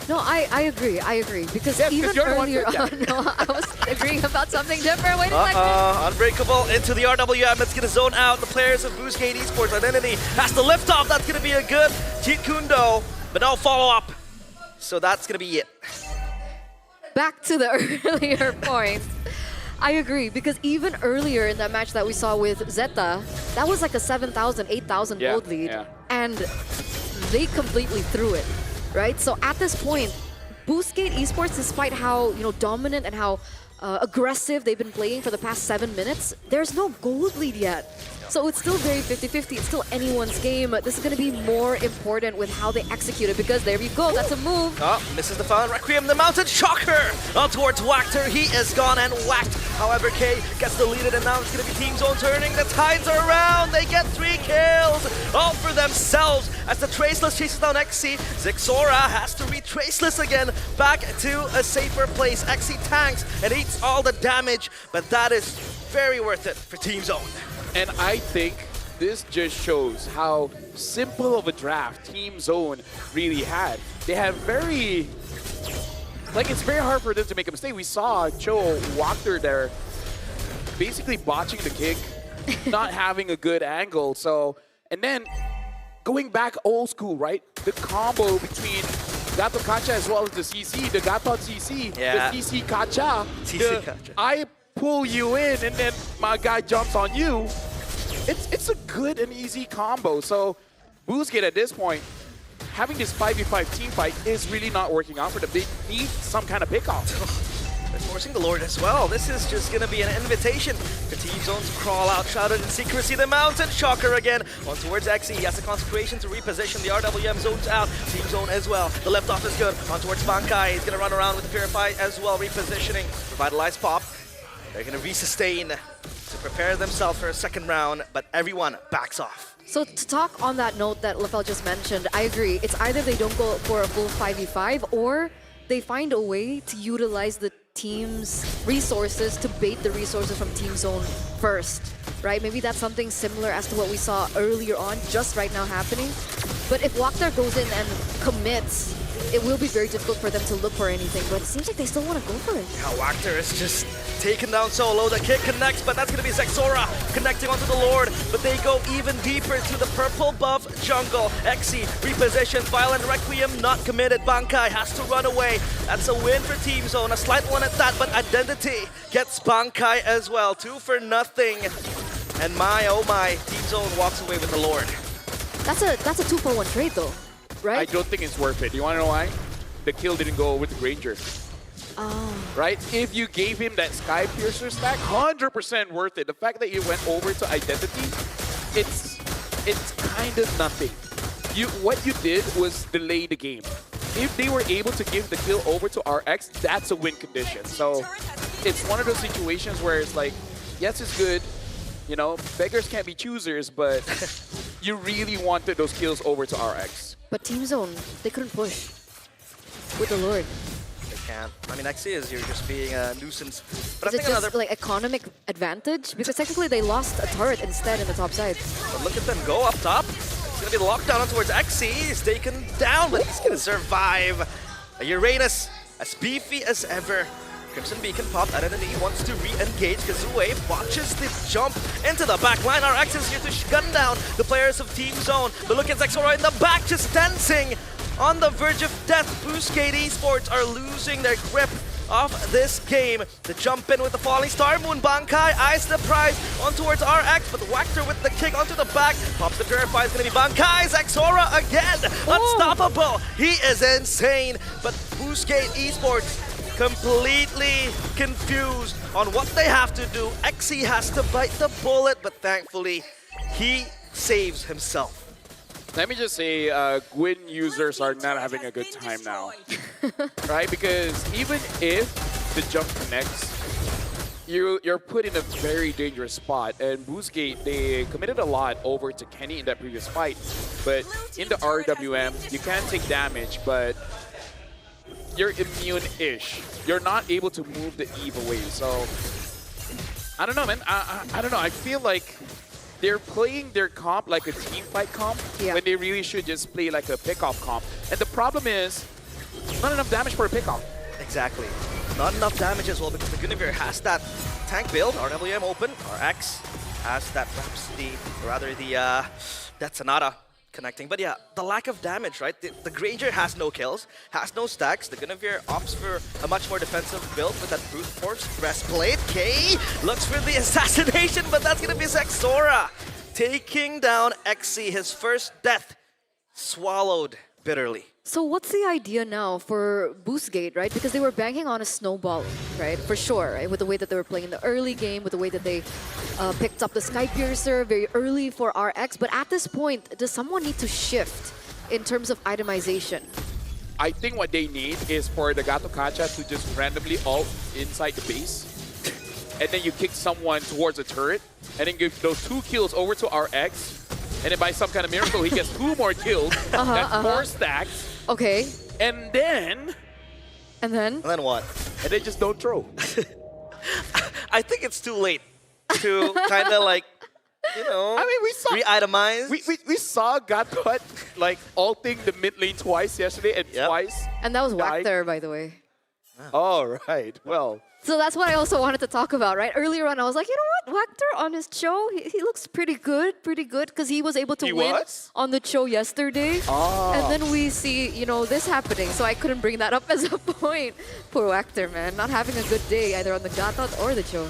No, I agree. Because even earlier on, no, I was agreeing about something different. Wait a second. Unbreakable into the RWM. It's going to zone out the players of Boostgate Esports. Identity has to lift off. That's going to be a good Jeet Kundo, but no follow-up. So that's going to be it. Back to the earlier point. I agree, because even earlier in that match that we saw with Zeta, that was like a 7,000, 8,000 gold lead, and they completely threw it, right? So at this point, Boostgate Esports, despite how dominant and how aggressive they've been playing for the past 7 minutes, there's no gold lead yet. So it's still very 50-50. It's still anyone's game. This is going to be more important with how they execute it, because there you go. That's a move. Oh, misses the fun. Requiem the mountain. Shocker! On towards Wactor. He is gone and whacked. However, K gets deleted, and now it's going to be Team Zone turning. The tides are around. They get 3 kills. All for themselves as the Traceless chases down XC. Zexora has to read Traceless again. Back to a safer place. XC tanks and eats all the damage, but that is very worth it for Team Zone. And I think this just shows how simple of a draft Team Zone really had. They have very, it's very hard for them to make a mistake. We saw Cho Wactor there basically botching the kick, not having a good angle. So, and then going back old school, right? The combo between Gato Kacha as well as the CC, the Gato CC, the CC Kacha. CC Kacha. I pull you in and then my guy jumps on you. It's a good and easy combo. So Boostgate at this point, having this 5v5 team fight is really not working out for them. They need some kind of pickoff. They're forcing the Lord as well. This is just going to be an invitation for Team Zone to crawl out, shrouded in secrecy. The mountain shocker again on towards XE. He has a consecration to reposition. The RWM zone's out. Team Zone as well. The left off is good. On towards Bankai. He's going to run around with Purify as well. Repositioning. Revitalize Pop. They're going to resustain to prepare themselves for a second round, but everyone backs off. So to talk on that note that Lafel just mentioned, I agree. It's either they don't go for a full 5v5 or they find a way to utilize the team's resources to bait the resources from Team Zone first, right? Maybe that's something similar as to what we saw earlier on, just right now happening. But if Wactor goes in and commits, it will be very difficult for them to look for anything, but it seems like they still want to go for it. Yeah, Wactor is just taken down solo. The kick connects, but that's going to be Zexora connecting onto the Lord. But they go even deeper to the purple buff jungle. Xe repositioned, Violent Requiem not committed. Bankai has to run away. That's a win for Team Zone, a slight one at that, but Identity gets Bankai as well. 2-0. And my, oh my, Team Zone walks away with the Lord. That's a 2-for-1 trade though, right? I don't think it's worth it. You want to know why? The kill didn't go with the Granger. Oh. Right? If you gave him that Sky Piercer stack, 100% worth it. The fact that you went over to Identity, it's kind of nothing. What you did was delay the game. If they were able to give the kill over to RX, that's a win condition. So it's one of those situations where it's like, yes, it's good. You know, beggars can't be choosers, but you really wanted those kills over to RX. But Team Zone, they couldn't push with the Lord. Can't. I mean, XE is you're just being a nuisance. But is it just like economic advantage? Because technically they lost a turret instead in the top side. But look at them go up top. It's going to be the lockdown towards XE. He's taken down, but he's going to survive. A Uranus, as beefy as ever. Crimson Beacon popped. Identity wants to re-engage. Kazue watches the jump into the back line. RX is here to gun down the players of Team Zone. But look at Zexora in the back, just dancing. On the verge of death, Boostgate Esports are losing their grip of this game. The jump in with the falling star moon. Bankai eyes the prize on towards RX, but Wactor with the kick onto the back. Pops the Purify, is going to be Bankai. Zexora again, unstoppable. He is insane, but Boostgate Esports completely confused on what they have to do. Xe has to bite the bullet, but thankfully, he saves himself. Let me just say, Gwyn users are not having a good time now, right? Because even if the jump connects, you're put in a very dangerous spot. And Boostgate, they committed a lot over to Kenny in that previous fight. But in the RWM, you can take damage, but you're immune-ish. You're not able to move the Eve away. So, I don't know, man. I don't know. I feel like they're playing their comp like a team fight comp when they really should just play like a pickoff comp. And the problem is, not enough damage for a pickoff. Exactly. Not enough damage as well because the Guinevere has that tank build, RWM open, RX has that Rhapsody, or rather the that Sonata connecting. But yeah, the lack of damage, right? The Granger has no kills, has no stacks. The Guinevere opts for a much more defensive build with that brute force breastplate. K looks for the assassination, but that's gonna be Zexora taking down XC, his first death swallowed bitterly. So what's the idea now for Boostgate, right? Because they were banking on a snowball, right? For sure, right? With the way that they were playing in the early game, with the way that they picked up the Sky Piercer very early for RX. But at this point, does someone need to shift in terms of itemization? I think what they need is for the Gato Kacha to just randomly ult inside the base. And then you kick someone towards a turret. And then give those 2 kills over to RX. And then by some kind of miracle, he gets 2 more kills. That's 4 stacks. Okay. And then... And then? And then what? And they just don't throw. I think it's too late to kind of like, you know, I mean, we saw re-itemize. We saw Gatot like ulting the mid lane twice yesterday and twice. And that was died. Wactor, by the way. Oh, right. Well. So that's what I also wanted to talk about, right? Earlier on, I was like, you know what? Wactor on his show, he looks pretty good, because he was able to win on the show yesterday. Oh. And then we see, you know, this happening. So I couldn't bring that up as a point. Poor Wactor, man. Not having a good day either on the Gatot or the show.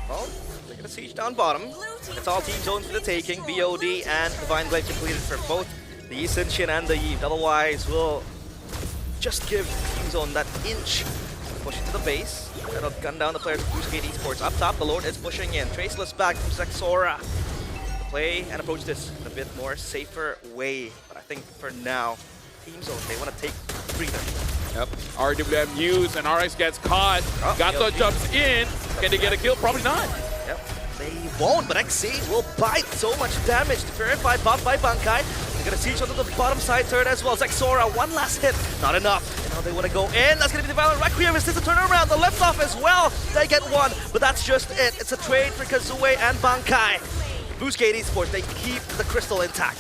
Well, they're going to siege down bottom. It's all team zones for the taking. BOD and Divine Blade completed for both the Yi Sin and the Yi. Otherwise, we'll just give team zone that inch. Push into the base. That'll gun down the players of Boostgate Esports. Up top, the Lord is pushing in. Traceless back from Zexora to play and approach this in a bit more safer way. But I think for now, Team Zone, they want to take a breather. Yep. RWM used and RX gets caught. Gato jumps in. Can they get a kill? Probably not. Yep. They won't, but XC will bite so much damage. Verified buff by Bankai. They're going to siege onto the bottom side turret as well. Zexora, one last hit. Not enough. And now they want to go in. That's going to be the Violent Requiem. It's a turnaround. The left off as well. They get one, but that's just it. It's a trade for Kazue and Bankai. Boostgate Esports, they keep the crystal intact.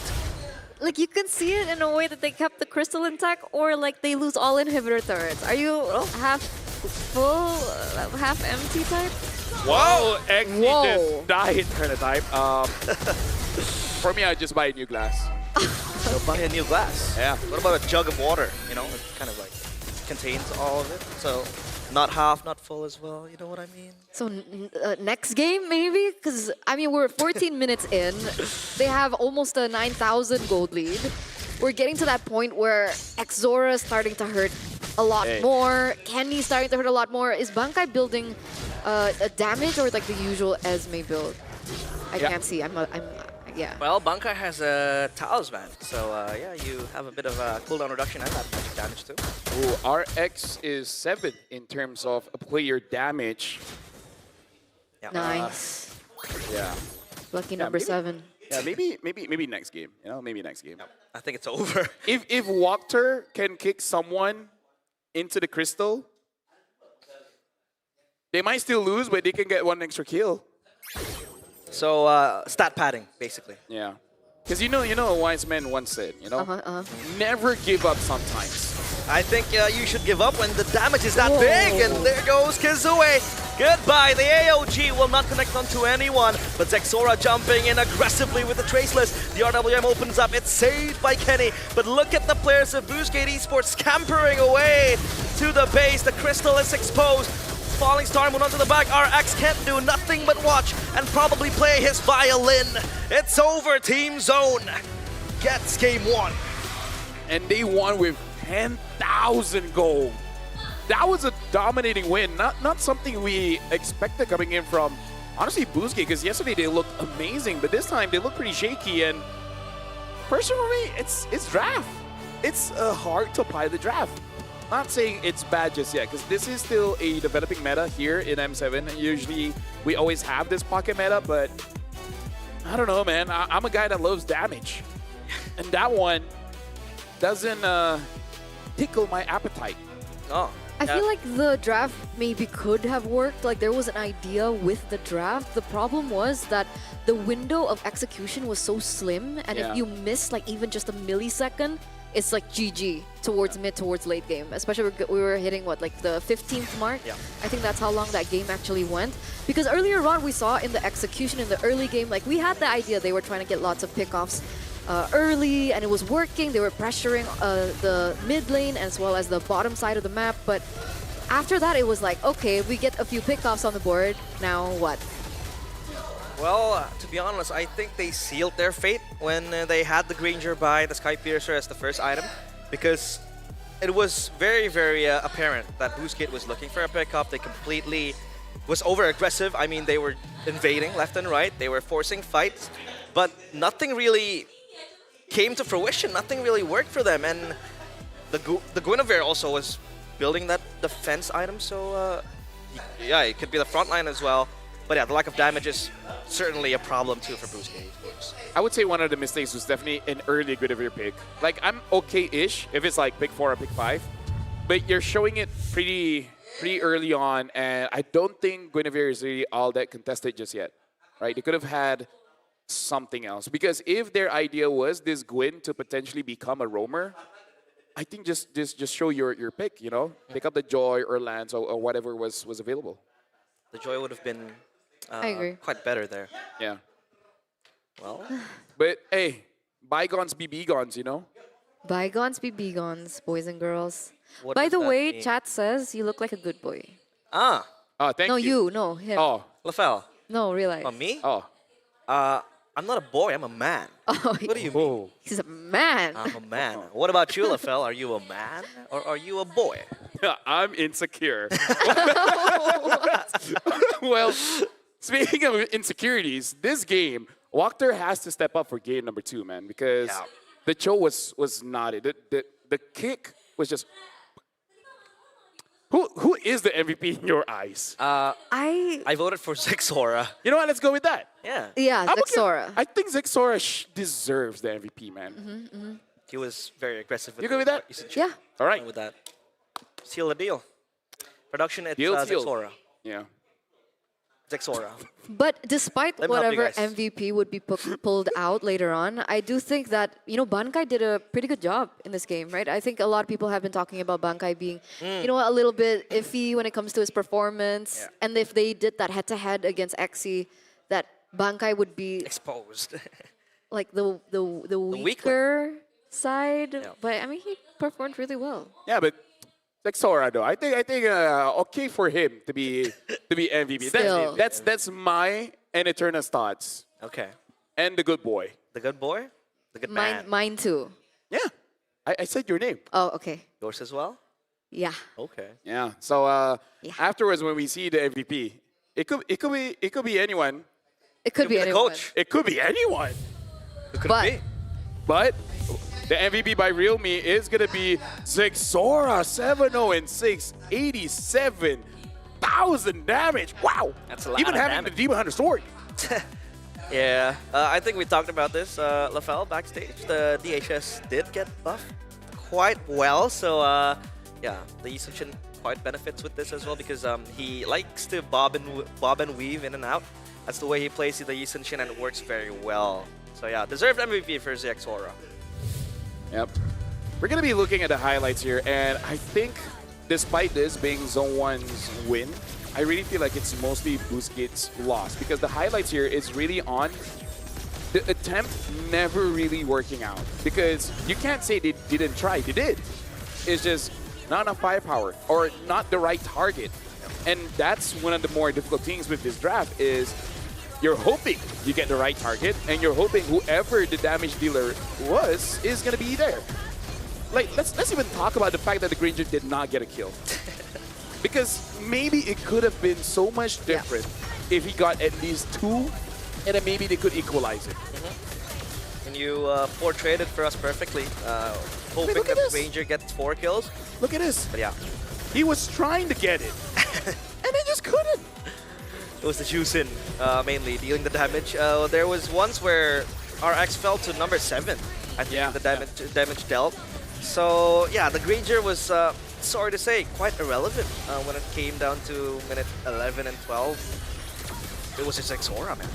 Like, you can see it in a way that they kept the crystal intact, or like they lose all inhibitor turrets. Are you half full, half empty type? Whoa! XC just died kind of type. For me, I just buy a new glass. They'll buy a new glass. Yeah. What about a jug of water? You know, it kind of like contains all of it. So not half, not full as well. You know what I mean? So next game maybe? Because I mean, we're 14 minutes in. They have almost a 9,000 gold lead. We're getting to that point where Exora is starting to hurt a lot more. Kenny's starting to hurt a lot more. Is Bankai building a damage or like the usual Esme build? I can't see. Yeah. Well, Bankai has a talisman, so yeah, you have a bit of a cooldown reduction and that magic damage too. Ooh, RX is 7th in terms of player damage. Yeah. Nice. Yeah. Lucky number 7. Yeah, maybe next game. You know, maybe next game. I think it's over. If Wactor can kick someone into the crystal, they might still lose, but they can get 1 extra kill. So stat padding, basically. Yeah, because you know, a wise man once said, you know, never give up sometimes. I think you should give up when the damage is that big, and there goes Kazue. Goodbye. The AOG will not connect onto anyone, but Zexora jumping in aggressively with the Traceless. The RWM opens up. It's saved by Kenny, but look at the players of Boostgate Esports scampering away to the base. The crystal is exposed. Falling Star moved onto the back. RX can't do nothing but watch and probably play his violin. It's over. Team Zone gets game 1. And they won with 10,000 gold. That was a dominating win. Not something we expected coming in from, honestly, Boostgate, because yesterday they looked amazing, but this time they look pretty shaky. And personally, it's draft. It's hard to apply the draft. Not saying it's bad just yet, because this is still a developing meta here in M7. Usually, we always have this pocket meta, but I don't know, man. I'm a guy that loves damage. And that one doesn't tickle my appetite. Oh. I feel like the draft maybe could have worked. Like, there was an idea with the draft. The problem was that the window of execution was so slim, and if you miss like even just a millisecond, it's like GG towards mid, towards late game. Especially we were hitting what, like the 15th mark? Yeah. I think that's how long that game actually went. Because earlier on we saw in the execution in the early game, like we had the idea they were trying to get lots of pickoffs early, and it was working. They were pressuring the mid lane as well as the bottom side of the map. But after that, it was like, okay, we get a few pickoffs on the board. Now what? Well, to be honest, I think they sealed their fate when they had the Granger buy the Sky Piercer as the first item, because it was very, very apparent that Boostgate was looking for a pickup. They completely was over-aggressive. I mean, they were invading left and right. They were forcing fights, but nothing really came to fruition. Nothing really worked for them, and the Guinevere also was building that defense item, so yeah, it could be the front line as well. But yeah, the lack of damage is certainly a problem too for Boostgate. I would say one of the mistakes was definitely an early Guinevere pick. Like, I'm okay-ish if it's like pick 4 or pick 5, but you're showing it pretty early on, and I don't think Guinevere is really all that contested just yet, right? They could have had something else, because if their idea was this Gwyn to potentially become a roamer, I think just show your pick, you know? Pick up the Joy or Lance or whatever was available. The Joy would have been I agree. quite better there. Yeah. Well, but hey, bygones be bygones, you know? Bygones be bygones, boys and girls. What By does the that way, mean? chat says you look like a good boy. Ah, Oh, thank No, you. no, him. Oh, LaFell. No, realize. Oh, me? oh. I'm not a boy, I'm a man. Oh, What do you mean? Oh. he's a man. I'm a man. What about you, LaFell? Are you a man or are you a boy? I'm insecure. Well, speaking of insecurities, this game, Walker has to step up for game number 2, man, because Yeah. the Cho was not it. The kick was just. Who is the MVP in your eyes? I voted for Zexora. You know what? Let's go with that. Yeah, Yeah, I'm okay. Zexora. I think Zexora deserves the MVP, man. he was very aggressive. You good with that? Yeah. All right. With that, seal the deal. Production, it's Deal sealed. Zexora. Yeah. Zexora. But despite Let me help you whatever guys. MVP would be pulled out later on, I do think that, Bankai did a pretty good job in this game, right? I think a lot of people have been talking about Bankai being, a little bit iffy when it comes to his performance. Yeah. And if they did that head-to-head against Exy, that Bankai would be Exposed. like the weaker side. Yeah. But I mean, he performed really well. Yeah, but Zexora though, I think okay for him to be MVP. Still. That's my and Eterna's thoughts. Okay. And the good boy. The good boy? The good man. Mine too. Yeah. I said your name. Oh, okay. Yours as well? Yeah. Okay. Yeah. So Yeah. afterwards when we see the MVP, it could be anyone. It could be the anyone. coach. It could be anyone. Who could But- it be? But the MVP by Real Me is gonna be Zexora 7-0 and 6, 87,000 damage. Wow. That's a lot Even of having damage. the Demon Hunter sword. Yeah, I think we talked about this, LaFell, backstage. The DHS did get buffed quite well, so yeah, the Yisunshin quite benefits with this as well because he likes to bob and weave in and out. That's the way he plays the Yisunshin, and it works very well. So yeah, deserved MVP for Zexora. Yep. We're going to be looking at the highlights here, and I think despite this being Zone 1's win, I really feel like it's mostly Boostgate's loss because the highlights here is really on the attempt never really working out because you can't say they didn't try. They did. It's just not enough firepower or not the right target. And that's one of the more difficult things with this draft is you're hoping you get the right target, and you're hoping whoever the damage dealer was is going to be there. Like, let's even talk about the fact that the Granger did not get a kill. Because maybe it could have been so much different if he got at least 2, and then maybe they could equalize it. And you portrayed it for us perfectly, hoping look at that this. Granger gets 4 kills. Look at this. But yeah, He was trying to get it, and he just couldn't. it was the Juicin mainly dealing the damage. There was once where RX fell to number 7. I think the damage dealt. So yeah, the Granger was, sorry to say, quite irrelevant when it came down to minute 11 and 12. It was just Zexora, man,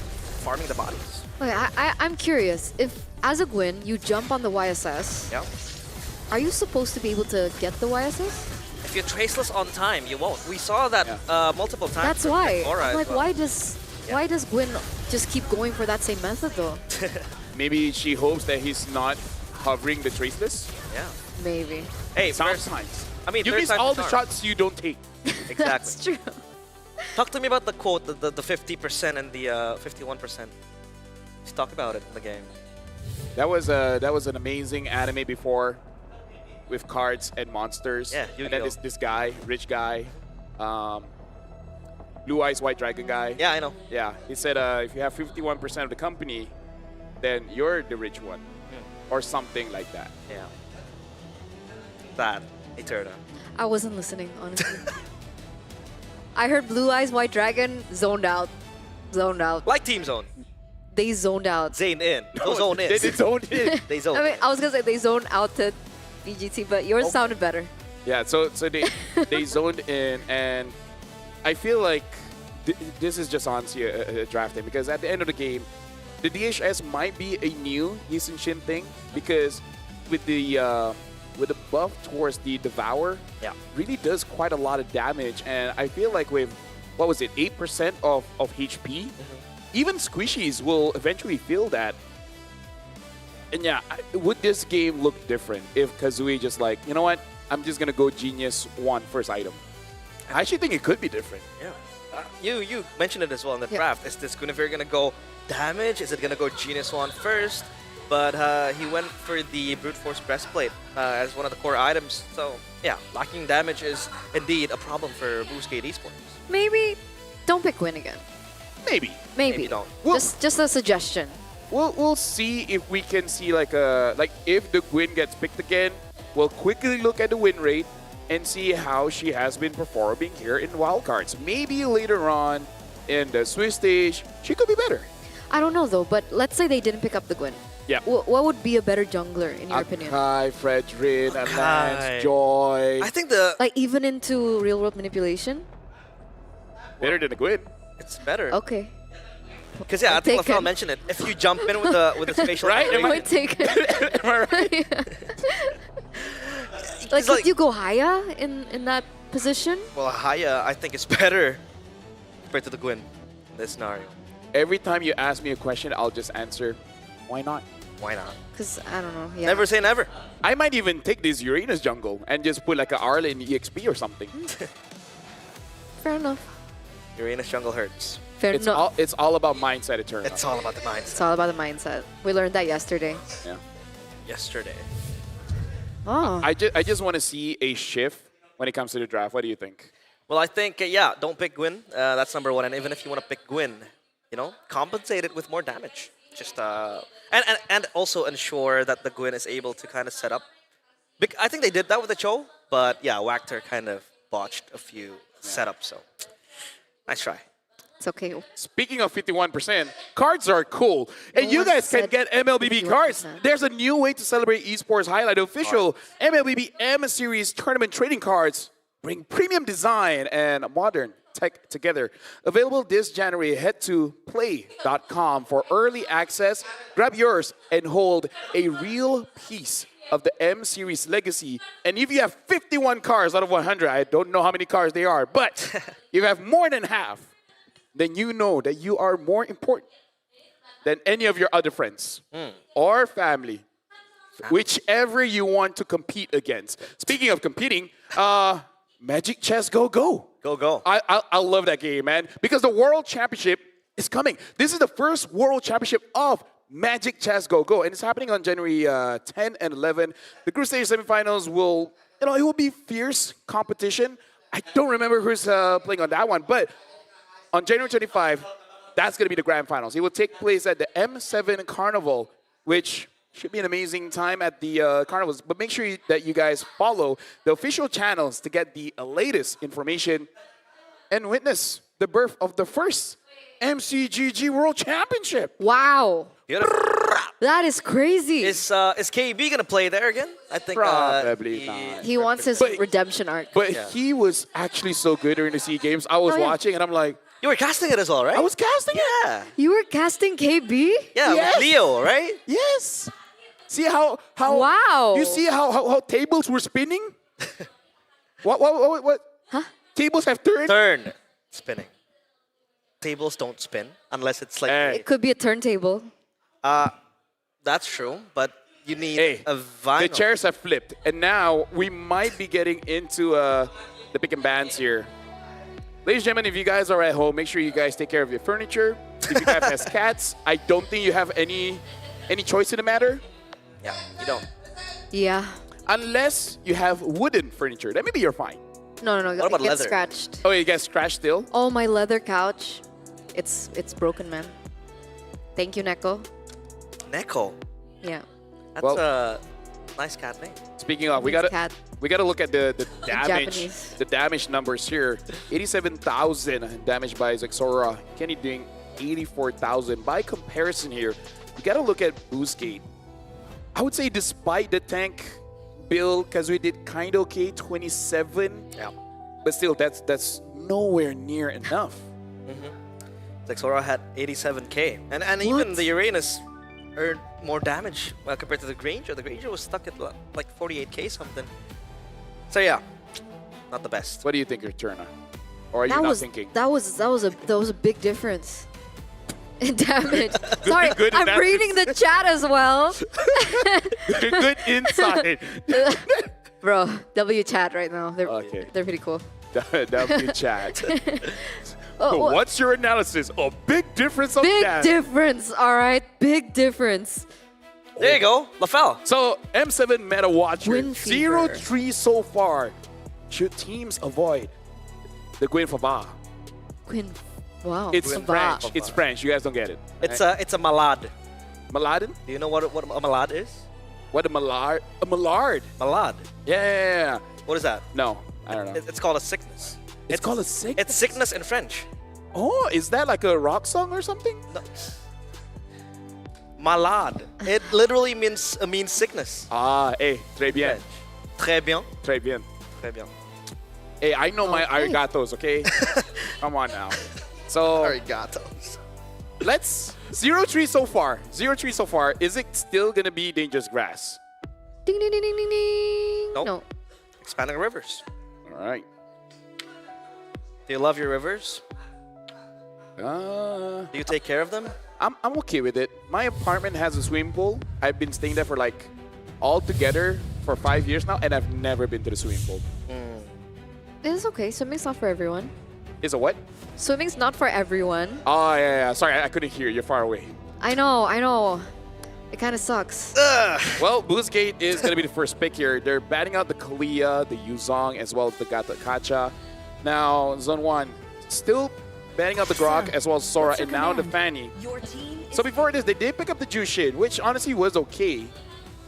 farming the bodies. Okay, I'm curious. If, as a Gwyn, you jump on the YSS, Yeah. are you supposed to be able to get the YSS? If you're traceless on time, you won't. We saw that multiple times. That's for why. Zexora I'm as like, well. why does Gwyn just keep going for that same method though? Maybe she hopes that he's not hovering the traceless. Yeah. Maybe. Hey, Sometimes. I mean, You third miss time's all the the charm. shots you don't take. Exactly. That's true. Talk to me about the quote, the 50% and the 51%. Let's talk about it in the game. That was an amazing anime before, with cards and monsters. Yeah, and then Yu-Gi-Oh. this guy, rich guy, blue eyes white dragon guy. Yeah, I know. Yeah, he said if you have 51% of the company, then you're the rich one, or something like that. Yeah. That, Eterna. I wasn't listening, honestly. I heard Blue Eyes White Dragon zoned out. Zoned out. Like Team Zone. They zoned out. Zane in. No, zone in. They zoned in. They zone I mean, in. I was gonna say they zoned out to BGT, but yours sounded better. Yeah, so they zoned in, and I feel like this is just honestly a drafting, because at the end of the game, the DHS might be a new Yisun Shin thing, because with the buff towards the Devour, Yeah. really does quite a lot of damage, and I feel like with, what was it, 8% of HP, even squishies will eventually feel that. And yeah, would this game look different if Kazooie just like, you know what, I'm just gonna go Genius 1 first item? I actually think it could be different. Yeah. You mentioned it as well in the draft. Is this Guinevere gonna go damage? Is it gonna go Genius 1 first? But he went for the Brute Force Breastplate as one of the core items. So yeah, lacking damage is indeed a problem for Boosgate Esports. Maybe don't pick Gwyn again. Maybe. Maybe. don't. Well- Just a suggestion. We'll see if we can see like if the Gwyn gets picked again, we'll quickly look at the win rate and see how she has been performing here in wildcards. Maybe later on in the Swiss stage, she could be better. I don't know though, but let's say they didn't pick up the Gwyn. Yeah. What would be a better jungler in your opinion? Akai, Fredrin, Akai. Alance, Joy. I think the Like even into real world manipulation? Better than the Gwyn. it's better. Okay. Because yeah, I think Taken. Lafel mentioned it. If you jump in with the spatial Right? Am I- Point taken. Am I right? Like, like- could you go higher in that position? Well, Haya, I think is better compared to the Gwyn in this scenario. Every time you ask me a question, I'll just answer, why not? Why not? Because I don't know. Yeah. Never say never. I might even take this Uranus jungle and just put like a Arla in EXP or something. Fair enough. Uranus jungle hurts. Fair enough. It's all about mindset, it turns It's out. all about the mindset. It's all about the mindset. We learned that yesterday. Yeah. Yesterday. Oh. I just want to see a shift when it comes to the draft. What do you think? Well, I think, yeah, don't pick Gwyn. That's number one. And even if you want to pick Gwyn, you know, compensate it with more damage. Just and also ensure that the Gwyn is able to kind of set up. I think they did that with the Cho, but yeah, Wactor kind of botched a few setups. So nice try. It's okay. Speaking of 51%, cards are cool. And you one guys can said get MLBB cards. 51%. There's a new way to celebrate esports highlight. Official MLBB M Series tournament trading cards bring premium design and modern tech together. Available this January. Head to play.com for early access. Grab yours and hold a real piece of the M Series legacy. And if you have 51 cards out of 100, I don't know how many cards they are, but you have more than half, then you know that you are more important than any of your other friends or family, whichever you want to compete against. Speaking of competing, Magic Chess Go Go. Go, go. I love that game, man, because the World Championship is coming. This is the first World Championship of Magic Chess Go Go, and it's happening on January 10 and 11. The group stage semifinals will, it will be fierce competition. I don't remember who's playing on that one, but on January 25, that's going to be the grand finals. It will take place at the M7 Carnival, which should be an amazing time at the carnivals. But make sure that you guys follow the official channels to get the latest information and witness the birth of the first MCGG World Championship. Wow. Beautiful. That is crazy. Is KB gonna play there again? I think Probably not. He wants his But- redemption arc. But he was actually so good during the SEA Games. I was Oh, yeah. watching and I'm like, you were casting it as well, right? I was casting it. Yeah. You were casting KB? Yeah, Yes. with Leo, right? Yes. See how Wow. You see how tables were spinning? What? Huh? Tables have turned? Turn. Spinning. Tables don't spin unless it's like Hey. It could be a turntable. That's true, but you need Hey, a vinyl. the chairs have flipped, and now we might be getting into the pick and bans here. Ladies and gentlemen, if you guys are at home, make sure you guys take care of your furniture. If you guys have cats, I don't think you have any choice in the matter. Yeah, you don't. Yeah. Unless you have wooden furniture, then maybe you're fine. No, What it about gets leather? scratched. Oh, you get scratched still? Oh, my leather couch. It's broken, man. Thank you, Neko. Neko. Yeah. That's Well- a nice cat name. Speaking of, we Means gotta cat. look at the damage, Japanese. the damage numbers here. 87,000 damage by Zexora. Kenny doing 84,000. By comparison here, we gotta look at Boostgate. I would say despite the tank build, Kazooie did kind of okay, 27. Yeah. But still, that's nowhere near enough. Zexora had 87k. And even the Uranus earned more damage compared to the Granger. The Granger was stuck at like 48k something. So yeah, not the best. What do you think, Returna? Or are you That not was thinking? that was a big difference in damage. Sorry, good in I'm that. reading the chat as well. Good insight. Bro, W chat right now. Okay. They're pretty cool. W chat. Oh, What's your analysis? A big difference of big damage. difference, all right? Big difference. There you go, LaFell. So M7 Meta Watcher, Gwyn fever. 0-3 so far. Should teams avoid the Gwyn Fava? Quinn. Wow. It's Fava. French. It's French. You guys don't get it. It's a malade. Maladin? Do you know what a malade is? What a malard? A malard. Malade. Yeah. What is that? No, I don't know. It's called a sickness. It's called a sickness? It's sickness in French. Oh, is that like a rock song or something? No. Malade. It literally means sickness. Ah, hey, très bien. Très bien. Très bien. Très bien. Hey, I know my Okay. arigatos, okay? Come on now. So, Arigatos. let's 0-3 so far. 0-3 so far. Is it still gonna be dangerous grass? Ding ding ding ding ding ding. Nope. No. Expanding rivers. All right. Do you love your rivers? Uh, Do you take care of them? I'm okay with it. My apartment has a swimming pool. I've been staying there for like all together for 5 years now, and I've never been to the swimming pool. It's okay. Swimming's not for everyone. Is a what? Swimming's not for everyone. Oh yeah. Sorry, I couldn't hear. You're far away. I know. It kind of sucks. Well, Boostgate is going to be the first pick here. They're batting out the Kalia, the Yuzong, as well as the Gata Kacha. Now, Zone 1, still batting out the Grok, as well as Sora, and now the Fanny. So before this, they did pick up the Jushin, which honestly was okay.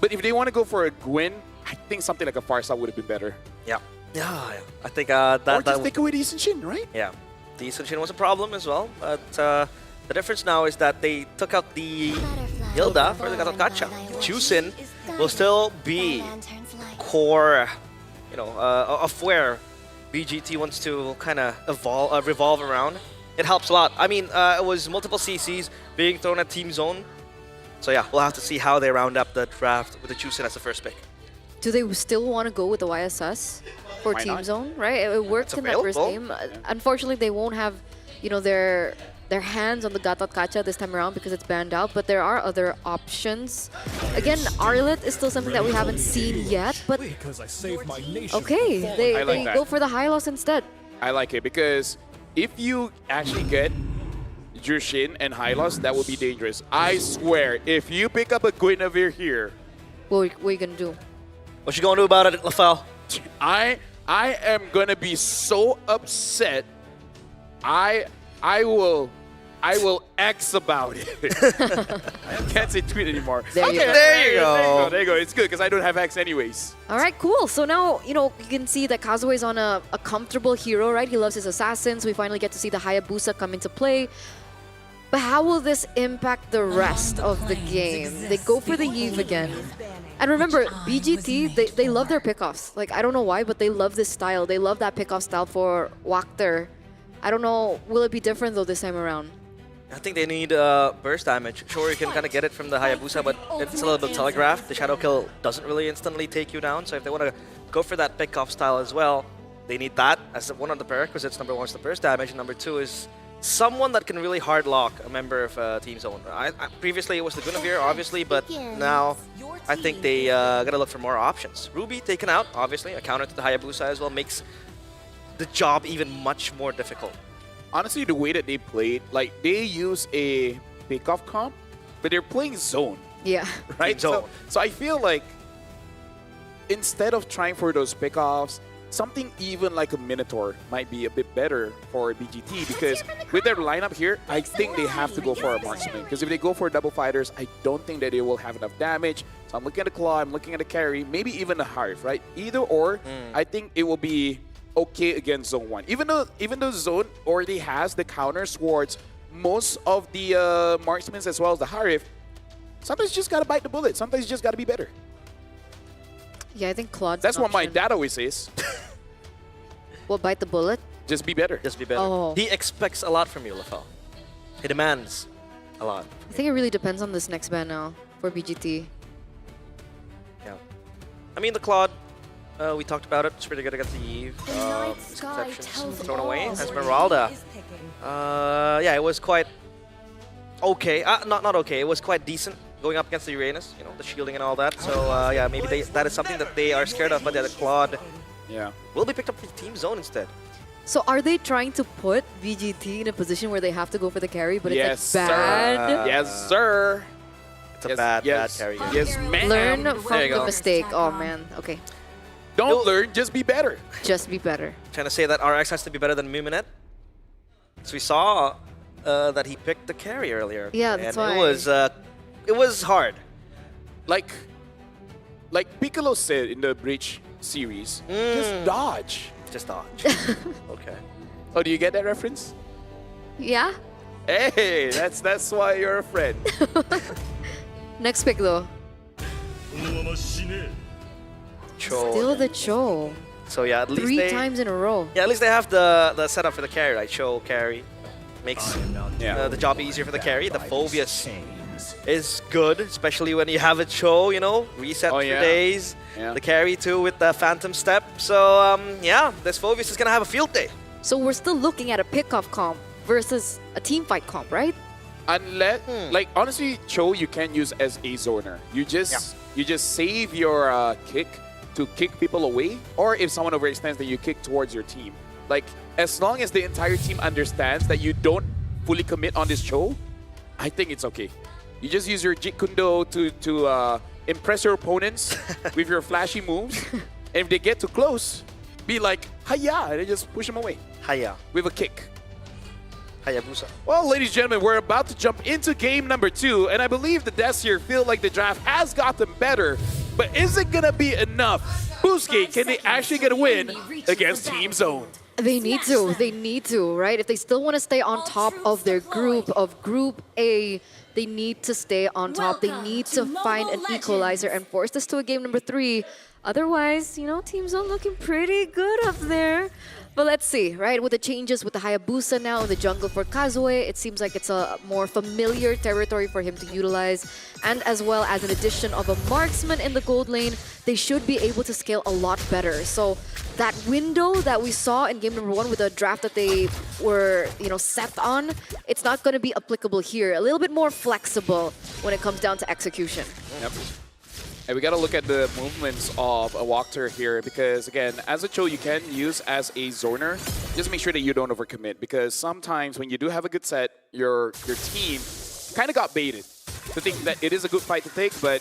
But if they want to go for a Gwyn, I think something like a Farsight would have been better. Yeah. Yeah. I think that. Or just take away the Isenshin, right? Yeah. The Sunshin was a problem as well, but the difference now is that they took out the Hilda for the Gacha. Jusin will still be core, of where BGT wants to kind of revolve around. It helps a lot. I mean, it was multiple CCs being thrown at Team Zone. So yeah, we'll have to see how they round up the draft with the Jusin as the first pick. Do they still want to go with the YSS for Why Team not? Zone? Right? It worked It's in that first available. game. Unfortunately, they won't have, their hands on the Gatot Kacha this time around because it's banned out. But there are other options. Again, Arlet is still something that we haven't seen yet. But okay, they I like that. go for the high loss instead. I like it because if you actually get Jushin and Hylos, that would be dangerous. I swear, if you pick up a Guinevere here, What are you gonna do? What you gonna do about it, LaFell? I am gonna be so upset. I will X about it. I can't say tweet anymore. There you go. There you go. There you go. It's good because I don't have X anyways. All right, cool. So now, you can see that Kazuha is on a comfortable hero, right? He loves his assassins. We finally get to see the Hayabusa come into play. But how will this impact the rest of the game? They go for the Eve again. And remember, BGT, they love their pickoffs. Like, I don't know why, but they love this style. They love that pickoff style for Wachter. I don't know, will it be different though this time around? I think they need burst damage. Sure, you can kind of get it from the Hayabusa, but it's a little bit telegraphed. The Shadow Kill doesn't really instantly take you down, so if they want to go for that pick-off style as well, they need that as one of the prerequisites. Number one is the burst damage, and number two is someone that can really hard lock a member of Team Zone. Previously it was the Guinevere, obviously, but now I think they gotta look for more options. Ruby taken out, obviously, a counter to the Hayabusa as well makes the job even much more difficult. Honestly, the way that they played, like they use a pick-off comp, but they're playing zone. Yeah. Right? So I feel like instead of trying for those pick-offs, something even like a Minotaur might be a bit better for BGT because with their lineup here, I think they have to go for a marksman. Because if they go for double fighters, I don't think that they will have enough damage. So I'm looking at the claw, I'm looking at the carry, maybe even a Harif, right? Either or, I think it will be okay against Zone 1. Even though Zone already has the counters towards most of the marksmen as well as the Harif, sometimes you just gotta bite the bullet. Sometimes you just gotta be better. Yeah, I think Claude's That's what my dad always says. Well, bite the bullet? Just be better. Just be better. Oh. He expects a lot from you, Lafel. He demands a lot. I think it really depends on this next ban now for BGT. Yeah. I mean, the Claude, we talked about it. It's pretty good against the Eve. Misconceptions thrown away. Esmeralda. Yeah, it was quite okay. Not okay. It was quite decent going up against the Uranus. You know, the shielding and all that. So yeah, maybe that is something that they are scared of. But yeah, the Claude will be picked up for Team Zone instead. So are they trying to put BGT in a position where they have to go for the carry, but yes, it's like bad? Yes, sir. It's a bad carry. Yes, ma'am. Learn from the mistake. Oh, man. Okay. Don't learn, just be better. Just be better. Trying to say that RX has to be better than Muminet. So we saw that he picked the carry earlier. Yeah, that's and why. It was hard. Like Piccolo said in the Breach series, just dodge. Just dodge. Okay. Oh, do you get that reference? Yeah? Hey, that's why you're a friend. Next pick, though. Cho. Still the Cho. So yeah, at least Three times in a row. Yeah, at least they have the setup for the carry, right? Cho carry makes the job easier for the carry. The Phobius is good, especially when you have a Cho, you know, reset for days. Yeah. The carry too with the Phantom Step. So yeah, this Phobius is gonna have a field day. So we're still looking at a pick-off comp versus a team fight comp, right? Unless, like honestly, Cho you can use as a zoner. You just save your kick to kick people away, or if someone overextends, then you kick towards your team. Like as long as the entire team understands that you don't fully commit on this Cho, I think it's okay. You just use your Jeet Kundo to impress your opponents with your flashy moves, and if they get too close, be like hiya, and then just push them away. Hiya. With a kick. Hayabusa. Well, ladies and gentlemen, we're about to jump into game number 2, and I believe the devs here feel like the draft has gotten better, but is it gonna be enough? Boostgate, can they actually get a win against Team Zone? They need to, right? If they still want to stay on top of their group, of Group A, they need to stay on top. They need to find an equalizer and force this to a game number 3. Otherwise, you know, Team Zone looking pretty good up there. But let's see, right? With the changes with the Hayabusa now in the jungle for Kazue, it seems like it's a more familiar territory for him to utilize. And as well as an addition of a marksman in the gold lane, they should be able to scale a lot better. So that window that we saw in game number 1 with the draft that they were, you know, set on, it's not going to be applicable here. A little bit more flexible when it comes down to execution. Yep. And we got to look at the movements of a Walker here because, again, as a Cho, you can use as a zoner. Just make sure that you don't overcommit because sometimes when you do have a good set, your team kind of got baited to think that it is a good fight to take, but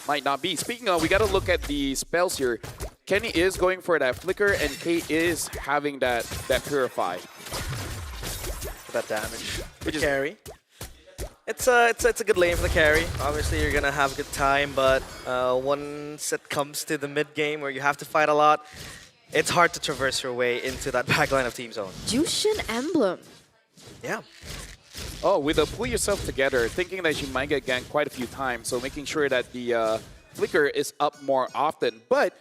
might not be. Speaking of, we got to look at the spells here. Kenny is going for that Flicker, and Kate is having that Purify. That damage. Good carry. It's a good lane for the carry. Obviously, you're gonna have a good time, but once it comes to the mid game where you have to fight a lot, it's hard to traverse your way into that backline of Team Zone. Jushin Emblem. Yeah. Oh, with a pull yourself together, thinking that you might get ganked quite a few times, so making sure that the Flicker is up more often. But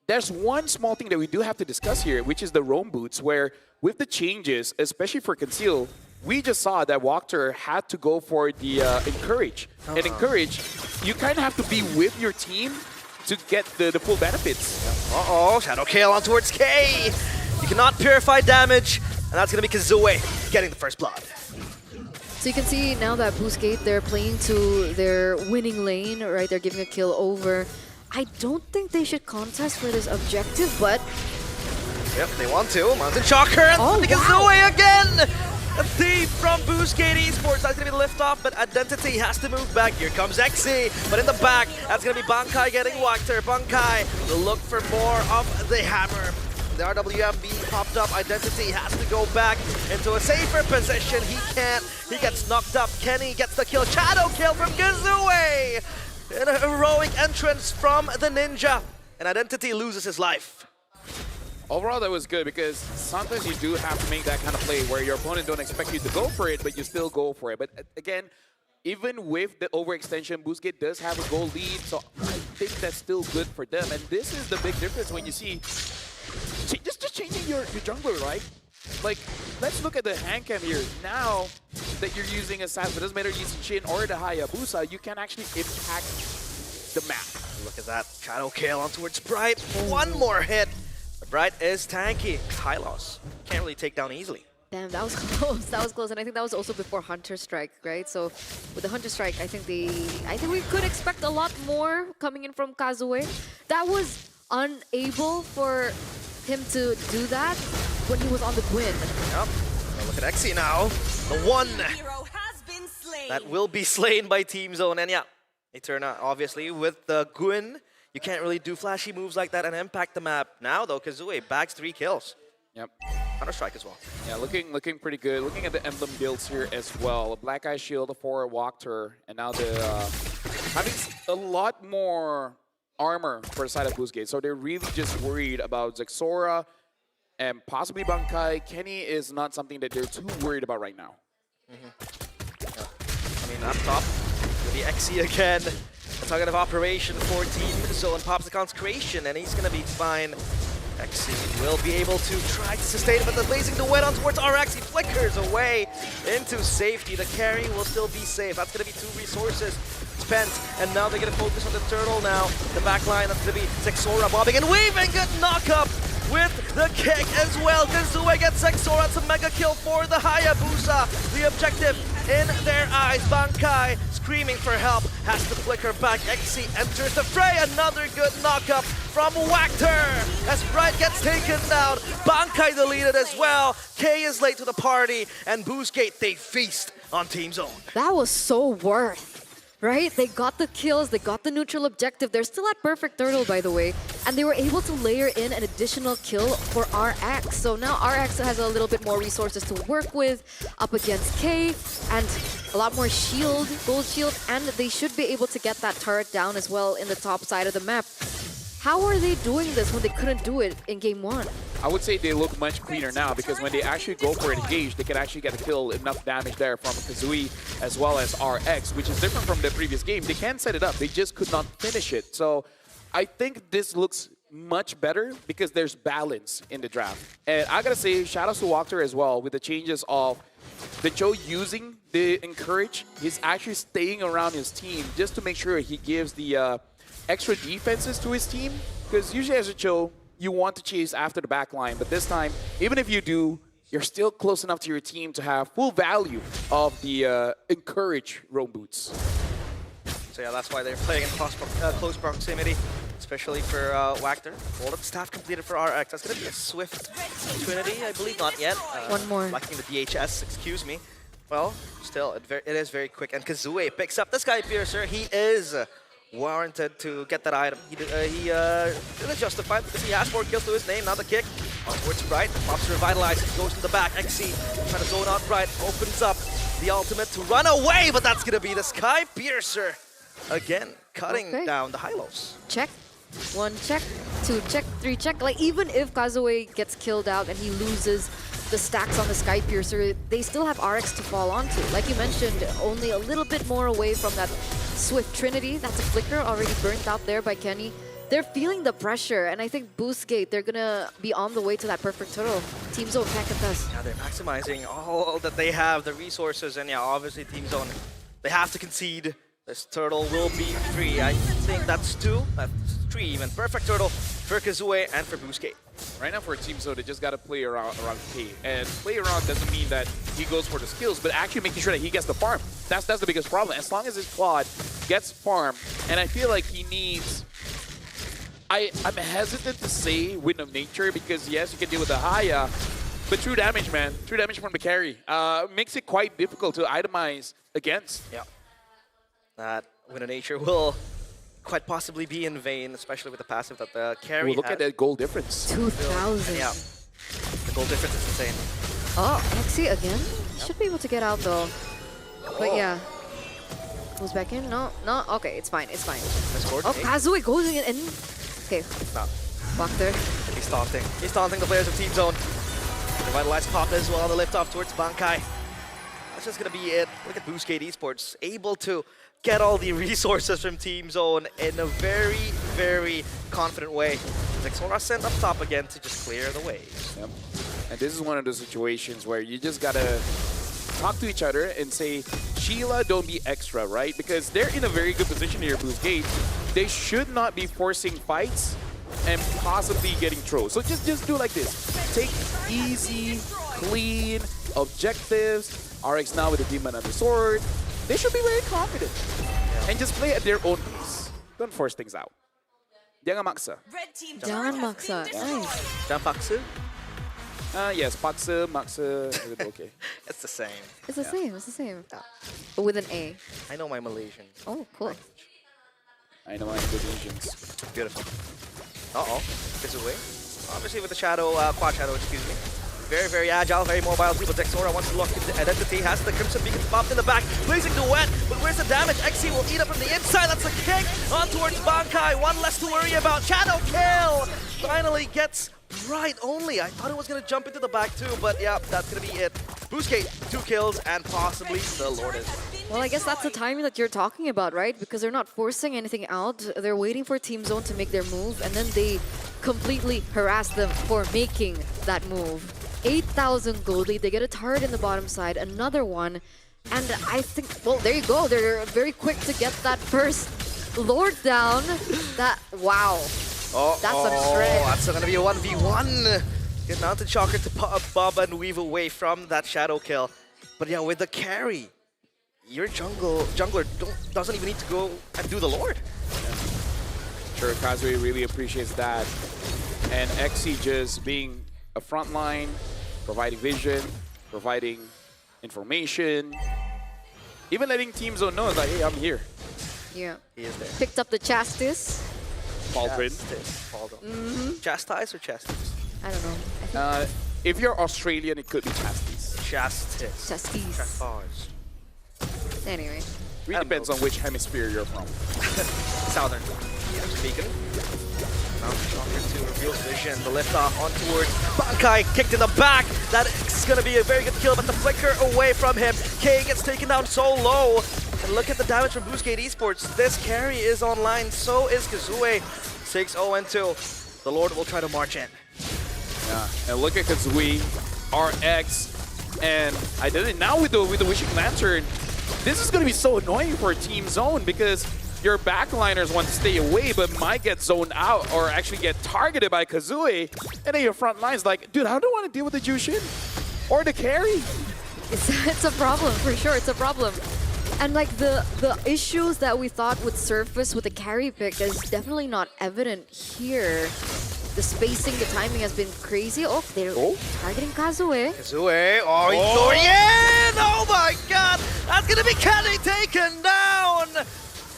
there's one small thing that we do have to discuss here, which is the roam boots, where with the changes, especially for Conceal, we just saw that Walker had to go for the Encourage. And Encourage, you kind of have to be with your team to get the full benefits. Uh-oh, Shadow Kale on towards K! You cannot purify damage, and that's going to be Kazue. getting the first blood. So you can see now that Boostgate, they're playing to their winning lane, right? They're giving a kill over. I don't think they should contest for this objective, but... Yep, they want to. Mountain Shocker and Kazooie again! A thief from Boostgate Esports. That's going to be the liftoff, but Identity has to move back. Here comes XC, but in the back, that's going to be Bankai getting Wactor. Bankai will look for more of the hammer. The RWM being popped up. Identity has to go back into a safer position. He can't. He gets knocked up. Kenny gets the kill. Shadow kill from Kazooie! And a heroic entrance from the Ninja. And Identity loses his life. Overall, that was good because sometimes you do have to make that kind of play where your opponent don't expect you to go for it, but you still go for it. But again, even with the overextension, Boostgate does have a goal lead, so I think that's still good for them. And this is the big difference when you see just changing your jungler, right? Like, let's look at the hand cam here. Now that you're using Assassin, it doesn't matter using Shin or the Hayabusa, you can actually impact the map. Look at that. Shadow kill on towards Bright. One more hit. Bright is tanky. Hylos can't really take down easily. Damn, that was close. That was close, and I think that was also before Hunter Strike, right? So with the Hunter Strike, I think we could expect a lot more coming in from Kazooie. That was unable for him to do that when he was on the Gwyn. Yep. Well, look at XC now. The one that will be slain by Team Zone. And yeah, Eterna obviously with the Gwyn. You can't really do flashy moves like that and impact the map. Now though, Kazooie bags 3 kills. Yep. Counter-Strike as well. Yeah, looking pretty good. Looking at the emblem builds here as well. A Black Eye Shield for Wactor, and now the having a lot more armor for the side of Boostgate. So they're really just worried about Zexora and possibly Bankai. Kenny is not something that they're too worried about right now. Yeah. I mean, up top with the XC again. A target of operation for Team Zone pops the Consecration, and he's gonna be fine. XC will be able to try to sustain it, but the blazing the wet on towards RX. He flickers away into safety. The carry will still be safe. That's gonna be 2 resources spent, and now they're gonna focus on the turtle now. The back line, that's gonna be Zexora bobbing and weaving. Good knock-up with the kick as well. Kazooie gets Zexora. It's a mega kill for the Hayabusa. The objective in their eyes. Bankai screaming for help, has to flicker back. XC enters the fray. Another good knock-up from Wactor as Bright gets taken down. Bankai deleted as well. K is late to the party, and Boostgate, they feast on Team Zone. That was so worth. Right? They got the kills, they got the neutral objective. They're still at Perfect Turtle, by the way. And they were able to layer in an additional kill for RX. So now RX has a little bit more resources to work with up against K. And a lot more shield, gold shield. And they should be able to get that turret down as well in the top side of the map. How are they doing this when they couldn't do it in Game 1? I would say they look much cleaner now because when they actually go for an engage, they can actually get a kill, enough damage there from Kazooie as well as RX, which is different from the previous game. They can set it up, they just could not finish it. So I think this looks much better because there's balance in the draft. And I gotta say, shout out to Wactor as well with the changes of the Joe using the Encourage. He's actually staying around his team just to make sure he gives the extra defenses to his team, because usually as a Joe, you want to chase after the back line, but this time, even if you do, you're still close enough to your team to have full value of the Encourage roam boots. So yeah, that's why they're playing in close proximity, especially for Wactor. Golden Staff completed for RX. That's going to be a Swift Trinity, I believe. Not yet. One more. Lacking the DHS, excuse me. Well, still, it is very quick. And Kazooie picks up the Sky Piercer. He is warranted to get that item. He really justified because he has 4 kills to his name. Now the kick towards Bright. Pops to revitalize. He goes in the back. XC trying to zone out Bright. Opens up the ultimate to run away, but that's going to be the Sky Piercer. Again, cutting down the Hylos. Check. 1 check, 2 check, 3 check. Like, even if Kazooie gets killed out and he loses the stacks on the Sky Piercer, they still have RX to fall onto. Like you mentioned, only a little bit more away from that Swift Trinity. That's a flicker already burnt out there by Kenny. They're feeling the pressure, and I think Boostgate, they're gonna be on the way to that Perfect Turtle. Team Zone can't contest. Yeah, they're maximizing all that they have, the resources, and yeah, obviously Team Zone, they have to concede. This turtle will be free. I think that's 2, that's 3 even. Perfect Turtle for Kazue and for Boosgate. Right now for Team Zone, they just got to play around K. And play around doesn't mean that he goes for the skills, but actually making sure that he gets the farm. That's the biggest problem. As long as his quad gets farm, and I feel like he needs... I'm hesitant to say Wind of Nature because, yes, you can deal with the Haya, but true damage, man. True damage from the carry makes it quite difficult to itemize against. Yeah. That Wind of Nature will quite possibly be in vain, especially with the passive that the carry Look has. at that goal difference. 2,000. Yeah. The goal difference is insane. Oh, Hexy again? Should be able to get out though. But yeah. Goes back in? No, no. Okay, it's fine. It's fine. Oh, Kazue goes in. Okay. No. Block there. He's taunting. He's taunting the players of Team Zone. Revitalized Pop as well. The lift off towards Bankai. That's just going to be it. Look at Boosgate Esports. Able to get all the resources from Team Zone in a very, very confident way. Zexora sent up top again to just clear the way. Yep. And this is one of those situations where you just got to talk to each other and say, Sheila, don't be extra, right? Because they're in a very good position here, Boosgate. They should not be forcing fights and possibly getting throws. So just do like this. Take easy, clean objectives. RX now with the Demon and the Sword. They should be very confident. And just play at their own pace. Don't force things out. Jangan maksa. Jangan maksa. Nice. Jangan paksa? Yes, paksa, maksa, okay. It's the same. It's the same. It's the same. But with an A. I know my Malaysian. Oh, cool. I know my Indonesians. Beautiful. Uh-oh. Gets away. Obviously with the shadow, quad shadow, excuse me. Very, very agile, very mobile. But Zexora wants to lock into identity. Has the Crimson Beacon popped in the back. Blazing Duet. But where's the damage? XC will eat up from the inside. That's a kick on towards Bankai. One less to worry about. Shadow kill. Finally gets Bright only. I thought it was going to jump into the back too. But yeah, that's going to be it. Boosgate, 2 kills and possibly the Lourdes. Well, I guess that's the timing that you're talking about, right? Because they're not forcing anything out. They're waiting for Team Zone to make their move, and then they completely harass them for making that move. 8,000 gold lead. They get a turret in the bottom side, another one. And I think, well, there you go. They're very quick to get that first Lord down. Wow. That's some shred. That's going to be a 1v1. Get Mountain Shocker to bob and weave away from that shadow kill. But yeah, with the carry, your jungler doesn't even need to go and do the Lord. Yeah. Sure, Kazue really appreciates that. And XC just being a front line, providing vision, providing information, even letting Team Zone know, like, hey, I'm here. Yeah. He is there. Picked up the Chastis. Baldwin. Chastise or Chastis? I don't know. If you're Australian, it could be Chastis. Chastis. Chastis. Anyway. Really depends on which hemisphere you're from. Southern. Yeah, speaking. Mountain Shocker to reveals vision. The lift off on towards Bankai. Kicked in the back. That's going to be a very good kill, but the flicker away from him. K gets taken down so low. And look at the damage from Boosgate Esports. This carry is online. So is Kazue. 6-0-2. The Lord will try to march in. Yeah, and look at Kazue, RX, and I did it now with the Wishing Lantern. This is going to be so annoying for Team Zone because your backliners want to stay away but might get zoned out or actually get targeted by Kazue. And then your front line's like, dude, I don't want to deal with the Jushin or the carry. It's a problem, for sure. It's a problem. And like the issues that we thought would surface with the carry pick is definitely not evident here. The spacing, the timing has been crazy. Oh, they're targeting Kazue. Kazue, oh, he's going in! Oh my god! That's gonna be Kenny taken down!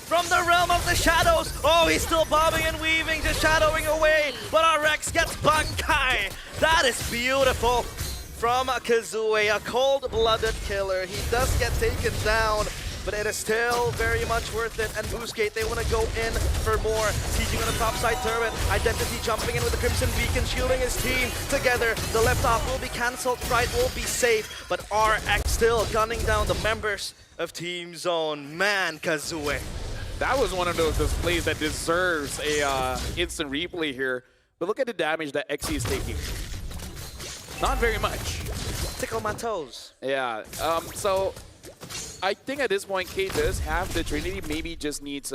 From the realm of the shadows. Oh, he's still bobbing and weaving, just shadowing away. But RX gets Bankai. That is beautiful. From Kazue, a cold-blooded killer. He does get taken down, but it is still very much worth it. And Boosgate, they want to go in for more. Sieging on the top side turret. Identity jumping in with the Crimson Beacon, shielding his team together. The left off will be cancelled. Bright will be safe, but RX still gunning down the members of Team Zone. Man, Kazue. That was one of those plays that deserves a instant replay here. But look at the damage that XC is taking. Not very much. Tickle my toes. Yeah, so I think at this point, K does have the Trinity, maybe just needs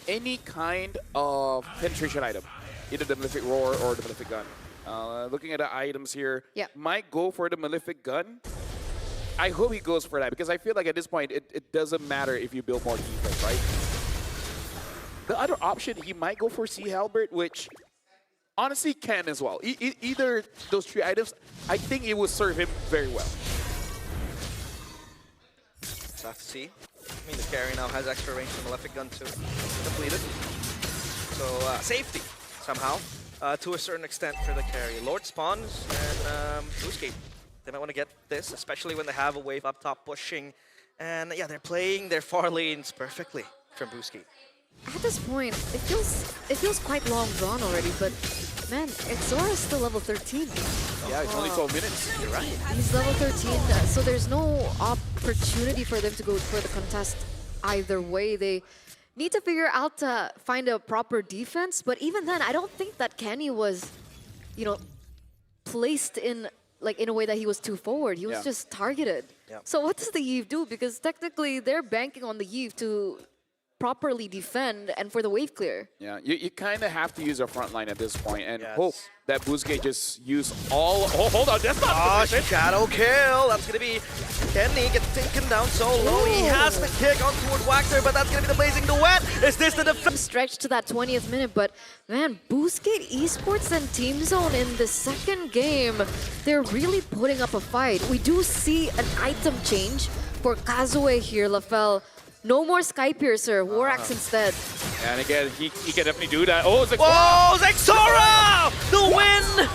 any kind of penetration item. either the Malefic Roar or the Malefic Gun. Looking at the items here, Yeah. might go for the Malefic Gun. I hope he goes for that because I feel like at this point it doesn't matter if you build more defense, right? The other option, he might go for Sea Halberd, which honestly can as well. Either those three items, I think it will serve him very well. Let's have to see. I mean, the carry now has extra range for Malefic Gun too. Completed. So, safety, somehow, to a certain extent for the carry. Lord spawns, and Boostgate. They might want to get this, especially when they have a wave up top pushing. And yeah, they're playing their far lanes perfectly from Boostgate. At this point, it feels quite long drawn already, but man, Exora is still level 13. Yeah, it's only 12 minutes. You're right. He's level 13, so there's no opportunity for them to go for the contest either way. They need to figure out to find a proper defense, but even then, I don't think that Kenny was, you know, placed in a way that he was too forward. He was just targeted. Yeah. So what does the Eve do? Because technically, they're banking on the Eve to properly defend and for the wave clear. Yeah, you kind of have to use your front line at this point and hope that Boostgate just use all... Oh, hold on, that's not... Oh, shadow kill! That's gonna be... Kenny gets taken down so low. He has the kick on toward Waxter, but that's gonna be the Blazing Duet. Is this the defense? Stretched to that 20th minute, but man, Boostgate Esports and Team Zone in the second game, they're really putting up a fight. We do see an item change for Kazue here, Lafel. No more Sky Piercer, Warax instead. And again, he can definitely do that. Oh, Zexora! Whoa, Zexora! The wind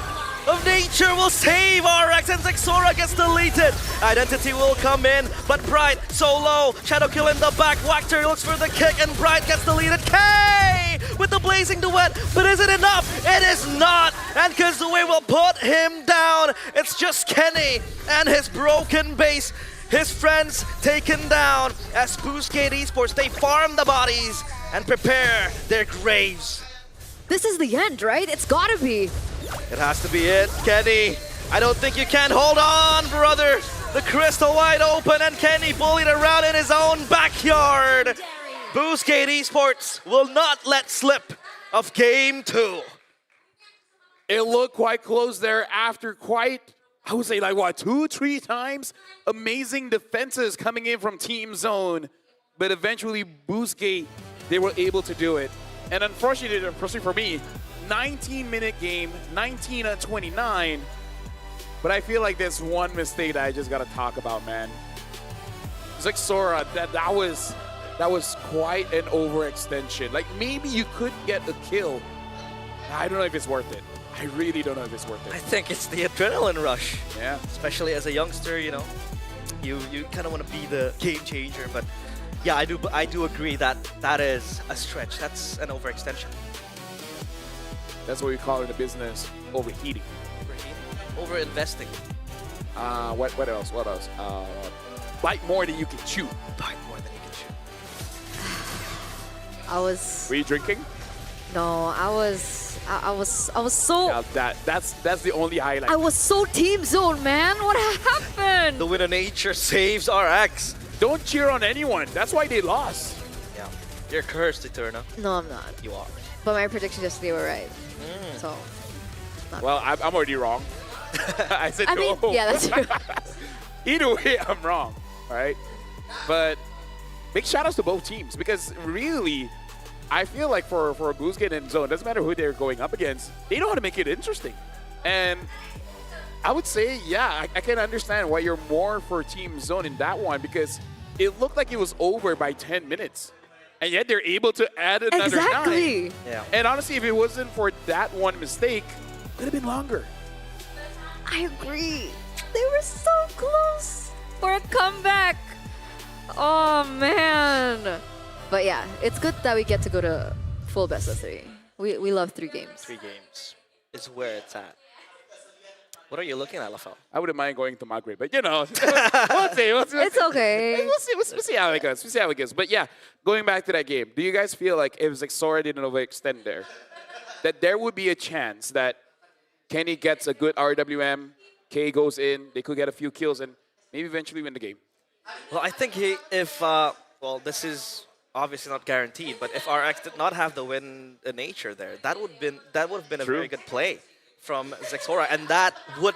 of nature will save RX, and Zexora gets deleted. Identity will come in, but Bright so low. Shadow kill in the back. Waxter looks for the kick, and Bright gets deleted. K with the Blazing Duet, but is it enough? It is not, and Kazue will put him down. It's just Kenny and his broken base. His friends taken down as Boostgate Esports, they farm the bodies and prepare their graves. This is the end, right? It's gotta be. It has to be it, Kenny. I don't think you can hold on, brother. The crystal wide open and Kenny bullied around in his own backyard. Boostgate Esports will not let slip of game 2. It looked quite close there after quite... I would say like what, 2-3 times? Amazing defenses coming in from Team Zone. But eventually Boostgate, they were able to do it. And unfortunately for me, 19-minute game, 19-29. But I feel like there's one mistake that I just gotta talk about, man. Zexora, that was quite an overextension. Like maybe you could get a kill. I don't know if it's worth it. I really don't know if it's worth it. I think it's the adrenaline rush. Yeah. Especially as a youngster, you know, you kind of want to be the game changer. But yeah, I do agree that that is a stretch. That's an overextension. That's what we call in the business overheating. Overinvesting. What else? What else? Bite more than you can chew. Bite more than you can chew. Were you drinking? No, I was so... Now that's the only highlight. I was so Team Zone, man. What happened? The winner nature saves RX. Don't cheer on anyone. That's why they lost. Yeah. You're cursed, Eterna. No, I'm not. You are. But my predictions yesterday were right. So... Well, I'm already wrong. I said I no. mean, yeah, that's true. Either way, I'm wrong. All right? But big shout outs to both teams because really... I feel like for Boostgate and Zone, doesn't matter who they're going up against, they know how to make it interesting. And I would say, yeah, I can understand why you're more for Team Zone in that one because it looked like it was over by 10 minutes. And yet they're able to add another 9. Yeah. And honestly, if it wasn't for that one mistake, it could have been longer. I agree. They were so close for a comeback. Oh, man. But yeah, it's good that we get to go to full best of 3. We love 3 games. 3 games is where it's at. What are you looking at, Lafel? I wouldn't mind going to Madrid, but you know, we'll see. It's okay. We'll see how it goes. We'll see how it goes. But yeah, going back to that game, do you guys feel like if Zexora didn't overextend there, that there would be a chance that Kenny gets a good RWM, K goes in, they could get a few kills, and maybe eventually win the game? Well, I think this is obviously not guaranteed, but if RX did not have the win in nature there, that would have been a True. very good play from Zexora, and that would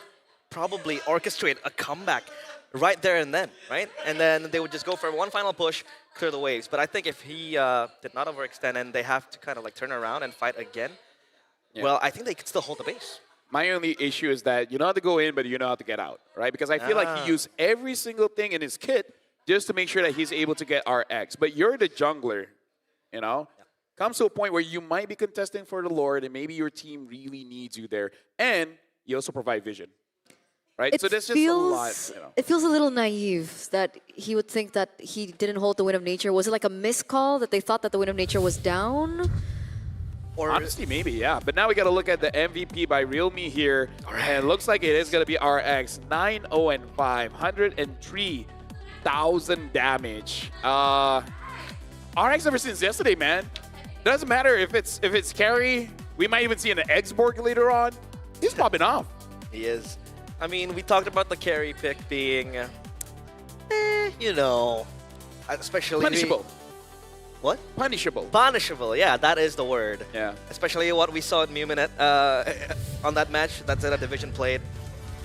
probably orchestrate a comeback right there and then, right? And then they would just go for one final push, clear the waves. But I think if he did not overextend and they have to kind of like turn around and fight again, well, I think they could still hold the base. My only issue is that you know how to go in, but you know how to get out, right? Because I feel like he used every single thing in his kit just to make sure that he's able to get RX. But you're the jungler, you know? Yeah. Comes to a point where you might be contesting for the Lord, and maybe your team really needs you there. And you also provide vision, right? So there's just a lot, you know. It feels a little naive that he would think that he didn't hold the Wind of Nature. Was it like a miscall that they thought that the Wind of Nature was down? Or honestly, maybe, yeah. But now we got to look at the MVP by Realme here. And it looks like it is going to be RX. 9-0-5, 103,000 damage. RX ever since yesterday, man. Doesn't matter if it's carry. We might even see an X-Borg later on. He's popping off. He is. I mean, we talked about the carry pick being, you know, especially... Punishable. What? Punishable. Punishable, yeah, that is the word. Yeah. Especially what we saw at Muminet on that match that Zeta Division played.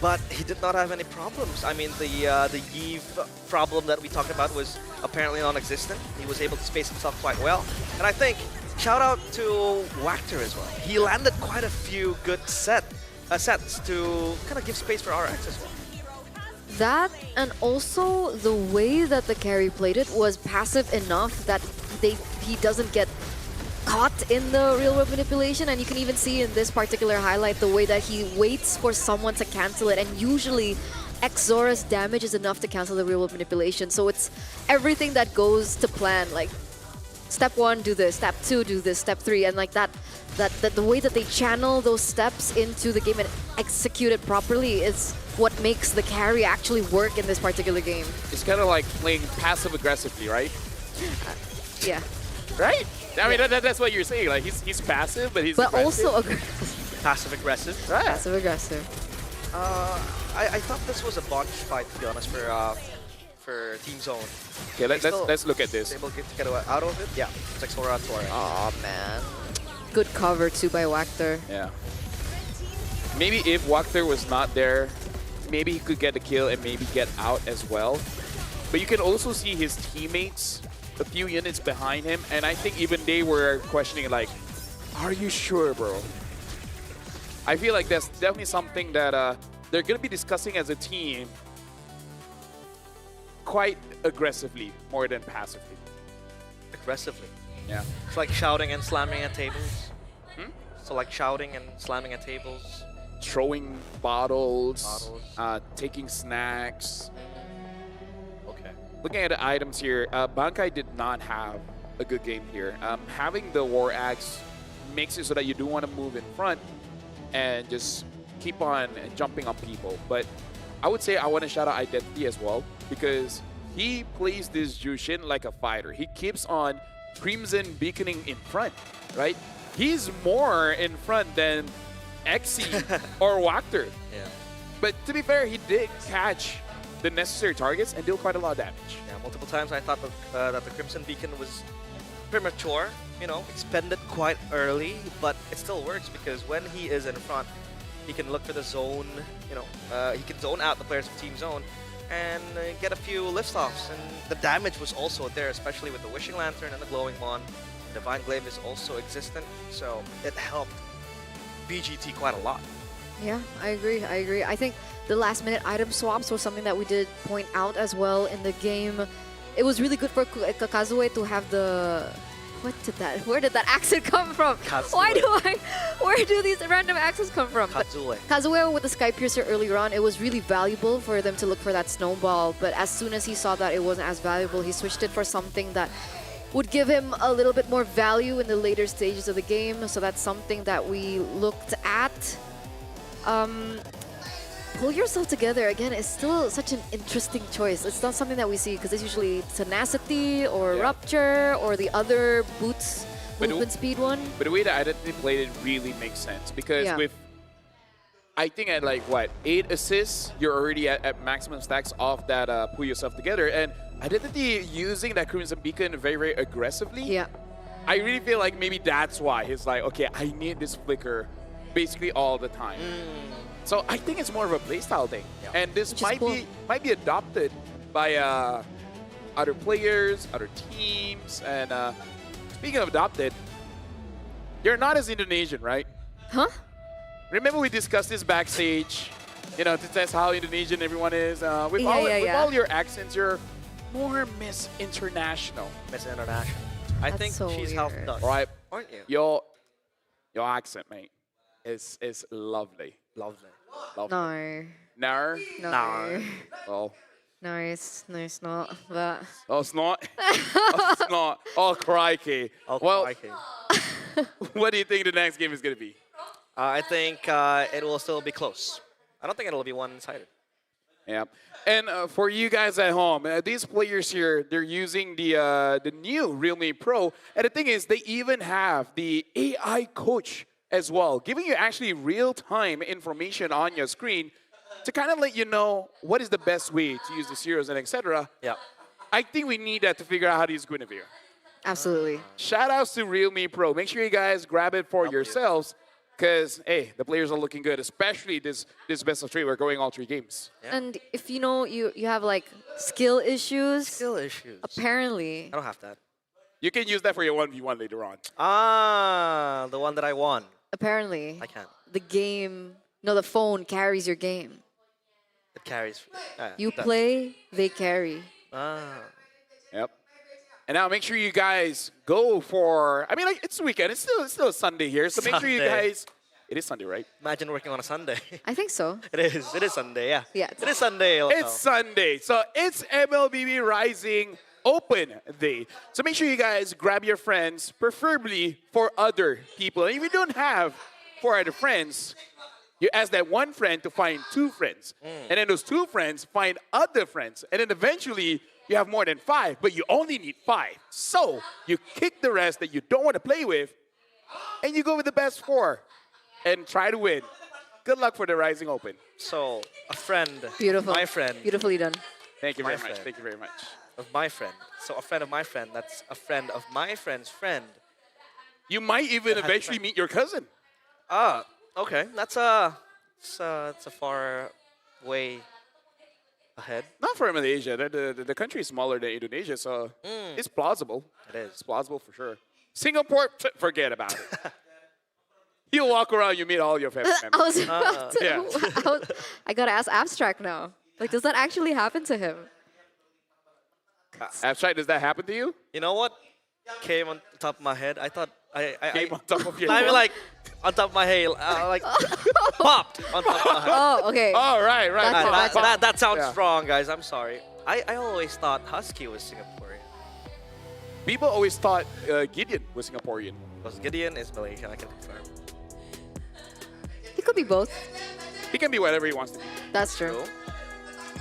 But he did not have any problems. I mean, the Eve problem that we talked about was apparently non-existent. He was able to space himself quite well. And I think, shout out to Wactor as well. He landed quite a few good sets to kind of give space for RX as well. That, and also the way that the carry played it was passive enough that he doesn't get caught in the real world manipulation. And you can even see in this particular highlight the way that he waits for someone to cancel it, and usually Xzora's damage is enough to cancel the real world manipulation. So it's everything that goes to plan, like step 1 do this, step 2 do this, step 3, and like that the way that they channel those steps into the game and execute it properly is what makes the carry actually work in this particular game. It's kind of like playing passive aggressively, right? Yeah. Right? I mean, that's what you're saying. Like he's passive, but he's aggressive. Also aggressive. Passive aggressive. Right. Passive aggressive. I thought this was a botch fight, to be honest, for Team Zone. Okay, let's look at this. Able to get out of it. Yeah, Zexora Torre. Oh man. Good cover too by Wactor. Yeah. Maybe if Wactor was not there, maybe he could get the kill and maybe get out as well. But you can also see his teammates a few units behind him, and I think even they were questioning like, are you sure, bro? I feel like that's definitely something that they're going to be discussing as a team quite aggressively more than passively. Aggressively? Yeah. It's like shouting and slamming at tables. So like shouting and slamming at tables. Throwing bottles. Taking snacks. Okay. Looking at the items here, Bankai did not have a good game here. Having the War Axe makes it so that you do want to move in front and just keep on jumping on people. But I would say I want to shout out Identity as well, because he plays this Jushin like a fighter. He keeps on Crimson beaconing in front, right? He's more in front than Exy or Wactor. Yeah. But to be fair, he did catch the necessary targets and deal quite a lot of damage. Yeah, multiple times I thought that the Crimson Beacon was premature, you know, expended quite early, but it still works because when he is in front, he can look for the zone, you know, he can zone out the players of Team Zone and get a few liftoffs. And the damage was also there, especially with the Wishing Lantern and the Glowing Mon. Divine Glaive is also existent, so it helped BGT quite a lot. Yeah, I agree. I think the last minute item swaps was something that we did point out as well in the game. It was really good for Kazue to have the... Where did that accent come from? Kazue. Where do these random accents come from? Kazue. Kazue with the Sky Piercer earlier on, it was really valuable for them to look for that snowball. But as soon as he saw that it wasn't as valuable, he switched it for something that would give him a little bit more value in the later stages of the game. So that's something that we looked at. Pull yourself together, again, is still such an interesting choice. It's not something that we see because it's usually Tenacity or Rupture or the other boots, movement speed one. But the way that Identity played it really makes sense because with I think at like what 8 assists, you're already at maximum stacks off that pull yourself together. And Identity using that Crimson Beacon very, very aggressively. Yeah. I really feel like maybe that's why he's like, okay, I need this flicker basically all the time. So I think it's more of a playstyle thing, and this might be adopted by other players, other teams. And speaking of adopted, you're not as Indonesian, right? Huh? Remember we discussed this backstage, you know, to test how Indonesian everyone is. With all your accents, you're more Miss International. Miss International. I That's think so she's weird. helped us. Right? Aren't you? Your accent, mate, is lovely. Lovely. No. Nar? No. Oh. No, it's not. But Oh, it's not? Oh, it's not. Oh, crikey. Oh, well, crikey. what do you think the next game is going to be? I think it will still be close. I don't think it'll be one-sided. Yeah. And for you guys at home, these players here, they're using the new Realme Pro. And the thing is, they even have the AI coach as well, giving you actually real-time information on your screen to kind of let you know what is the best way to use the heroes and etc. Yeah. I think we need that to figure out how to use Guinevere. absolutely. Shout outs to Realme Pro. Make sure you guys grab it for yourselves because, hey, the players are looking good, especially this best of 3. We're going all 3 games. Yeah. And if you know you have like skill issues, Skill issues. apparently. I don't have that. You can use that for your 1v1 later on. Ah, the one that I won. Apparently. I can't. The phone carries your game. It carries. You play, they carry. Ah. Yep. And now make sure you guys go for, I mean, like, it's the weekend. It's still a Sunday here. So make sure you Sunday. guys, it is Sunday, right? Imagine working on a Sunday. I think so. It is. It is Sunday, yeah. Yeah, It is Sunday. Also. It's Sunday. So it's MLBB Rising Open Day. So make sure you guys grab your friends, preferably for other people. And if you don't have 4 other friends, you ask that one friend to find 2 friends. And then those 2 friends find other friends. And then eventually, you have more than 5, but you only need 5. So you kick the rest that you don't want to play with, and you go with the best 4 and try to win. Good luck for the Rising Open. So, a friend. Beautiful. My friend. Beautifully done. Thank you My very much. friend. Thank you very much. Of my friend. So, a friend of my friend. That's a friend of my friend's friend. You might even That has eventually friend. meet your cousin. Ah, okay. That's a far way ahead. Not for Malaysia. The country is smaller than Indonesia, so it's plausible. It is. It's plausible for sure. Singapore, forget about it. You walk around, you meet all your family I members. was about to. yeah. I gotta ask Abstract now. Like, does that actually happen to him? Abstract, does that happen to you? You know what came on top of my head? I thought Came on top of your I head? mean, like on top of my head, like popped on top of my head. Oh, okay. Oh, right. That's it. That sounds Yeah. strong, guys. I'm sorry. I always thought Husky was Singaporean. People always thought Gideon was Singaporean. Because Gideon is Malaysian, I can confirm. He could be both. He can be whatever he wants to be. That's true. Cool.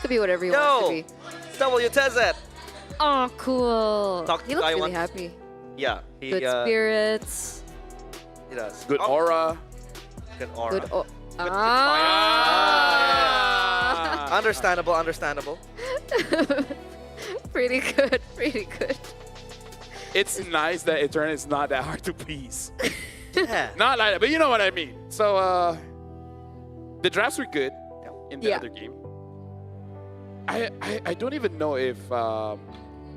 Could be whatever he wants to Yo, be. W Tezet. Oh, cool. Talk He to looks guy really once. happy. Yeah, he Good spirits. He does. Good aura. Good aura. Good. Ah. Understandable, understandable. Pretty good. Pretty good. It's nice that Eternal is not that hard to please. Yeah. Not like that, but you know what I mean. So the drafts were good in the Yeah. other game. I don't even know if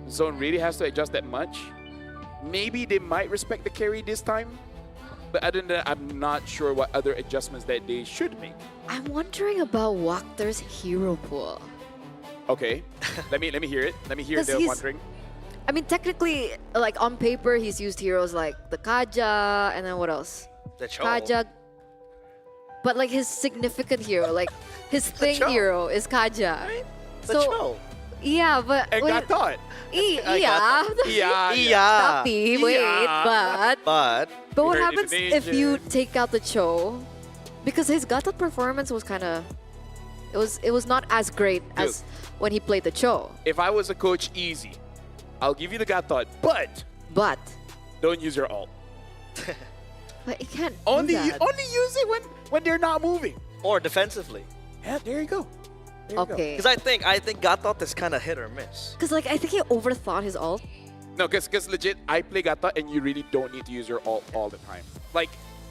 Zone really has to adjust that much. Maybe they might respect the carry this time. But other than that, I'm not sure what other adjustments that they should make. I'm wondering about Wakter's hero pool. Okay, let me hear it. Let me hear 'Cause the he's- wondering. I mean, technically, like on paper, he's used heroes like the Kaja, and then what else? The Cho. Kaja. But like his significant hero, like his thing Cho. hero is Kaja. The Cho. Yeah, but And got caught. yeah. Yeah. Tapi, wait, Yeah. but what Very happens if you Indonesian. take out the Cho? Because his Gatot performance was kind of, it was not as great as when he played the Cho. If I was a coach, easy. I'll give you the God thought, but But don't use your ult. you can't Only do that. only use it when they're not moving. or defensively. Yeah, there you go. There you go. Okay. Because I think Gatot is kind of hit or miss. Because like I think he overthought his ult. No, because legit, I play Gata and you really don't need to use your ult all the time. Like,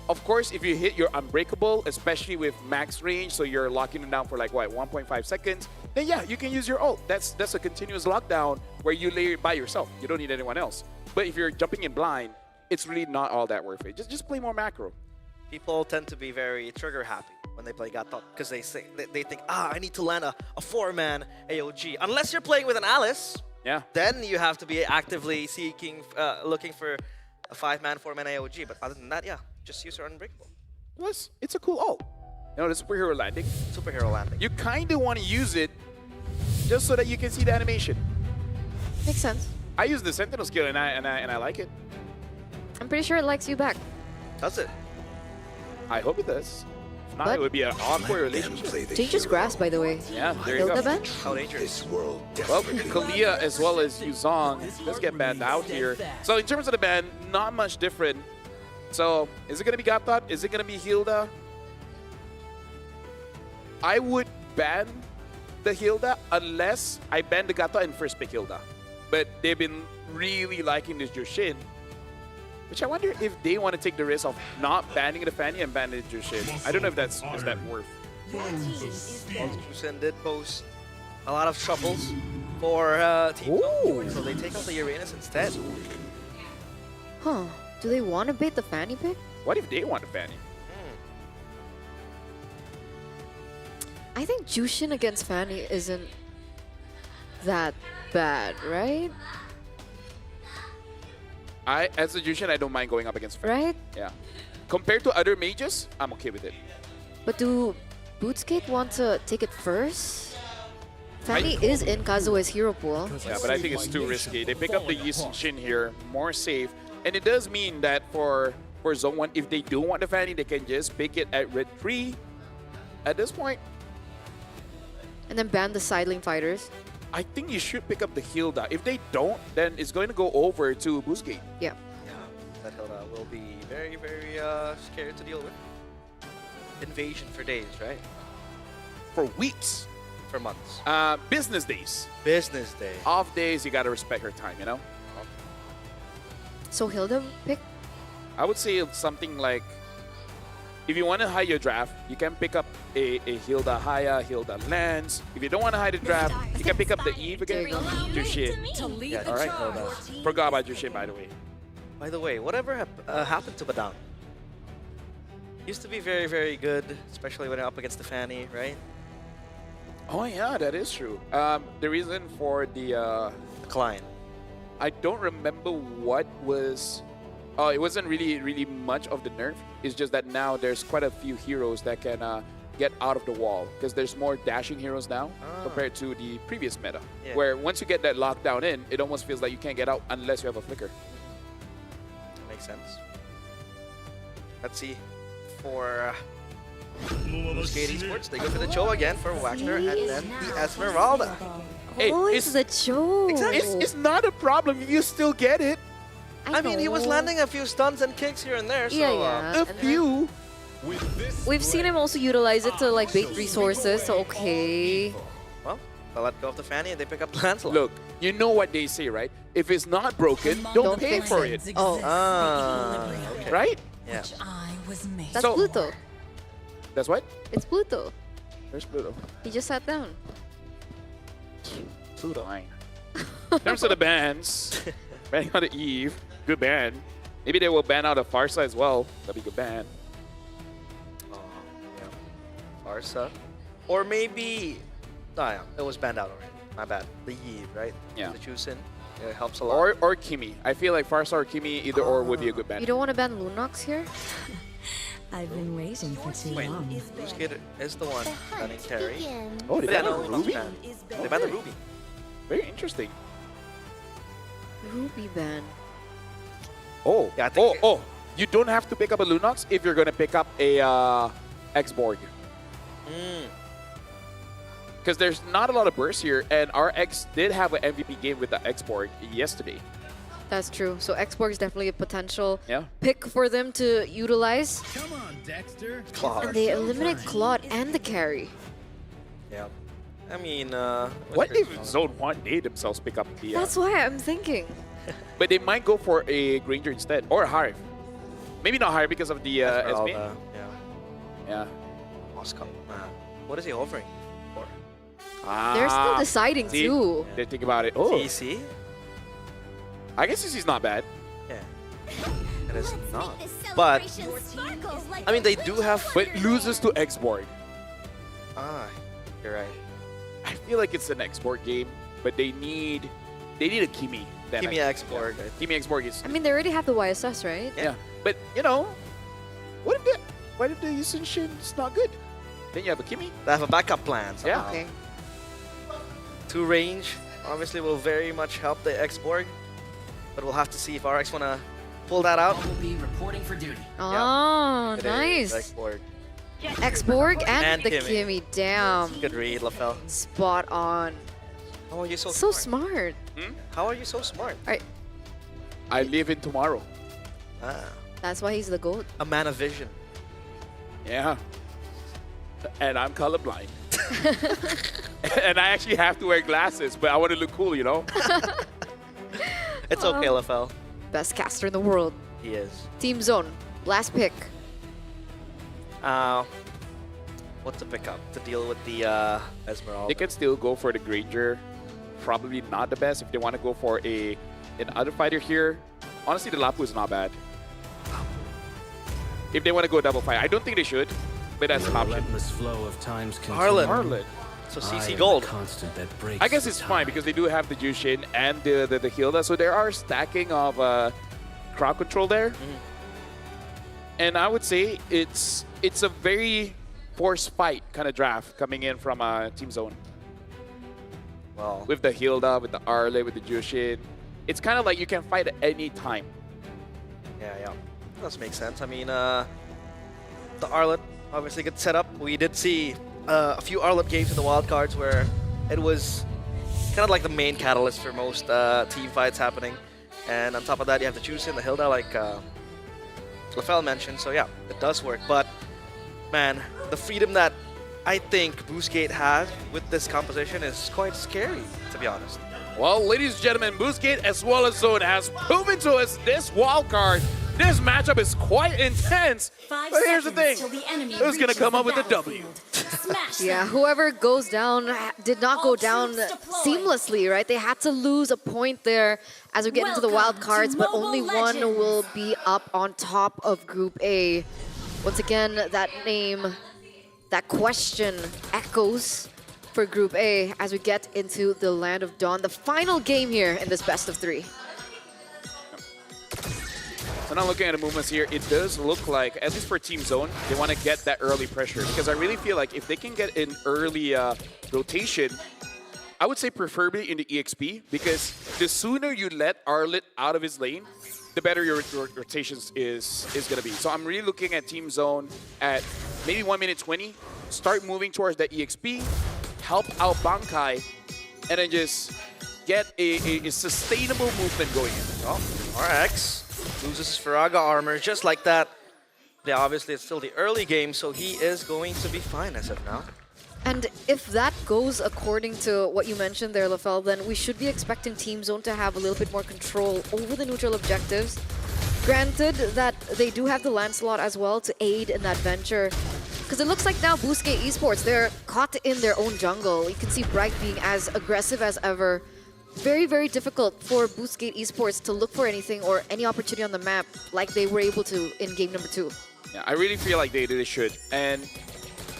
of course, if you hit your unbreakable, especially with max range, so you're locking it down for like, what, 1.5 seconds, then yeah, you can use your ult. That's a continuous lockdown where you lay it by yourself. You don't need anyone else. But if you're jumping in blind, it's really not all that worth it. Just play more macro. People tend to be very trigger happy when they play Gatot because they think, I need to land a 4-man AOG. Unless you're playing with an Alice, yeah, then you have to be actively seeking, looking for a 5-man, 4-man AOG. But other than that, yeah, just use your unbreakable. Plus, it's a cool ult. You know, the superhero landing. Superhero landing. You kind of want to use it just so that you can see the animation. Makes sense. I use the Sentinel skill and I like it. I'm pretty sure it likes you back. Does it? I hope it does. If not, But- it would be an awkward relationship. Dangerous grass, by the way. Yeah, there you Hilda go. ban? How dangerous? Well, Kalia as well as Yuzong just get banned out here. So in terms of the ban, not much different. So is it going to be Gatot? Is it going to be Hilda? I would ban the Hilda unless I ban the Gatot and first pick Hilda. But they've been really liking this Jushin. Which I wonder if they want to take the risk of not banning the Fanny and banning the Jushin. I don't know if is that worth. Jusen did pose a lot of troubles for Team Zone, so they take out the Uranus instead. Huh. Do they want to bait the Fanny pick? What if they want a Fanny? I think Jushin against Fanny isn't that bad, right? As a Jushin, I don't mind going up against Fanny. Right? Yeah. Compared to other mages, I'm okay with it. But do Bootskate want to take it first? Fanny is in Kazue's hero pool. Yeah, but I think it's too risky. They pick up the Shin here, more safe. And it does mean that for Zone 1, if they do want the Fanny, they can just pick it at Red 3 at this point. And then ban the side lane fighters. I think you should pick up the Hilda. If they don't, then it's going to go over to Boostgate. Yeah. Yeah, that Hilda will be very, very scary to deal with. Invasion for days, right? For weeks. For months. Business days. Business day. Off days, you got to respect her time, you know? So Hilda pick? I would say something like, if you want to hide your draft, you can pick up a Hilda Haya, Hilda Lance. If you don't want to hide the draft, you can pick up the Eve again. Jushin. Yeah, All right, Hilda. Forgot about Jushin, by the way. By the way, whatever happened to Badang? Used to be very, very good, especially when up against the Fanny, right? Oh yeah, that is true. The reason for the decline, I don't remember what was. Oh, it wasn't really much of the nerf. It's just that now there's quite a few heroes that can get out of the wall because there's more dashing heroes now compared to the previous meta, where once you get that lockdown in, it almost feels like you can't get out unless you have a flicker. That makes sense. Let's see. For Skate Esports, they go for the Cho again for Waxner and then the Esmeralda. Hey, it's the Cho. Exactly. It's not a problem if you still get it. I mean, he was landing a few stuns and kicks here and there, so... Yeah. A few. We've seen him also utilize it to like bait resources, so okay. Well, they let go of the Fanny and they pick up Lancelot. Look, you know what they say, right? If it's not broken, don't pay fix for it. it. Oh. Okay. Right? Yeah. That's So- Pluto. That's what? It's Pluto. Where's Pluto? He just sat down. Pluto. In terms of the bans, banning out the Eve, good ban. Maybe they will ban out a Farsa as well. That'd be a good ban. Yeah. Farsa. Or maybe... Oh, yeah. It was banned out already. My bad. The Eve, right? Yeah. The Chusin. It helps a lot. Or Kimi. I feel like Farsa or Kimi, either or would be a good ban. You don't want to ban Lunox here? I've been waiting for too Wait, long. Boostgate is the one banning carry. Oh, they Yeah, banned no, the not Ruby? banned. They banned the Ruby. Very interesting. Ruby ban. Oh, Yeah, I think you don't have to pick up a Lunox if you're going to pick up a X-Borg. Because there's not a lot of bursts here, and our X did have an MVP game with the X-Borg yesterday. That's true. So Xborg is definitely a potential Yeah. pick for them to utilize. Come on, Dexter. Claude. And they eliminate Claude and the carry. Yeah. I mean, What if Zone 1 they themselves pick up the... That's why I'm thinking. But they might go for a Granger instead, or a Harv. Maybe not Harv because of the SB. yeah. Yeah. Oscar. What is he offering for? They're still deciding see? too. They think about it. Oh, TC? I guess this is not bad. Yeah. It is not. But, I mean, they do have... But loses to Xborg. You're right. I feel like it's an Xborg game, but they need a Kimi. Kimi Xborg. Kimi Xborg is... I mean, they already have the YSS, right? Yeah. But, you know, what if the Yusun Shin's not good? Then you have a Kimi. They have a backup plan somehow. Okay. 2 range obviously will very much help the Xborg, but we'll have to see if RX want to pull that out. Will be reporting for duty. Oh, It is nice. Xborg. Xborg and the Kimi. Kimi. Damn. Good read, LaFell. Spot on. How are you so So smart? smart. How are you so smart? I live in tomorrow. That's why he's the GOAT. A man of vision. Yeah. And I'm colorblind. And I actually have to wear glasses, but I want to look cool, you know? It's okay, LaFell. Best caster in the world. He is. Team Zone. Last pick. What to pick up to deal with the Esmeralda? They can still go for the Granger. Probably not the best if they want to go for an other fighter here. Honestly, the Lapu is not bad. If they want to go double fight, I don't think they should, but that's an option. Flow of time's Harlan. So CC Gold. Constant that breaks I guess it's fine because they do have the Jushin and the Hilda, so there are stacking of crowd control there. And I would say it's a very forced fight kind of draft coming in from Team Zone. Well, with the Hilda, with the Arle, with the Jushin. It's kind of like you can fight at any time. Yeah. Does make sense. I mean, the Arlet obviously good setup. We did see a few Arlet games in the wildcards where it was kind of like the main catalyst for most team fights happening. And on top of that, you have the Jushin, the Hilda, like LaFell mentioned. So yeah, it does work. But man, the freedom that I think Boostgate has with this composition is quite scary, to be honest. Well, ladies and gentlemen, Boostgate as well as Zone has proven to us this wildcard. This matchup is quite intense. But here's the thing. Who's going to come up with the W? Yeah, whoever goes down did not go down seamlessly, right? They had to lose a point there as we get into the wild cards, but only one will be up on top of Group A. Once again, that name, that question echoes for Group A as we get into the Land of Dawn, the final game here in this best of 3. So now looking at the movements here, it does look like, at least for Team Zone, they want to get that early pressure. Because I really feel like if they can get an early rotation, I would say preferably in the EXP, because the sooner you let Arlet out of his lane, the better your rotations is going to be. So I'm really looking at Team Zone at maybe 1 minute 20, start moving towards that EXP, help out Bankai, and then just get a sustainable movement going in. Well, RX loses his Faraga armor just like that. Yeah, obviously it's still the early game, so he is going to be fine as of now. And if that goes according to what you mentioned there, LaFell, then we should be expecting Team Zone to have a little bit more control over the neutral objectives. Granted that they do have the Lancelot as well to aid in that venture. Because it looks like now Boostgate Esports, they're caught in their own jungle. You can see Bright being as aggressive as ever. Very, very difficult for Boostgate Esports to look for anything or any opportunity on the map like they were able to in game number 2. Yeah, I really feel like they should. And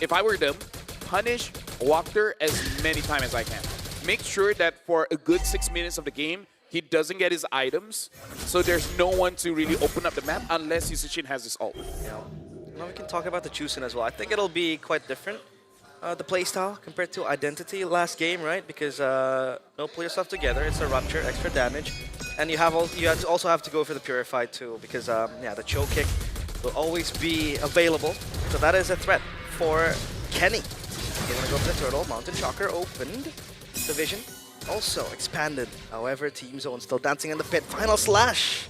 if I were them, punish Walker as many times as I can. Make sure that for a good 6 minutes of the game, he doesn't get his items. So there's no one to really open up the map unless Yusichin has his ult. Yeah. Now we can talk about the Jushin as well. I think it'll be quite different. The playstyle compared to Identity last game, right? Because no pull yourself together, it's a rupture, extra damage, and you also have to go for the Purified too, because yeah, the choke kick will always be available. So that is a threat for Kenny. They want to go for the turtle. Mountain Shocker opened. The vision. also expanded. However, Team Zone still dancing in the pit. Final slash,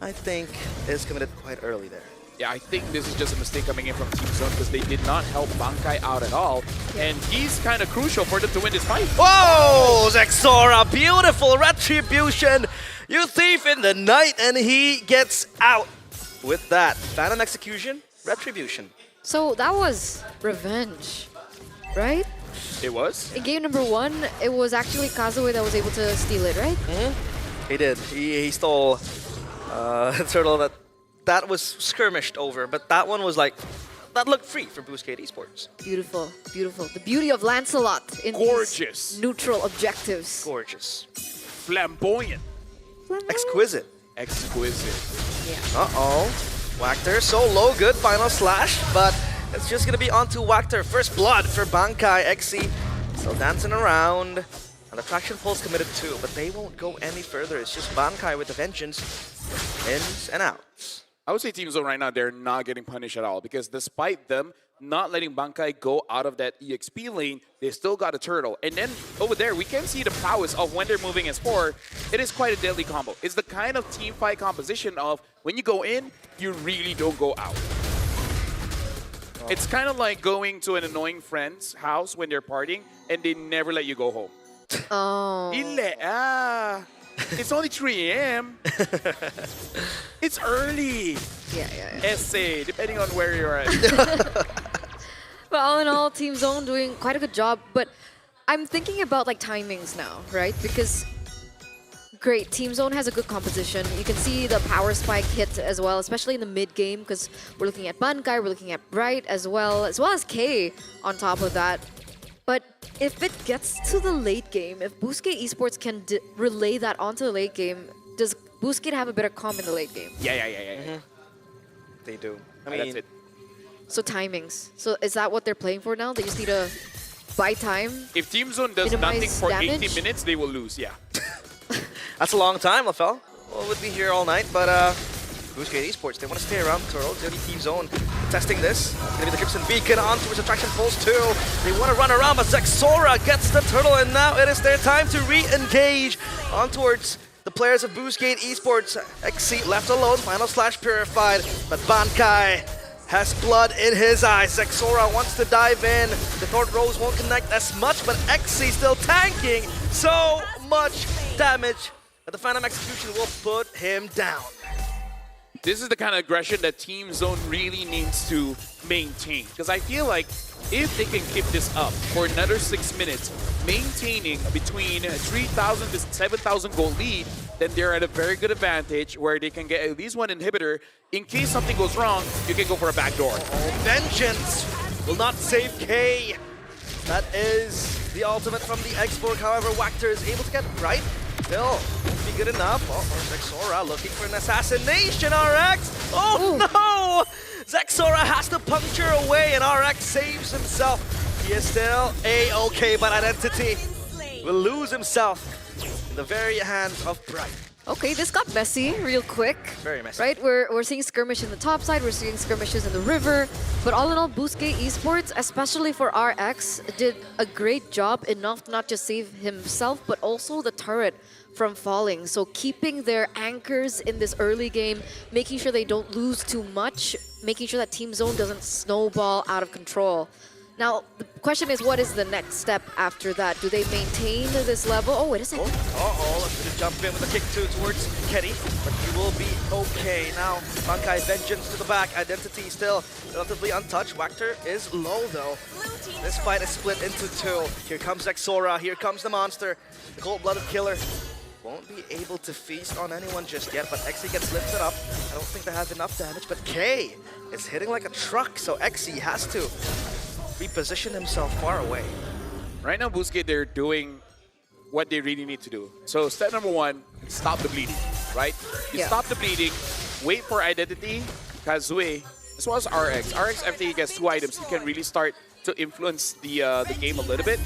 I think, is committed quite early there. Yeah, I think this is just a mistake coming in from Team Zone because they did not help Bankai out at all. And he's kind of crucial for them to win this fight. Whoa! Zexora, beautiful retribution. You thief in the night, and he gets out with that. Phantom execution, retribution. So that was revenge, right? It was? In game number 1, it was actually Kazue that was able to steal it, right? He did. He stole a turtle that was skirmished over, but that one was like, that looked free for Boostgate Esports. Beautiful, beautiful. The beauty of Lancelot in these neutral objectives. Gorgeous. Flamboyant. Exquisite. Exquisite. Yeah. Uh-oh. Wactor, so low, good final slash, but it's just gonna be onto Wactor. First blood for Bankai. XC still dancing around. And the traction pulse committed too, but they won't go any further. It's just Bankai with the vengeance. Ins and outs. I would say Team Zone right now, they're not getting punished at all because despite them not letting Bankai go out of that EXP lane, they still got a turtle. And then over there, we can see the prowess of when they're moving as 4. It is quite a deadly combo. It's the kind of team fight composition of when you go in, you really don't go out. It's kind of like going to an annoying friend's house when they're partying and they never let you go home. Oh. It's only 3 a.m. It's early. Yeah. Essay, depending on where you're at. But all in all, Team Zone doing quite a good job. But I'm thinking about like timings now, right? Because great, Team Zone has a good composition. You can see the power spike hit as well, especially in the mid game, because we're looking at Bankai, we're looking at Bright as well as K on top of that. But if it gets to the late game, if Boostgate Esports can relay that onto the late game, does Boostgate have a better comp in the late game? Yeah. They do. I mean, that's it. So timings. So is that what they're playing for now? They just need to buy time? If Team Zone does nothing for 80 minutes, they will lose, yeah. That's a long time, LaFell. Well, we'll be here all night, but Boostgate Esports, they want to stay around the turtle. It's going to be Team Zone testing this. It's going to be the Crimson Beacon on towards Attraction Pulse 2. They want to run around, but Zexora gets the turtle, and now it is their time to re-engage on towards the players of Boostgate Esports. XC left alone, final slash purified, but Bankai has blood in his eyes. Zexora wants to dive in. The Thorn Rose won't connect as much, but XC still tanking so much damage that the Phantom Execution will put him down. This is the kind of aggression that Team Zone really needs to maintain. Because I feel like if they can keep this up for another 6 minutes, maintaining between 3,000 to 7,000 gold lead, then they're at a very good advantage where they can get at least one inhibitor. In case something goes wrong, you can go for a backdoor. Vengeance will not save K. That is the ultimate from the X-Borg. However, Wactor is able to get right. Still, won't be good enough. Oh, Zexora looking for an assassination, RX. Oh no! Zexora has to puncture away and RX saves himself. He is still A-okay, but Identity will lose himself in the very hands of Bright. Okay, this got messy real quick. Very messy. Right, we're seeing skirmish in the top side, we're seeing skirmishes in the river, but all in all, Boostgate Esports, especially for RX, did a great job enough to not just save himself, but also the turret from falling. So keeping their anchors in this early game, making sure they don't lose too much, making sure that Team Zone doesn't snowball out of control. Now, the question is, what is the next step after that? Do they maintain this level? Oh, wait a second. Let's gonna jump in with a kick two towards Kenny, but he will be okay. Now, Bankai Vengeance to the back. Identity still relatively untouched. Wactor is low, though. This fight is split into 2. Here comes Zexora. Here comes the monster. The cold-blooded killer won't be able to feast on anyone just yet, but XE gets lifted up. I don't think they have enough damage, but K is hitting like a truck, so XE has to reposition himself far away. Right now, Boostgate, they're doing what they really need to do. So step number 1, stop the bleeding, right? You stop the bleeding, wait for Identity, Kazue, as well as RX. RX, after he gets 2 items, he can really start to influence the game a little bit.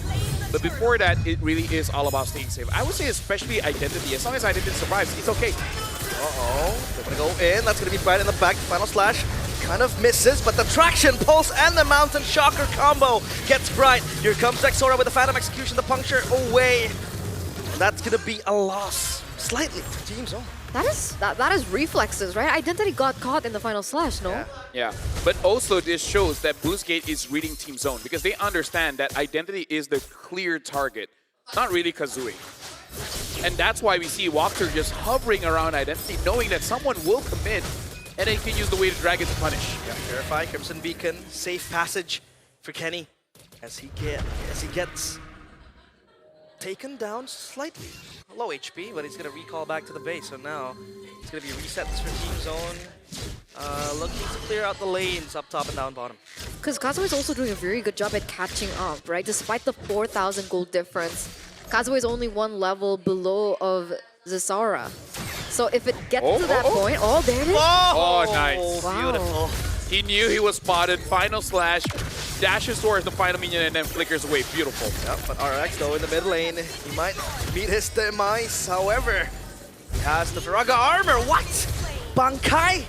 But before that, it really is all about staying safe. I would say especially Identity. As long as Identity survives, it's okay. They're gonna go in. That's gonna be Bright in the back. Final slash kind of misses, but the Traction Pulse and the Mountain Shocker combo gets Bright. Here comes Zexora with the Phantom Execution, the puncture away. That's gonna be a loss, slightly, for Team Zone. That is reflexes, right? Identity got caught in the final slash, no? Yeah, but also this shows that Boostgate is reading Team Zone because they understand that Identity is the clear target, not really Kazooie. And that's why we see Walker just hovering around Identity, knowing that someone will commit, and then he can use the way to drag it to punish. Yeah, Purify, Crimson Beacon, safe passage for Kenny as he gets taken down slightly. Low HP, but he's going to recall back to the base. So now it's going to be resets for Team Zone. Looking to clear out the lanes up top and down bottom. Because Kazooie is also doing a very good job at catching up, right? Despite the 4,000 gold difference, Kazooie is only one level below of Zesora. So if it gets to that point, there it is. Oh, nice. Wow. Beautiful. He knew he was spotted. Final slash, dashes towards the final minion, and then flickers away. Beautiful. Yep, but RX though in the mid lane, he might meet his demise. However, he has the Viraga armor. What? Bankai,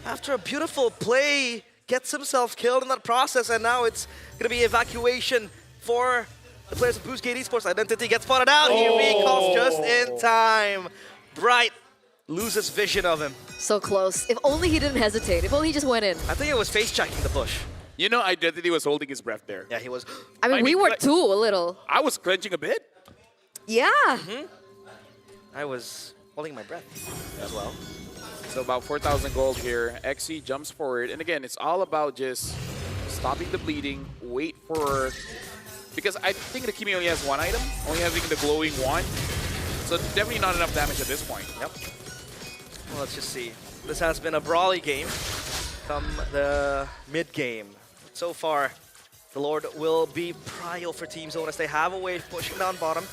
after a beautiful play, gets himself killed in that process, and now it's gonna be evacuation for the players of Boostgate Esports. Identity gets spotted out. He recalls just in time. Bright loses vision of him. So close. If only he didn't hesitate. If only he just went in. I think it was face checking the bush. You know, Identity was holding his breath there. Yeah, he was. I mean, we were too, a little. I was clenching a bit. Yeah. I was holding my breath as well. So about 4,000 gold here. XC jumps forward. And again, it's all about just stopping the bleeding, wait for... Because I think the Kimi only has one item, only having the glowing wand. So definitely not enough damage at this point. Yep. Well, let's just see. This has been a brawly game from the mid game. So far, the Lord will be prio for Team Zone as they have a wave pushing down bottom.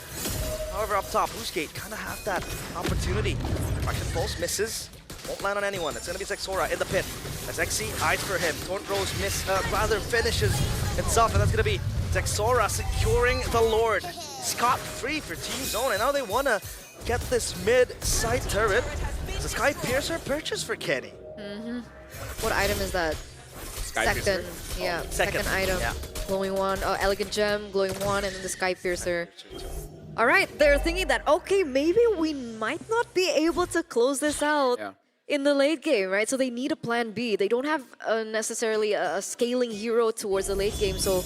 However, up top, Boostgate kind of have that opportunity. Fraction Pulse misses. Won't land on anyone. It's going to be Zexora in the pit. As XC hides for him. Torrent Rose finishes himself, and that's going to be Zexora securing the Lord. Scot-free for Team Zone, and now they want to get this mid-side turret. It's a Sky Piercer purchase for Kenny. What item is that? Second. Yeah, second item. Yeah. Glowing wand, Elegant Gem, glowing wand, and then the Sky Piercer. All right, they're thinking that, okay, maybe we might not be able to close this out in the late game, right? So they need a plan B. They don't have necessarily a scaling hero towards the late game, so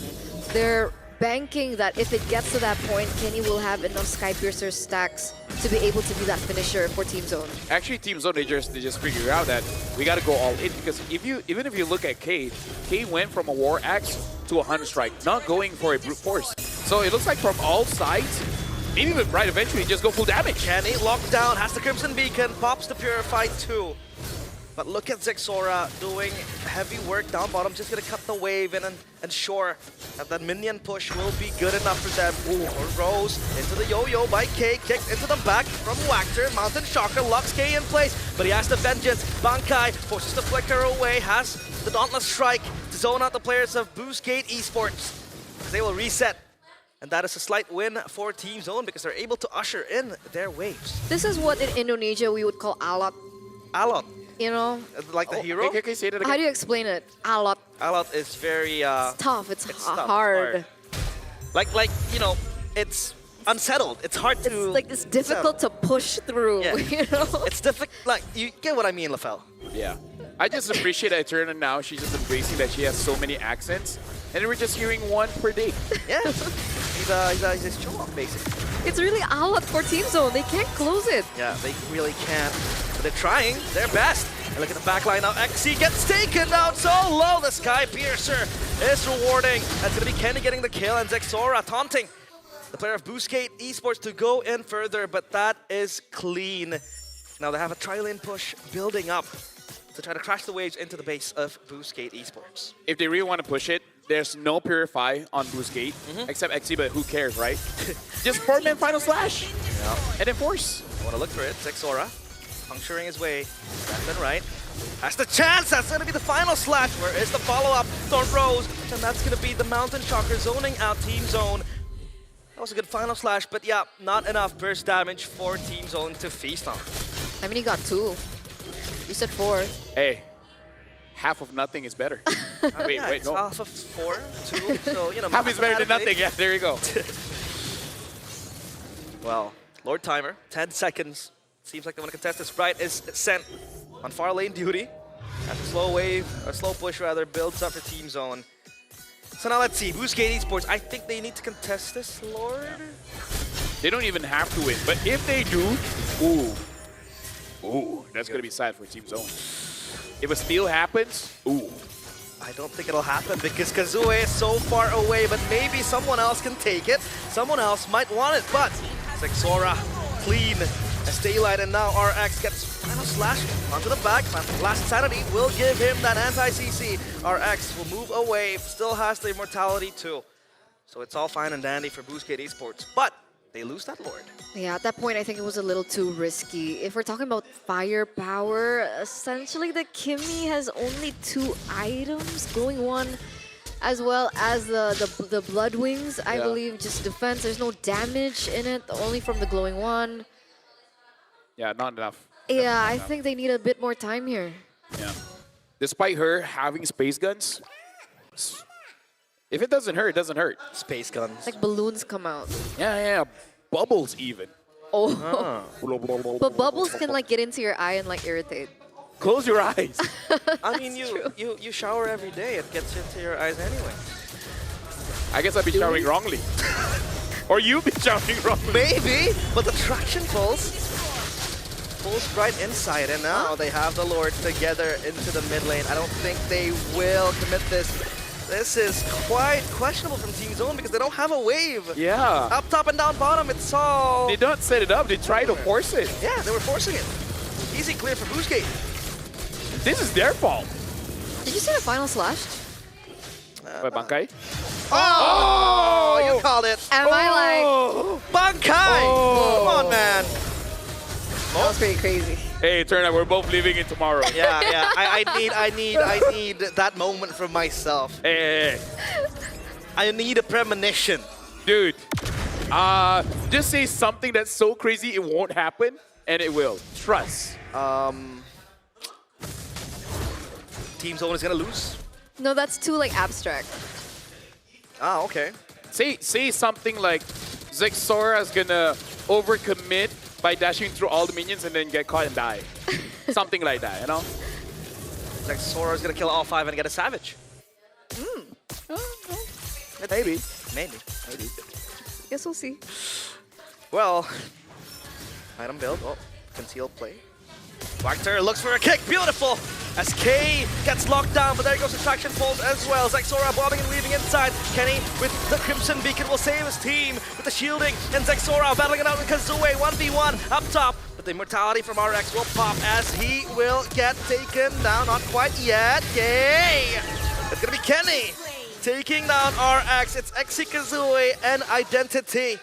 they're banking that if it gets to that point, Kenny will have enough Sky Piercer stacks to be able to be that finisher for Team Zone. Actually, Team Zone, they just figure out that we got to go all in, because even if you look at K went from a War Axe to a Hunter Strike, not going for a Brute Force. So it looks like from all sides, maybe with Bright eventually just go full damage. Kenny locked down, has the Crimson Beacon, pops the Purify too. But look at Zexora doing heavy work down bottom, just gonna cut the wave and ensure that minion push will be good enough for them. Ooh, Rose into the yo-yo by K, kicked into the back from Wactor. Mountain Shocker locks K in place, but he has the Vengeance. Bankai forces the Flicker away, has the Dauntless Strike to zone out the players of Boostgate Esports. They will reset. And that is a slight win for Team Zone because they're able to usher in their waves. This is what in Indonesia we would call alot. Alot. You know? Like the hero? Okay, say that again. How do you explain it? Alot. Alot is very... it's tough. It's tough, hard. Like, you know, it's unsettled. It's hard to... It's difficult to push through, yeah. You know? It's difficult. Like, you get what I mean, Lafel. Yeah. I just appreciate Eterna now. She's just embracing that she has so many accents. And we're just hearing one per day. Yeah. He's show off, basically. It's really alot for Team Zone. They can't close it. Yeah, they really can't. But they're trying their best. And look at the backline now. XC gets taken down so low. The Sky Piercer is rewarding. That's going to be Kenny getting the kill and Zexora taunting the player of Boostgate Esports to go in further. But that is clean. Now they have a tri-lane push building up to try to crash the waves into the base of Boostgate Esports. If they really want to push it, there's no Purify on Boostgate, except XC, but who cares, right? Just 4-man Final Slash, and then Force. I want to look for it. Zexora puncturing his way left and right. That's the chance. That's going to be the Final Slash. Where is the follow-up? Thorn Rose, and that's going to be the Mountain Shocker zoning out Team Zone. That was a good Final Slash, but yeah, not enough burst damage for Team Zone to feast on. I mean, he got 2. You said 4. Hey, half of nothing is better. Wait, no. Half of 4, 2, so, you know. Half is better than nothing, yeah, there you go. Well, Lord timer, 10 seconds. Seems like they want to contest this. Bright is sent on far lane duty. As a slow wave, or slow push rather, builds up for Team Zone. So now let's see, Boostgate Esports, I think they need to contest this, Lord? They don't even have to win, but if they do, ooh, that's gonna be sad for Team Zone. If a steal happens, ooh. I don't think it'll happen because Kazue is so far away, but maybe someone else can take it. Someone else might want it, but Zexora, clean as Daylight, and now RX gets final slash onto the back. Last Sanity will give him that anti-CC. RX will move away, still has the immortality too. So it's all fine and dandy for Boostgate Esports, but they lose that Lord. Yeah, at that point, I think it was a little too risky. If we're talking about firepower, essentially the Kimmy has only 2 items, glowing 1, as well as the Blood Wings, I believe, just defense. There's no damage in it, only from the glowing 1. Yeah, not enough. Yeah, I think they need a bit more time here. Yeah. Despite her having space guns, if it doesn't hurt, it doesn't hurt. Space guns. Like balloons come out. Yeah. Bubbles even. Oh. But bubbles can like get into your eye and like irritate. Close your eyes. I mean, you shower every day. It gets into your eyes anyway. I guess I've been showering wrongly. Or you've been showering wrongly. Maybe, but the traction pulls right inside, and now they have the Lord together into the mid lane. I don't think they will commit this. This is quite questionable from Team Zone because they don't have a wave. Yeah. Up top and down bottom, it's all... They don't set it up, they try to force it. Yeah, they were forcing it. Easy clear for Boostgate. This is their fault. Did you see the final slash? By Bankai? Oh! You called it. Am I like... Bankai! Come on, man. That was pretty crazy. Hey, it turned out we're both leaving it tomorrow. Yeah. I need that moment for myself. Hey. I need a premonition. Dude, just say something that's so crazy it won't happen, and it will. Trust. Team Zone is gonna lose. No, that's too like abstract. Ah, okay. Say something like Zexora's gonna overcommit by dashing through all the minions and then get caught and die. Something like that, you know? Zexora's gonna kill all 5 and get a Savage. Maybe. Guess we'll see. Well, item build. Oh, concealed play. Wagter looks for a kick. Beautiful. As K gets locked down, but there goes the traction pulls as well. Zexora bobbing and weaving inside. Kenny with the Crimson Beacon will save his team with the shielding. And Zexora battling it out with Kazue. 1v1 up top. But the immortality from RX will pop as he will get taken down. Not quite yet. Yay! It's going to be Kenny taking down RX. It's Exi, Kazue, and Identity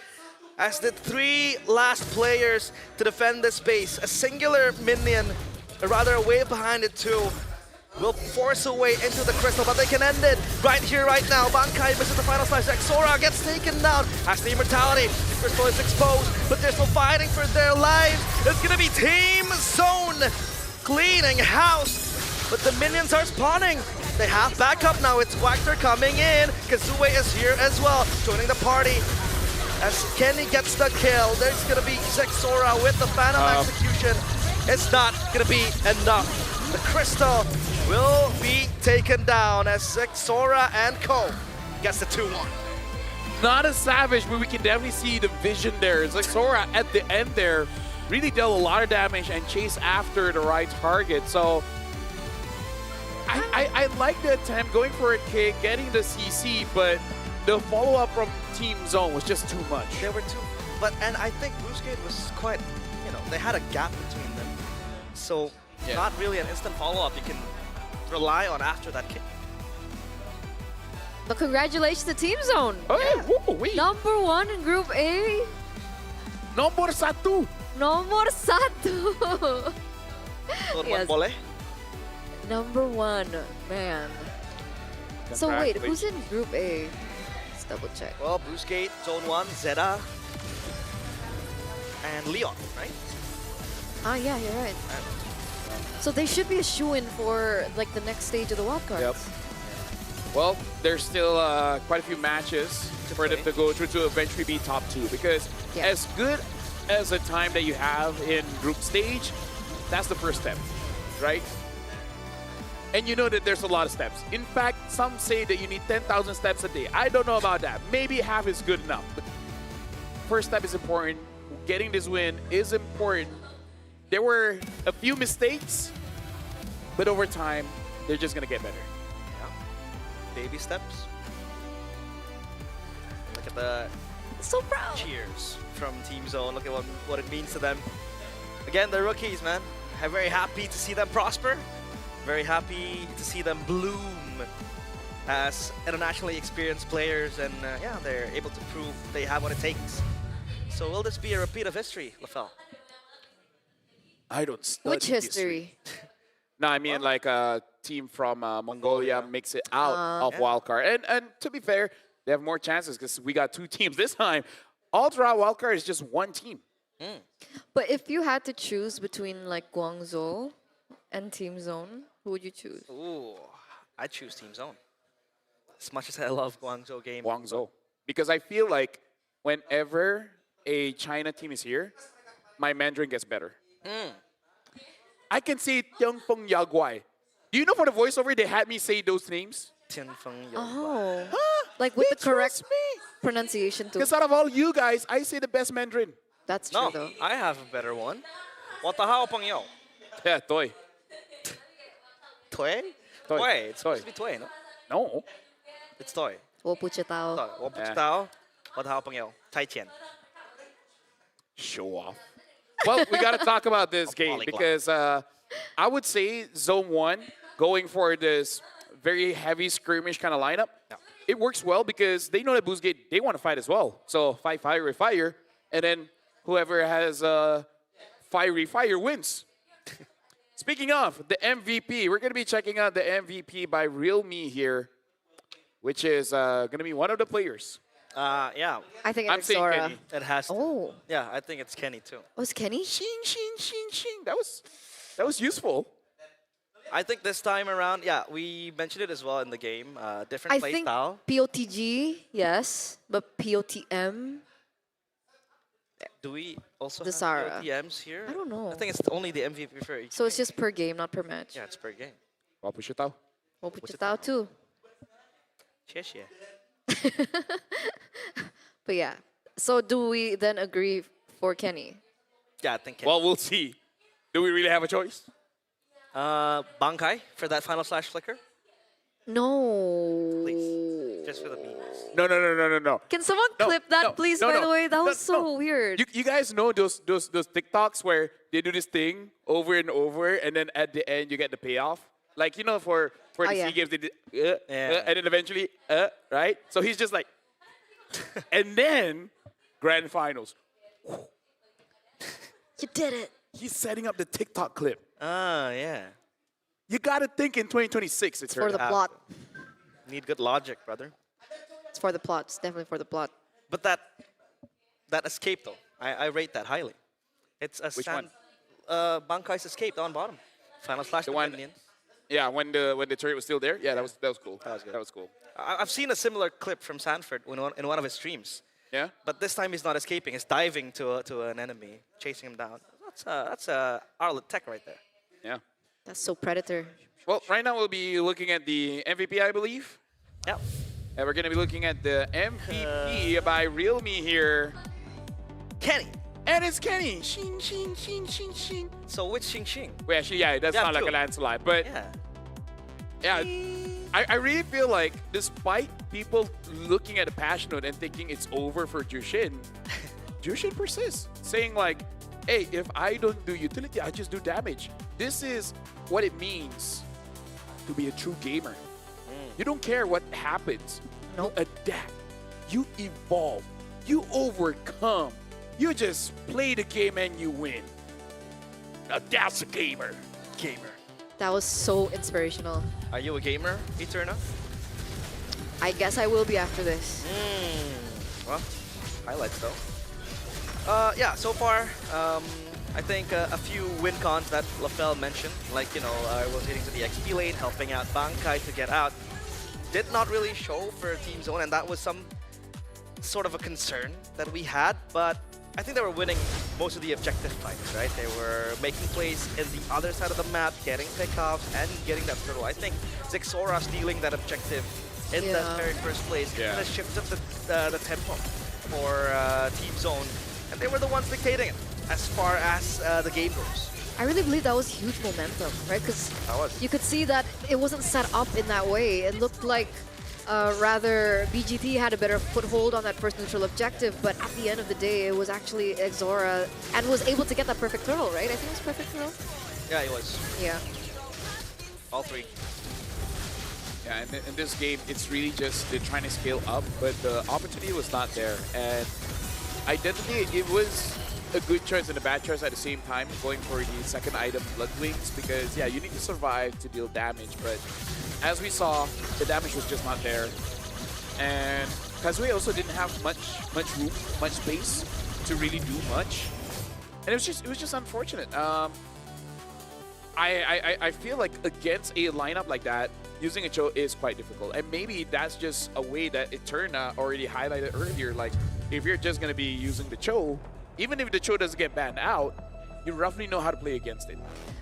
as the 3 last players to defend this base. A singular minion, or rather a wave behind it too, will force a way into the crystal, but they can end it right here, right now. Bankai misses the final slice. Zexora gets taken down. Has the immortality. The crystal is exposed, but they're still fighting for their lives. It's gonna be Team Zone cleaning house, but the minions are spawning. They have backup now. It's Wagter coming in. Kazue is here as well, joining the party. As Kenny gets the kill, there's gonna be Zexora with the Phantom Execution. It's not gonna be enough. The crystal will be taken down as Zexora and Co gets the 2-1. Not a Savage, but we can definitely see the vision there. Zexora at the end there really dealt a lot of damage and chased after the right target. So I like the attempt, going for a kick, getting the CC, but the follow-up from Team Zone was just too much. There were 2, and I think Boostgate was quite, they had a gap between them. So not really an instant follow-up you can rely on after that kick. But congratulations to Team Zone. Oh, yeah. Number 1 in Group A. Nomor 1. Nomor 1. Yes. Number 1, man. So wait, who's in Group A? Let's double check. Well, Boostgate, Zone 1, Zeta, and Leon, right? Ah, yeah, you're right. So they should be a shoo-in for like the next stage of the wildcard. Yep. Well, there's still quite a few matches for them to go through to eventually be top 2, because as good as a time that you have in group stage, that's the first step, right? And you know that there's a lot of steps. In fact, some say that you need 10,000 steps a day. I don't know about that. Maybe half is good enough. But first step is important. Getting this win is important. There were a few mistakes, but over time, they're just going to get better. Yeah. Baby steps. Look at the So proud. cheers from Team Zone. Look at what it means to them. Again, the rookies, man. I'm very happy to see them prosper. Very happy to see them bloom as internationally experienced players, and yeah, they're able to prove they have what it takes. So will this be a repeat of history, Lafel? I don't study Which history? No, I mean like a team from Mongolia makes it out of wildcard. And to be fair, they have more chances because we got 2 teams this time. All throughout wildcard is just 1 team. But if you had to choose between like Guangzhou and Team Zone, who would you choose? Ooh, I choose Team Zone. As much as I love Guangzhou game. Guangzhou. Because I feel like whenever a China team is here, my Mandarin gets better. I can say Tiangfeng Yaguai. Do you know for the voiceover they had me say those names? Oh, like with the correct pronunciation too. Because out of all you guys, I say the best Mandarin. That's true No, though. I have a better one. What the hell, Peng Yo? Yeah, Toy. Toy? Toy. Toy. It's Toy. supposed to be Toy, no? No. It's Toy. 我不知道. Toy. 我不知道. What the hell, Peng Yo? Tai Tian. Show off. Well, we got to talk about this game Polyglot. because I would say Zone 1 going for this very heavy skirmish kind of lineup, it works well because they know that Boostgate, they want to fight as well. So fight fire with fire, and then whoever has fiery fire wins. Speaking of the MVP, we're going to be checking out the MVP by Real Me here, which is going to be one of the players. Yeah. I think I'm it's saying Sora. Kenny. It has to. Oh, Yeah, I think it's Kenny too. was Kenny? Shing, shing, shing, shing. That was useful. I think this time around, yeah, we mentioned it as well in the game. Different I play think style. POTG, yes, but POTM, Do we also The have Zara. OTMs here? I don't know. I think it's only the MVP for each. so it's just per game, not per match. Yeah, it's per game. 我不知道. 我不知道 too. 谢谢. But yeah, so do we then agree for Kenny? Yeah, I think Kenny. Well, we'll see. Do we really have a choice? Bankai for that final slash flicker. No. Please. Just for the memes. No. Can someone No, clip that, no, please? no, By no, the way, that no, was so no. weird. You guys know those TikToks where they do this thing over and over, and then at the end you get the payoff. Like for the yeah. SEA Games, they did, Yeah. and then eventually, right? So he's just like, and then grand finals. You did it. He's setting up the TikTok clip. Yeah. You gotta think in 2026 it's For the have plot. Need good logic, brother. It's for the plot. It's definitely for the plot. But that escape though, I rate that highly. It's a Which one? Bankai's escape down bottom. Final slash The one- Dominions. Yeah, when the turret was still there. Yeah, that was cool. That was good. That was cool. I've seen a similar clip from Sanford in one of his streams. Yeah. But this time he's not escaping. He's diving to an enemy, chasing him down. That's Arlet tech right there. Yeah. That's so Predator. Well, right now we'll be looking at the MVP, I believe. Yeah. And we're going to be looking at the MVP by Real Me here. Kenny. And it's Kenny. Shing, shing, shing, shing, shing. So which Xing Xing? Well, actually, yeah, that's Yeah, not like two. a landslide. But Yeah. yeah, I really feel like despite people looking at the patch note and thinking it's over for Jushin, Jushin persists, saying like, hey, if I don't do utility, I just do damage. This is what it means to be a true gamer. You don't care what happens. Nope. You adapt. You evolve. You overcome. You just play the game and you win. Now that's a gamer. Gamer. That was so inspirational. Are you a gamer, Eterna? I guess I will be after this. Well, highlights though. Yeah, so far, I think a few win cons that LaFell mentioned, like, I was hitting to the XP lane, helping out Bankai to get out, did not really show for Team Zone, and that was some sort of a concern that we had, but I think they were winning most of the objective fights, right? They were making plays in the other side of the map, getting pickups, and getting that turtle. I think Zixora stealing that objective in the very first place kind of shifted the tempo for Team Zone, and they were the ones dictating it as far as the game goes. I really believe that was huge momentum, right? Because you could see that it wasn't set up in that way. It looked like rather BGT had a better foothold on that first neutral objective, but at the end of the day, it was actually Exora and was able to get that perfect turtle, right? I think it was perfect turtle. Yeah, it was. Yeah. All three. Yeah, and in this game, it's really just they're trying to scale up, but the opportunity was not there. And Identity, it was a good choice and a bad choice at the same time, going for the second item, Blood Wings, because yeah, you need to survive to deal damage, but as we saw, the damage was just not there. And Kazue also didn't have much room, much space to really do much. And it was just unfortunate. I feel like against a lineup like that, using a Cho is quite difficult. And maybe that's just a way that Eterna already highlighted earlier. Like, if you're just going to be using the Cho, even if the Cho doesn't get banned out, you roughly know how to play against it.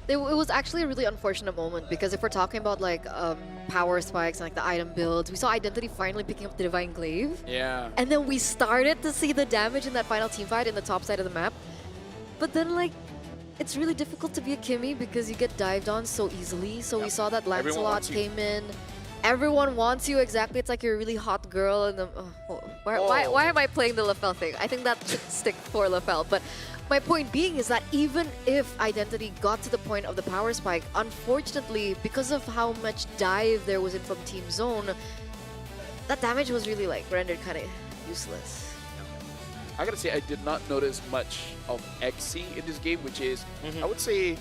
It was actually a really unfortunate moment because if we're talking about like power spikes and like the item builds, we saw Identity finally picking up the Divine Glaive. Yeah. And then we started to see the damage in that final team fight in the top side of the map. But then like, it's really difficult to be a Kimmy because you get dived on so easily. So we saw that Lancelot came in. Everyone wants you, exactly. It's like you're a really hot girl. And why am I playing the Lafel thing? I think that should stick for Lafel. But my point being is that even if Identity got to the point of the power spike, unfortunately, because of how much dive there was in from Team Zone, that damage was really like rendered kind of useless. I gotta say, I did not notice much of XC in this game, which is, I would say,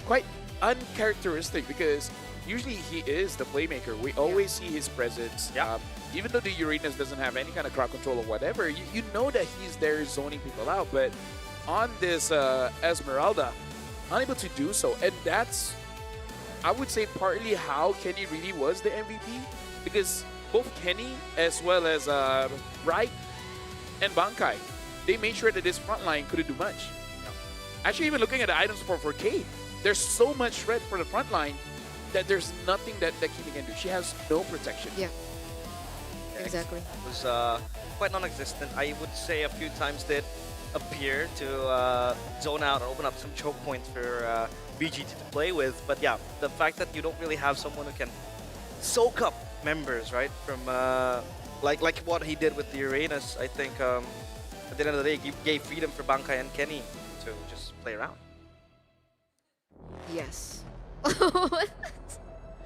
quite uncharacteristic because usually he is the playmaker. We always see his presence. Even though the Uranus doesn't have any kind of crowd control or whatever, you know that he's there zoning people out. But on this Esmeralda, unable to do so. And that's, I would say, partly how Kenny really was the MVP. Because both Kenny as well as Wright and Bankai, they made sure that this front line couldn't do much. Actually, even looking at the item support for Kay, there's so much threat for the front line that there's nothing that Kimi can do. She has no protection. Yeah, exactly. It was quite non-existent. I would say a few times did appear to zone out or open up some choke points for BGT to play with. But yeah, the fact that you don't really have someone who can soak up members, right? From like what he did with the Uranus, I think at the end of the day, gave freedom for Bankai and Kenny to just play around. Yes.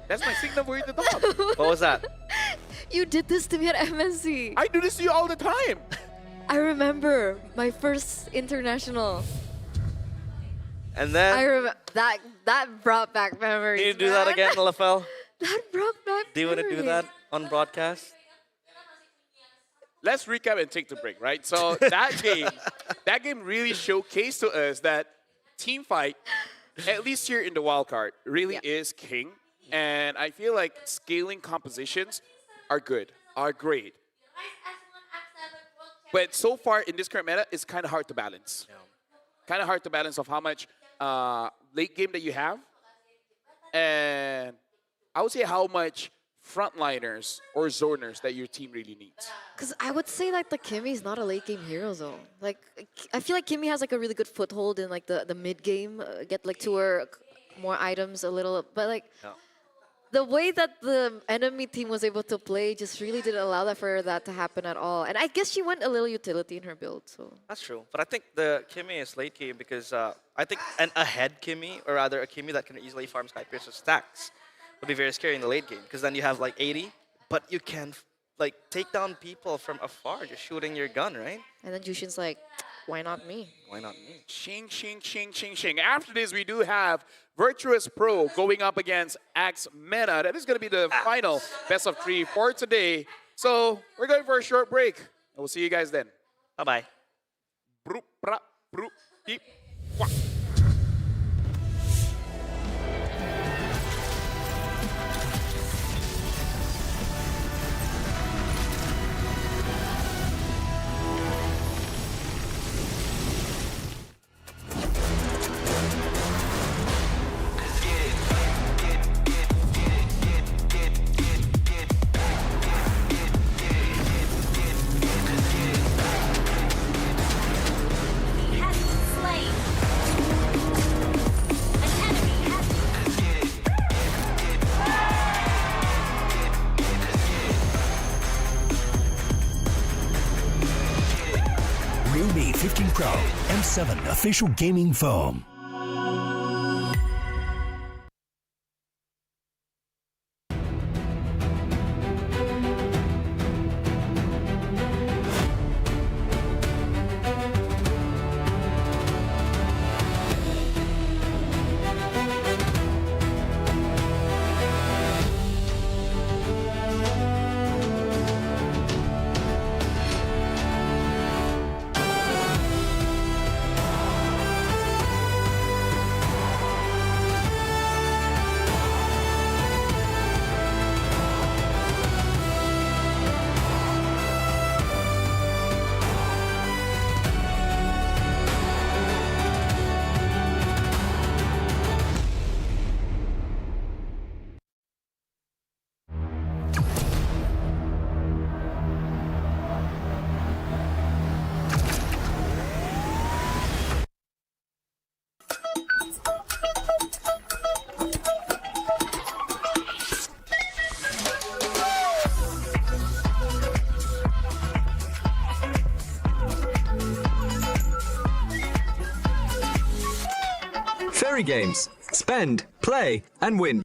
That's my signal for you to talk. What was that? You did this to me at MSC. I do this to you all the time. I remember my first international. And then I remember that brought back memories. Can you do that again, Lafel? That brought back. Do you want to do that on broadcast? Let's recap and take the break, right? So that game really showcased to us that team fight, at least here in the wildcard, really is king. And I feel like scaling compositions are good, are great. But so far in this current meta, it's kind of hard to balance. Kind of hard to balance of how much late game that you have. And I would say how much frontliners or zoners that your team really needs. Because I would say like the Kimmy is not a late game hero zone. Like I feel like Kimmy has like a really good foothold in like the mid game, get like 2 or more items a little, but like the way that the enemy team was able to play just really didn't allow for that to happen at all. And I guess she went a little utility in her build. So that's true. But I think the Kimmy is late game because I think an ahead Kimmy, or rather a Kimmy that can easily farm Skypiercer stacks, would be very scary in the late game because then you have like 80, but you can like take down people from afar just shooting your gun, right? And then Jushin's like, why not me? Why not me? Shing, shing, shing, shing, shing. After this, we do have Virtuous Pro going up against Axe Meta. That is going to be the final best of 3 for today. So we're going for a short break. And we'll see you guys then. Bye-bye. Broop, brap, broop, deep, wah. M7 official gaming foam. Fairy games. Spend, play, and win.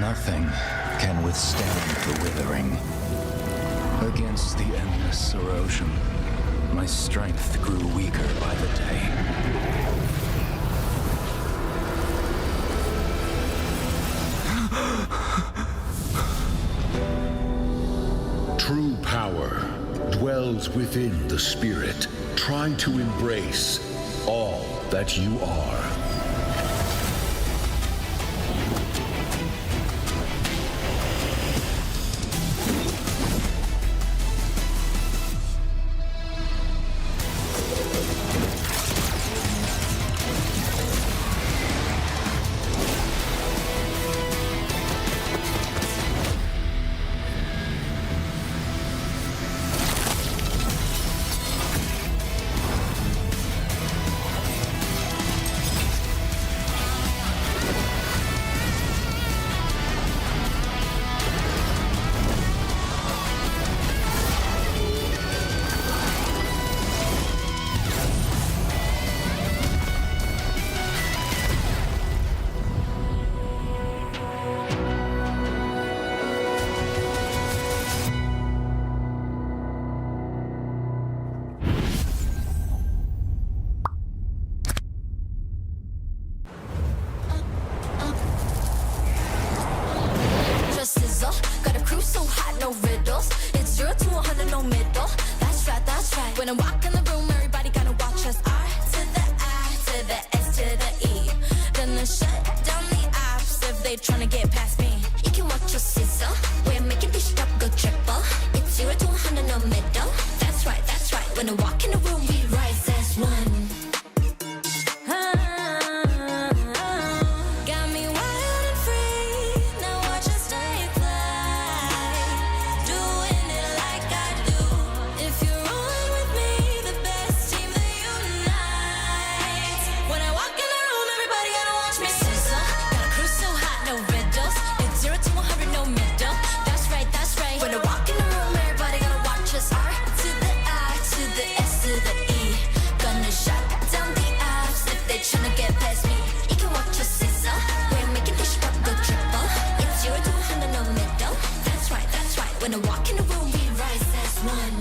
Nothing can withstand the withering. Against the endless erosion, my strength grew weaker by the day. True power dwells within the spirit. Try to embrace all that you are. Just sizzle, got a crew so hot, no riddles. It's 0 to 100, no middle. That's right, that's right. When I walk in the room, everybody gotta watch us. R to the I to the S to the E. Gonna shut down the ops if they tryna get past me. You can watch us sizzle. We're making this drop go triple. It's 0 to 100, no middle. That's right, that's right. When I walk in the room, we rise as one. Got me wild and free. Now watch us stay fly. Doing it like I do. If you're rolling with me, the best team that unites. When I walk in the room, everybody gotta watch me sizzle. Got a crew so hot, no riddles. It's 0 to 100, no middle. That's right, that's right. When I walk in the room, everybody gotta watch us. R to the I to the S to the E. Gonna shut down the ops if they tryna get past me. You can watch us sizzle. We're making this drop go triple. It's 0 to 100, no middle. That's right, that's right. When I walk in the room, we rise as one.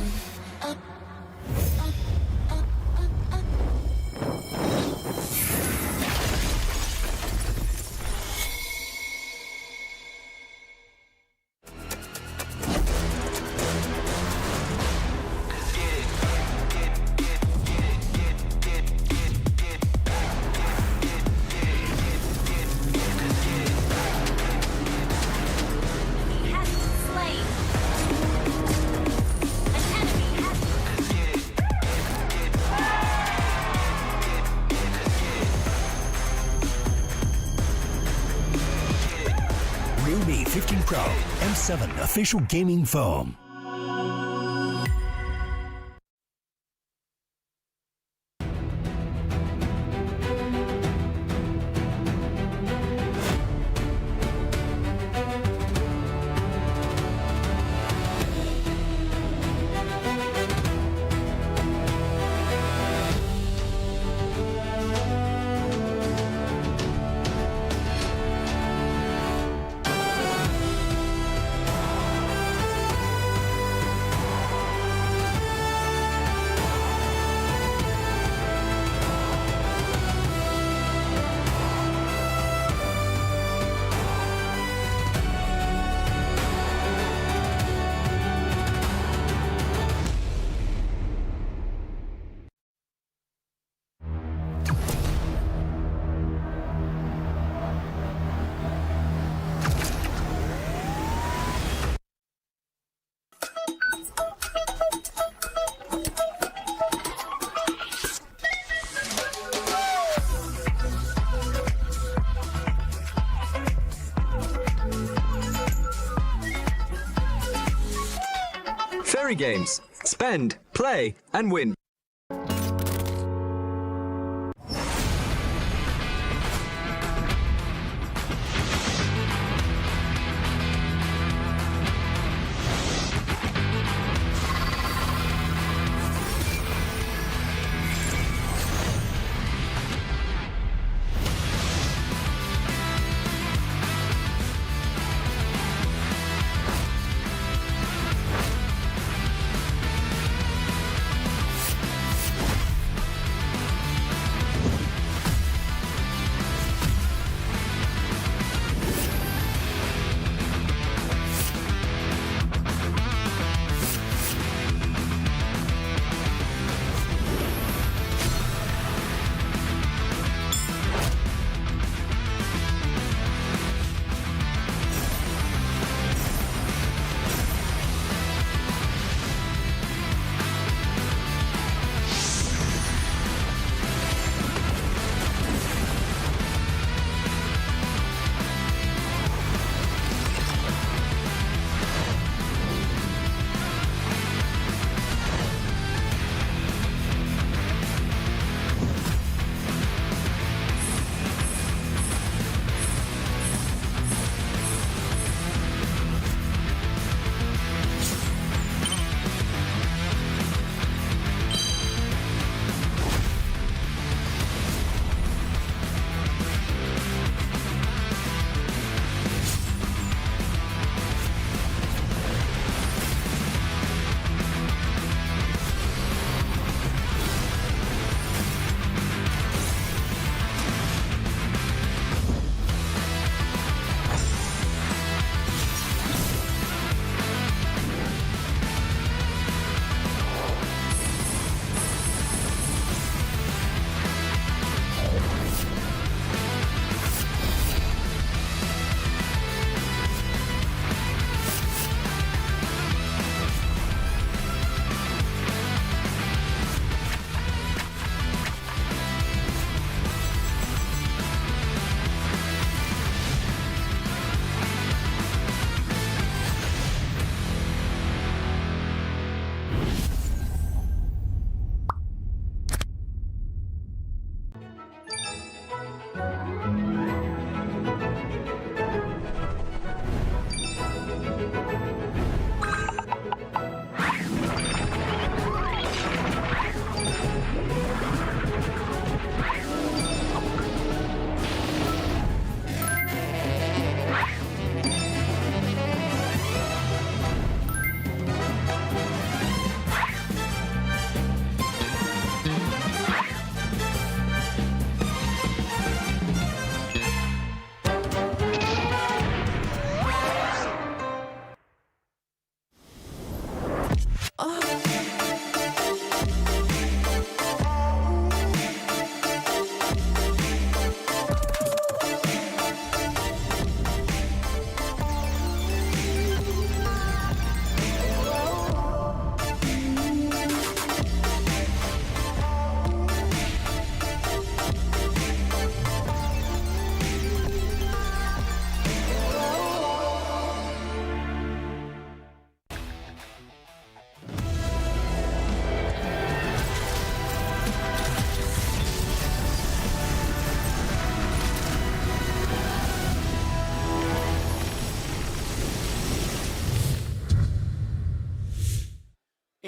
Realme 15 Pro M7 official gaming foam. Fairy Games. Spend, play, and win.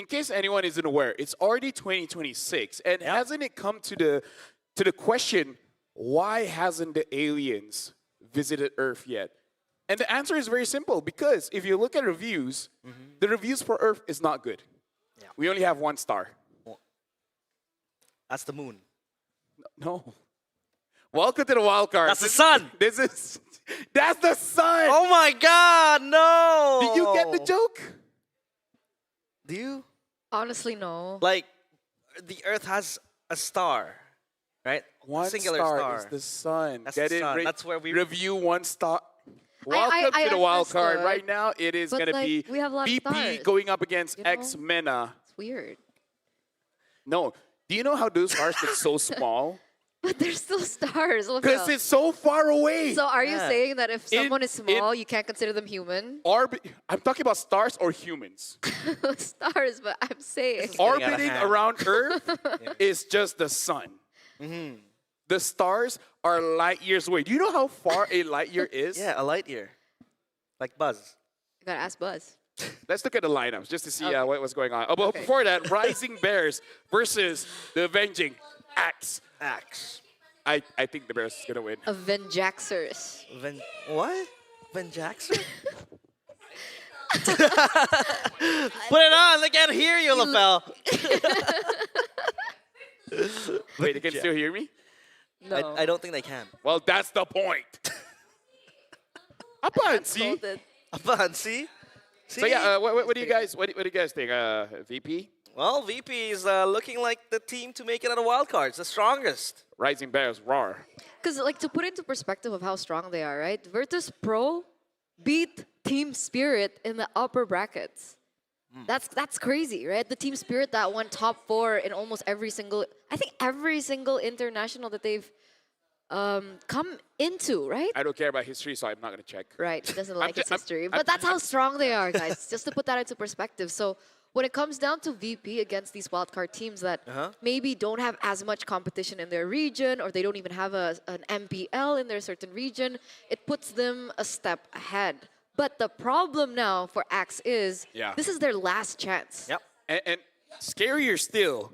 case anyone isn't aware, it's already 2026, and hasn't it come to the question, why hasn't the aliens visited Earth yet? And the answer is very simple, because if you look at reviews, the reviews for Earth is not good. Yeah. We only have 1 star. That's the moon. No. Welcome to the wild card. That's the sun. That's the sun. Oh my God, no. Did you get the joke? Do you? Honestly, no. Like, the Earth has a star, right? One singular star is the sun. That's Get the it? sun. That's where we review 1 star. Welcome I to the wild card. understood, Right now, it is but, going to like, be we have a lot of BP stars, going up against you know? X-Mena. It's weird. No. Do you know how those stars get so small? But they're still stars. Because it's so far away. So are you saying that if In- someone is small, you can't consider them human? I'm talking about stars or humans. Stars, but I'm saying. Orbiting around Earth is just the sun. The stars are light years away. Do you know how far a light year is? Yeah, a light year. Like Buzz. You gotta ask Buzz. Let's look at the lineups just to see Okay. what's going on. Oh, but Okay. before that, Rising Bears versus the Avenging Axe. I think the Bears is gonna win. Avenjaxers. What? Van Jackson? Put it on. They can't hear you, lapel. Wait, they can still hear me? No. I don't think they can. Well, that's the point. Apan, see? Apan, see? So yeah, what do you guys think? VP? Well, VP is looking like the team to make it out of wild cards, the strongest. Rising Bears, roar. Because, like, to put into perspective of how strong they are, right? Virtus Pro beat Team Spirit in the upper brackets. That's crazy, right? The Team Spirit that won top 4 in almost every single international that they've come into, right? I don't care about history, so I'm not gonna check. Right, he doesn't like his I'm- history. But that's how strong they are, guys. Just to put that into perspective. So when it comes down to VP against these wildcard teams that maybe don't have as much competition in their region, or they don't even have an MPL in their certain region, it puts them a step ahead. But the problem now for Axe is this is their last chance. Yep. And scarier still,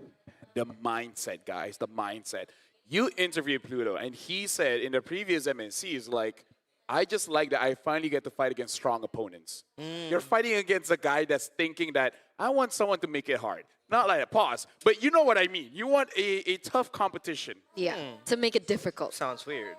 the mindset, guys, the mindset. You interviewed Pluto, and he said in the previous MNCs, like, I just like that I finally get to fight against strong opponents. You're fighting against a guy that's thinking that I want someone to make it hard. Not like a pause, but you know what I mean. You want a tough competition. Yeah, to make it difficult. Sounds weird.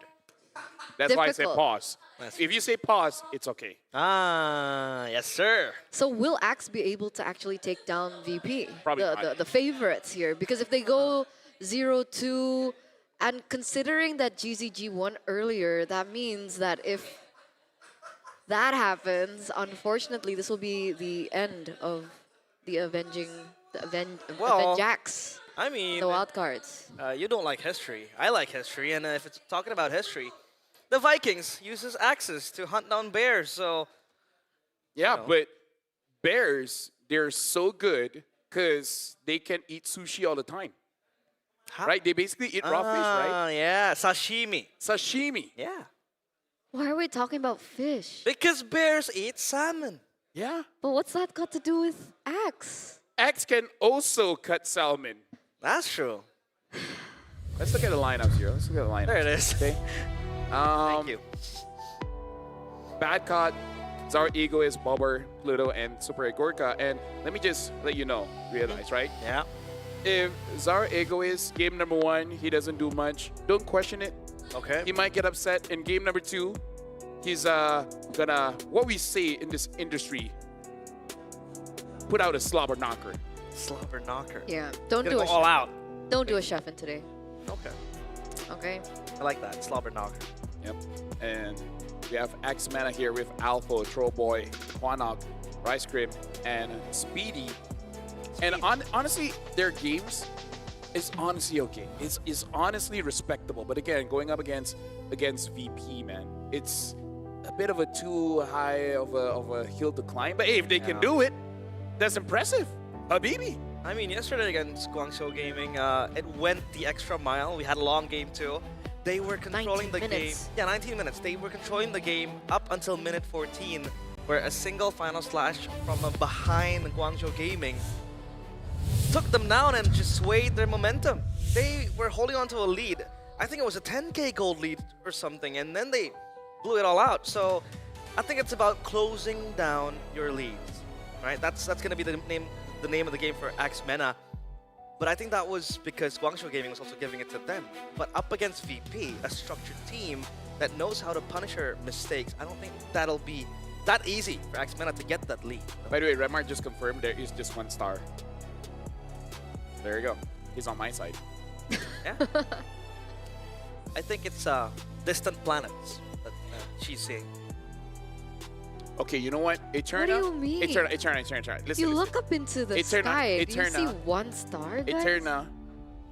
That's why I said Difficult. pause. If you say pause, it's okay. Ah, yes, sir. So will Axe be able to actually take down VP? Probably not. The favorites here. Because if they go 0-2, and considering that GZG won earlier, that means that if that happens, unfortunately, this will be the end of the Avenjax. I mean, the wild cards. You don't like history. I like history, and if it's talking about history, the Vikings uses axes to hunt down bears. So yeah, but bears, they're so good because they can eat sushi all the time. Right? They basically eat raw fish, right? Yeah, sashimi. Sashimi. Yeah. Why are we talking about fish? Because bears eat salmon. Yeah. But what's that got to do with Axe? Axe can also cut salmon. That's true. Let's look at the lineups here. Let's look at the lineups. There it is. Okay. Thank you. Bad Cod, Zara Egoist, Bobber, Pluto, and Super Gorka. And let me just let you know, realize, right? Yeah. If Zara Egoist, game number 1, he doesn't do much, don't question it. Okay. He might get upset. In game number 2, he's gonna, what we say in this industry, put out a slobber knocker. Slobber knocker. Yeah, don't Gonna do go a all out. Don't do a chef in today. Okay. Okay. I like that. Slobber knocker. Yep. And we have X-Mana here with Alpha, Trollboy, Quanok, Rice Cream, and Speedy. And honestly, their games is honestly okay. It's honestly respectable. But again, going up against VP, man, it's a bit of a too high of a hill to climb. But hey, if they can do it, that's impressive. Habibi. I mean, yesterday against Guangzhou Gaming, it went the extra mile. We had a long game too. They were controlling the game. Yeah, 19 minutes. They were controlling the game up until minute 14, where a single final slash from behind Guangzhou Gaming took them down and just swayed their momentum. They were holding on to a lead. I think it was a 10k gold lead or something, and then they blew it all out. So I think it's about closing down your leads, right? That's gonna be the name of the game for Axmena. But I think that was because Guangzhou Gaming was also giving it to them. But up against VP, a structured team that knows how to punish her mistakes, I don't think that'll be that easy for Axmena to get that lead. By the way, Redmar just confirmed there is just 1 star. There you go. He's on my side. Yeah. I think it's distant planets that she's seeing. Okay, you know what? Eterna. What do you mean? Eterna. Listen, You look up into the sky. Do you see Eterna. 1 star, guys? Eterna.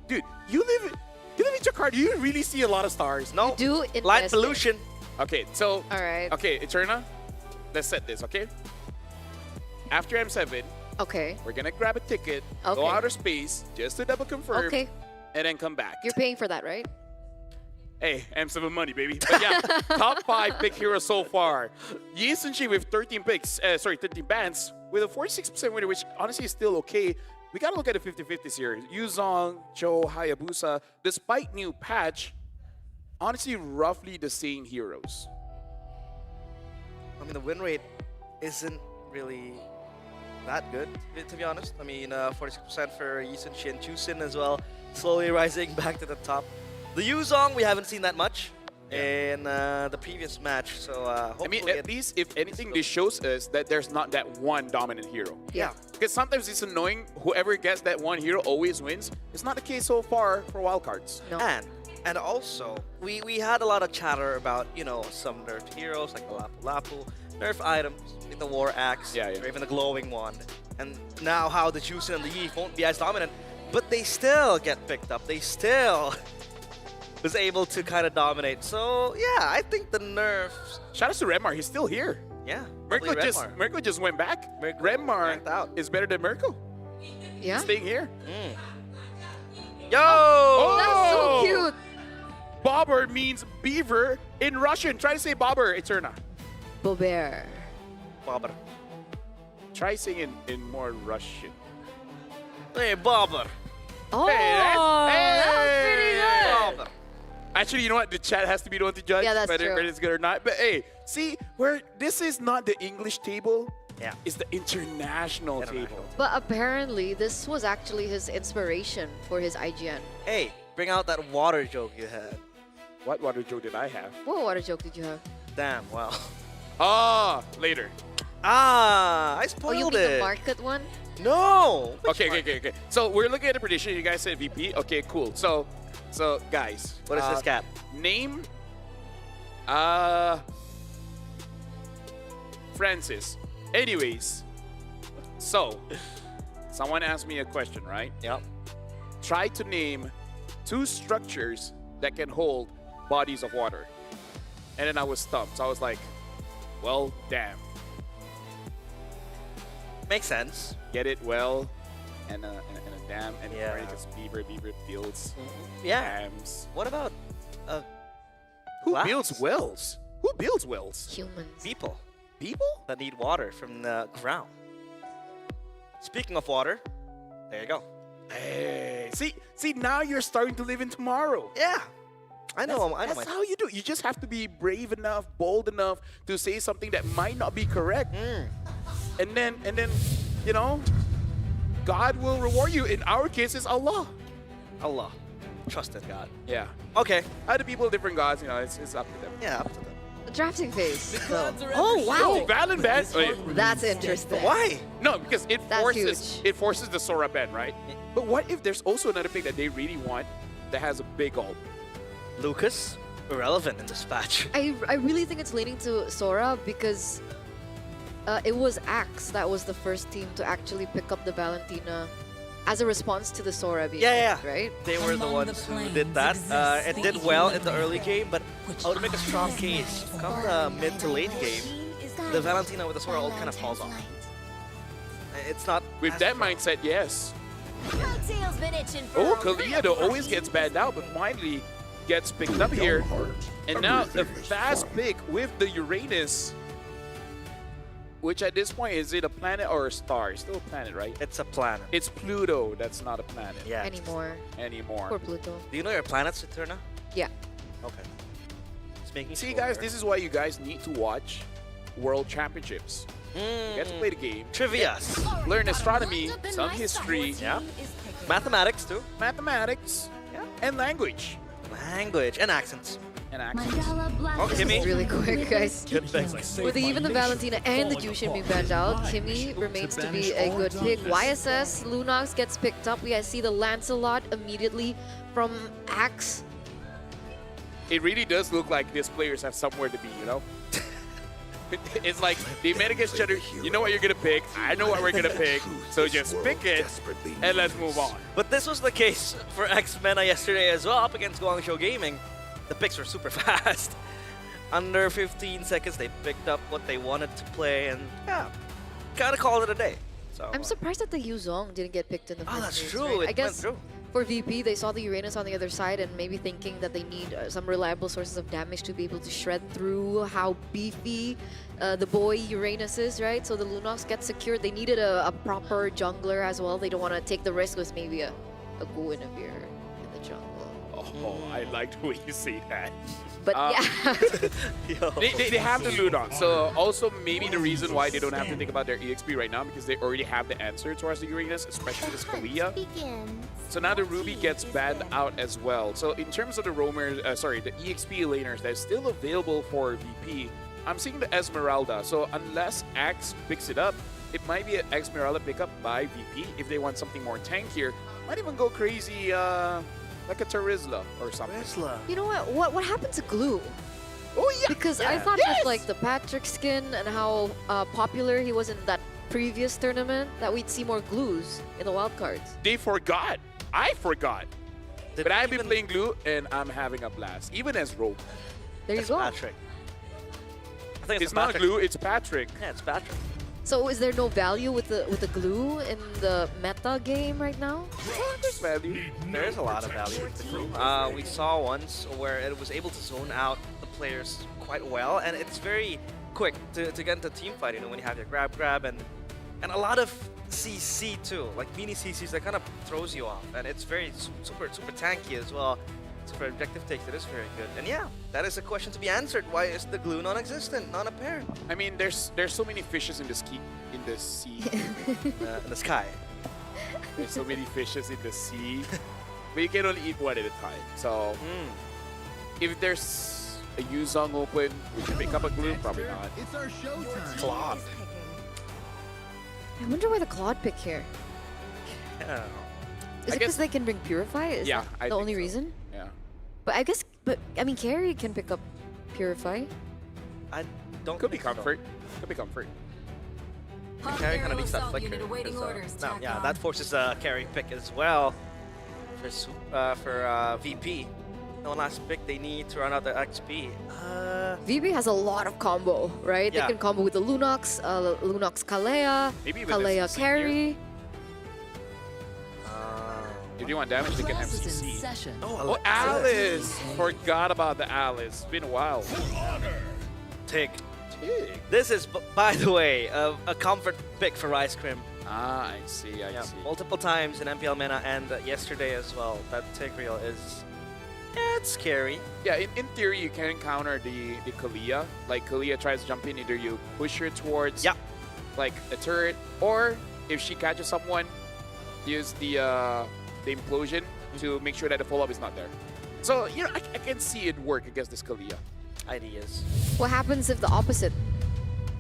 Dude, you live in Jakarta. You really see a lot of stars. No. You do in Light West pollution. Okay, so. All right. Okay, Eterna. Let's set this, okay? After M7, Okay. we're gonna grab a ticket, Okay. go outer space, just to double confirm, Okay. and then come back. You're paying for that, right? Hey, M7 money, baby. But yeah, top 5 pick heroes so far. Yi Sun-Chi with 13 bans, with a 46% winner, which honestly is still okay. We gotta look at the 50-50s here. Yuzong, Cho, Hayabusa, despite new patch, honestly roughly the same heroes. I mean, the win rate isn't really that good, to be honest. I mean, 46% for Yi Sun-Chi and Chusin as well, slowly rising back to the top. The Yuzong, we haven't seen that much in the previous match, so I mean, hopefully at least, if anything, this shows us that there's not that one dominant hero. Yeah. Because sometimes it's annoying, whoever gets that one hero always wins. It's not the case so far for wildcards. No. And also, we had a lot of chatter about, you know, some nerfed heroes like the Lapu Lapu, nerf items like the War Axe, or even the Glowing Wand. And now how the Chusin and the Yi won't be as dominant, but they still get picked up. They still was able to kind of dominate. So, yeah, I think the nerfs... Shout out to Redmar, he's still here. Yeah. Mirko just went back. Redmar is better than Mirko. Yeah. Staying here. Yo! Oh! That's so cute. Bobber means beaver in Russian. Try to say Bobber, Eterna. Bober. Bobber. Try saying in more Russian. Hey, Bobber. Oh, that was pretty good. Bobber. Actually, you know what? The chat has to be the one to judge Yeah, that's whether true. it's good or not. But hey, see, where this is not the English table. Yeah. It's the international table. But apparently, this was actually his inspiration for his IGN. Hey, bring out that water joke you had. What water joke did I have? What water joke did you have? Damn, well. Ah, later. Ah, I Oh, spoiled you mean it. the market one? No. Okay. So we're looking at the prediction. You guys said VP. Okay, cool. So guys, What is this cap? Name. Francis. Anyways, so someone asked me a question, right? Yep. Try to name 2 structures that can hold bodies of water. And then I was stumped. So I was like, well, damn. Makes sense. Get it? Well, and a dam, and Yeah. because beaver builds Yeah. dams. What about Who glass? builds wells? Who builds wells? Humans. People People? that need water from the ground. Speaking of water, there you go. Hey, see, now you're starting to live in tomorrow. Yeah. I know. That's how you do it. You just have to be brave enough, bold enough to say something that might not be correct. And then, you know, God will reward you. In our case, it's Allah. Allah. Trust in God. Yeah. Okay. Other people, different gods, you know, it's up to them. Yeah, up to them. The drafting phase. So. Oh, wow. Valid ban. That's interesting. Why? No, because it That's forces the Sora ban, right? But what if there's also another pick that they really want that has a big ult? Lucas, irrelevant in this patch. I really think it's leaning to Sora because it was Axe that was the first team to actually pick up the Valentina as a response to the Sora being picked, right? They were the ones who did that. It did well in the early game, but I would make a strong case. Come the mid to late game, the Valentina with the Sora ult kind of falls off. It's not... With that mindset, yes. Oh, Kalia though always gets banned out, but finally gets picked up here. And now a fast pick with the Uranus. Which at this point, is it a planet or a star? It's still a planet, right? It's a planet. It's Pluto. That's not a planet. Yeah. Anymore. Poor Pluto. Do you know your planets, Eterna? Yeah. Okay. It's making See, guys, this is why you guys need to watch World Championships. You get to play the game. Trivia. Learn astronomy, some history. Yeah. Mathematics, too. Mathematics. Yeah. And language. Language and accents. And accents. Oh, Kimmy. Really quick, guys. Good pick. With even the Valentina and the Jushin being banned out, Kimmy remains to be a good pick. YSS, Lunox gets picked up. We see the Lancelot immediately from Axe. It really does look like these players have somewhere to be, you know? It's like they met against each other. You know what you're going to pick. I know what we're going to pick. So just pick it and let's move on. But this was the case for X-Mena yesterday as well, up against Guangzhou Gaming. The picks were super fast. Under 15 seconds, they picked up what they wanted to play, and yeah, kind of called it a day. So I'm surprised that the Yuzong didn't get picked in the first that's place, true. right? It I guess went through. for VP, they saw the Uranus on the other side and maybe thinking that they need some reliable sources of damage to be able to shred through how beefy the boy Uranus is, right? So the Lunox gets secured. They needed a proper jungler as well. They don't want to take the risk with maybe a Guinevere in the jungle. Oh, I like the way you say that. But yeah. they have the Ludon, so also maybe the reason why they don't have to think about their EXP right now because they already have the answer towards the Uranus, especially this Kalia. So now the Ruby gets banned out as well. So in terms of the roamers, the EXP laners that's still available for VP, I'm seeing the Esmeralda. So unless Axe picks it up, it might be an Esmeralda pickup by VP if they want something more tankier. Might even go crazy. Like a Terizla or something. You know what? What happened to Glue? Oh yeah. Because I thought with like the Patrick skin and how popular he was in that previous tournament, that we'd see more Glues in the wildcards. They forgot. I forgot. But I've been playing Glue and I'm having a blast, even as Rogue. There you go. Patrick. I think it's not Glue. It's Patrick. Yeah, it's Patrick. So is there no value with the glue in the meta game right now? There's value. There is a lot of value with the glue. We saw once where it was able to zone out the players quite well, and it's very quick to get into team fight. You know, when you have your grab, and a lot of CC too, like mini CCs that kind of throws you off, and it's very super tanky as well. So for objective takes, it is very good. And yeah, that is a question to be answered. Why is the glue non-existent, non-apparent? I mean, there's so many fishes in the sea. In the sky. There's so many fishes in the sea. But you can only eat one at a time. So if there's a Yuzong open, we can pick up a glue. Probably not. It's our showtime. Claude. I wonder why the Claude pick here. Yeah. Is it because they can bring Purify? Is that the only reason? Yeah. But I mean, Carrie can pick up Purify. I don't. Could be comfort. Could be comfort. Carry kind of needs that flicker. Yeah, that forces a carry pick as well for VP. No last pick. They need to run out the XP. VP has a lot of combo, right? Yeah. They can combo with the Lunox, Lunox Kalea, Kalea Carry. If you want damage, they can have CC. Oh, Alice! Forgot about the Alice. It's been a while. Tig. This is, by the way, a comfort pick for Ice Cream. Ah, I see, I see. Multiple times in MPL Mena and yesterday as well. That Tigreal is, it's scary. Yeah, in theory, you can counter the Kalia. Like, Kalia tries to jump in, either you push her towards like a turret, or if she catches someone, use the implosion to make sure that the follow-up is not there. So, you know, I can see it work against this Kalia. Ideas. What happens if the opposite?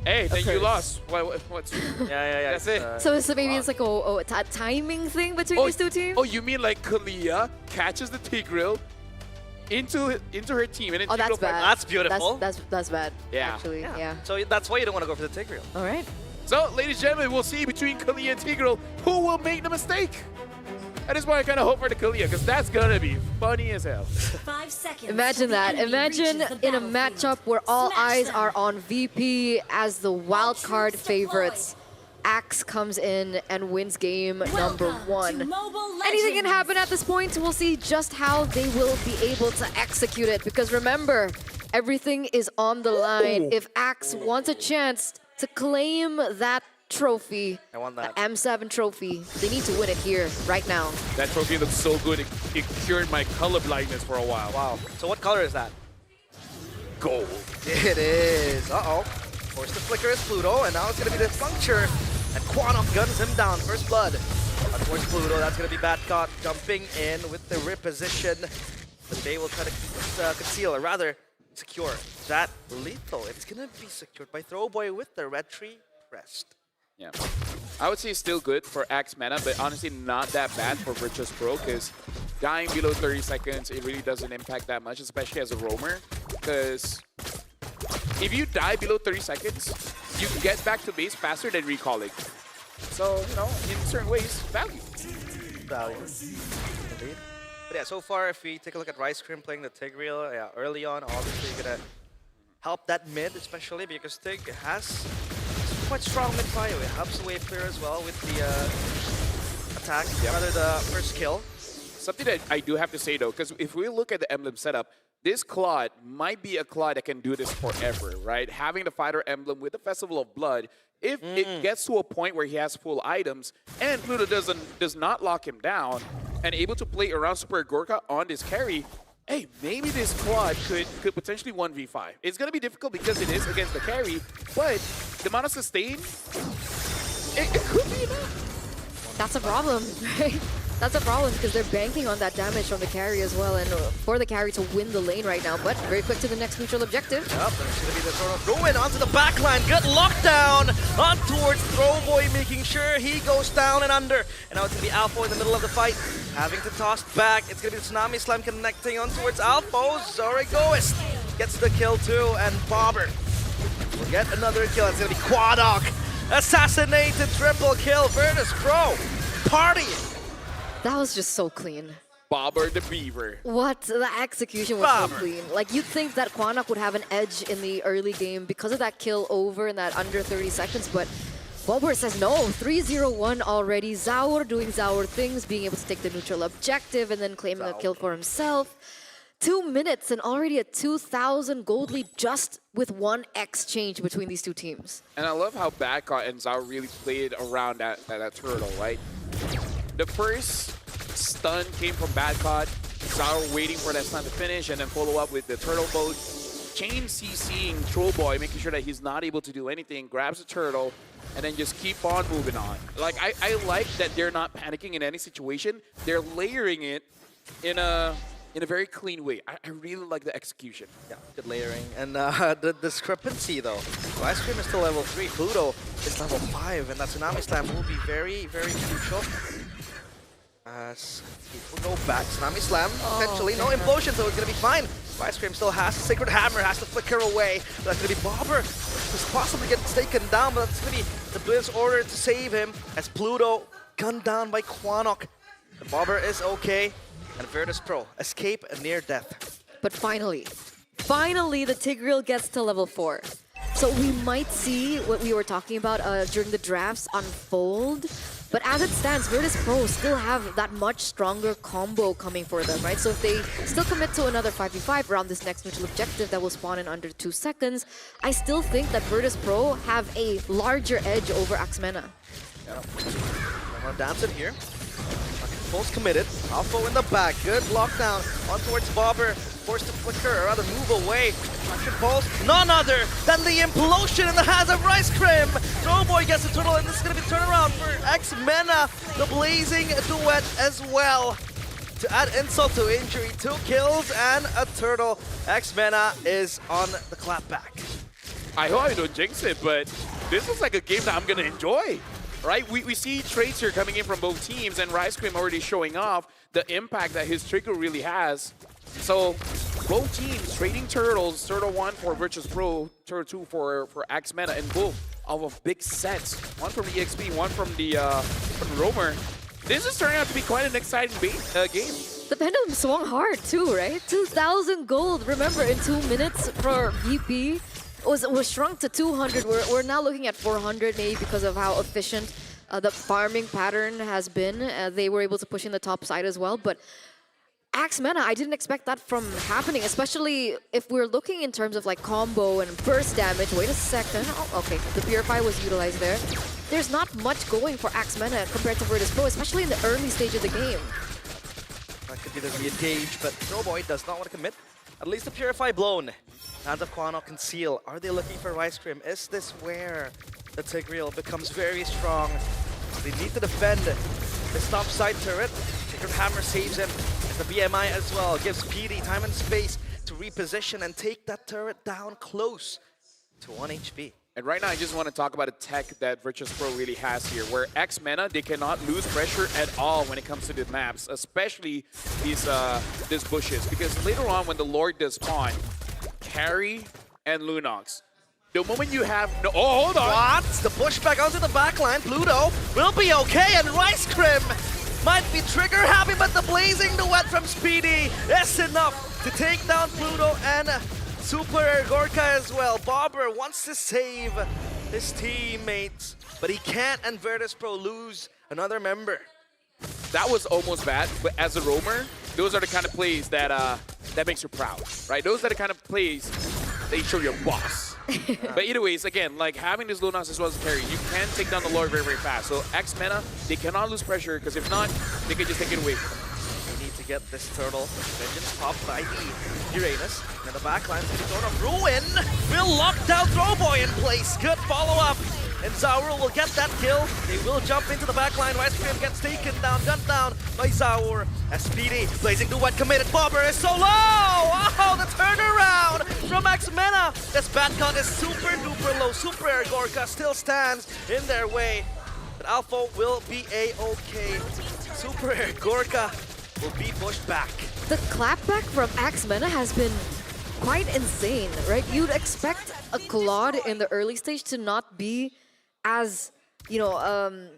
Hey, then you lost. What's yeah. That's it. So maybe it's like a timing thing between these two teams? Oh, you mean like Kalia catches the Tigreal into her team, and then that's bad. That's beautiful. That's bad. Yeah. Actually, yeah. So that's why you don't want to go for the Tigreal. All right. So, ladies and gentlemen, we'll see between Kalia and Tigreal who will make the mistake. That is why I kind of hope for the Kalia, because that's gonna be funny as hell. 5 seconds. Imagine that. Imagine in a matchup where all eyes are on VP as the wild card favorites. Axe comes in and wins game number 1. Anything can happen at this point. We'll see just how they will be able to execute it. Because remember, everything is on the line. If Axe wants a chance to claim that trophy. I want that. The M7 trophy. They need to win it here, right now. That trophy looks so good. It cured my color blindness for a while. Wow. So what color is that? Gold. It is. Uh-oh. Forced to flicker is Pluto, and now it's going to be the puncture. And Quanok guns him down. First blood. Towards Pluto, that's going to be Badcott jumping in with the rip position. But they will try to conceal, or rather, secure that lethal. It's going to be secured by Throwboy with the red tree pressed. Yeah. I would say it's still good for Axe Mana, but honestly not that bad for Virtus Pro, because dying below 30 seconds, it really doesn't impact that much, especially as a roamer. Because if you die below 30 seconds, you can get back to base faster than recalling. So, you know, in certain ways, value. Value. Indeed. But yeah, so far, if we take a look at Rice Cream playing the Tigreal, yeah, early on, obviously you're going to help that mid, especially because Tig has quite strong mid bio. It helps the wave clear as well with the attack, rather the first kill. Something that I do have to say though, because if we look at the emblem setup, this Claude might be a Claude that can do this forever, right? Having the fighter emblem with the Festival of Blood, if it gets to a point where he has full items and Pluto does not lock him down and able to play around Super Gorka on this carry, hey, maybe this Claude could potentially 1v5. It's going to be difficult because it is against the carry, but the amount of sustain, it could be enough. That's a problem, right? That's a problem because they're banking on that damage from the carry as well, and for the carry to win the lane right now. But very quick to the next neutral objective. Yep, there's going to be the sort of ruin onto the backline. Good lockdown on towards Throwboy, making sure he goes down and under. And now it's going to be Alpha in the middle of the fight, having to toss back. It's going to be the Tsunami Slam connecting on towards Alpha. Zorigoist gets the kill too, and Bobber will get another kill. It's going to be Quadok. Assassinated, triple kill. Virtus Pro partying. That was just so clean. Bobber the Beaver. What? The execution was so clean. Like, you'd think that Quanok would have an edge in the early game because of that kill over in that under 30 seconds, but Bobber says no. 3-0-1 already. Zaur doing Zaur things, being able to take the neutral objective and then claiming a kill for himself. 2 minutes and already a 2,000 gold lead just with one exchange between these two teams. And I love how Badcott and Zaur really played around that turtle, right? The first stun came from Badcott. Zaur waiting for that stun to finish and then follow up with the turtle boat. Chain CCing Trollboy, making sure that he's not able to do anything, grabs the turtle, and then just keep on moving on. Like, I like that they're not panicking in any situation. They're layering it in a very clean way. I really like the execution. Yeah, good layering. And the discrepancy, though. Ice Cream is still level 3. Pluto is level 5, and that Tsunami Slam will be very, very crucial. As people go back, Tsunami Slam, potentially. No implosion, so it's going to be fine. Ice Cream still has Sacred Hammer, has to flicker away. That's going to be Bobber, who's possibly getting taken down, but it's going to be the Blizz order to save him as Pluto gunned down by Quanok. The Bobber is okay, and Virtus Pro escape a near death. But finally the Tigreal gets to level 4. So we might see what we were talking about during the drafts unfold. But as it stands, Virtus Pro still have that much stronger combo coming for them, right? So if they still commit to another 5v5 around this next neutral objective that will spawn in under 2 seconds, I still think that Virtus Pro have a larger edge over Axmena. Yeah. I'm gonna dance it here. Pulse committed. Alpha in the back. Good lockdown on towards Bobber. Forced to flicker, or rather move away. Action Pulse. None other than the implosion in the hands of Rice Cream. Throwboy gets the turtle, and this is going to be turnaround for X-Mena. The blazing duet as well. To add insult to injury, 2 kills and a turtle. X-Mena is on the clapback. I hope I don't jinx it, but this is like a game that I'm going to enjoy. Right, we see traits here coming in from both teams, and Rice Cream already showing off the impact that his trigger really has. So both teams trading turtles, turtle 1 for Virtus Pro, turtle 2 for Axmena, and both off of big sets. One from EXP, one from the Roamer. This is turning out to be quite an exciting game. The Pendulum swung hard too, right? 2,000 gold. Remember, in 2 minutes for VP. Was shrunk to 200. We're now looking at 400 maybe because of how efficient the farming pattern has been. They were able to push in the top side as well, but Axe Mana, I didn't expect that from happening, especially if we're looking in terms of like combo and burst damage. Wait a second. Oh, okay, the Purify was utilized there. There's not much going for Axe Mana compared to Virtus Pro, especially in the early stage of the game. That could be the re-engage, but Throwboy does not want to commit. At least the Purify blown. Hands of Quano conceal. Are they looking for Rice Cream? Is this where the Tigreal becomes very strong? They need to defend this top side turret. Sacred Hammer saves him. And the BMI as well gives PD time and space to reposition and take that turret down close to 1 HP. And right now, I just want to talk about a tech that Virtus Pro really has here, where X Mana, they cannot lose pressure at all when it comes to the maps, especially these bushes. Because later on, when the Lord does spawn, Carry and Lunox, the moment you have no, oh, hold on. What? The pushback onto the backline. Pluto will be okay, and Rice Crim might be trigger happy, but the blazing duet from Speedy is enough to take down Pluto and Super Gorka as well. Bobber wants to save his teammates, but he can't, and Virtus Pro lose another member. That was almost bad, but as a roamer, those are the kind of plays that that makes you proud, right? Those are the kind of plays that you show your boss. But either ways, again, like having this Lunox as well as carry, you can take down the Lord very, very fast. So X Mana, they cannot lose pressure, because if not, they can just take it away. They need to get this turtle. Vengeance popped by the Uranus. And the backline, Zone of Ruin will lock down Throwboy in place. Good follow-up. And Zaur will get that kill. They will jump into the backline. Rice Cream gets taken down, gunned down by Zaur. As Speedy, blazing duet committed. Bobber is so low! Oh, the turnaround from X Mana. This Batcon is super duper low. Super Air Gorka still stands in their way. But Alpha will be a-okay. Super Air Gorka will be pushed back. The clapback from Axe Mana has been quite insane, right? You'd expect a Claude in the early stage to not be as, you know,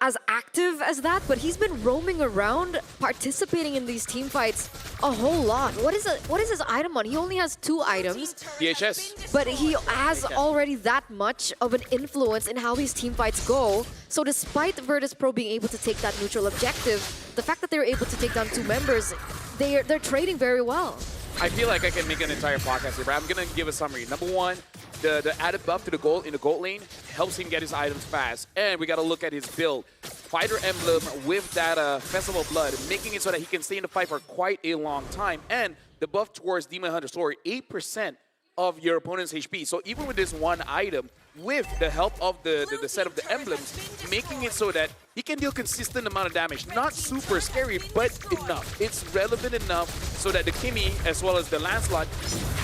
as active as that, but he's been roaming around, participating in these team fights a whole lot. What is his item on? He only has 2 items. DHS. But he has already that much of an influence in how these team fights go. So despite Virtus Pro being able to take that neutral objective, the fact that they're able to take down 2 members, they're trading very well. I feel like I can make an entire podcast here, but I'm going to give a summary. Number one, the added buff to the gold in the gold lane helps him get his items fast. And we got to look at his build. Fighter emblem with that Festival of Blood, making it so that he can stay in the fight for quite a long time. And the buff towards Demon Hunter Sword, 8% of your opponent's HP. So even with this one item, with the help of the set of the emblems, making it so that he can deal consistent amount of damage. Not super scary, but enough. It's relevant enough so that the Kimmy, as well as the Lancelot,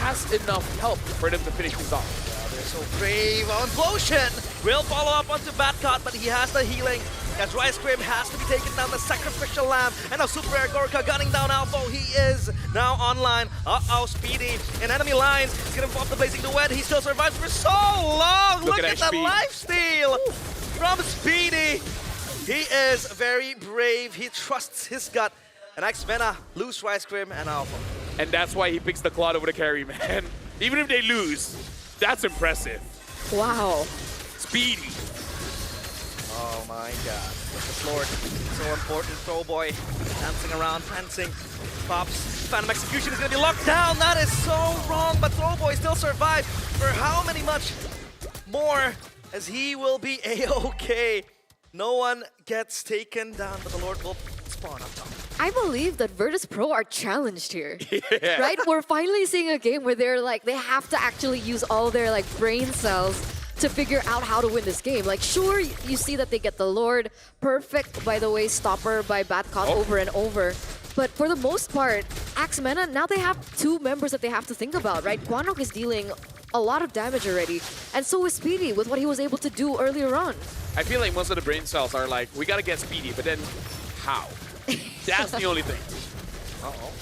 has enough help for them to finish things off. They're so brave on Implosion. Will follow up onto Batcot, but he has the healing. As Rice Cream has to be taken down, the sacrificial lamb, and now Super Air Gorka gunning down Alpha. He is now online. Uh-oh, Speedy in enemy lines. He's gonna pop the blazing duet. He still survives for so long. Look at that lifesteal from Speedy. He is very brave. He trusts his gut. And X Mana lose Rice Cream and Alpha. And that's why he picks the Claude over the carry, man. Even if they lose, that's impressive. Wow. Speedy. Oh my god. This Lord, so important. Throwboy dancing around, prancing. Pops. Phantom Execution is going to be locked down. That is so wrong, but Throwboy still survived for how many much more, as he will be a-okay. No one gets taken down, but the Lord will spawn up top. I believe that Virtus Pro are challenged here, Yeah. right? We're finally seeing a game where they're like, they have to actually use all their like brain cells to figure out how to win this game. Like, sure, you see that they get the Lord, perfect, by the way, stopper by Batcon over and over. But for the most part, Axe Mana, now they have 2 members that they have to think about, right? Quanok is dealing a lot of damage already, and so is Speedy with what he was able to do earlier on. I feel like most of the brain cells are like, we got to get Speedy, but then how? That's the only thing. Uh-oh.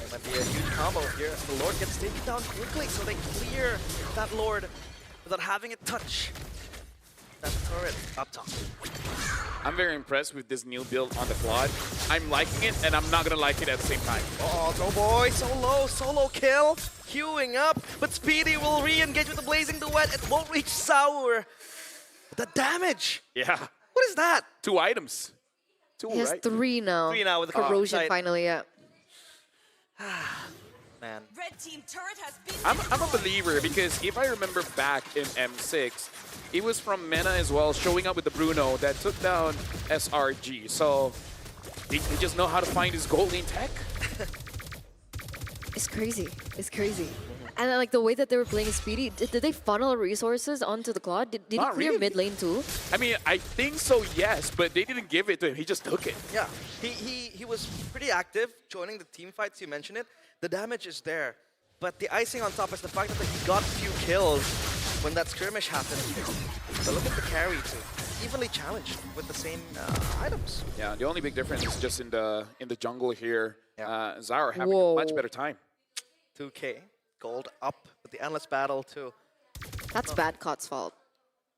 It might be a huge combo here as the Lord gets taken down quickly, so they clear that Lord without having it touch that turret up top. I'm very impressed with this new build on the Claude. I'm liking it, and I'm not going to like it at the same time. Oh, Throwboy, so low, solo kill, queuing up, but Speedy will re-engage with the blazing duet. It won't reach Sour. The damage. Yeah. What is that? 2 items. 2, He has right? 3 now. 3 now with the Corrosion side. finally, yeah. Man. Red team turret has been I'm a believer because if I remember back in M6, it was from Mena as well, showing up with the Bruno that took down SRG. So they just know how to find his gold lane tech. It's crazy. It's crazy. And then, like the way that they were playing Speedy, did they funnel resources onto the Claude? Did he Not clear really. mid lane too? I mean, I think so, yes, but they didn't give it to him. He just took it. Yeah, he was pretty active, joining the team fights, you mentioned it. The damage is there, but the icing on top is the fact that he got a few kills when that skirmish happened. But look at the carry too. Evenly challenged with the same items. Yeah, the only big difference is just in the jungle here. Yeah. Zaur having a much better time. 2K, gold up with the endless battle too. That's Bad Cot's fault.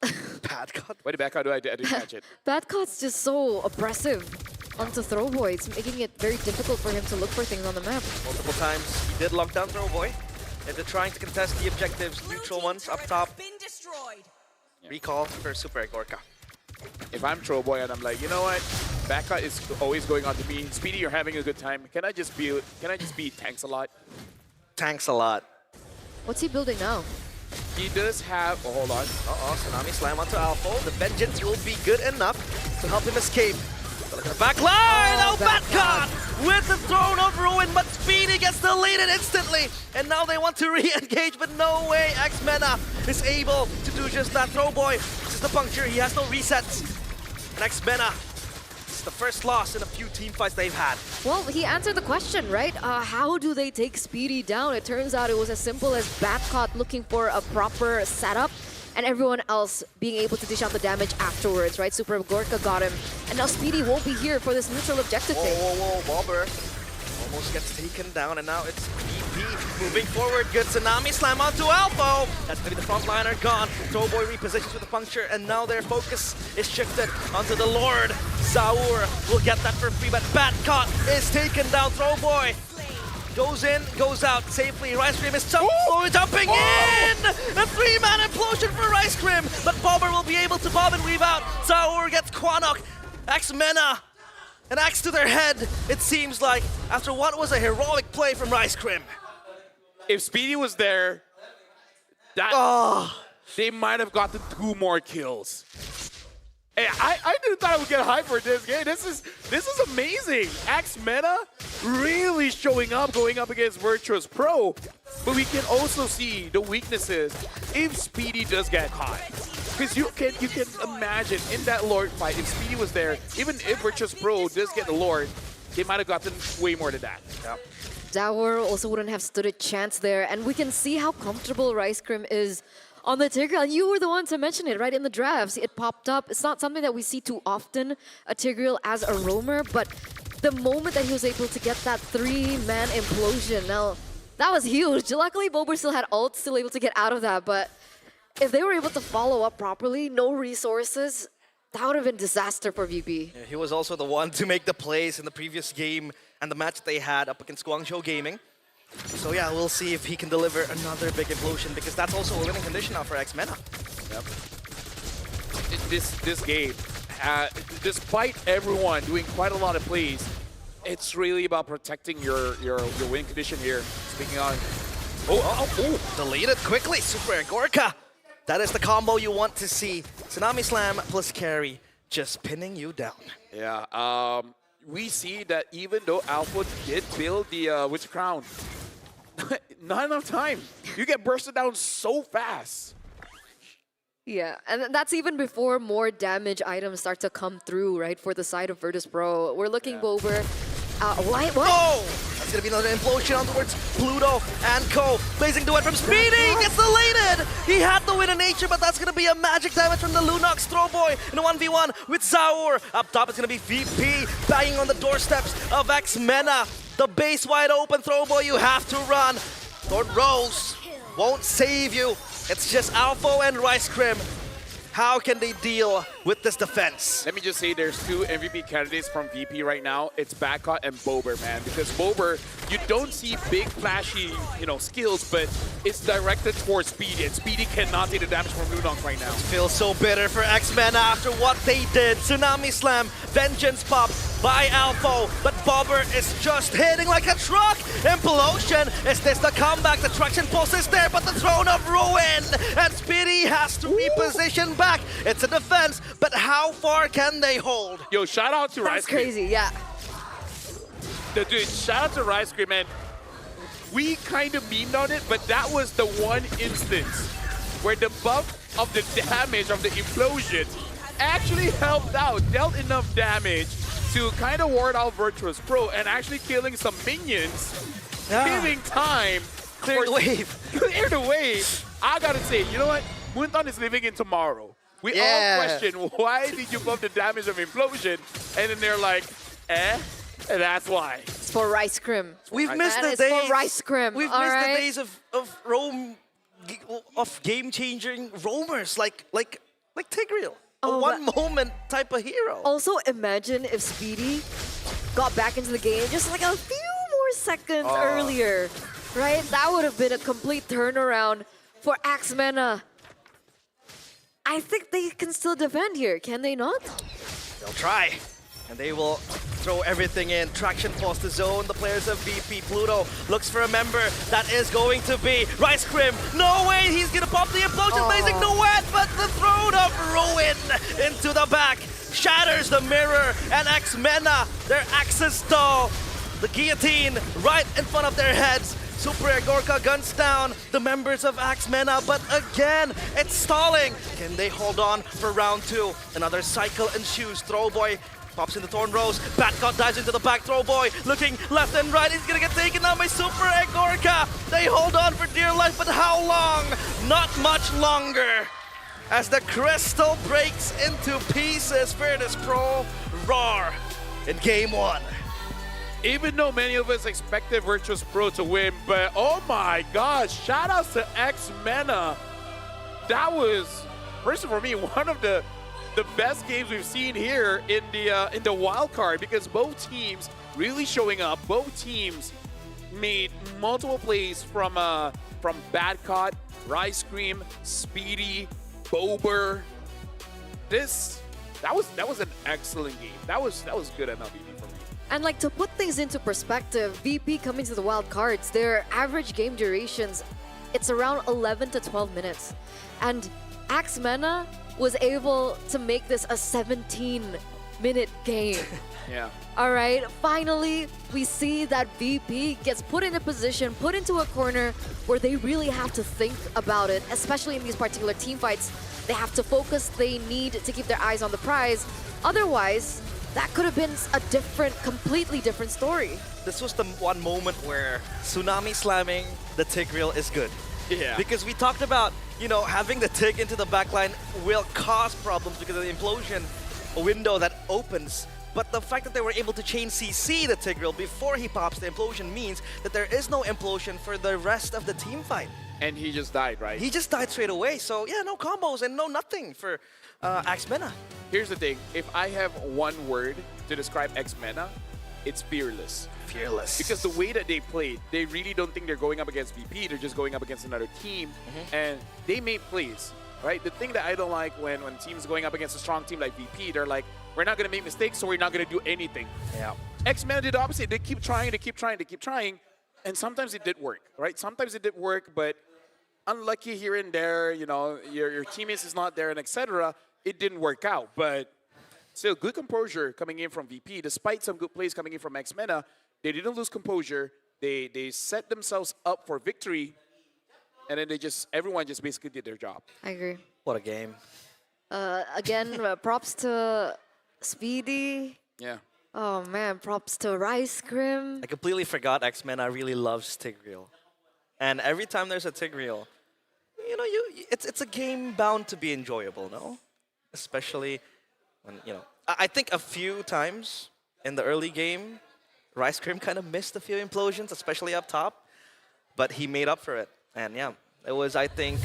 Bad God. Why did back out? I didn't catch it. Bad Cot's just so oppressive onto Throwboy. It's making it very difficult for him to look for things on the map. Multiple times he did lock down Throwboy. If they're trying to contest the objectives, neutral ones up top. been destroyed. Recall for Super Gorka. If I'm Trollboy and I'm like, you know what? Backup is always going on to me. Speedy, you're having a good time. Can I just be tanks a lot? Tanks a lot. What's he building now? He does have. Oh, hold on. Tsunami slam onto Alpha. The vengeance will be good enough to help him escape. But look at the back line. Oh, Batcon with the throne of ruin, but Speedy gets deleted instantly. And now they want to re-engage, but no way. X-Mena is able to do just that. Throwboy, this is the puncture. He has no resets. And X-Mena, this is the first loss in a few team fights they've had. Well, he answered the question, right? How do they take Speedy down? It turns out it was as simple as Batcot looking for a proper setup and everyone else being able to dish out the damage afterwards, right? Super Gorka got him, and now Speedy won't be here for this neutral objective thing. Whoa, Bobber almost gets taken down, and now it's BP moving forward. Good Tsunami slam onto Alpha. That's gonna be the frontliner gone. Throwboy repositions with a puncture, and now their focus is shifted onto the Lord. Zaur will get that for free, but Batcot is taken down. Throwboy goes in, goes out safely. Rice Cream is jumping in! A 3-man implosion for Rice Cream, but Bobber will be able to bob and weave out. Zaur gets Quanok. X-Mena, an axe to their head, it seems like, after what was a heroic play from Rice Cream. If Speedy was there, they might have gotten 2 more kills. Hey, I didn't thought I would get hyped for this game. This is amazing. X-Mena really showing up, going up against Virtuous Pro. But we can also see the weaknesses if Speedy does get caught. Because you can imagine in that Lord fight, if Speedy was there, even if Virtuous Pro does get the Lord, they might have gotten way more than that. Yep. Zaur also wouldn't have stood a chance there, and we can see how comfortable Rice Cream is on the Tigreal. And you were the one to mention it, right, in the drafts. It popped up. It's not something that we see too often, a Tigreal as a roamer, but the moment that he was able to get that 3-man implosion, now, that was huge. Luckily, Bober still had ult, still able to get out of that, but if they were able to follow up properly, no resources, that would have been disaster for VP. Yeah, he was also the one to make the plays in the previous game and the match they had up against Guangzhou Gaming. So yeah, we'll see if he can deliver another big implosion, because that's also a winning condition now for X-Mena. Yep. This game, despite everyone doing quite a lot of plays, it's really about protecting your win condition here. Speaking on, deleted quickly, Super Gorka. That is the combo you want to see. Tsunami Slam plus carry, just pinning you down. Yeah, we see that even though Alpha did build the Witch Crown, not enough time. You get bursted down so fast. Yeah, and that's even before more damage items start to come through, right, for the side of Virtus Pro. We're looking Bober. What? Oh! That's gonna be another implosion on towards Pluto and Co. Blazing duet from Speedy! Gets deleted! He had the win in nature, but that's gonna be a magic damage from the Lunox Throwboy in a 1v1 with Zaur. Up top it's gonna be VP banging on the doorsteps of X-Mena. The base wide open, Throwboy, you have to run. Lord Rose won't save you. It's just Alpha and Rice Cream. How can they deal with this defense? Let me just say there's two MVP candidates from VP right now. It's Bacot and Bober, man. Because Bober, you don't see big, flashy, skills, but it's directed towards Speedy, and Speedy cannot take the damage from Lunong right now. Feels so bitter for X-Men after what they did. Tsunami Slam, Vengeance Pop by Alpha, but Bober is just hitting like a truck. Implosion, is this the comeback? The traction pulse is there, but the Throne of Ruin, and Speedy has to reposition back. It's a defense, but how far can they hold? Yo, shout out to Rice That's crazy, yeah. Dude, shout out to Rice Cream, man. We kind of memed on it, but that was the one instance where the buff of the damage of the implosion actually helped out, dealt enough damage to kind of ward out Virtuous Pro and actually killing some minions, giving time. Clear the wave. Clear the wave. I gotta say, you know what? Moonton is living in tomorrow. We all question, why did you buff the damage of implosion? And then they're like, and that's why. It's for Rice Cream. We've missed That the is days. for Rice Cream. We've missed the days of game-changing roamers like Tigreal. A one-moment type of hero. Also, imagine if Speedy got back into the game just like a few more seconds earlier, right? That would have been a complete turnaround for Axmena. I think they can still defend here, can they not? They'll try. And they will throw everything in. Traction force the zone. The players of VP. Pluto looks for a member. That is going to be Rice Cream. No way, he's gonna pop the implosion. Blazing Duet, but the Throne of Ruin into the back. Shatters the mirror. And Xmena, their axes stall. The guillotine right in front of their heads. Super Gorka guns down the members of Axmena, but again, it's stalling. Can they hold on for round 2? Another cycle ensues. Throwboy pops in the Thorn Rose. Batcot dives into the back. Throwboy looking left and right. He's gonna get taken out by Super Gorka. They hold on for dear life, but how long? Not much longer. As the crystal breaks into pieces, Virtus Pro roar in game 1. Even though many of us expected Virtuous Pro to win, but oh my gosh, shout outs to Xmena. That was, personally for me, one of the best games we've seen here in the wild card, because both teams really showing up. Both teams made multiple plays from Badcott, Rice Cream, Speedy, Bober. That was an excellent game. That was good MLB for me. And like, to put things into perspective, VP coming to the wild cards, their average game durations, it's around 11 to 12 minutes. And Axmena was able to make this a 17-minute game. Yeah. All right, finally, we see that VP gets put in a position, put into a corner where they really have to think about it, especially in these particular team fights. They have to focus, they need to keep their eyes on the prize. Otherwise, that could have been a completely different story. This was the one moment where Tsunami slamming the Tigreal is good. Yeah. Because we talked about, having the Tig into the backline will cause problems because of the implosion window that opens. But the fact that they were able to chain CC the Tigreal before he pops the implosion means that there is no implosion for the rest of the team fight. And he just died, right? He just died straight away. So yeah, no combos and no nothing for Axmena. Here's the thing. If I have one word to describe Xmena, it's fearless. Fearless. Because the way that they played, they really don't think they're going up against VP. They're just going up against another team. And they made plays, right? The thing that I don't like when teams going up against a strong team like VP, they're like, we're not going to make mistakes, so we're not going to do anything. Yeah. Xmena did the opposite. They keep trying, they keep trying, they keep trying. And sometimes it did work, right? Sometimes it did work, but unlucky here and there, your teammates is not there and etc. It didn't work out, but still good composure coming in from VP. Despite some good plays coming in from Xmena, they didn't lose composure. They set themselves up for victory, and then everyone just basically did their job. I agree. What a game. Again, props to Speedy. Yeah. Oh man, props to Rice Cream. I completely forgot Xmena really loves Tigreal. And every time there's a Tigreal, it's a game bound to be enjoyable, no? Especially when, I think a few times in the early game, Rice Cream kind of missed a few implosions, especially up top, but he made up for it. And yeah, it was, I think,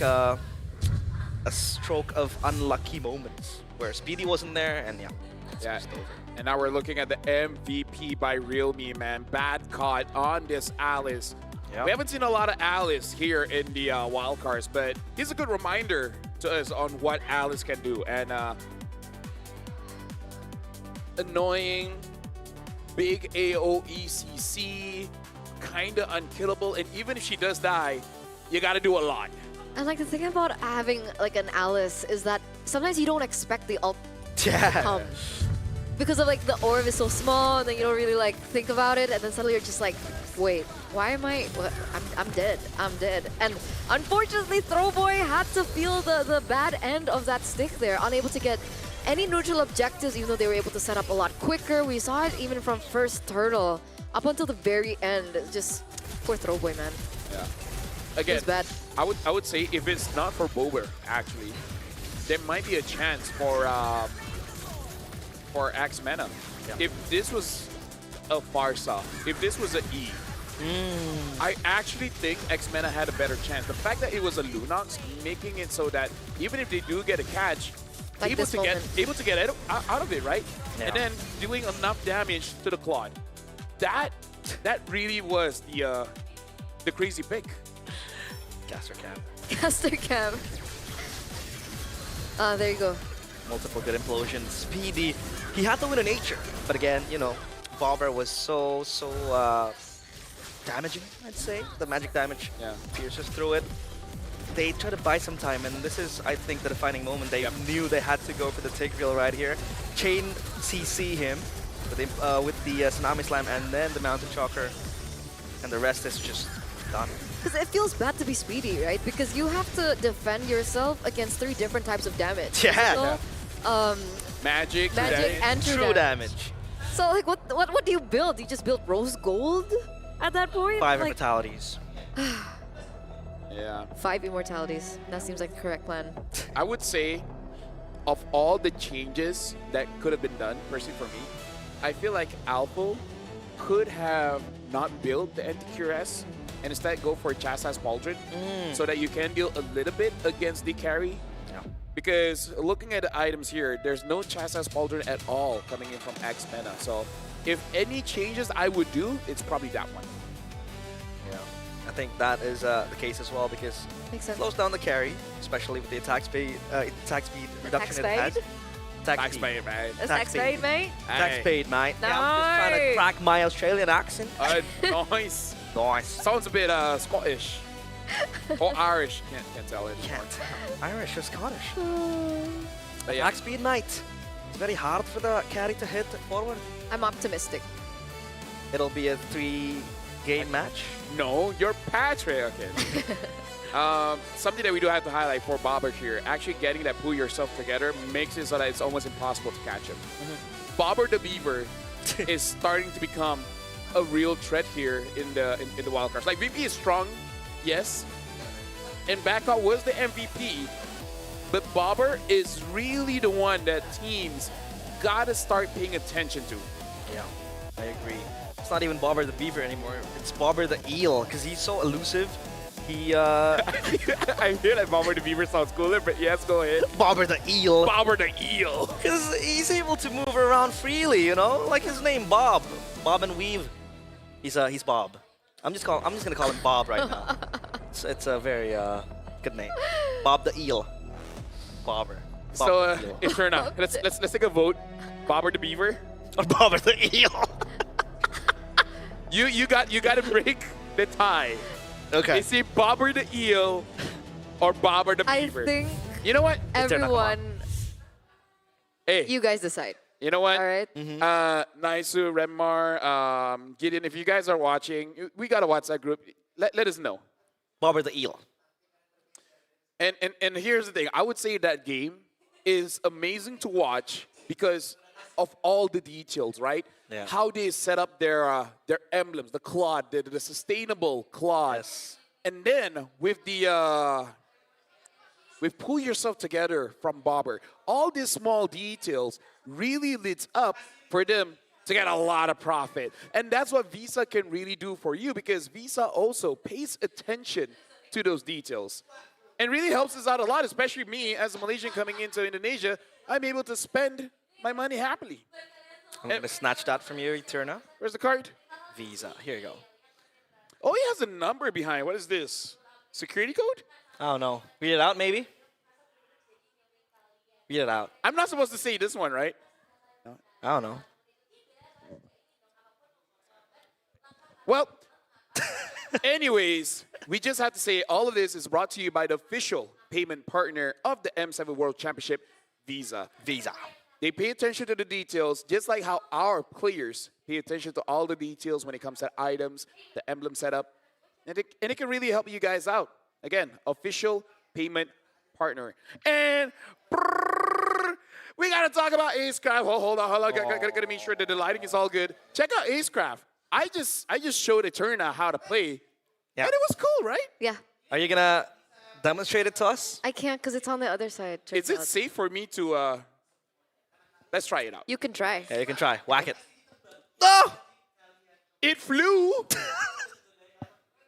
a stroke of unlucky moments where Speedy wasn't there, and it's Yeah. just over. And now we're looking at the MVP by Real Me, man. Bad caught on this Alice. Yep. We haven't seen a lot of Alice here in the wildcards, but he's a good reminder to us on what Alice can do. And annoying, big AOECC, kind of unkillable. And even if she does die, you got to do a lot. And like the thing about having like an Alice is that sometimes you don't expect the ult to come. Because of like the orb is so small, and then you don't really like think about it, and then suddenly you're just like, wait, why am I? What? I'm dead. I'm dead. And unfortunately, Throwboy had to feel the bad end of that stick there, unable to get any neutral objectives, even though they were able to set up a lot quicker. We saw it even from first turtle up until the very end. Just poor Throwboy, man. Yeah. Again, It's bad. I would say if it's not for Bober, actually, there might be a chance for X-Mena. Yeah. If this was a Farsa, if this was an E, I actually think X-Mena had a better chance. The fact that it was a Lunox, making it so that even if they do get a catch, Like able this to get out of it, right? Yeah. And then doing enough damage to the Claude. That really was the crazy pick. Caster Cam. Caster Cam. There you go. Multiple good implosions. Speedy, he had to win a nature. But again, you know, Bobber was so damaging, I'd say. The magic damage pierces through it. They tried to buy some time, and this is, I think, the defining moment. They knew they had to go for the take real right here. Chain CC him with the Tsunami Slam and then the Mountain Chalker. And the rest is just done. Because it feels bad to be Speedy, right? Because you have to defend yourself against 3 different types of damage. Yeah. Magic, and true damage. So like, what do you build? Do you just build rose gold at that point? 5 like, fatalities. Yeah. 5 immortalities. That seems like the correct plan. I would say, of all the changes that could have been done, personally for me, I feel like Alpha could have not built the anti-QRS and instead go for Chassis Pauldron so that you can deal a little bit against the carry. Yeah. Because looking at the items here, there's no Chassis Pauldron at all coming in from X-Mena. So if any changes I would do, it's probably that one. Yeah. I think that is the case as well because Makes it sense. slows down the carry, especially with the attack speed reduction it has. Tax paid, mate. That's tax paid, mate. Tax paid, mate. Yeah, I'm just trying to Nice. crack my Australian accent. Nice. Nice. Sounds a bit Scottish. Or Irish. Can't tell it anymore. Can't tell. Irish or Scottish. But yeah. Attack speed, mate. It's very hard for the carry to hit forward. I'm optimistic. It'll be a 3-game match. No, you're Patrick. Okay. Something that we do have to highlight for Bobber here, actually getting that pull yourself together makes it so that it's almost impossible to catch him. Bobber the Beaver is starting to become a real threat here in the wildcards. Like VP is strong, yes, and Backup was the MVP, but Bobber is really the one that teams gotta start paying attention to. Yeah, I agree. It's not even Bobber the Beaver anymore. It's Bobber the Eel because he's so elusive. He I feel like Bobber the Beaver sounds cooler, but yes, go ahead. Bobber the Eel. Bobber the Eel. Because he's able to move around freely, you know? Like his name, Bob. Bob and Weave. He's Bob. I'm just gonna call him Bob right now. It's a very good name. Bob the Eel. Bobber. Bob So the Eel. it's turn out. Let's take a vote. Bobber the Beaver. Or Bobber the Eel. You got to break the tie. Okay. Is it Bobber the Eel or Bobber the I Beaver? think You know what? everyone, Hey, you guys decide. you know what? All right. Naisu, Renmar, Gideon, if you guys are watching, we got a WhatsApp group. Let us know. Bobber the Eel. And here's the thing. I would say that game is amazing to watch because of all the details, right? Yeah. How they set up their emblems, the Claude, the sustainable Claude. Yes. And then with the with pull yourself together from Bobber, all these small details really leads up for them to get a lot of profit. And that's what Visa can really do for you because Visa also pays attention to those details. and really helps us out a lot, especially me as a Malaysian coming into Indonesia. I'm able to spend my money happily. I'm going to snatch that from you, Eterna. Where's the card? Visa. Here you go. Oh, he has a number behind. What is this? Security code? I don't know. Read it out, maybe? Read it out. I'm not supposed to say this one, right? I don't know. Well, anyways, we just have to say all of this is brought to you by the official payment partner of the M7 World Championship, Visa. Visa. They pay attention to the details, just like how our players pay attention to all the details when it comes to items, the emblem setup, and it can really help you guys out. Again, official payment partner. And we got to talk about Acecraft. Hold on. Gotta make sure that the lighting is all good. Check out Acecraft. I just showed Eterna how to play, yeah. And it was cool, right? Yeah. Are you gonna demonstrate it to us? I can't because it's on the other side. Is it safe for me to? Let's try it out. You can try. Yeah, you can try. Whack it. Oh! It flew.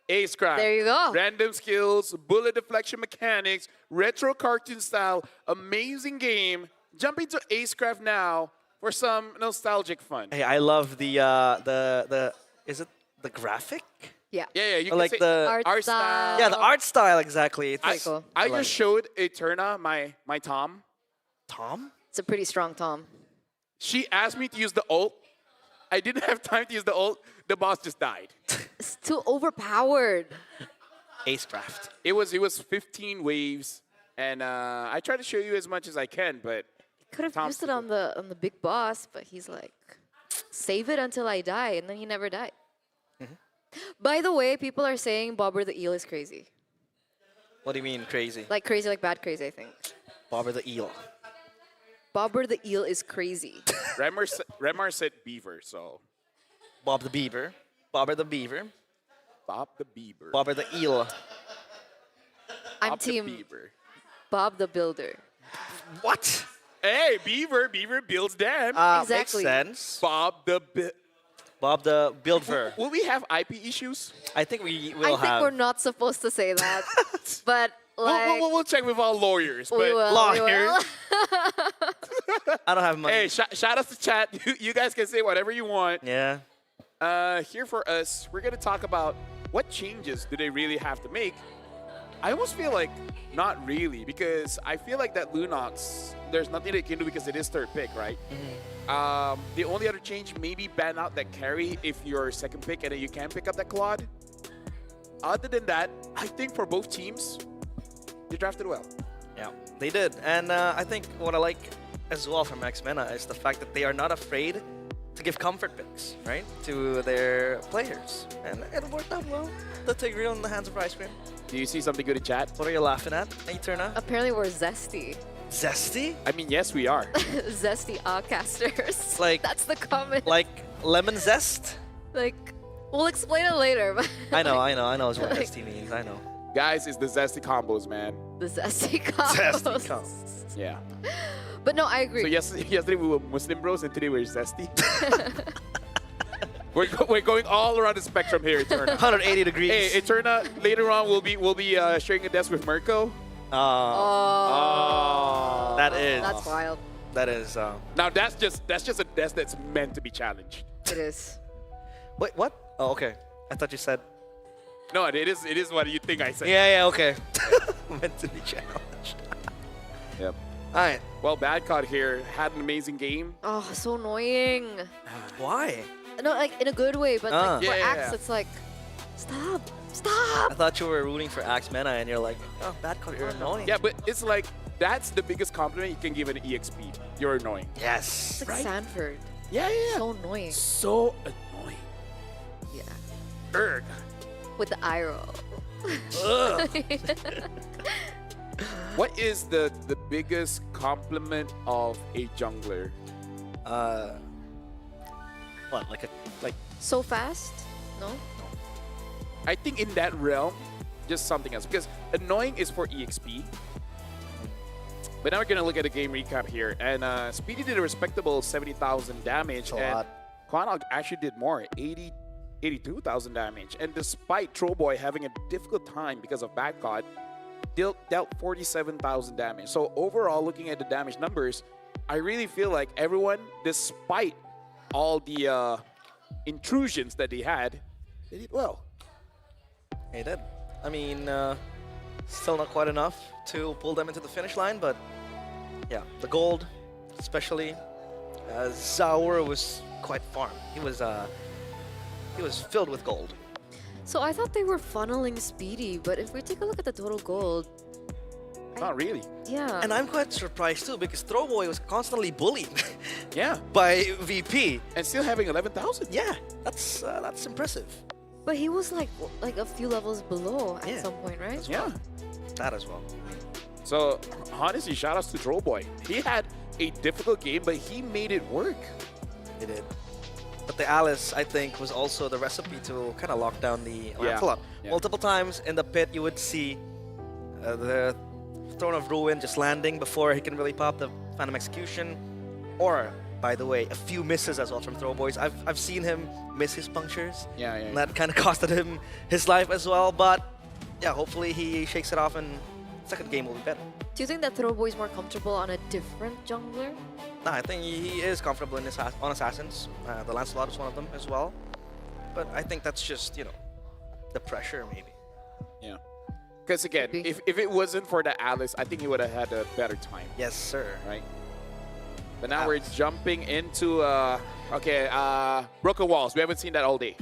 Acecraft. There you go. Random skills, bullet deflection mechanics, retro cartoon style, amazing game. Jump into Acecraft now for some nostalgic fun. Hey, I love the is it the graphic? Yeah. Yeah, you Or can like say the art style. Yeah, the art style exactly. It's Pretty cool. I like just showed Eterna my Tom. Tom? It's a pretty strong Tom. She asked me to use the ult. I didn't have time to use the ult. The boss just died. It's too overpowered. Acecraft. It was 15 waves, and I try to show you as much as I can, but Could have Tom's used it on the big boss, but he's like, save it until I die, and then he never died. By the way, people are saying Bobber the Eel is crazy. What do you mean crazy? Like crazy, like bad crazy, I think. Bobber the eel. Bobber the Eel is crazy. Remar said beaver, so Bob the beaver. Bobber the beaver. Bob the beaver. Bobber the eel. I'm Bob the team beaver. Bob the Builder. What? Hey, beaver builds dam. Exactly. Makes sense. Bob the Bob the builder. Will we have IP issues? I think we I will think have. we're not supposed to say that, but like We'll check with our lawyers. we But will. We will. Lawyers. I don't have money. hey, shout out to chat. You guys can say whatever you want. Yeah. Here for us, we're gonna talk about what changes do they really have to make. I almost feel like not really, because I feel like that Lunox, there's nothing they can do because it is third pick, right? The only other change, maybe ban out that carry if you're second pick and then you can pick up that quad. Other than that, I think for both teams, they drafted well. Yeah, they did. And I think what I like as well from X-Mena is the fact that they are not afraid to give comfort picks, right, to their players. And it worked out well. The Tigreal in the hands of ice cream. Do you see something good in chat? What are you laughing at, Eterna? Apparently we're zesty. Zesty? I mean, yes, we are. Zesty casters. Like- That's the comment. Like lemon zest? Like, we'll explain it later. But I know is what Like- zesty means. I know. Guys, it's the zesty combos, man. the zesty combos. Zesty combos. Yeah. But no, I agree. So yesterday we were Muslim bros and today we're zesty. We're going all around the spectrum here, Eterna. 180 degrees. Hey, Eterna, later on we'll be sharing a desk with Mirko. Oh. That is. That's wild. That is. Now that's just a desk that's meant to be challenged. It is. Wait, what? Oh, okay. I thought you said. No, it is what you think I said. Yeah, okay. Meant to be challenged. Yep. All right. Well, Bad Cod here had an amazing game. Oh, so annoying. Why? No, like in a good way, but like, for Yeah. Axe, it's like, stop. I thought you were rooting for Axe-Mena and you're like, oh, bad card, you're annoying. Yeah, but it's like that's the biggest compliment you can give an EXP. You're annoying. Yes. It's like Sanford. Yeah. So annoying. So annoying. Yeah. Erg. With the eye roll. What is the biggest compliment of a jungler? What, like So fast? No? I think in that realm, just something else. Because annoying is for EXP. But now we're going to look at the game recap here. And Speedy did a respectable 70,000 damage. That's a and lot. Quanog actually did more, 82,000 damage. And despite Trollboy having a difficult time because of Bad God, dealt 47,000 damage. So overall, looking at the damage numbers, I really feel like everyone, despite all the intrusions that they had, they did well. They did. I mean, still not quite enough to pull them into the finish line, but yeah, the gold, especially, Zaur was quite farmed. He was filled with gold. So I thought they were funneling Speedy, but if we take a look at the total gold, Not really. yeah. And I'm quite surprised too, because Throwboy was constantly bullied Yeah. by VP. And still having 11,000. Yeah, that's impressive. But he was like a few levels below at Yeah. some point, right? As well. Yeah. That as well. So honestly, shout outs to Throwboy. He had a difficult game, but he made it work. He did. But the Alice, I think, was also the recipe to kind of lock down the Lancelot. Yeah. Multiple times in the pit, you would see the Throne of Ruin just landing before he can really pop the Phantom Execution. Or, by the way, a few misses as well from Throwboys. I've seen him miss his punctures. Yeah. And that kind of costed him his life as well. But yeah, hopefully he shakes it off and second game will be better. Do you think that Throwboy is more comfortable on a different jungler? No, I think he is comfortable in on Assassins. The Lancelot is one of them as well. But I think that's just, you know, the pressure maybe. Yeah. Because again, if it wasn't for the Alice, I think he would have had a better time. Yes, sir. Right? But now we're jumping into, Broken Walls. We haven't seen that all day.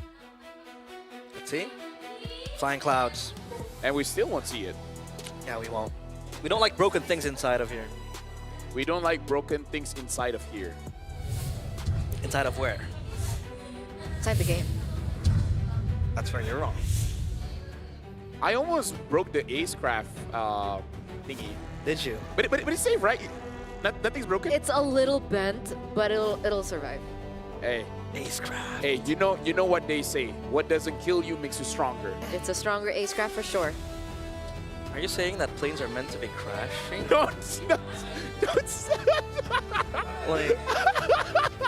Let's see. Flying Clouds. And we still won't see it. Yeah, we won't. We don't like broken things inside of here. We don't like broken things inside of here. Inside of where? Inside the game. That's where you're wrong. I almost broke the Acecraft thingy. Did you? But it's safe, right? Nothing's broken? It's a little bent, but it'll survive. Hey. Acecraft. Hey, you know what they say. What doesn't kill you makes you stronger. It's a stronger Acecraft for sure. Are you saying that planes are meant to be crashing? Don't Like,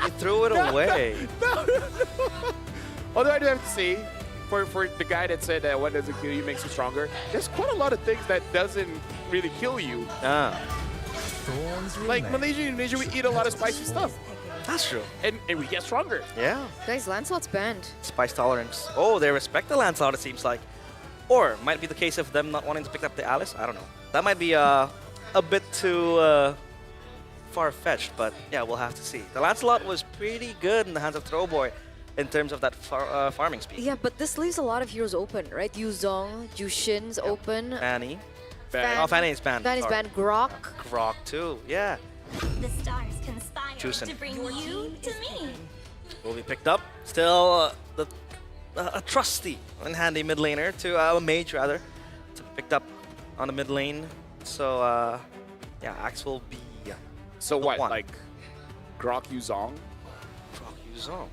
you threw it away. No. Although I do have to say, for the guy that said that what doesn't kill you makes you stronger, there's quite a lot of things that doesn't really kill you. Ah. Like Malaysia, we eat a lot of spicy stuff. That's true. And we get stronger. Yeah. Guys, Lancelot's banned. Spice tolerance. Oh, they respect the Lancelot, it seems like. Or might be the case of them not wanting to pick up the Alice. I don't know. That might be a bit too far-fetched, but yeah, we'll have to see. The Lancelot was pretty good in the hands of Throwboy in terms of that farming speed. Yeah, but this leaves a lot of heroes open, right? Yuzong, Jushin's open. Fanny. Fan- Fanny is banned. Fanny's sorry. banned. Grok. Grok too, yeah. The stars conspire Juicing. to bring you to me. Will be picked up. Still a trusty and handy mid laner to a mage rather to be picked up on the mid lane. So yeah, Axe will be. So what? one. Like Grok Yuzong? Grok Yuzong.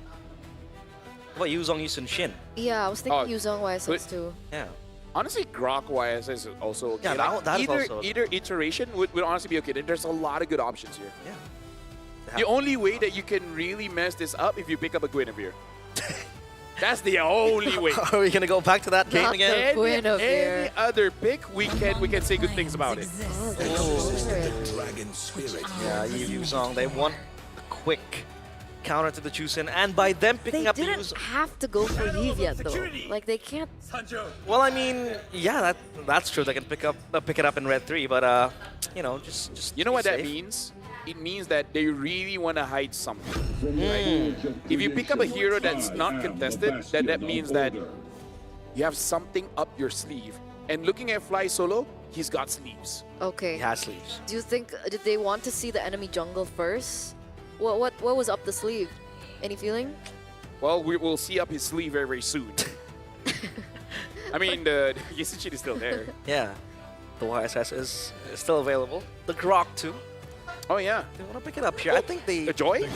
What about Yuzong Yusun Shin? Yeah, I was thinking Oh, Yuzong YSS too. Yeah. Honestly, Grok YS is also okay. Yeah, that is also- either iteration would honestly be okay. There's a lot of good options here. Yeah. The only way that you can really mess this up if you pick up a Guinevere. That's the only way. Are we gonna go back to that game Not again? the Guinevere. Any other pick, we can say good things about it. Oh, that's good. Dragon spirit. Yeah, Yuzong. They want a quick counter to the Chusin, and by them picking They up the didn't Yuzong. have to go for Eve yet, though. Like, they can't... Well, I mean, yeah, that's true. They can pick it up in red 3, but you know, just You know be what that safe. means? It means that they really want to hide something. Right? If you pick up a hero that's not contested, then that means that you have something up your sleeve. And looking at Fly Solo, he's got sleeves. Okay. He has sleeves. Do you think... Did they want to see the enemy jungle first? What was up the sleeve? Any feeling? Well, we'll see up his sleeve very, very soon. I mean, the Yasuchin is still there. Yeah, the YSS is still available. The Grok too. Oh yeah. They want to pick it up here. I think The Joy?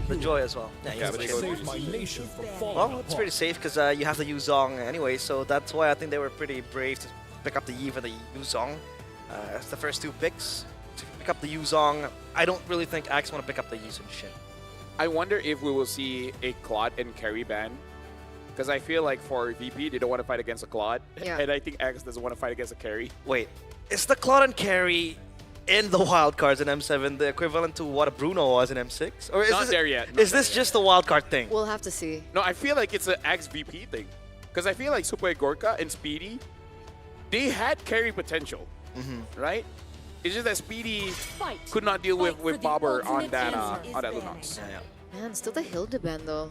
the Joy as well. Yeah, Yeah, but they go- Save my nation from falling well, it's pretty apart. safe because you have the Yuzong anyway, so that's why I think they were pretty brave to pick up the Eve and the Yuzong. It's the first two picks to pick up the Yuzong. I don't really think Axe want to pick up the Yusun Shin. I wonder if we will see a Claude and Carry ban Because I feel like for VP, they don't want to fight against a Claude. Yeah. And I think X doesn't want to fight against a carry. Wait, is the Claude and carry in the wildcards in M7 the equivalent to what a Bruno was in M6? Or is Not this, there yet. Is this just a wildcard thing? We'll have to see. No, I feel like it's an X VP thing. Because I feel like Super Gorka and Speedy, they had carry potential, right? It's just that Speedy could not deal with Bobber on that Lunox. Yeah. Man, still the Hildebrand though.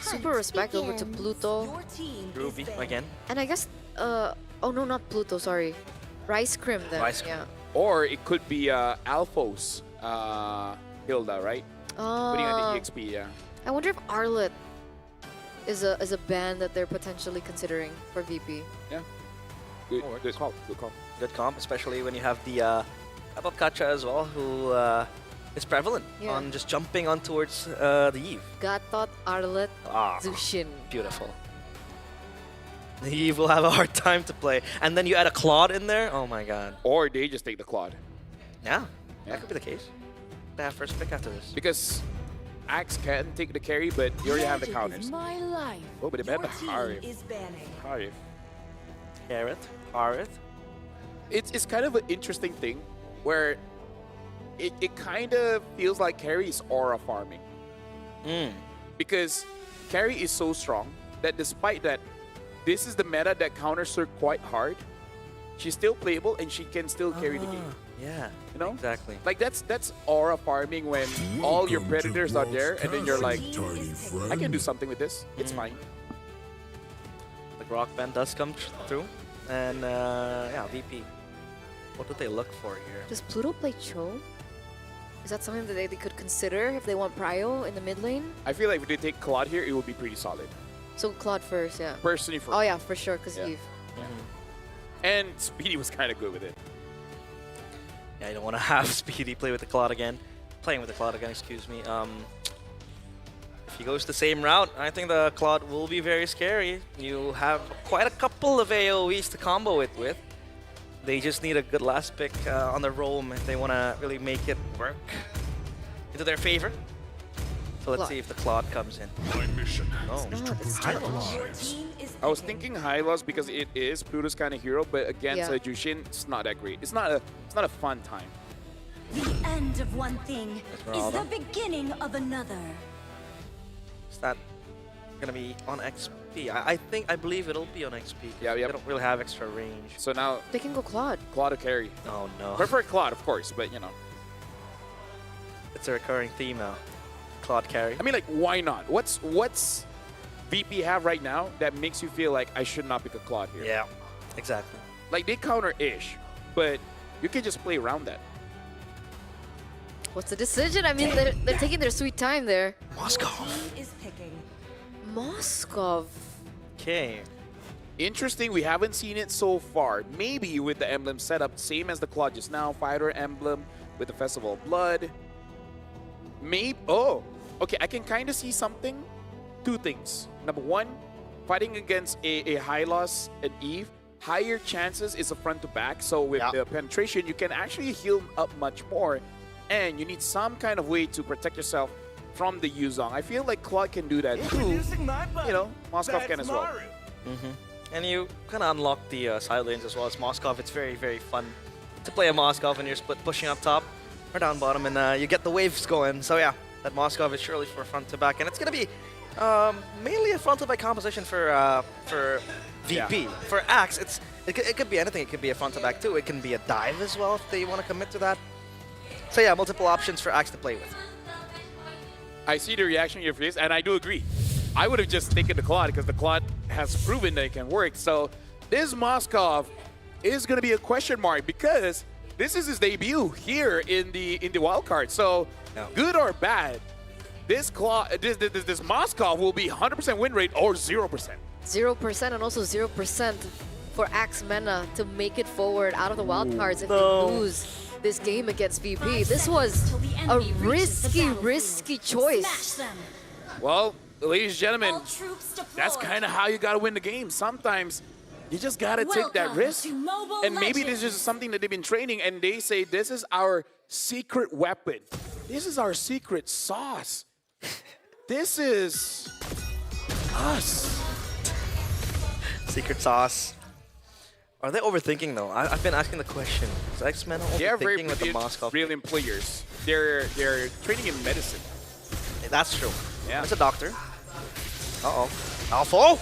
Super respect over to Pluto. Groovy again. And I guess, oh no, not Pluto, sorry. Rice Crim then. Rice Crim. Yeah. Or it could be Alphos Hilda, right? Putting on the EXP, yeah. I wonder if Arlet is a band that they're potentially considering for VP. Yeah. Good call. Good call. Good comp, especially when you have the Kacha as well, who is prevalent on just jumping on towards the Eve. Gatot, Arlet, Zushin. Beautiful. The Eve will have a hard time to play. And then you add a Claude in there, oh my god. Or they just take the Claude. Yeah, that could be the case. They have first pick after this. Because Axe can take the carry, but you already have the counters. My life. Oh, but they have Harith. Harith. Harith. It's kind of an interesting thing where it kind of feels like carry is aura farming. Because carry is so strong that despite that, this is the meta that counters her quite hard. She's still playable and she can still carry the game. Yeah, you know? Exactly. Like that's aura farming when all your predators are there and then you're like, I can do something with this. It's fine. The Grok band does come through. And yeah, VP. What do they look for here? Does Pluto play Cho? Is that something that they could consider if they want Prio in the mid lane? I feel like if they take Claude here, it would be pretty solid. So Claude first, yeah. Personally first. Oh yeah, for sure, because Eve. And Speedy was kind of good with it. Yeah, you don't want to have Speedy play with the Claude again. Playing with the Claude again, excuse me. If he goes the same route, I think the Claude will be very scary. You have quite a couple of AoEs to combo it with. They just need a good last pick on the roam if they want to really make it work into their favor. So let's see if the Claude comes in. My mission is to protect lives. I was thinking high loss because it is Pluto's kind of hero, but against Jushin, it's not that great. It's not a fun time. The end of one thing is the beginning of another. Is that gonna be on XP? I believe it'll be on XP. Yeah, they don't really have extra range. So now they can go Claude. Claude to carry. Oh no. Prefer Claude, of course, but you know. It's a recurring theme now. Claude carry. I mean, like, why not? What's VP have right now that makes you feel like I should not pick a Claude here? Yeah, exactly. Like, they counter-ish, but you can just play around that. What's the decision? I mean, they're taking their sweet time there. Moskov. Moskov. Okay. Interesting, we haven't seen it so far. Maybe with the emblem setup, same as the Claude just now, fighter emblem with the Festival of Blood. Maybe, oh, okay, I can kind of see something. Two things. Number one, fighting against a high loss and Eve, higher chances is a front to back. So with the penetration, you can actually heal up much more. And you need some kind of way to protect yourself from the Yuzong. I feel like Claude can do that too. You know, Moskov can as well. And you kind of unlock the side lanes as well as Moskov. It's very, very fun to play a Moskov and you're split pushing up top or down bottom and you get the waves going. So yeah, that Moskov is surely for front to back. And it's going to be mainly a front to back composition for VP. Yeah. For Axe, it could be anything. It could be a front to back too. It can be a dive as well if they want to commit to that. So yeah, multiple options for Axe to play with. I see the reaction in your face, and I do agree. I would have just taken the Claude because the Claude has proven that it can work. So this Moskov is going to be a question mark because this is his debut here in the wildcard. So good or bad, this Moskov will be 100% win rate or 0%. 0% and also 0% for Axe Mena to make it forward out of the wildcards if they lose this game against VP. This was a risky choice. Well, ladies and gentlemen, that's kind of how you got to win the game. Sometimes you just got to take that risk. And maybe this is something that they've been training and they say, this is our secret weapon. This is our secret sauce. This is us. Secret sauce. Are they overthinking though? I've been asking the question. Is X-Men overthinking with the Moscow? Brilliant players. They're training in medicine. That's true. Yeah. There's a doctor. Uh-oh. Alpha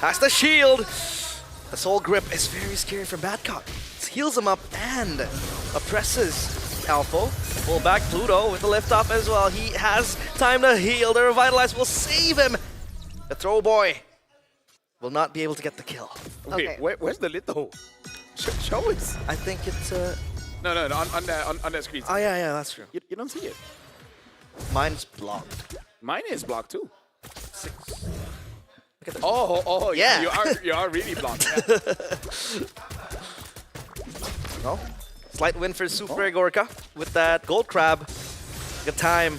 has the shield. The soul grip is very scary for Badcock. Heals him up and oppresses Alpha. Pull back Pluto with the lift off as well. He has time to heal. The Revitalize will save him. The throw boy will not be able to get the kill. Okay. Where's the little? Show us. I think it's No, on that screen. Oh yeah, that's true. You don't see it. Mine's blocked. Mine is blocked too. 6. Look at this. Oh, yeah. You are really blocked. Yeah. No. Slight win for Super Gorka with that gold crab. Good time.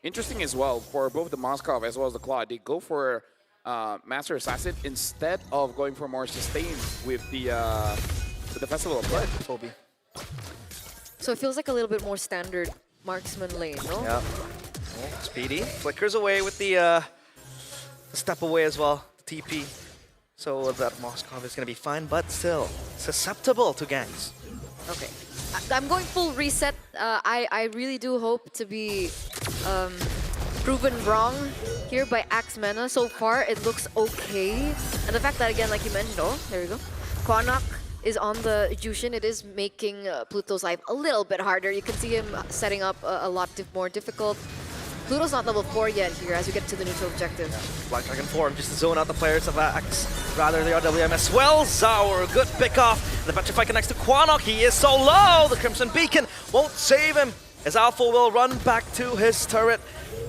Interesting as well for both the Moskov as well as the Claw. They go for Master Assassin instead of going for more sustain with the Festival of Blood. Toby. So it feels like a little bit more standard marksman lane, no? Yeah. Oh, Speedy flickers away with the step away as well, the TP. So that Moskov is going to be fine, but still susceptible to ganks. Okay. I'm going full reset. I really do hope to be proven wrong here by Axe Mana. So far, it looks okay. And the fact that, again, like you mentioned, oh, there we go. Kwanak is on the Jushin. It is making Pluto's life a little bit harder. You can see him setting up a lot more difficult. Pluto's not level 4 yet here as we get to the neutral objective. Black Dragon form just to zone out the players of Axe. Rather, the RWM as well. Zaur, good pick off. The Petrify connects to Quanok. He is so low. The Crimson Beacon won't save him as Alpha will run back to his turret.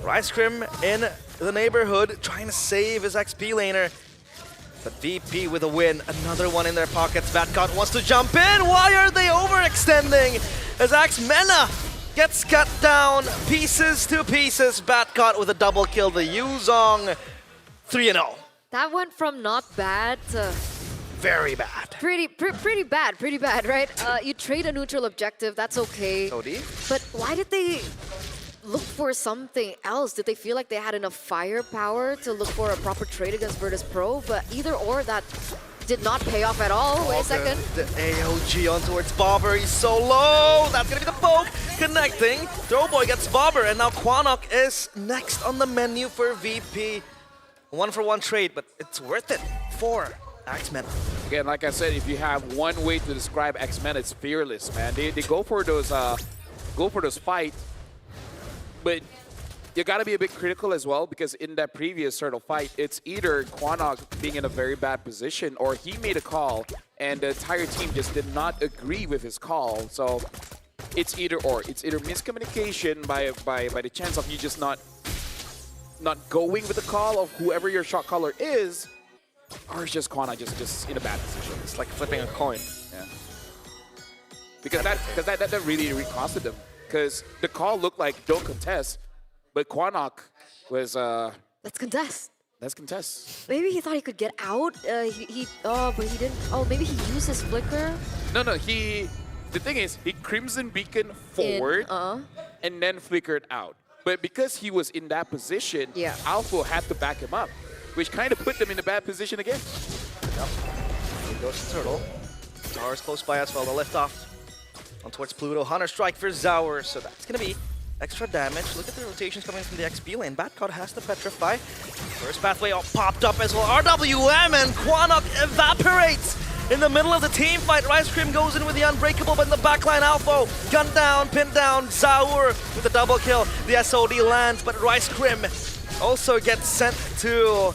Rice Crim in the neighborhood trying to save his XP laner. But VP with a win. Another one in their pockets. Vatcot wants to jump in. Why are they overextending? As Axe Mena gets cut down pieces to pieces. Batcott with a double kill. The Yuzong 3-0. That went from not bad to very bad. Pretty bad, right? You trade a neutral objective, that's okay. Cody? But why did they look for something else? Did they feel like they had enough firepower to look for a proper trade against Virtus Pro? But either or, that did not pay off at all. Wait a second. The AOG on towards Bobber. He's so low. That's going to be the poke. Connecting. Throwboy gets Bobber. And now Quanok is next on the menu for VP. 1-for-1 trade, but it's worth it for X-Men. Again, like I said, if you have one way to describe X-Men, it's fearless, man. They go for those fights, but you gotta be a bit critical as well, because in that previous sort of fight, it's either Quanok being in a very bad position or he made a call and the entire team just did not agree with his call. So it's either or. It's either miscommunication by the chance of you just not going with the call of whoever your shot caller is, or it's just Quanok just in a bad position. It's like flipping a coin. Yeah. Because that really costed them. Because the call looked like don't contest, but Quanok was let's contest. Let's contest. Maybe he thought he could get out. But he didn't. Oh, maybe he used his flicker. No. The thing is, he Crimson Beacon forward and then flickered out. But because he was in that position, Alpha had to back him up, which kind of put them in a bad position again. Yep. Here goes the turtle. Zaur's close by as well. The lift off on towards Pluto. Hunter strike for Zaur. So that's going to be extra damage. Look at the rotations coming from the XP lane. Batcod has to petrify. First pathway all popped up as well. RWM and Quanok evaporates in the middle of the team fight. Rice Cream goes in with the Unbreakable, but in the backline, Alpha gunned down, pinned down. Zaur with the double kill. The SOD lands, but Rice Cream also gets sent to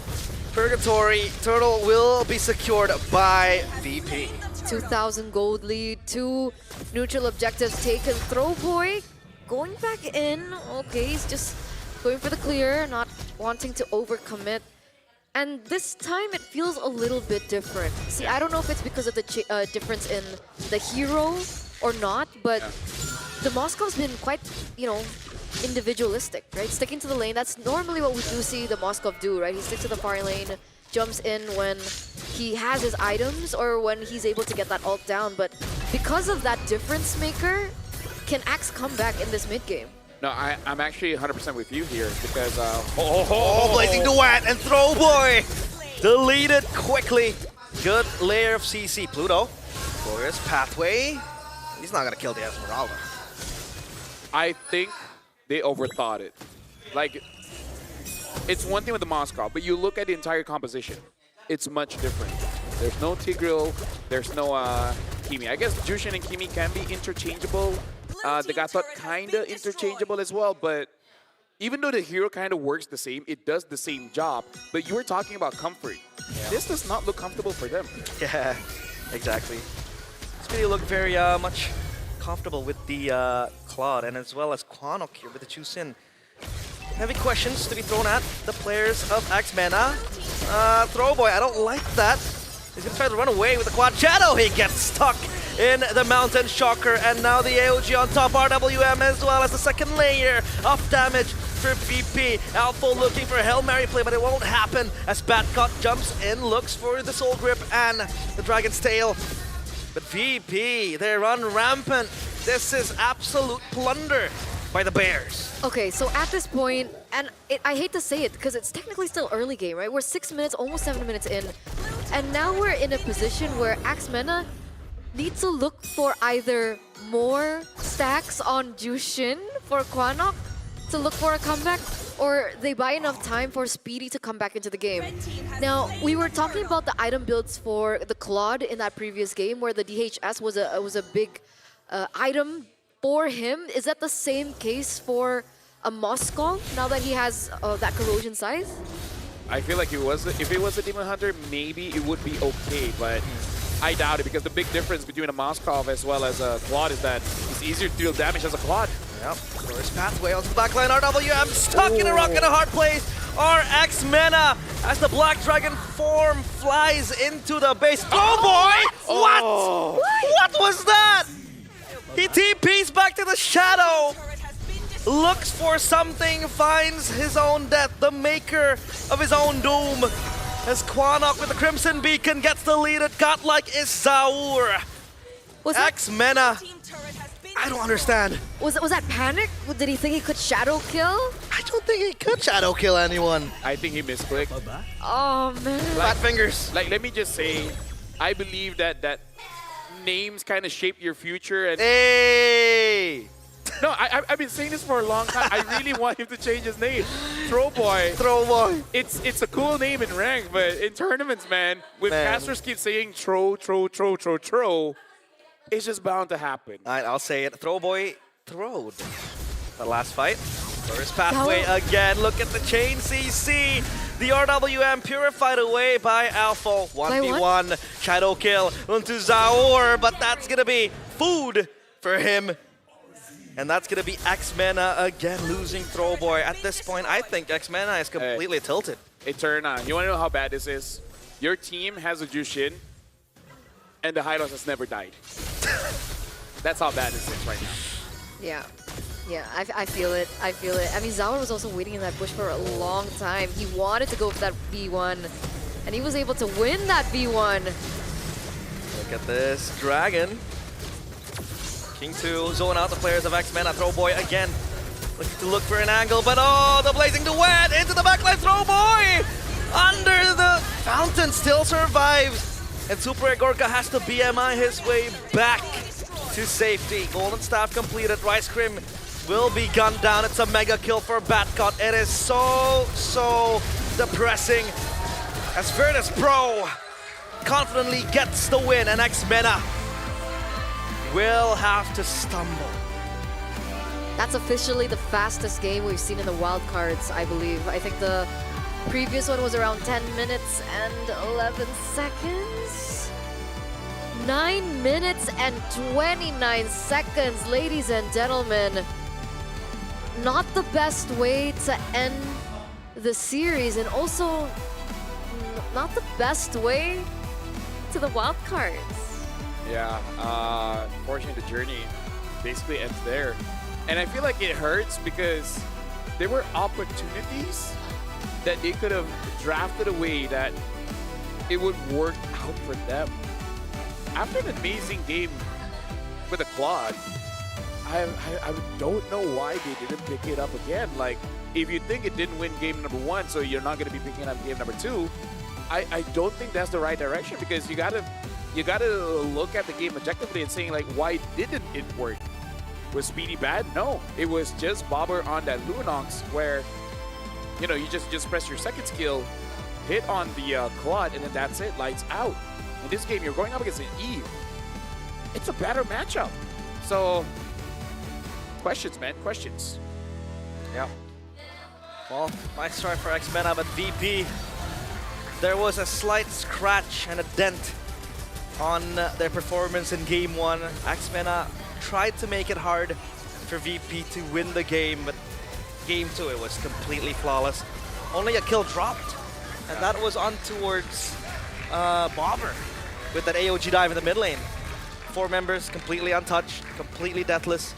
Purgatory. Turtle will be secured by VP. 2,000 gold lead, 2 neutral objectives taken. Throwboy going back in. Okay, he's just going for the clear, not wanting to overcommit. And this time it feels a little bit different. See, I don't know if it's because of the difference in the hero or not, but the Moscow's been quite, individualistic, right? Sticking to the lane, that's normally what we do see the Moscow do, right? He sticks to the far lane, jumps in when he has his items or when he's able to get that ult down. But because of that difference maker, can Axe come back in this mid game? No, I'm actually 100% with you here because Blazing Duet and Throwboy Deleted quickly. Good layer of CC. Pluto. Glorious pathway. He's not gonna kill the Esmeralda. I think they overthought it. Like, it's one thing with the Moscow, but you look at the entire composition, it's much different. There's no Tigreal, there's no Kimi. I guess Jushin and Kimi can be interchangeable. The Gatot kinda interchangeable as well, but even though the hero kind of works the same, it does the same job, but you were talking about comfort. Yeah. This does not look comfortable for them. Yeah, exactly. This video looked very much comfortable with the Claude and as well as Quanok here with the Chusin. Heavy questions to be thrown at the players of X-Mana. Throwboy, I don't like that. He's gonna try to run away with the quad shadow. He gets stuck in the Mountain Shocker, and now the AOG on top. RWM as well as the second layer of damage for VP. Alpha looking for a Hail Mary play, but it won't happen as Batcot jumps in, looks for the Soul Grip and the Dragon's Tail. But VP, they run rampant. This is absolute plunder by the Bears. Okay, so at this point, and I hate to say it because it's technically still early game, right? We're 6 minutes, almost 7 minutes in, and now we're in a position where Axmena needs to look for either more stacks on Jushin for Quanok to look for a comeback, or they buy enough time for Speedy to come back into the game. Now, we were talking about the item builds for the Claude in that previous game where the DHS was a big item for him. Is that the same case for a Moskov now that he has that corrosion scythe? I feel like if it was a Demon Hunter, maybe it would be okay, but I doubt it because the big difference between a Moskov as well as a Claude is that it's easier to deal damage as a Claude. Yep, first pathway onto the backline. RWM stuck in a rock and a hard place. RX-Mena as the Black Dragon form flies into the base. Oh boy! What? What was that? He TPs back to the shadow. Looks for something, finds his own death, the maker of his own doom. As Quanok with the Crimson Beacon gets deleted, godlike is Zaur. X-Mena, I don't understand. Was that panic? Did he think he could shadow kill? I don't think he could shadow kill anyone. I think he misclicked. Oh man. Flat fingers. Like, let me just say, I believe that names kind of shape your future. And hey! No, I've been saying this for a long time. I really want him to change his name. Throwboy. Throwboy. It's a cool name in rank, but in tournaments, man, with casters keep saying tro, it's just bound to happen. I'll say it. Throwboy throwed. The last fight. First pathway again. Look at the chain CC. The RWM purified away by Alpha. 1v1. Shadow kill onto Zaur, but that's going to be food for him. And that's going to be X-Mena again losing Throwboy. At this point, I think X-Mena is completely tilted. Eterna, you want to know how bad this is? Your team has a Jushin, and the Hylos has never died. That's how bad this is right now. Yeah. Yeah, I feel it. I feel it. I mean, Zaur was also waiting in that bush for a long time. He wanted to go for that V1, and he was able to win that V1. Look at this Dragon. King 2 zone out the players of X-Mena. Throwboy again looking to look for an angle, but oh, the Blazing Duet into the backline. Throwboy under the fountain still survives, and Super Gorka has to BMI his way back to safety. Golden Staff completed. Rice Cream will be gunned down. It's a mega kill for Batcot. It is so depressing as Virtus Pro confidently gets the win, and X-Mena will have to stumble. That's officially the fastest game we've seen in the wildcards, I believe. I think the previous one was around 10 minutes and 11 seconds. 9 minutes and 29 seconds, ladies and gentlemen. Not the best way to end the series, and also not the best way to the wildcards. Yeah, unfortunately the journey basically ends there. And I feel like it hurts because there were opportunities that they could have drafted a way that it would work out for them. After an amazing game with a Claude, I don't know why they didn't pick it up again. Like, if you think it didn't win game number 1, so you're not going to be picking up game number 2, I don't think that's the right direction, because you gotta look at the game objectively and saying, like, why didn't it work? Was Speedy bad? No, it was just Bobber on that Lunox where, you know, you just press your second skill, hit on the Claude, and then that's it, lights out. In this game, you're going up against an Eve. It's a better matchup. So, questions, man, questions. Yeah. Well, nice start for X-Mena, but VP, there was a slight scratch and a dent on their performance in Game 1. X-Mena tried to make it hard for VP to win the game, but Game 2, it was completely flawless. Only a kill dropped, and that was on towards Bobber with that AOG dive in the mid lane. 4 members completely untouched, completely deathless.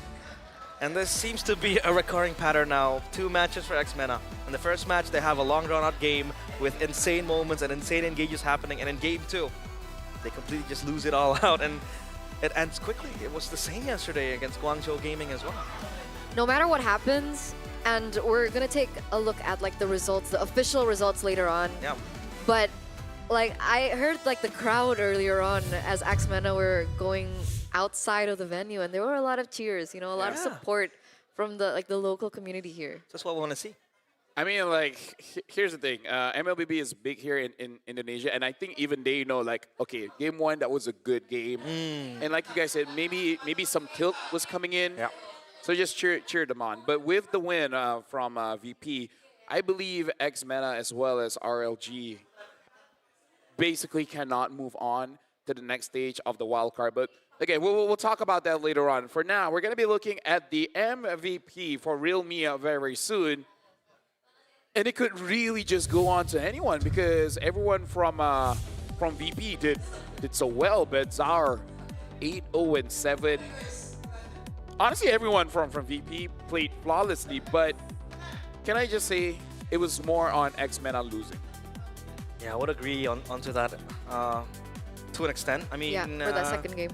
And this seems to be a recurring pattern now. 2 matches for X-Mena. In the first match, they have a long drawn-out game with insane moments and insane engages happening. And in Game 2, they completely just lose it all out, and it ends quickly. It was the same yesterday against Guangzhou Gaming as well. No matter what happens, and we're gonna take a look at like the results, the official results later on. Yeah. But like I heard like the crowd earlier on as X-Mena were going outside of the venue, and there were a lot of cheers, you know, a lot of support from the local community here. That's what we want to see. I mean, like, here's the thing. MLBB is big here in Indonesia, and I think even they know, like, okay, Game 1, that was a good game. And like you guys said, maybe some tilt was coming in. Yeah. So just cheer them on. But with the win from VP, I believe X-Mena as well as RLG basically cannot move on to the next stage of the wildcard. But again, we'll talk about that later on. For now, we're going to be looking at the MVP for Real Mia very soon. And it could really just go on to anyone, because everyone from VP did so well. But Zar, 8-0-7. Honestly, everyone from VP played flawlessly. But can I just say it was more on X-Mena losing? Yeah, I would agree onto that to an extent. I mean, yeah, for that second game.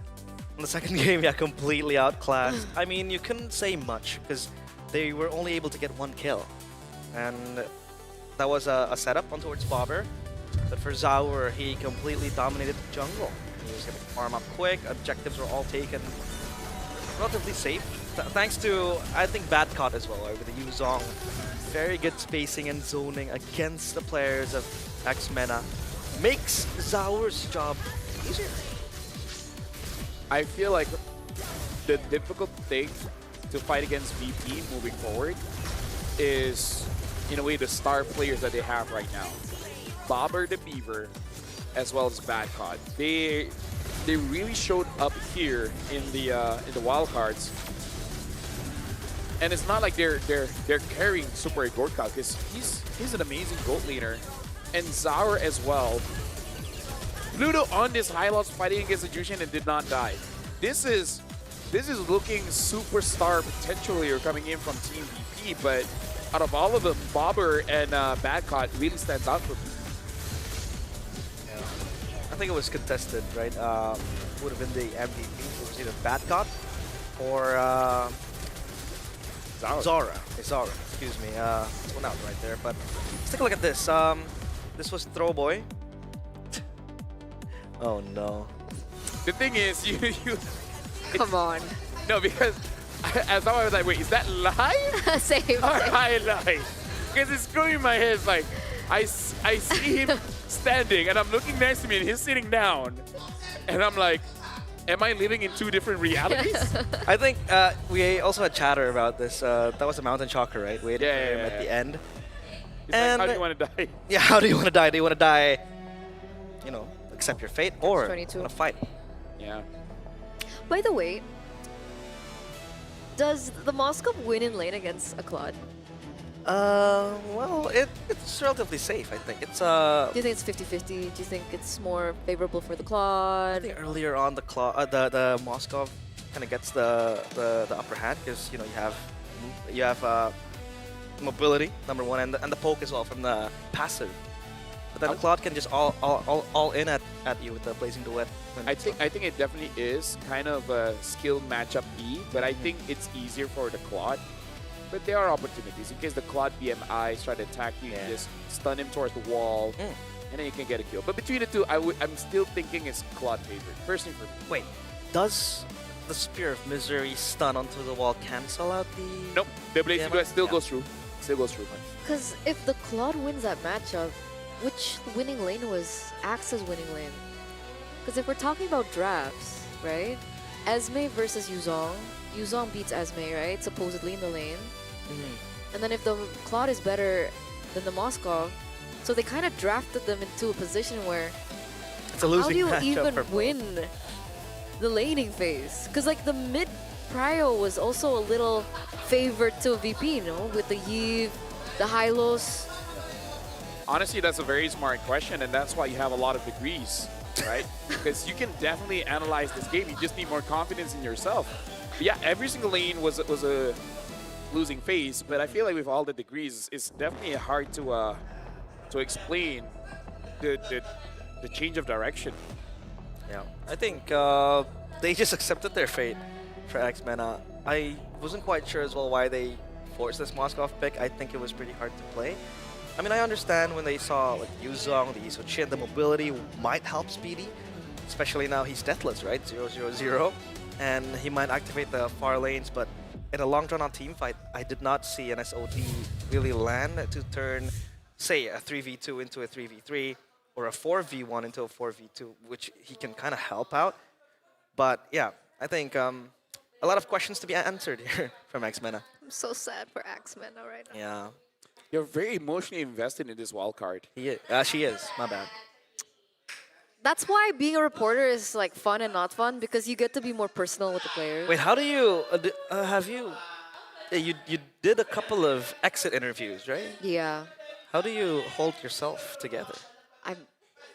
In the second game, yeah, completely outclassed. I mean, you couldn't say much because they were only able to get 1 kill. And that was a setup on towards Bobber. But for Zaur, he completely dominated the jungle. He was able to farm up quick. Objectives were all taken relatively safe. Thanks to, I think, Badcott as well, with the Yuzong. Very good spacing and zoning against the players of X-Mena. Makes Zaur's job easier. I feel like the difficult thing to fight against VP moving forward is, in a way, the star players that they have right now. Bobber the Beaver, as well as Badcott. They really showed up here in the wildcards. And it's not like they're carrying Super Gorka, because he's an amazing gold laner. And Zaur as well. Pluto on this high loss fighting against the Jushin and did not die. This is looking superstar potential here coming in from Team VP, but out of all of them, Bobber and Badcott really stands out for me. Yeah. I think it was contested, right? Would have been the MVP. It was either Badcott or Zara, excuse me. It's one out right there, but let's take a look at this. This was Throwboy. Oh no. The thing is, you Come on. No, because as I was like, wait, is that live? Same. Or highlight? Because it's going in my head. It's like, I see him standing, and I'm looking next to me, and he's sitting down. And I'm like, am I living in 2 different realities? I think we also had chatter about this. That was a Mountain Shocker, right? Waiting for him at the end. It's like, how do you want to die? Yeah, how do you want to die? Do you want to die, you know, accept your fate, or want to fight? Yeah. By the way, does the Moscow win in lane against a Claude? Well, it's relatively safe, I think. It's Do you think it's 50-50? Do you think it's more favorable for the Claude? I think earlier on the Moscow kind of gets the upper hand, because you know you have mobility, number 1, and the poke as well from the passive. But then the Claude can just all in at you with the Blazing Duet. I think it definitely is kind of a skill matchup E, but I think it's easier for the Claude. But there are opportunities in case the Claude BMI try to attack you, you just stun him towards the wall, and then you can get a kill. But between the two, I'm still thinking it's Claude favorite. Personally for me. Wait, does the Spear of Misery stun onto the wall cancel out the... Nope, the Blazing Duet still goes through. Still goes through. Because if the Claude wins that matchup, which winning lane was Axe's winning lane? Because if we're talking about drafts, right? Esme versus Yuzong. Yuzong beats Esme, right? Supposedly in the lane. And then if the Claude is better than the Moskov, so they kind of drafted them into a position where it's a losing how do you matchup even for both. win the laning phase? Because like the mid prio was also a little favored to VP, you know, with the Yves, the Hylos. Honestly, that's a very smart question, and that's why you have a lot of degrees, right? Because you can definitely analyze this game. You just need more confidence in yourself. But yeah, every single lane was a losing phase, but I feel like with all the degrees, it's definitely hard to explain the change of direction. Yeah, I think they just accepted their fate for X-Men. I wasn't quite sure as well why they forced this Moskov pick. I think it was pretty hard to play. I mean, I understand when they saw like Yuzong, the Isochin, the mobility might help Speedy, especially now he's deathless, right? 0-0-0, and he might activate the far lanes, but in a long drawn-out team fight, I did not see an SOD really land to turn, say, a 3v2 into a 3v3 or a 4v1 into a 4v2, which he can kind of help out. But yeah, I think a lot of questions to be answered here from X-Men. I'm so sad for Axemen right now. Yeah. You're very emotionally invested in this wild card. She is, my bad. That's why being a reporter is like fun and not fun, because you get to be more personal with the players. Wait, how do you, have you, you did a couple of exit interviews, right? Yeah. How do you hold yourself together?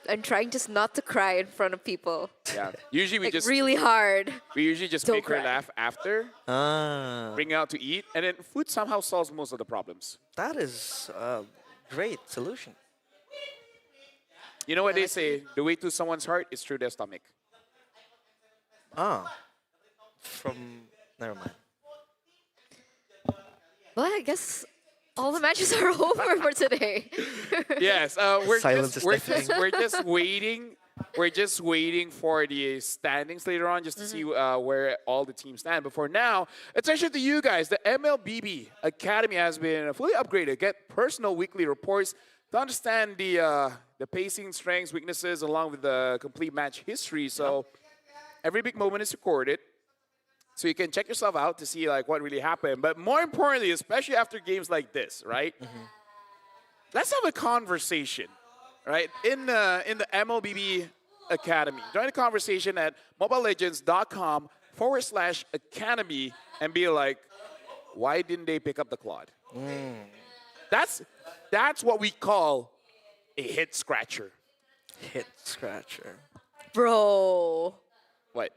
I'm trying just not to cry in front of people. Yeah. Usually we like just really hard. We usually just Don't make her cry. laugh after, bring her out to eat, and then food somehow solves most of the problems. That is a great solution. You know what they say? The way to someone's heart is through their stomach. Never mind. Well, I guess all the matches are over for today. Yes, we're Silence is just waiting. We're just waiting for the standings later on, just to see where all the teams stand. But for now, attention to you guys. The MLBB Academy has been fully upgraded. Get personal weekly reports to understand the pacing, strengths, weaknesses, along with the complete match history. So every big moment is recorded, so you can check yourself out to see like what really happened. But more importantly, especially after games like this, right? Let's have a conversation, right? In the MLBB Academy. Join the conversation at mobilelegends.com/academy and be like, why didn't they pick up the Claude? That's what we call a hit scratcher. Hit scratcher. Bro. What?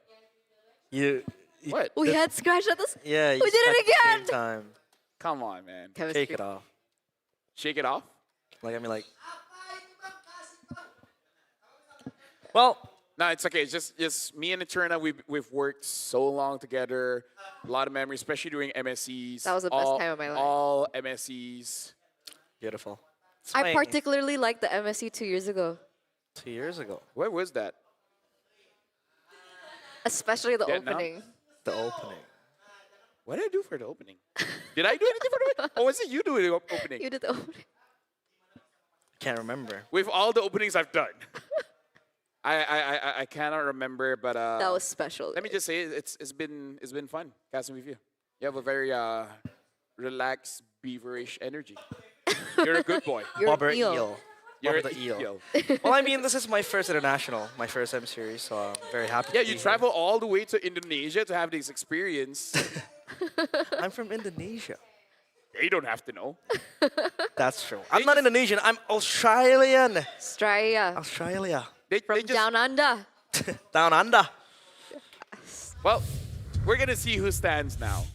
What? We had scratch at this. Yeah, We did it again. Same time. Come on, man. Shake it off. Shake it off? Like, I mean, like. Well, no, it's okay. It's just me and Eterna. We've worked so long together. A lot of memories, especially during MSCs. That was the best time of my life. All MSCs. Beautiful. I particularly liked the MSC 2 years ago. 2 years ago. Where was that? Especially the Vietnam? opening. The opening. What did I do for the opening? Did I do anything for the opening? Or was it you doing the opening? You did the opening. Can't remember. With all the openings I've done. I cannot remember, but That was special. let me just say it's been fun casting with you. You have a very relaxed, beaverish energy. You're a good boy. You're Bobber an eel. Eel. You're Bobber the an eel. eel. Well, I mean, this is my first international, my first M series, so I'm very happy. Yeah, to you be travel all the way to Indonesia to have this experience. Here. I'm from Indonesia. They don't have to know. That's true. I'm not Indonesian. I'm Australian. Australia. Australia. They From just, down under. Down under. well, we're gonna see who stands now.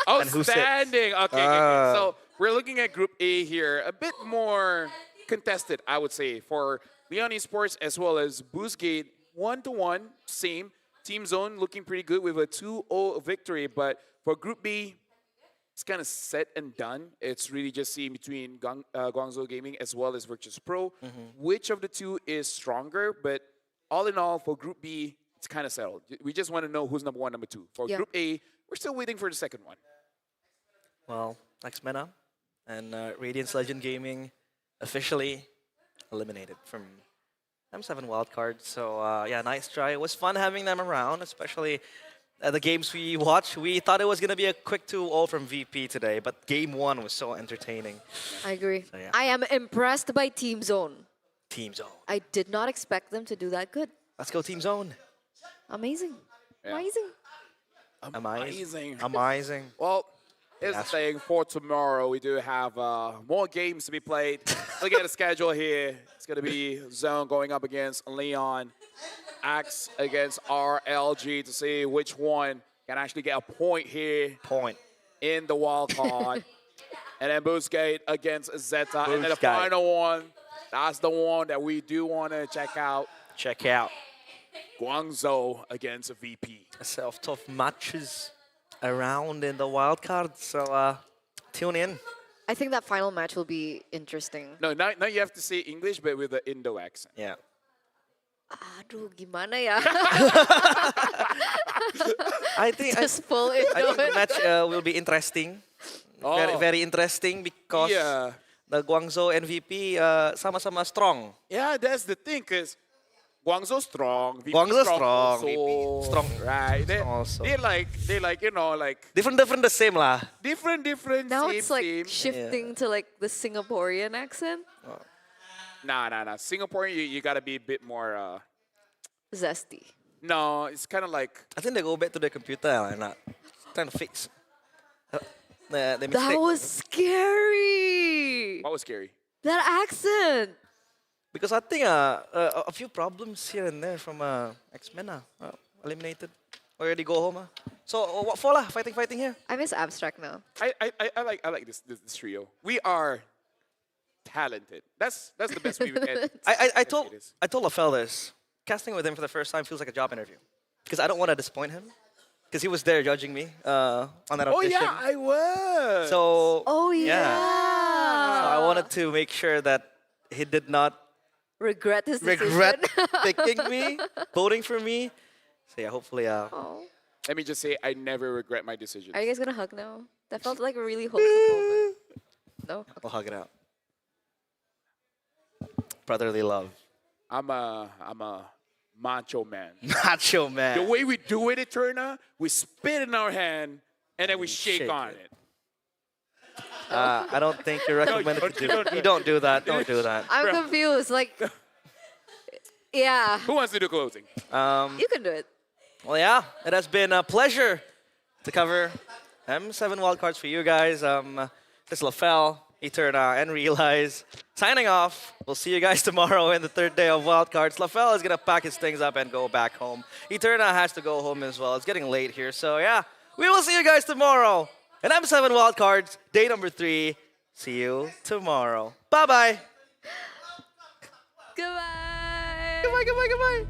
Oh, And who sits. standing. Okay, okay. So we're looking at Group A here. A bit more contested, I would say, for Leon Esports as well as Boostgate. 1-1, same. Team Zone looking pretty good with a 2-0 victory, but for Group B, it's kind of set and done. It's really just seeing between Guangzhou Gaming as well as Virtus Pro. Which of the two is stronger? But all in all, for Group B, it's kind of settled. We just want to know who's number 1, number 2. For Group A, we're still waiting for the second one. Well, X-Mena and Radiance Legend Gaming officially eliminated from M7 wildcard. So yeah, nice try. It was fun having them around, especially the games we watched. We thought it was going to be a quick 2-0 from VP today, but game 1 was so entertaining. I agree. So, yeah. I am impressed by Team Zone. Team Zone. I did not expect them to do that good. Let's go Team Zone. Amazing. Yeah. Amazing. Amazing. Amazing. Well, here's the thing. For tomorrow, we do have more games to be played. Look at the schedule here. It's going to be Zone going up against Leon. Axe against RLG to see which one can actually get a point here. In the wild card. And then Boostgate against Zeta. And then the final one, that's the one that we do want to check out. Guangzhou against VP. Tough matches around in the wild card, so tune in. I think that final match will be interesting. No, now you have to say English, but with the Indo accent. Yeah. Aduh, gimana ya? I think Just full Indo. I think the match will be interesting. Very, very interesting because the Guangzhou MVP sama-sama strong. Yeah, that's the thing, because Guangzou strong, VP Guangzou strong, strong, also, VP strong. Right? They're like you know, like different the same lah. Different. Now same, it's like same. shifting to like the Singaporean accent. Nah. Singaporean, you gotta be a bit more. Zesty. No, it's kind of like. I think they go back to the computer and trying to fix the mistake. That was scary. What was scary? That accent. Because I think a few problems here and there from X-Men eliminated. Already go home. So what for lah? Fighting here. I miss Abstract now. I like this trio. We are talented. That's the best we can. I told Lafell this. Casting with him for the first time feels like a job interview. Because I don't want to disappoint him. Because he was there judging me on that audition. Oh yeah, I was. So yeah. So I wanted to make sure that he did not regret his decision. picking me, voting for me. So yeah, hopefully. Let me just say, I never regret my decisions. Are you guys gonna hug now? That felt like a really wholesome moment. No? Okay. We'll hug it out. Brotherly love. I'm a macho man. Macho man. The way we do it, Eterna, we spit in our hand and then we shake on it. I don't think you're recommended to do that. You don't do that. Don't do that. I'm confused. Like, yeah. Who wants to do closing? You can do it. Well, yeah, it has been a pleasure to cover M7 wildcards for you guys. This is Lafell, Eterna, and Realize. Signing off. We'll see you guys tomorrow in the third day of wildcards. Lafell is going to pack his things up and go back home. Eterna has to go home as well. It's getting late here. So, yeah, we will see you guys tomorrow. And M7 wildcards, day number 3. See you tomorrow. Bye-bye. Goodbye. Goodbye.